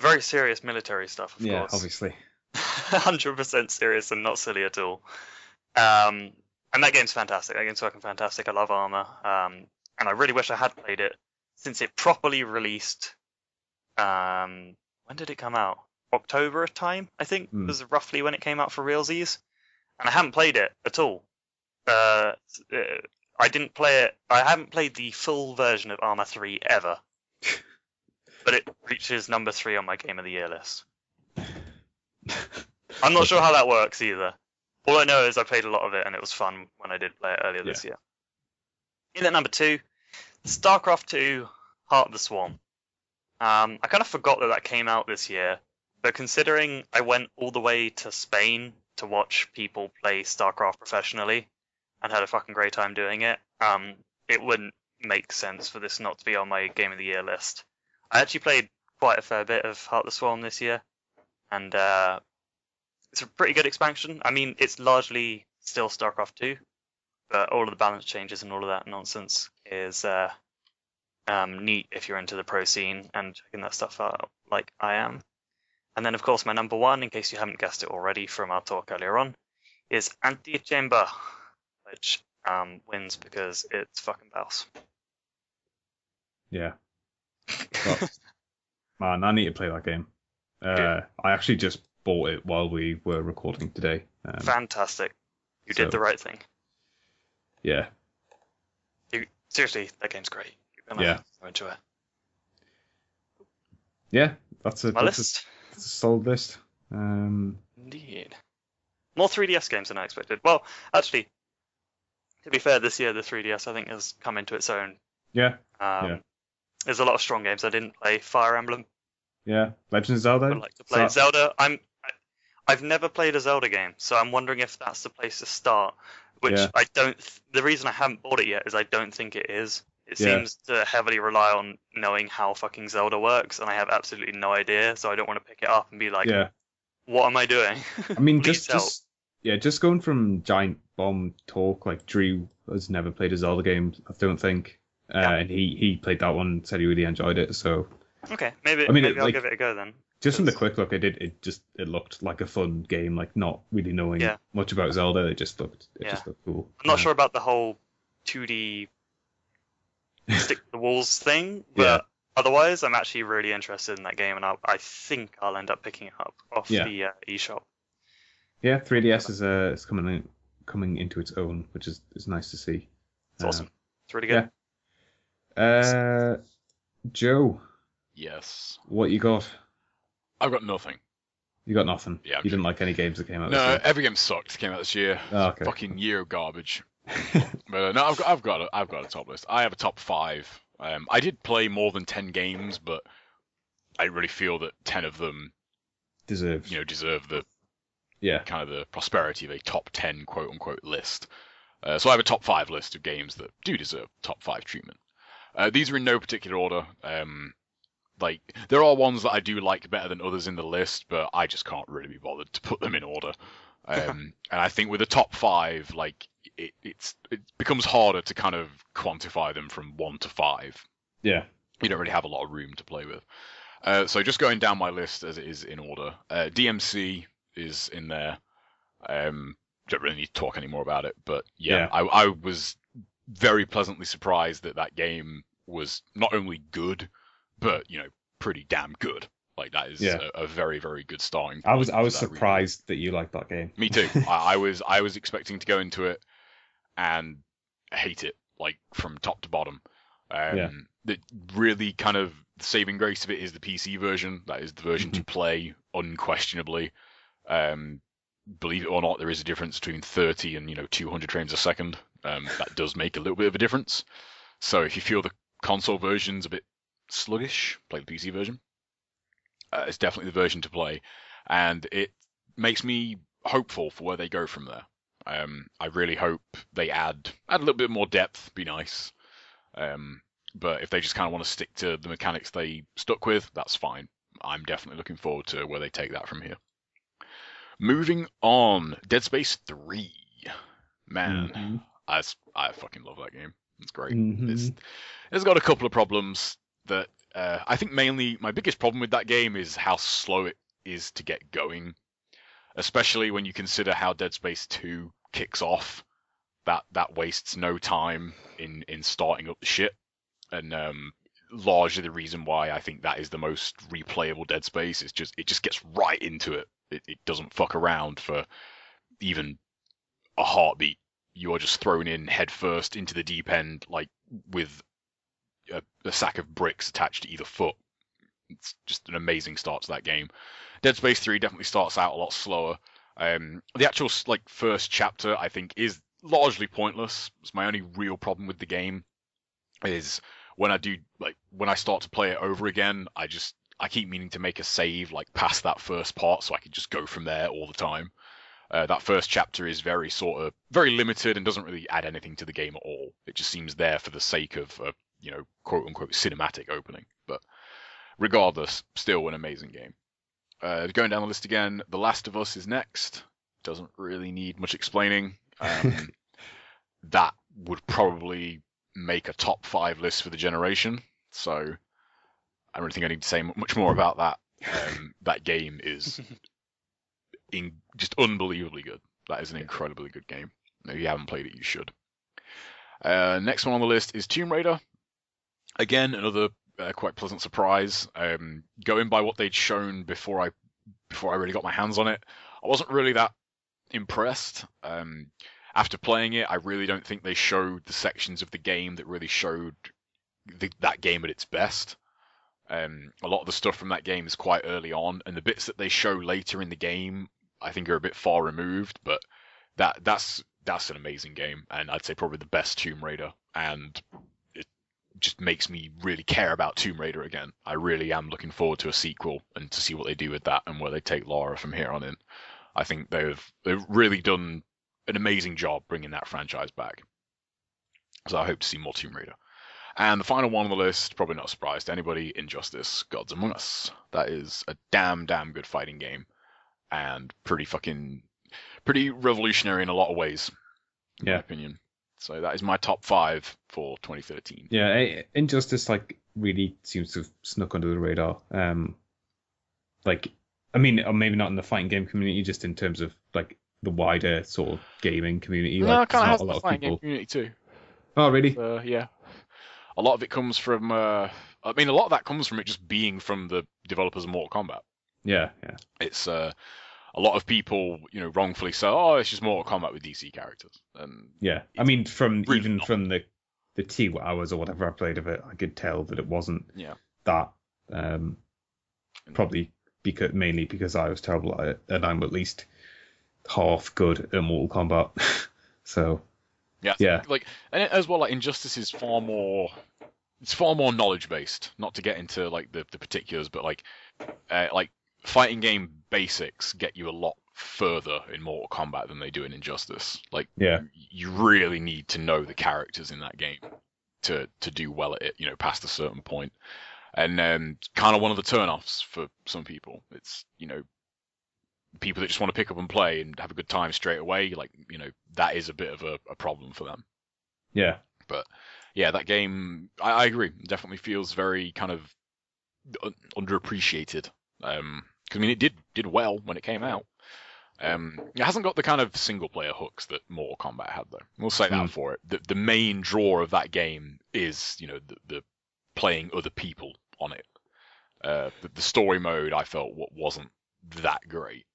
Speaker 3: Very serious military stuff, of course.
Speaker 1: Yeah, obviously.
Speaker 3: 100% serious and not silly at all. And that game's fantastic. That game's fucking fantastic. I love Arma. And I really wish I had played it since it properly released. When did it come out? October time, I think, was roughly when it came out for realsies. And I haven't played it at all. I didn't play it. I haven't played the full version of Arma 3 ever. But it reaches number 3 on my Game of the Year list. I'm not sure how that works either. All I know is I played a lot of it and it was fun when I did play it earlier this year. In at number 2, StarCraft 2 Heart of the Swarm. I kind of forgot that came out this year, but considering I went all the way to Spain to watch people play StarCraft professionally and had a fucking great time doing it, it wouldn't make sense for this not to be on my Game of the Year list. I actually played quite a fair bit of Heart of the Swarm this year, and it's a pretty good expansion. I mean, it's largely still StarCraft 2, but all of the balance changes and all of that nonsense is neat if you're into the pro scene and checking that stuff out like I am. And then, of course, my number 1, in case you haven't guessed it already from our talk earlier on, is Anti-Chamber, which wins because it's fucking Baus.
Speaker 1: Yeah. But, man, I need to play that game. I actually just bought it while we were recording today.
Speaker 3: Fantastic. You did the right thing.
Speaker 1: Yeah.
Speaker 3: Seriously, that game's great. You're gonna go into it.
Speaker 1: Yeah, that's a
Speaker 3: list.
Speaker 1: That's a solid list.
Speaker 3: Indeed. More 3DS games than I expected. Well, actually, to be fair, this year the 3DS I think has come into its own.
Speaker 1: Yeah.
Speaker 3: There's a lot of strong games. I didn't play Fire Emblem.
Speaker 1: Yeah, Legend of Zelda.
Speaker 3: I would like to play Zelda. I've never played a Zelda game, so I'm wondering if that's the place to start. Which I don't. The reason I haven't bought it yet is I don't think it is. It seems to heavily rely on knowing how fucking Zelda works, and I have absolutely no idea. So I don't want to pick it up and be like, "What am I doing?"
Speaker 1: I mean, just going from Giant Bomb talk, like Drew has never played a Zelda game, I don't think, and he played that one, said he really enjoyed it. So
Speaker 3: okay, maybe I'll give it a go then.
Speaker 1: Just from the quick look I did, it looked like a fun game, like not really knowing much about Zelda. It just looked cool.
Speaker 3: I'm not sure about the whole 2D stick to the walls thing, but otherwise, I'm actually really interested in that game, and I think I'll end up picking it up off the eShop.
Speaker 1: Yeah, 3DS is coming into its own, which is nice to see.
Speaker 3: It's awesome. It's really good.
Speaker 1: Yeah. Joe.
Speaker 4: Yes.
Speaker 1: What you got?
Speaker 4: I've got nothing.
Speaker 1: You got nothing?
Speaker 4: Yeah.
Speaker 1: You didn't like any games that came out
Speaker 4: this
Speaker 1: year?
Speaker 4: No, every game sucked came out this year.
Speaker 1: Oh, okay.
Speaker 4: Fucking year of garbage. But no, I've got a top list. I have a top 5. I did play more than 10 games, but I really feel that 10 of them deserve the kind of the prosperity of a top 10 quote unquote list. So I have a top 5 list of games that do deserve top 5 treatment. These are in no particular order. Like, there are ones that I do like better than others in the list, but I just can't really be bothered to put them in order. And I think with the top 5, like, it becomes harder to kind of quantify them from 1 to 5.
Speaker 1: Yeah.
Speaker 4: You don't really have a lot of room to play with. So just going down my list as it is in order. DMC is in there. Don't really need to talk any more about it, but I was very pleasantly surprised that game was not only good, but pretty damn good. Like, that is a very, very good starting point.
Speaker 1: I was surprised that you liked that game.
Speaker 4: Me too. I was expecting to go into it and hate it, like, from top to bottom. The really kind of saving grace of it is the PC version. That is the version to play, unquestionably. Believe it or not, there is a difference between 30 and 200 frames a second. That does make a little bit of a difference. So if you feel the console version's a bit sluggish, play the PC version. It's definitely the version to play, and it makes me hopeful for where they go from there. I really hope they add a little bit more depth. Be nice. But if they just kind of want to stick to the mechanics they stuck with, that's fine. I'm definitely looking forward to where they take that from here. Moving on, Dead Space 3. Man, I fucking love that game. It's great. It's got a couple of problems that I think mainly my biggest problem with that game is how slow it is to get going, especially when you consider how Dead Space 2 kicks off. That wastes no time in starting up the shit, and largely the reason why I think that is the most replayable Dead Space is it just gets right into it. It doesn't fuck around for even a heartbeat. You are just thrown in head first into the deep end, like with a sack of bricks attached to either foot. It's just an amazing start to that game. Dead Space 3 definitely starts out a lot slower. The actual first chapter, I think, is largely pointless. It's my only real problem with the game is when I start to play it over again, I keep meaning to make a save past that first part so I can just go from there all the time. That first chapter is very limited and doesn't really add anything to the game at all. It just seems there for the sake of quote unquote cinematic opening. But regardless, still an amazing game. Going down the list again, The Last of Us is next. Doesn't really need much explaining. That would probably make a top 5 list for the generation. So I don't really think I need to say much more about that. That game is just unbelievably good. That is an incredibly good game. If you haven't played it, you should. Next one on the list is Tomb Raider. Again, another quite pleasant surprise. Going by what they'd shown before I really got my hands on it, I wasn't really that impressed. After playing it, I really don't think they showed the sections of the game that really showed that game at its best. A lot of the stuff from that game is quite early on, and the bits that they show later in the game, I think, are a bit far removed. But that's an amazing game, and I'd say probably the best Tomb Raider, and it just makes me really care about Tomb Raider again. I really am looking forward to a sequel and to see what they do with that and where they take Lara from here on in. I think they've really done an amazing job bringing that franchise back. So I hope to see more Tomb Raider. And the final one on the list, probably not a surprise to anybody, Injustice: Gods Among Us. That is a damn good fighting game, and pretty revolutionary in a lot of ways, in my opinion. So that is my top 5 for 2013.
Speaker 1: Yeah, Injustice really seems to have snuck under the radar. I mean, or maybe not in the fighting game community, just in terms of the wider sort of gaming community.
Speaker 4: No, it kind of has the fighting game community too.
Speaker 1: Oh, really?
Speaker 4: Yeah. A lot of it comes from. A lot of that comes from it just being from the developers of Mortal Kombat.
Speaker 1: Yeah.
Speaker 4: It's a lot of people, wrongfully say, "Oh, it's just Mortal Kombat with DC characters." And
Speaker 1: yeah, I mean, from the 2 hours or whatever I played of it, I could tell that it wasn't that. Probably mainly because I was terrible at it, and I'm at least half good at Mortal Kombat. So. Yeah.
Speaker 4: And as well, Injustice is far more knowledge based. Not to get into the particulars, but fighting game basics get you a lot further in Mortal Kombat than they do in Injustice. You really need to know the characters in that game to do well at it. Past a certain point, and kind of one of the turnoffs for some people. It's people that just want to pick up and play and have a good time straight away, that is a bit of a problem for them.
Speaker 1: Yeah.
Speaker 4: But yeah, that game, I agree, definitely feels very kind of underappreciated. Because it did well when it came out. It hasn't got the kind of single player hooks that Mortal Kombat had, though. We'll say that for it. The main draw of that game is, the playing other people on it. The story mode I felt wasn't that great.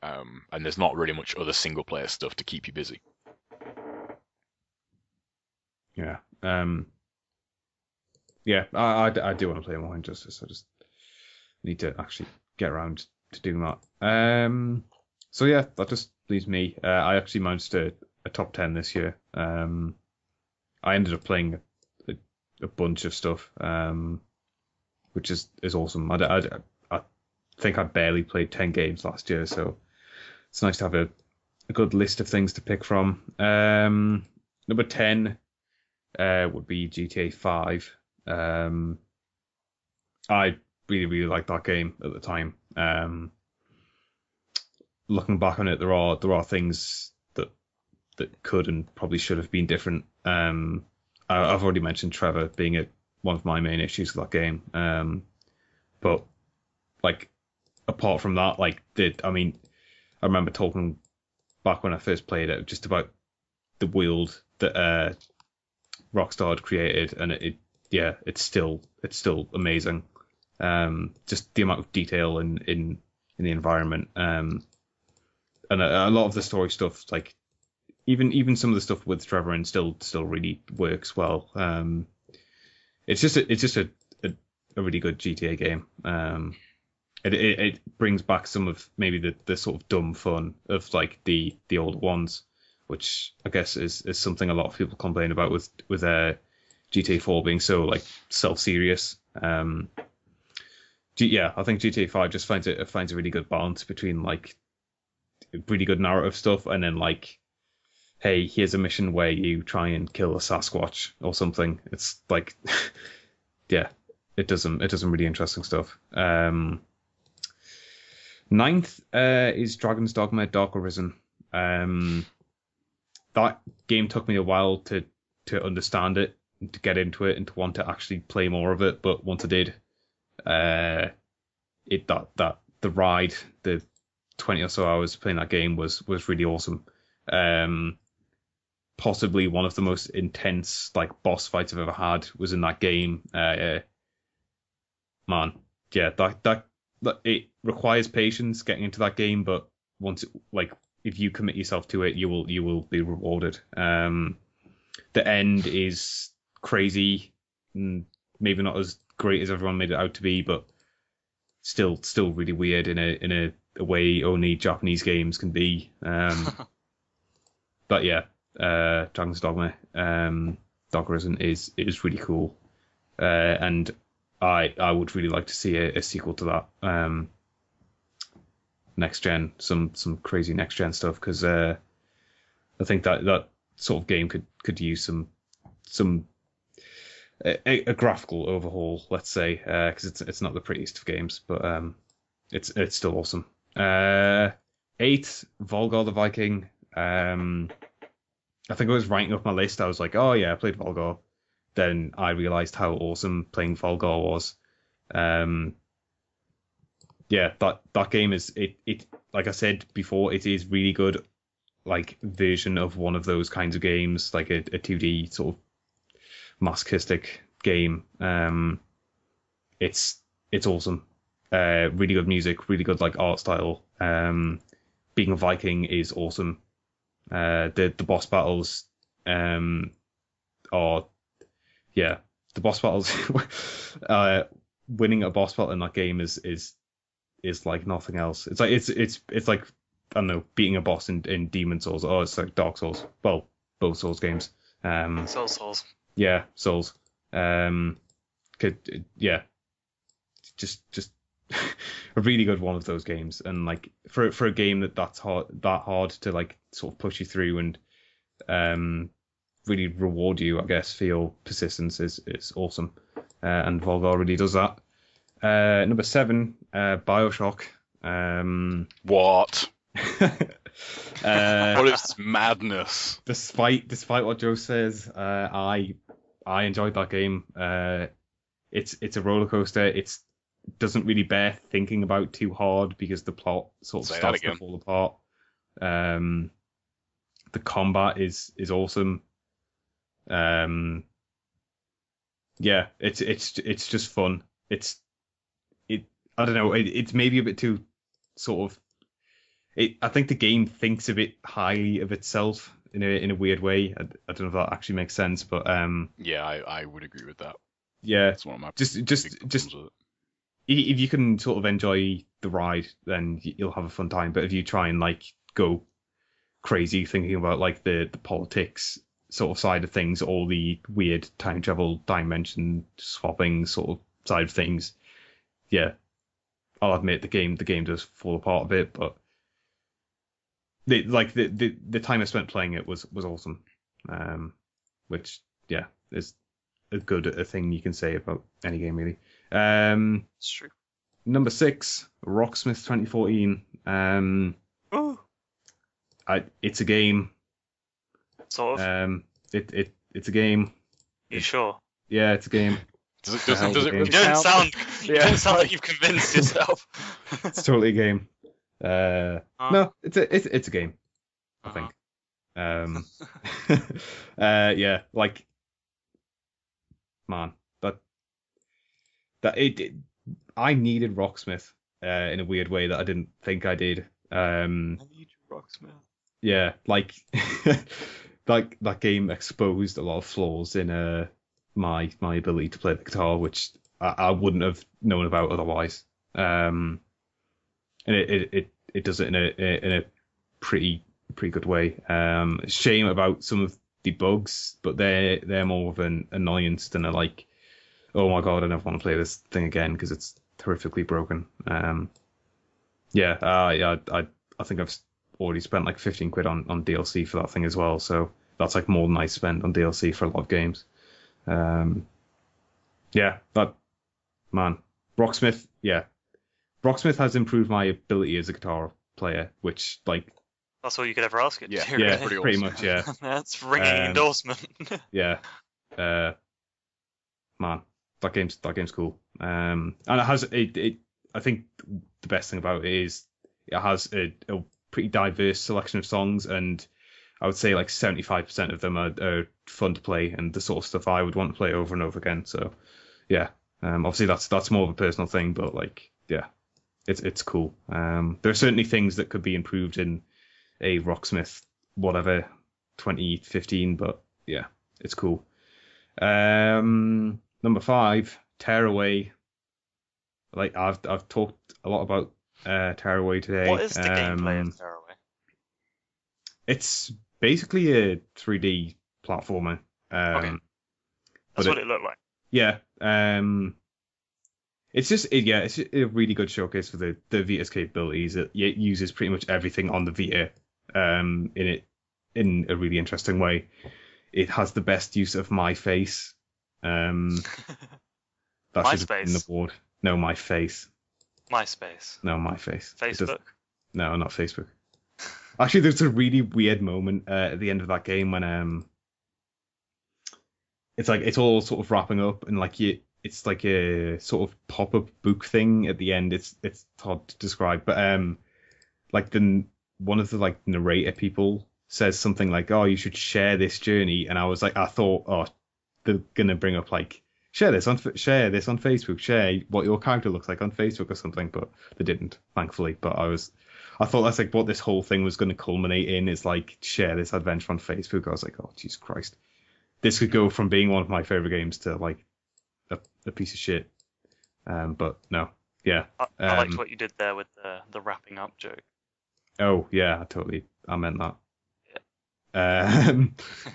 Speaker 4: And there's not really much other single player stuff to keep you busy.
Speaker 1: Yeah. I do want to play more Injustice. I just need to actually get around to doing that. So yeah, that just leaves me. I actually managed a top 10 this year. I ended up playing a bunch of stuff, which is awesome. I think I barely played 10 games last year, so it's nice to have a good list of things to pick from. Number 10 would be GTA 5. I really liked that game at the time. Looking back on it, there are things that could and probably should have been different. I've already mentioned Trevor being one of my main issues with that game. But apart from that, I remember talking back when I first played it just about the world that Rockstar had created, and it's still amazing. Just the amount of detail in the environment, and a lot of the story stuff, even some of the stuff with Trevor and still really works well. It's just a really good GTA game. It brings back some of maybe the sort of dumb fun of the older ones, which I guess is something a lot of people complain about with GTA 4 being so self-serious. I think GTA 5 just finds a really good balance between really good narrative stuff and then hey, here's a mission where you try and kill a Sasquatch or something. It's it does some really interesting stuff. 9th is Dragon's Dogma: Dark Arisen. That game took me a while to understand it, and to get into it, and to want to actually play more of it. But once I did, the ride, the 20 or so hours playing that game was really awesome. Possibly one of the most intense boss fights I've ever had was in that game. Man, yeah, that it requires patience getting into that game, but once if you commit yourself to it, you will be rewarded. The end is crazy, maybe not as great as everyone made it out to be, but still really weird in a way only Japanese games can be. But yeah, Dragon's Dogma, Dog Arisen is really cool, and I would really like to see a sequel to that. Next gen, some crazy next gen stuff, because I think that sort of game could use a graphical overhaul, let's say, because it's not the prettiest of games, but it's still awesome. 8, Volgar the Viking. I think I was writing up my list. I was like, oh yeah, I played Volgar. Then I realized how awesome playing Volgar was. Yeah, that game is it. Like I said before, it is really good. Like version of one of those kinds of games, like a 2D sort of masochistic game. It's awesome. Really good music, really good like art style. Being a Viking is awesome. The boss battles are the boss battles. Winning a boss battle in that game is like nothing else. It's like I don't know, beating a boss in Demon Souls, or it's like Dark Souls. Well, both Souls games.
Speaker 3: Souls.
Speaker 1: Yeah, Souls. Just a really good one of those games, and like for a game that's hard to like sort of push you through and really reward you, I guess, for your persistence is awesome. And Volgar really does that. Number 7, BioShock.
Speaker 4: What? What is madness?
Speaker 1: Despite what Joe says, I enjoyed that game. It's a roller coaster. It doesn't really bear thinking about too hard because the plot sort of starts to fall apart. The combat is awesome. Yeah, it's just fun. I don't know. It's maybe a bit too sort of. I think the game thinks a bit highly of itself in a weird way. I don't know if that actually makes sense, but
Speaker 4: yeah, I would agree with that.
Speaker 1: Yeah,
Speaker 4: that's one of my
Speaker 1: just if you can sort of enjoy the ride, then you'll have a fun time. But if you try and like go crazy thinking about like the politics sort of side of things, all the weird time travel dimension swapping sort of side of things, yeah, I'll admit the game does fall apart a bit, but the time I spent playing it was awesome, which yeah is as good a thing you can say about any game really.
Speaker 3: It's true.
Speaker 1: Number 6, Rocksmith 2014. It's a game.
Speaker 3: Sort of.
Speaker 1: It's a game.
Speaker 3: You sure?
Speaker 1: Yeah, it's a game.
Speaker 4: Does it
Speaker 3: You don't sound like you've convinced yourself.
Speaker 1: It's totally a game. No, it's a game, I think. Yeah, like, man, I needed Rocksmith in a weird way that I didn't think I did.
Speaker 3: I need Rocksmith.
Speaker 1: Yeah, like like that game exposed a lot of flaws in my ability to play the guitar, which I wouldn't have known about otherwise. And it does it in a pretty good way. Shame about some of the bugs, but they're more of an annoyance than a like, oh my god, I never want to play this thing again because it's horrifically broken. I think I've already spent like 15 quid on DLC for that thing as well, so that's like more than I spend on DLC for a lot of games. Rocksmith has improved my ability as a guitar player, which like
Speaker 3: that's all you could ever ask it.
Speaker 1: Yeah,
Speaker 3: Really.
Speaker 1: pretty much, yeah.
Speaker 3: That's ringing endorsement.
Speaker 1: Yeah, man, that game's cool. And it has I think the best thing about it is it has a pretty diverse selection of songs, and I would say like 75% of them are fun to play and the sort of stuff I would want to play over and over again. So yeah, obviously that's more of a personal thing, but like yeah, it's cool. There are certainly things that could be improved in a Rocksmith whatever 2015, but yeah, it's cool. Number 5, Tearaway. Like I've talked a lot about Tearaway today.
Speaker 3: What is the gameplay of Tearaway?
Speaker 1: It's basically a 3D platformer.
Speaker 3: Okay. That's what it looked like.
Speaker 1: Yeah. It's just it's a really good showcase for the Vita's capabilities. It uses pretty much everything on the Vita in a really interesting way. It has the best use of my face. That should have been the board. No, my face.
Speaker 3: MySpace.
Speaker 1: No, my face.
Speaker 3: Facebook.
Speaker 1: No, not Facebook. Actually, there's a really weird moment at the end of that game when it's like it's all sort of wrapping up and like it's like a sort of pop-up book thing at the end. It's hard to describe, but like one of the like narrator people says something like, "Oh, you should share this journey," and I thought, oh, they're gonna bring up like share this on Facebook, share what your character looks like on Facebook or something, but they didn't, thankfully. But I thought that's like what this whole thing was going to culminate in, is like share this adventure on Facebook. I was like, oh Jesus Christ, this could go from being one of my favorite games to like a piece of shit. But no, yeah.
Speaker 3: I liked what you did there with the wrapping up joke.
Speaker 1: Oh yeah, I meant that.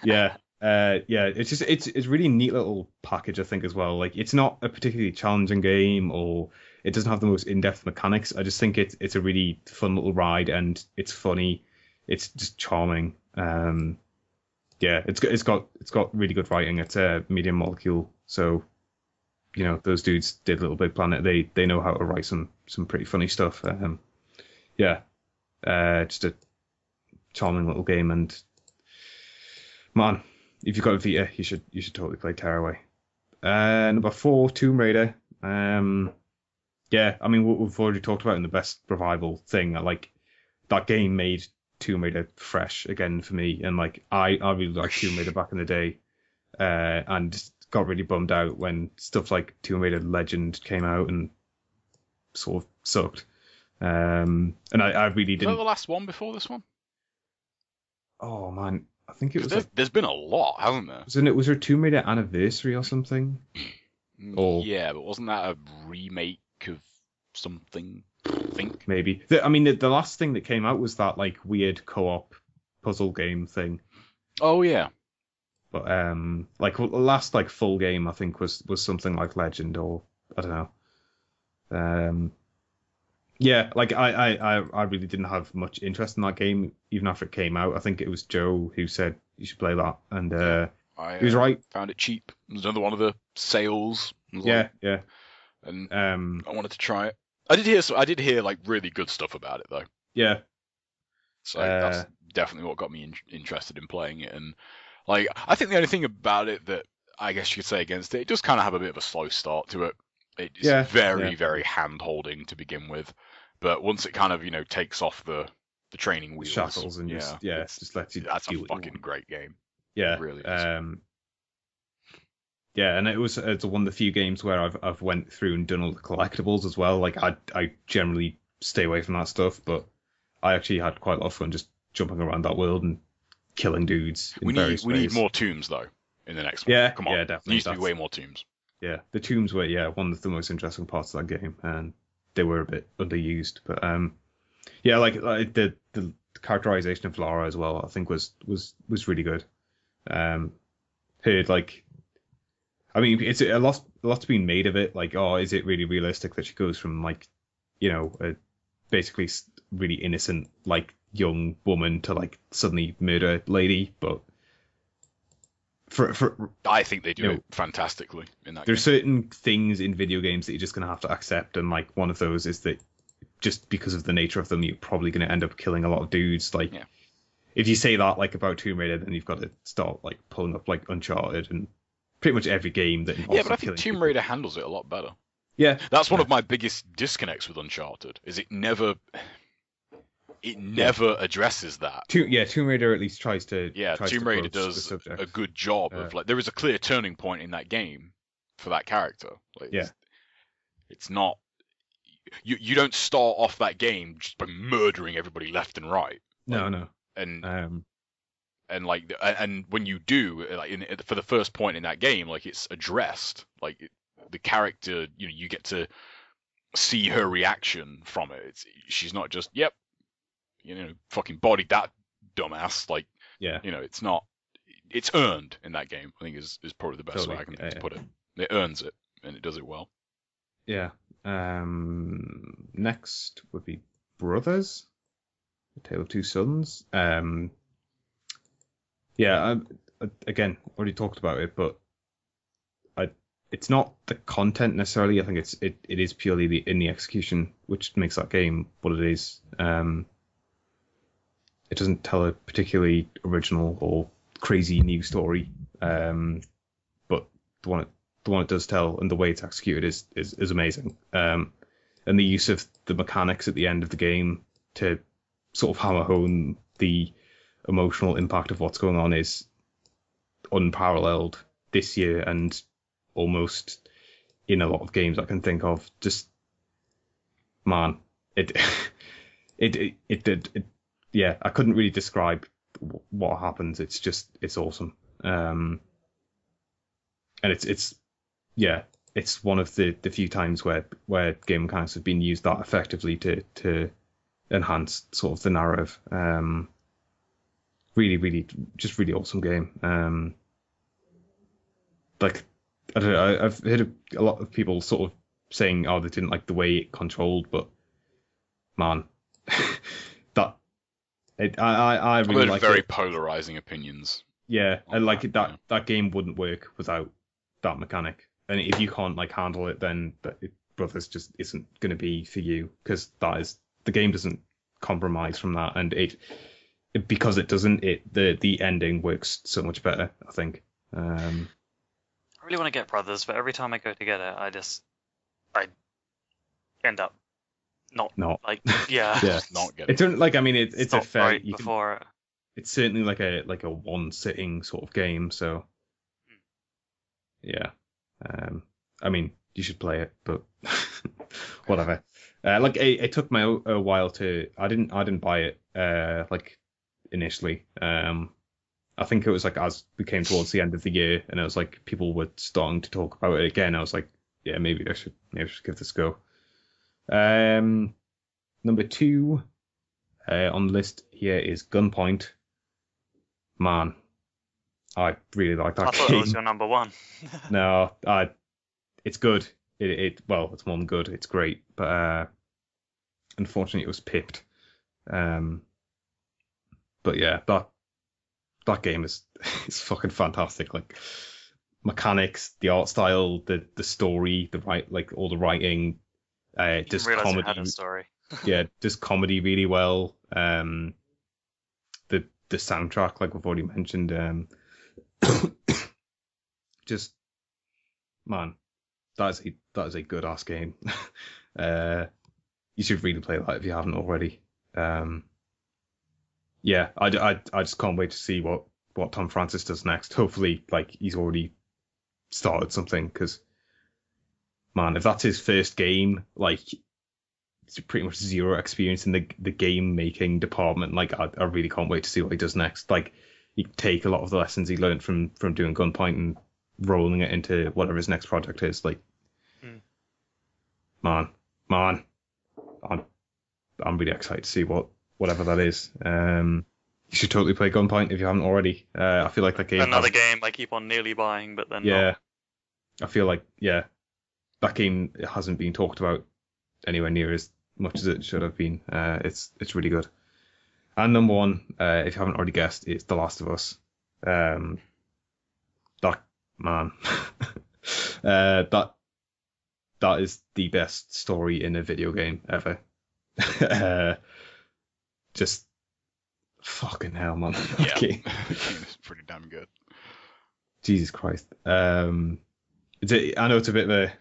Speaker 1: Yeah. Yeah, it's really neat little package, I think, as well. Like, it's not a particularly challenging game, or it doesn't have the most in-depth mechanics. I just think it's a really fun little ride, and it's funny. It's just charming. Yeah, it's got really good writing. It's a Medium Molecule, so you know those dudes did Little Big Planet. They know how to write some pretty funny stuff. Yeah, just a charming little game, and man, if you've got a Vita, you should totally play Tearaway. Number 4, Tomb Raider. Yeah, I mean, what we've already talked about in the best revival thing. Like, that game made Tomb Raider fresh again for me, and like I really liked Tomb Raider back in the day, and got really bummed out when stuff like Tomb Raider Legend came out and sort of sucked. And I really didn't.
Speaker 4: Was that the last one before this one?
Speaker 1: Oh man. I think it was.
Speaker 4: There's been a lot, hasn't there?
Speaker 1: Was there Tomb Raider Anniversary or something?
Speaker 4: Yeah, but wasn't that a remake of something? I think
Speaker 1: maybe. The last thing that came out was that like weird co-op puzzle game thing.
Speaker 4: Oh yeah.
Speaker 1: But like the last like full game I think was something like Legend, or I don't know. Yeah, like I really didn't have much interest in that game even after it came out. I think it was Joe who said you should play that, and he was right.
Speaker 4: Found it cheap. It was another one of the sales.
Speaker 1: Yeah.
Speaker 4: And I wanted to try it. I did hear like really good stuff about it though.
Speaker 1: Yeah.
Speaker 4: So that's definitely what got me interested in playing it. And like I think the only thing about it that I guess you could say against it does kind of have a bit of a slow start to it. It's very hand-holding to begin with, but once it kind of takes off the training wheels,
Speaker 1: shackles, and just lets you.
Speaker 4: That's a fucking great game.
Speaker 1: Yeah,
Speaker 4: it really is.
Speaker 1: Yeah, and it's one of the few games where I've went through and done all the collectibles as well. Like I generally stay away from that stuff, but I actually had quite a lot of fun just jumping around that world and killing dudes.
Speaker 4: We need more tombs though in the next one.
Speaker 1: Yeah,
Speaker 4: come on,
Speaker 1: yeah, definitely.
Speaker 4: There needs to be way more tombs.
Speaker 1: Yeah, the tombs were one of the most interesting parts of that game, and they were a bit underused. But yeah, like the characterization of Lara as well, I think was really good. Heard like, I mean, it's a lot's been made of it. Like, oh, is it really realistic that she goes from like, a basically really innocent like young woman to like suddenly murder lady? But
Speaker 4: I think they do it fantastically in that.
Speaker 1: There's certain things in video games that you're just gonna have to accept, and like one of those is that just because of the nature of them, you're probably gonna end up killing a lot of dudes. Like, if you say that like about Tomb Raider, then you've got to start like pulling up like Uncharted and pretty much every game that involves.
Speaker 4: Yeah, but I think Tomb Raider handles it a lot better.
Speaker 1: Yeah,
Speaker 4: that's one of my biggest disconnects with Uncharted. Is it never addresses that.
Speaker 1: Tomb Raider at least tries to.
Speaker 4: Yeah, Tomb Raider does a good job of like there is a clear turning point in that game for that character. Like, it's not you don't start off that game just by murdering everybody left and right. Like,
Speaker 1: no.
Speaker 4: And when you do, like for the first point in that game, like it's addressed. Like the character, you get to see her reaction from it. She's not just, yep, fucking bodied that dumbass. Like,
Speaker 1: yeah,
Speaker 4: it's earned in that game, I think is probably the best way I can think to put it. It earns it, and it does it well.
Speaker 1: Yeah. Next would be Brothers, A Tale of Two Sons. Yeah, again, already talked about it, but it's not the content necessarily. I think it is purely in the execution, which makes that game what it is. It doesn't tell a particularly original or crazy new story, but the one it does tell and the way it's executed is amazing. And the use of the mechanics at the end of the game to sort of hammer home the emotional impact of what's going on is unparalleled this year, and almost in a lot of games I can think of. Just, man, it yeah, I couldn't really describe what happens. It's awesome. And it's one of the few times where game mechanics have been used that effectively to enhance sort of the narrative. Really, just really awesome game. Like, I don't know, I've heard a lot of people sort of saying, oh, they didn't like the way it controlled, but man, I really like
Speaker 4: very polarizing opinions.
Speaker 1: Yeah, and like
Speaker 4: that,
Speaker 1: that that game wouldn't work without that mechanic. And if you can't like handle it, then Brothers just isn't going to be for you, because the game doesn't compromise from that, and because it doesn't, the ending works so much better, I think.
Speaker 3: I really want to get Brothers, but every time I go to get it, I end up not. Like, yeah.
Speaker 4: Not get
Speaker 1: it. It's like, I mean, it's a fair.
Speaker 3: Right before it.
Speaker 1: It's certainly like a one sitting sort of game, so yeah. I mean, you should play it, but whatever. Like it took me a while to. I didn't buy it like initially. I think it was like as we came towards the end of the year, and it was like people were starting to talk about it again. I was like, yeah, maybe I should give this a go. Number 2 on the list here is Gunpoint. Man, I really like that game.
Speaker 3: I thought it was your number 1.
Speaker 1: No, it's good. Well, it's more than good. It's great, but unfortunately, it was pipped. But yeah, that game is fucking fantastic. Like, mechanics, the art style, the story, all the writing. Does comedy.
Speaker 3: It had a story.
Speaker 1: Yeah, does comedy really well. The soundtrack, like we've already mentioned, just, man, that is a good ass game. You should really play that if you haven't already. Yeah, I just can't wait to see what Tom Francis does next. Hopefully, like, he's already started something, because, man, if that's his first game, like, it's pretty much zero experience in the game making department. Like, I really can't wait to see what he does next. Like, he take a lot of the lessons he learned from doing Gunpoint and rolling it into whatever his next project is. Like, man, I'm really excited to see whatever that is. You should totally play Gunpoint if you haven't already. I feel like that game.
Speaker 3: Another game I keep on nearly buying, but then
Speaker 1: yeah,
Speaker 3: not.
Speaker 1: I feel like that game hasn't been talked about anywhere near as much as it should have been. It's really good. And number 1, if you haven't already guessed, is The Last of Us. That man, that is the best story in a video game ever. Just fucking hell, man.
Speaker 4: Yeah, the game is pretty damn good.
Speaker 1: Jesus Christ. I know it's a bit of a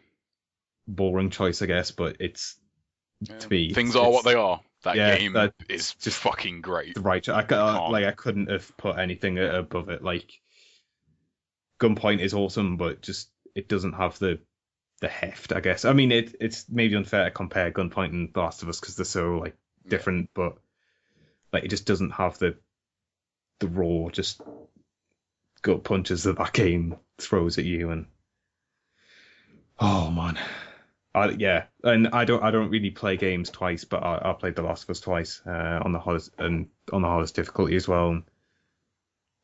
Speaker 1: boring choice, I guess, but it's, to me,
Speaker 4: things are what they are. That game is just fucking great.
Speaker 1: Right, I couldn't have put anything above it. Like, Gunpoint is awesome, but just it doesn't have the heft, I guess. I mean, it's maybe unfair to compare Gunpoint and The Last of Us because they're so like different, but like it just doesn't have the raw just gut punches that game throws at you. And Oh man. Yeah, and I don't really play games twice, but I played The Last of Us twice on the hardest difficulty as well.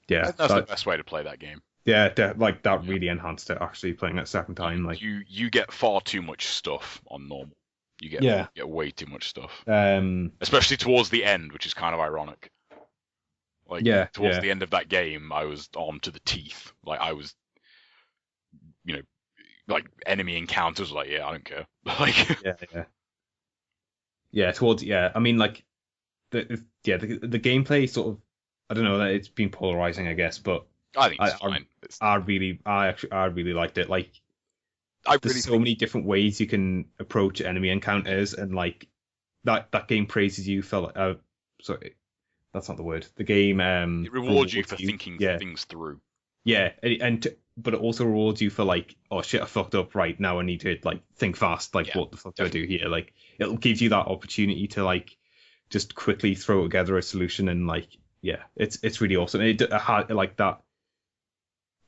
Speaker 1: Yeah,
Speaker 4: That's the best way to play that game.
Speaker 1: Yeah, that really enhanced it actually playing it a second time. Like
Speaker 4: you get far too much stuff on normal. You get way too much stuff. Especially towards the end, which is kind of ironic. Like towards the end of that game, I was armed to the teeth. Like I was, like enemy encounters. Like I don't care. Like
Speaker 1: I mean, like the gameplay sort of, I don't know, that it's been polarizing, I guess, but
Speaker 4: I think it's fine.
Speaker 1: I really liked it. Like there's so many different ways you can approach enemy encounters, and like that game praises you for sorry, that's not the word. The game
Speaker 4: it rewards you for thinking things through.
Speaker 1: Yeah, but it also rewards you for like, oh shit, I fucked up. Right now, I need to like think fast. Like, what the fuck do I do here? Like, it'll give you that opportunity to like just quickly throw together a solution, and like, it's really awesome. It like that.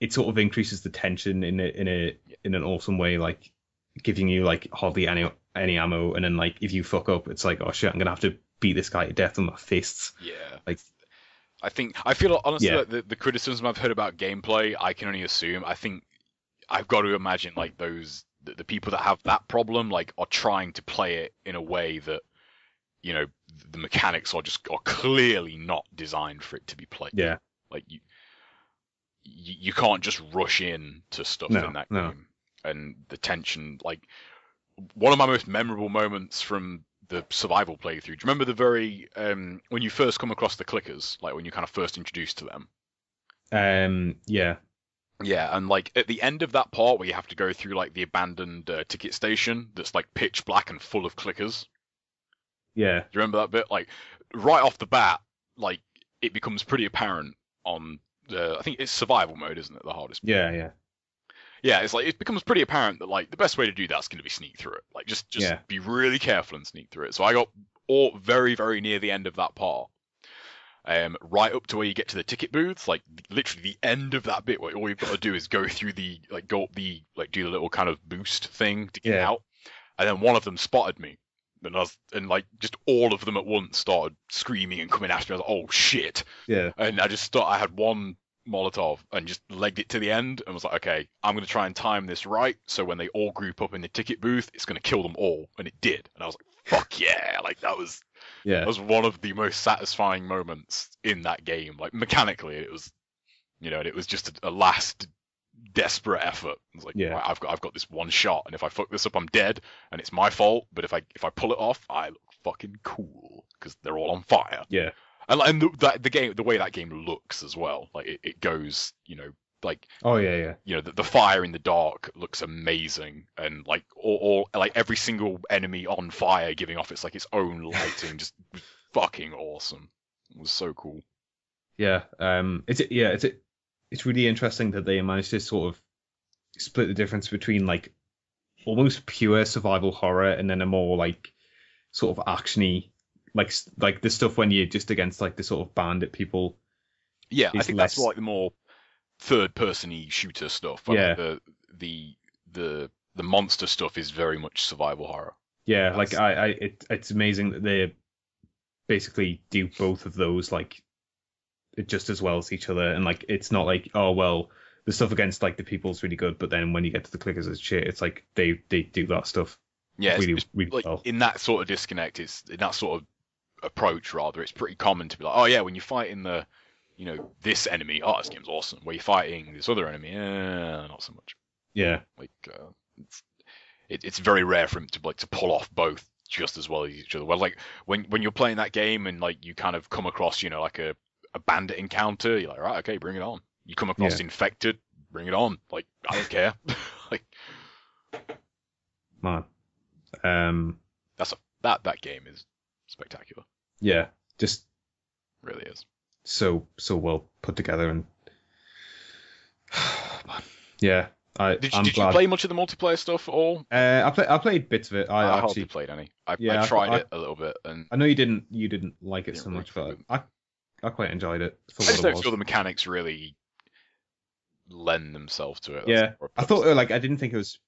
Speaker 1: It sort of increases the tension in an awesome way, like giving you like hardly any ammo, and then like if you fuck up, it's like, oh shit, I'm gonna have to beat this guy to death with my fists.
Speaker 4: Yeah,
Speaker 1: like.
Speaker 4: I feel honestly like the criticism I've heard about gameplay, I can only assume. I think I've got to imagine like the people that have that problem like are trying to play it in a way that the mechanics are clearly not designed for it to be played.
Speaker 1: Yeah,
Speaker 4: like you can't just rush in to stuff in that game, and the tension. Like one of my most memorable moments from the survival playthrough. Do you remember the very when you first come across the clickers, like when you kind of first introduced to them?
Speaker 1: Yeah,
Speaker 4: and like at the end of that part where you have to go through like the abandoned ticket station that's like pitch black and full of clickers.
Speaker 1: Yeah,
Speaker 4: do you remember that bit? Like right off the bat, like it becomes pretty apparent on I think it's survival mode, isn't it? The hardest. Yeah, it's like it becomes pretty apparent that like the best way to do that's going to be sneak through it. Like just be really careful and sneak through it. So I got very, very near the end of that part, right up to where you get to the ticket booths. Like literally the end of that bit where all you've got to do is go through do the little kind of boost thing to get out, and then one of them spotted me, and like just all of them at once started screaming and coming after me. I was like, oh shit!
Speaker 1: Yeah,
Speaker 4: and I just thought I had one Molotov and just legged it to the end and was like, okay, I'm going to try and time this right so when they all group up in the ticket booth, it's going to kill them all. And it did. And I was like, fuck yeah. Like that was one of the most satisfying moments in that game. Like mechanically it was, and it was just a last desperate effort. I was like, right, I've got this one shot, and if I fuck this up, I'm dead and it's my fault. But if I pull it off, I look fucking cool because they're all on fire.
Speaker 1: Yeah.
Speaker 4: And the way that game looks as well, like it goes, like the fire in the dark looks amazing, and like all like every single enemy on fire giving off its own lighting, just fucking awesome. It was so cool.
Speaker 1: Yeah, it's really interesting that they managed to sort of split the difference between like almost pure survival horror and then a more like sort of actiony. Like the stuff when you're just against like the sort of bandit people.
Speaker 4: Yeah, I think that's like the more third-person-y shooter stuff. Like the monster stuff is very much survival horror.
Speaker 1: Yeah, like it's amazing that they basically do both of those like just as well as each other, and like it's not like, oh well, the stuff against like the people's really good, but then when you get to the clickers it's shit. It's like they do that stuff.
Speaker 4: Yeah,
Speaker 1: really
Speaker 4: like,
Speaker 1: well.
Speaker 4: In that sort of disconnect, it's in that sort of approach rather, it's pretty common to be like, oh yeah, when you're fighting the this enemy, oh this game's awesome. Where you're fighting this other enemy, not so much.
Speaker 1: Yeah,
Speaker 4: like it's very rare for him to pull off both just as well as each other. Well, like when you're playing that game and like you kind of come across like a bandit encounter, you're like, right, okay, bring it on. You come across infected, bring it on. Like I don't care. Like
Speaker 1: man,
Speaker 4: that game is spectacular.
Speaker 1: Yeah, just
Speaker 4: really is
Speaker 1: so well put together, and yeah.
Speaker 4: Did you play much of the multiplayer stuff at all?
Speaker 1: I played bits of it. I actually
Speaker 4: hardly played any. I tried it a little bit, and
Speaker 1: I know you didn't like it so much, but I quite enjoyed it.
Speaker 4: I just don't feel the mechanics really lend themselves to it.
Speaker 1: I thought I didn't think it was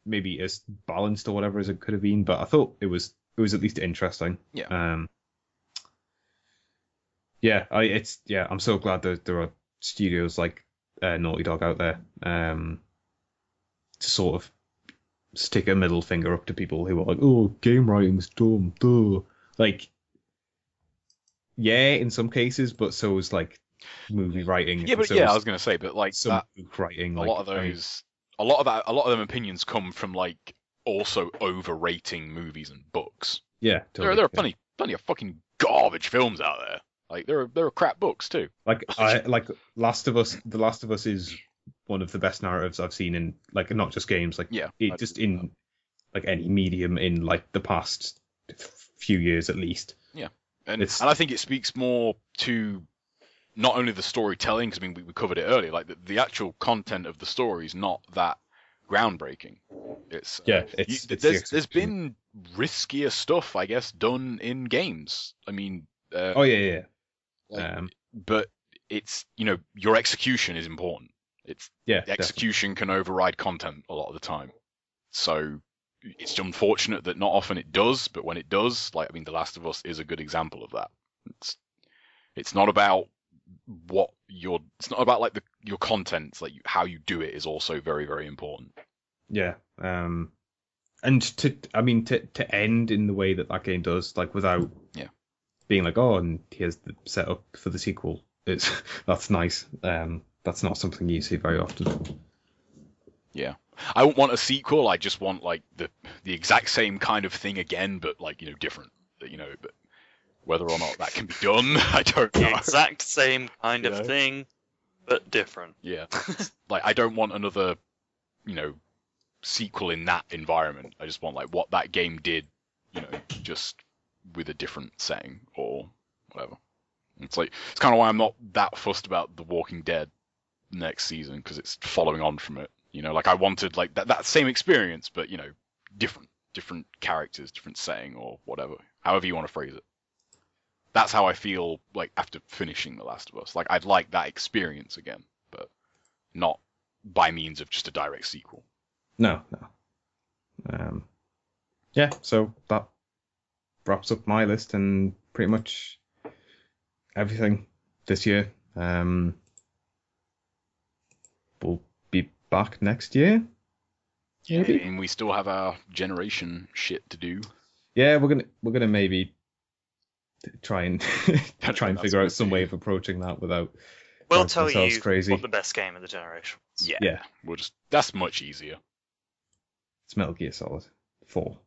Speaker 1: maybe as balanced or whatever as it could have been, but I thought it was at least interesting.
Speaker 4: Yeah.
Speaker 1: I'm so glad that there are studios like Naughty Dog out there to sort of stick a middle finger up to people who are like, oh, game writing's dumb, duh. Like, yeah, in some cases, but so is like movie writing.
Speaker 4: Yeah, but
Speaker 1: so
Speaker 4: I was gonna say, but like
Speaker 1: some book writing.
Speaker 4: A lot of them opinions come from like also overrating movies and books.
Speaker 1: Yeah, totally,
Speaker 4: there are plenty of fucking garbage films out there. Like there are crap books too.
Speaker 1: Like The Last of Us is one of the best narratives I've seen in like not just games, like just in like any medium in like the past few years at least.
Speaker 4: Yeah, and I think it speaks more to not only the storytelling, because I mean we covered it earlier, like the actual content of the story is not that groundbreaking. There's been riskier stuff, I guess, done in games. I mean, but it's, you know, your execution is important. Execution can override content a lot of the time. So it's unfortunate that not often it does, but when it does, like, I mean, The Last of Us is a good example of that. It's not about it's not about like your content, like how you do it is also very, very important.
Speaker 1: Yeah. And to end in the way that game does, like without being like, oh, and here's the setup for the sequel. That's nice. That's not something you see very often.
Speaker 4: Yeah. I won't want a sequel. I just want like the exact same kind of thing again, but like, you know, different. You know, but whether or not that can be done, I don't know.
Speaker 3: The exact same kind of thing, but different.
Speaker 4: Yeah. Like, I don't want another, you know, sequel in that environment. I just want like what that game did, you know, just with a different setting or whatever. It's kind of why I'm not that fussed about The Walking Dead next season, because it's following on from it. You know, like I wanted like that same experience, but you know, different characters, different setting or whatever, however you want to phrase it. That's how I feel like after finishing The Last of Us. Like I'd like that experience again, but not by means of just a direct sequel.
Speaker 1: No. So that wraps up my list and pretty much everything this year. We'll be back next year. Maybe.
Speaker 4: And we still have our generation shit to do.
Speaker 1: Yeah, we're gonna maybe try and figure out some way of approaching that without.
Speaker 3: We'll tell you
Speaker 1: crazy.
Speaker 3: What the best game of the generation was.
Speaker 4: Yeah. That's much easier.
Speaker 1: It's Metal Gear Solid 4.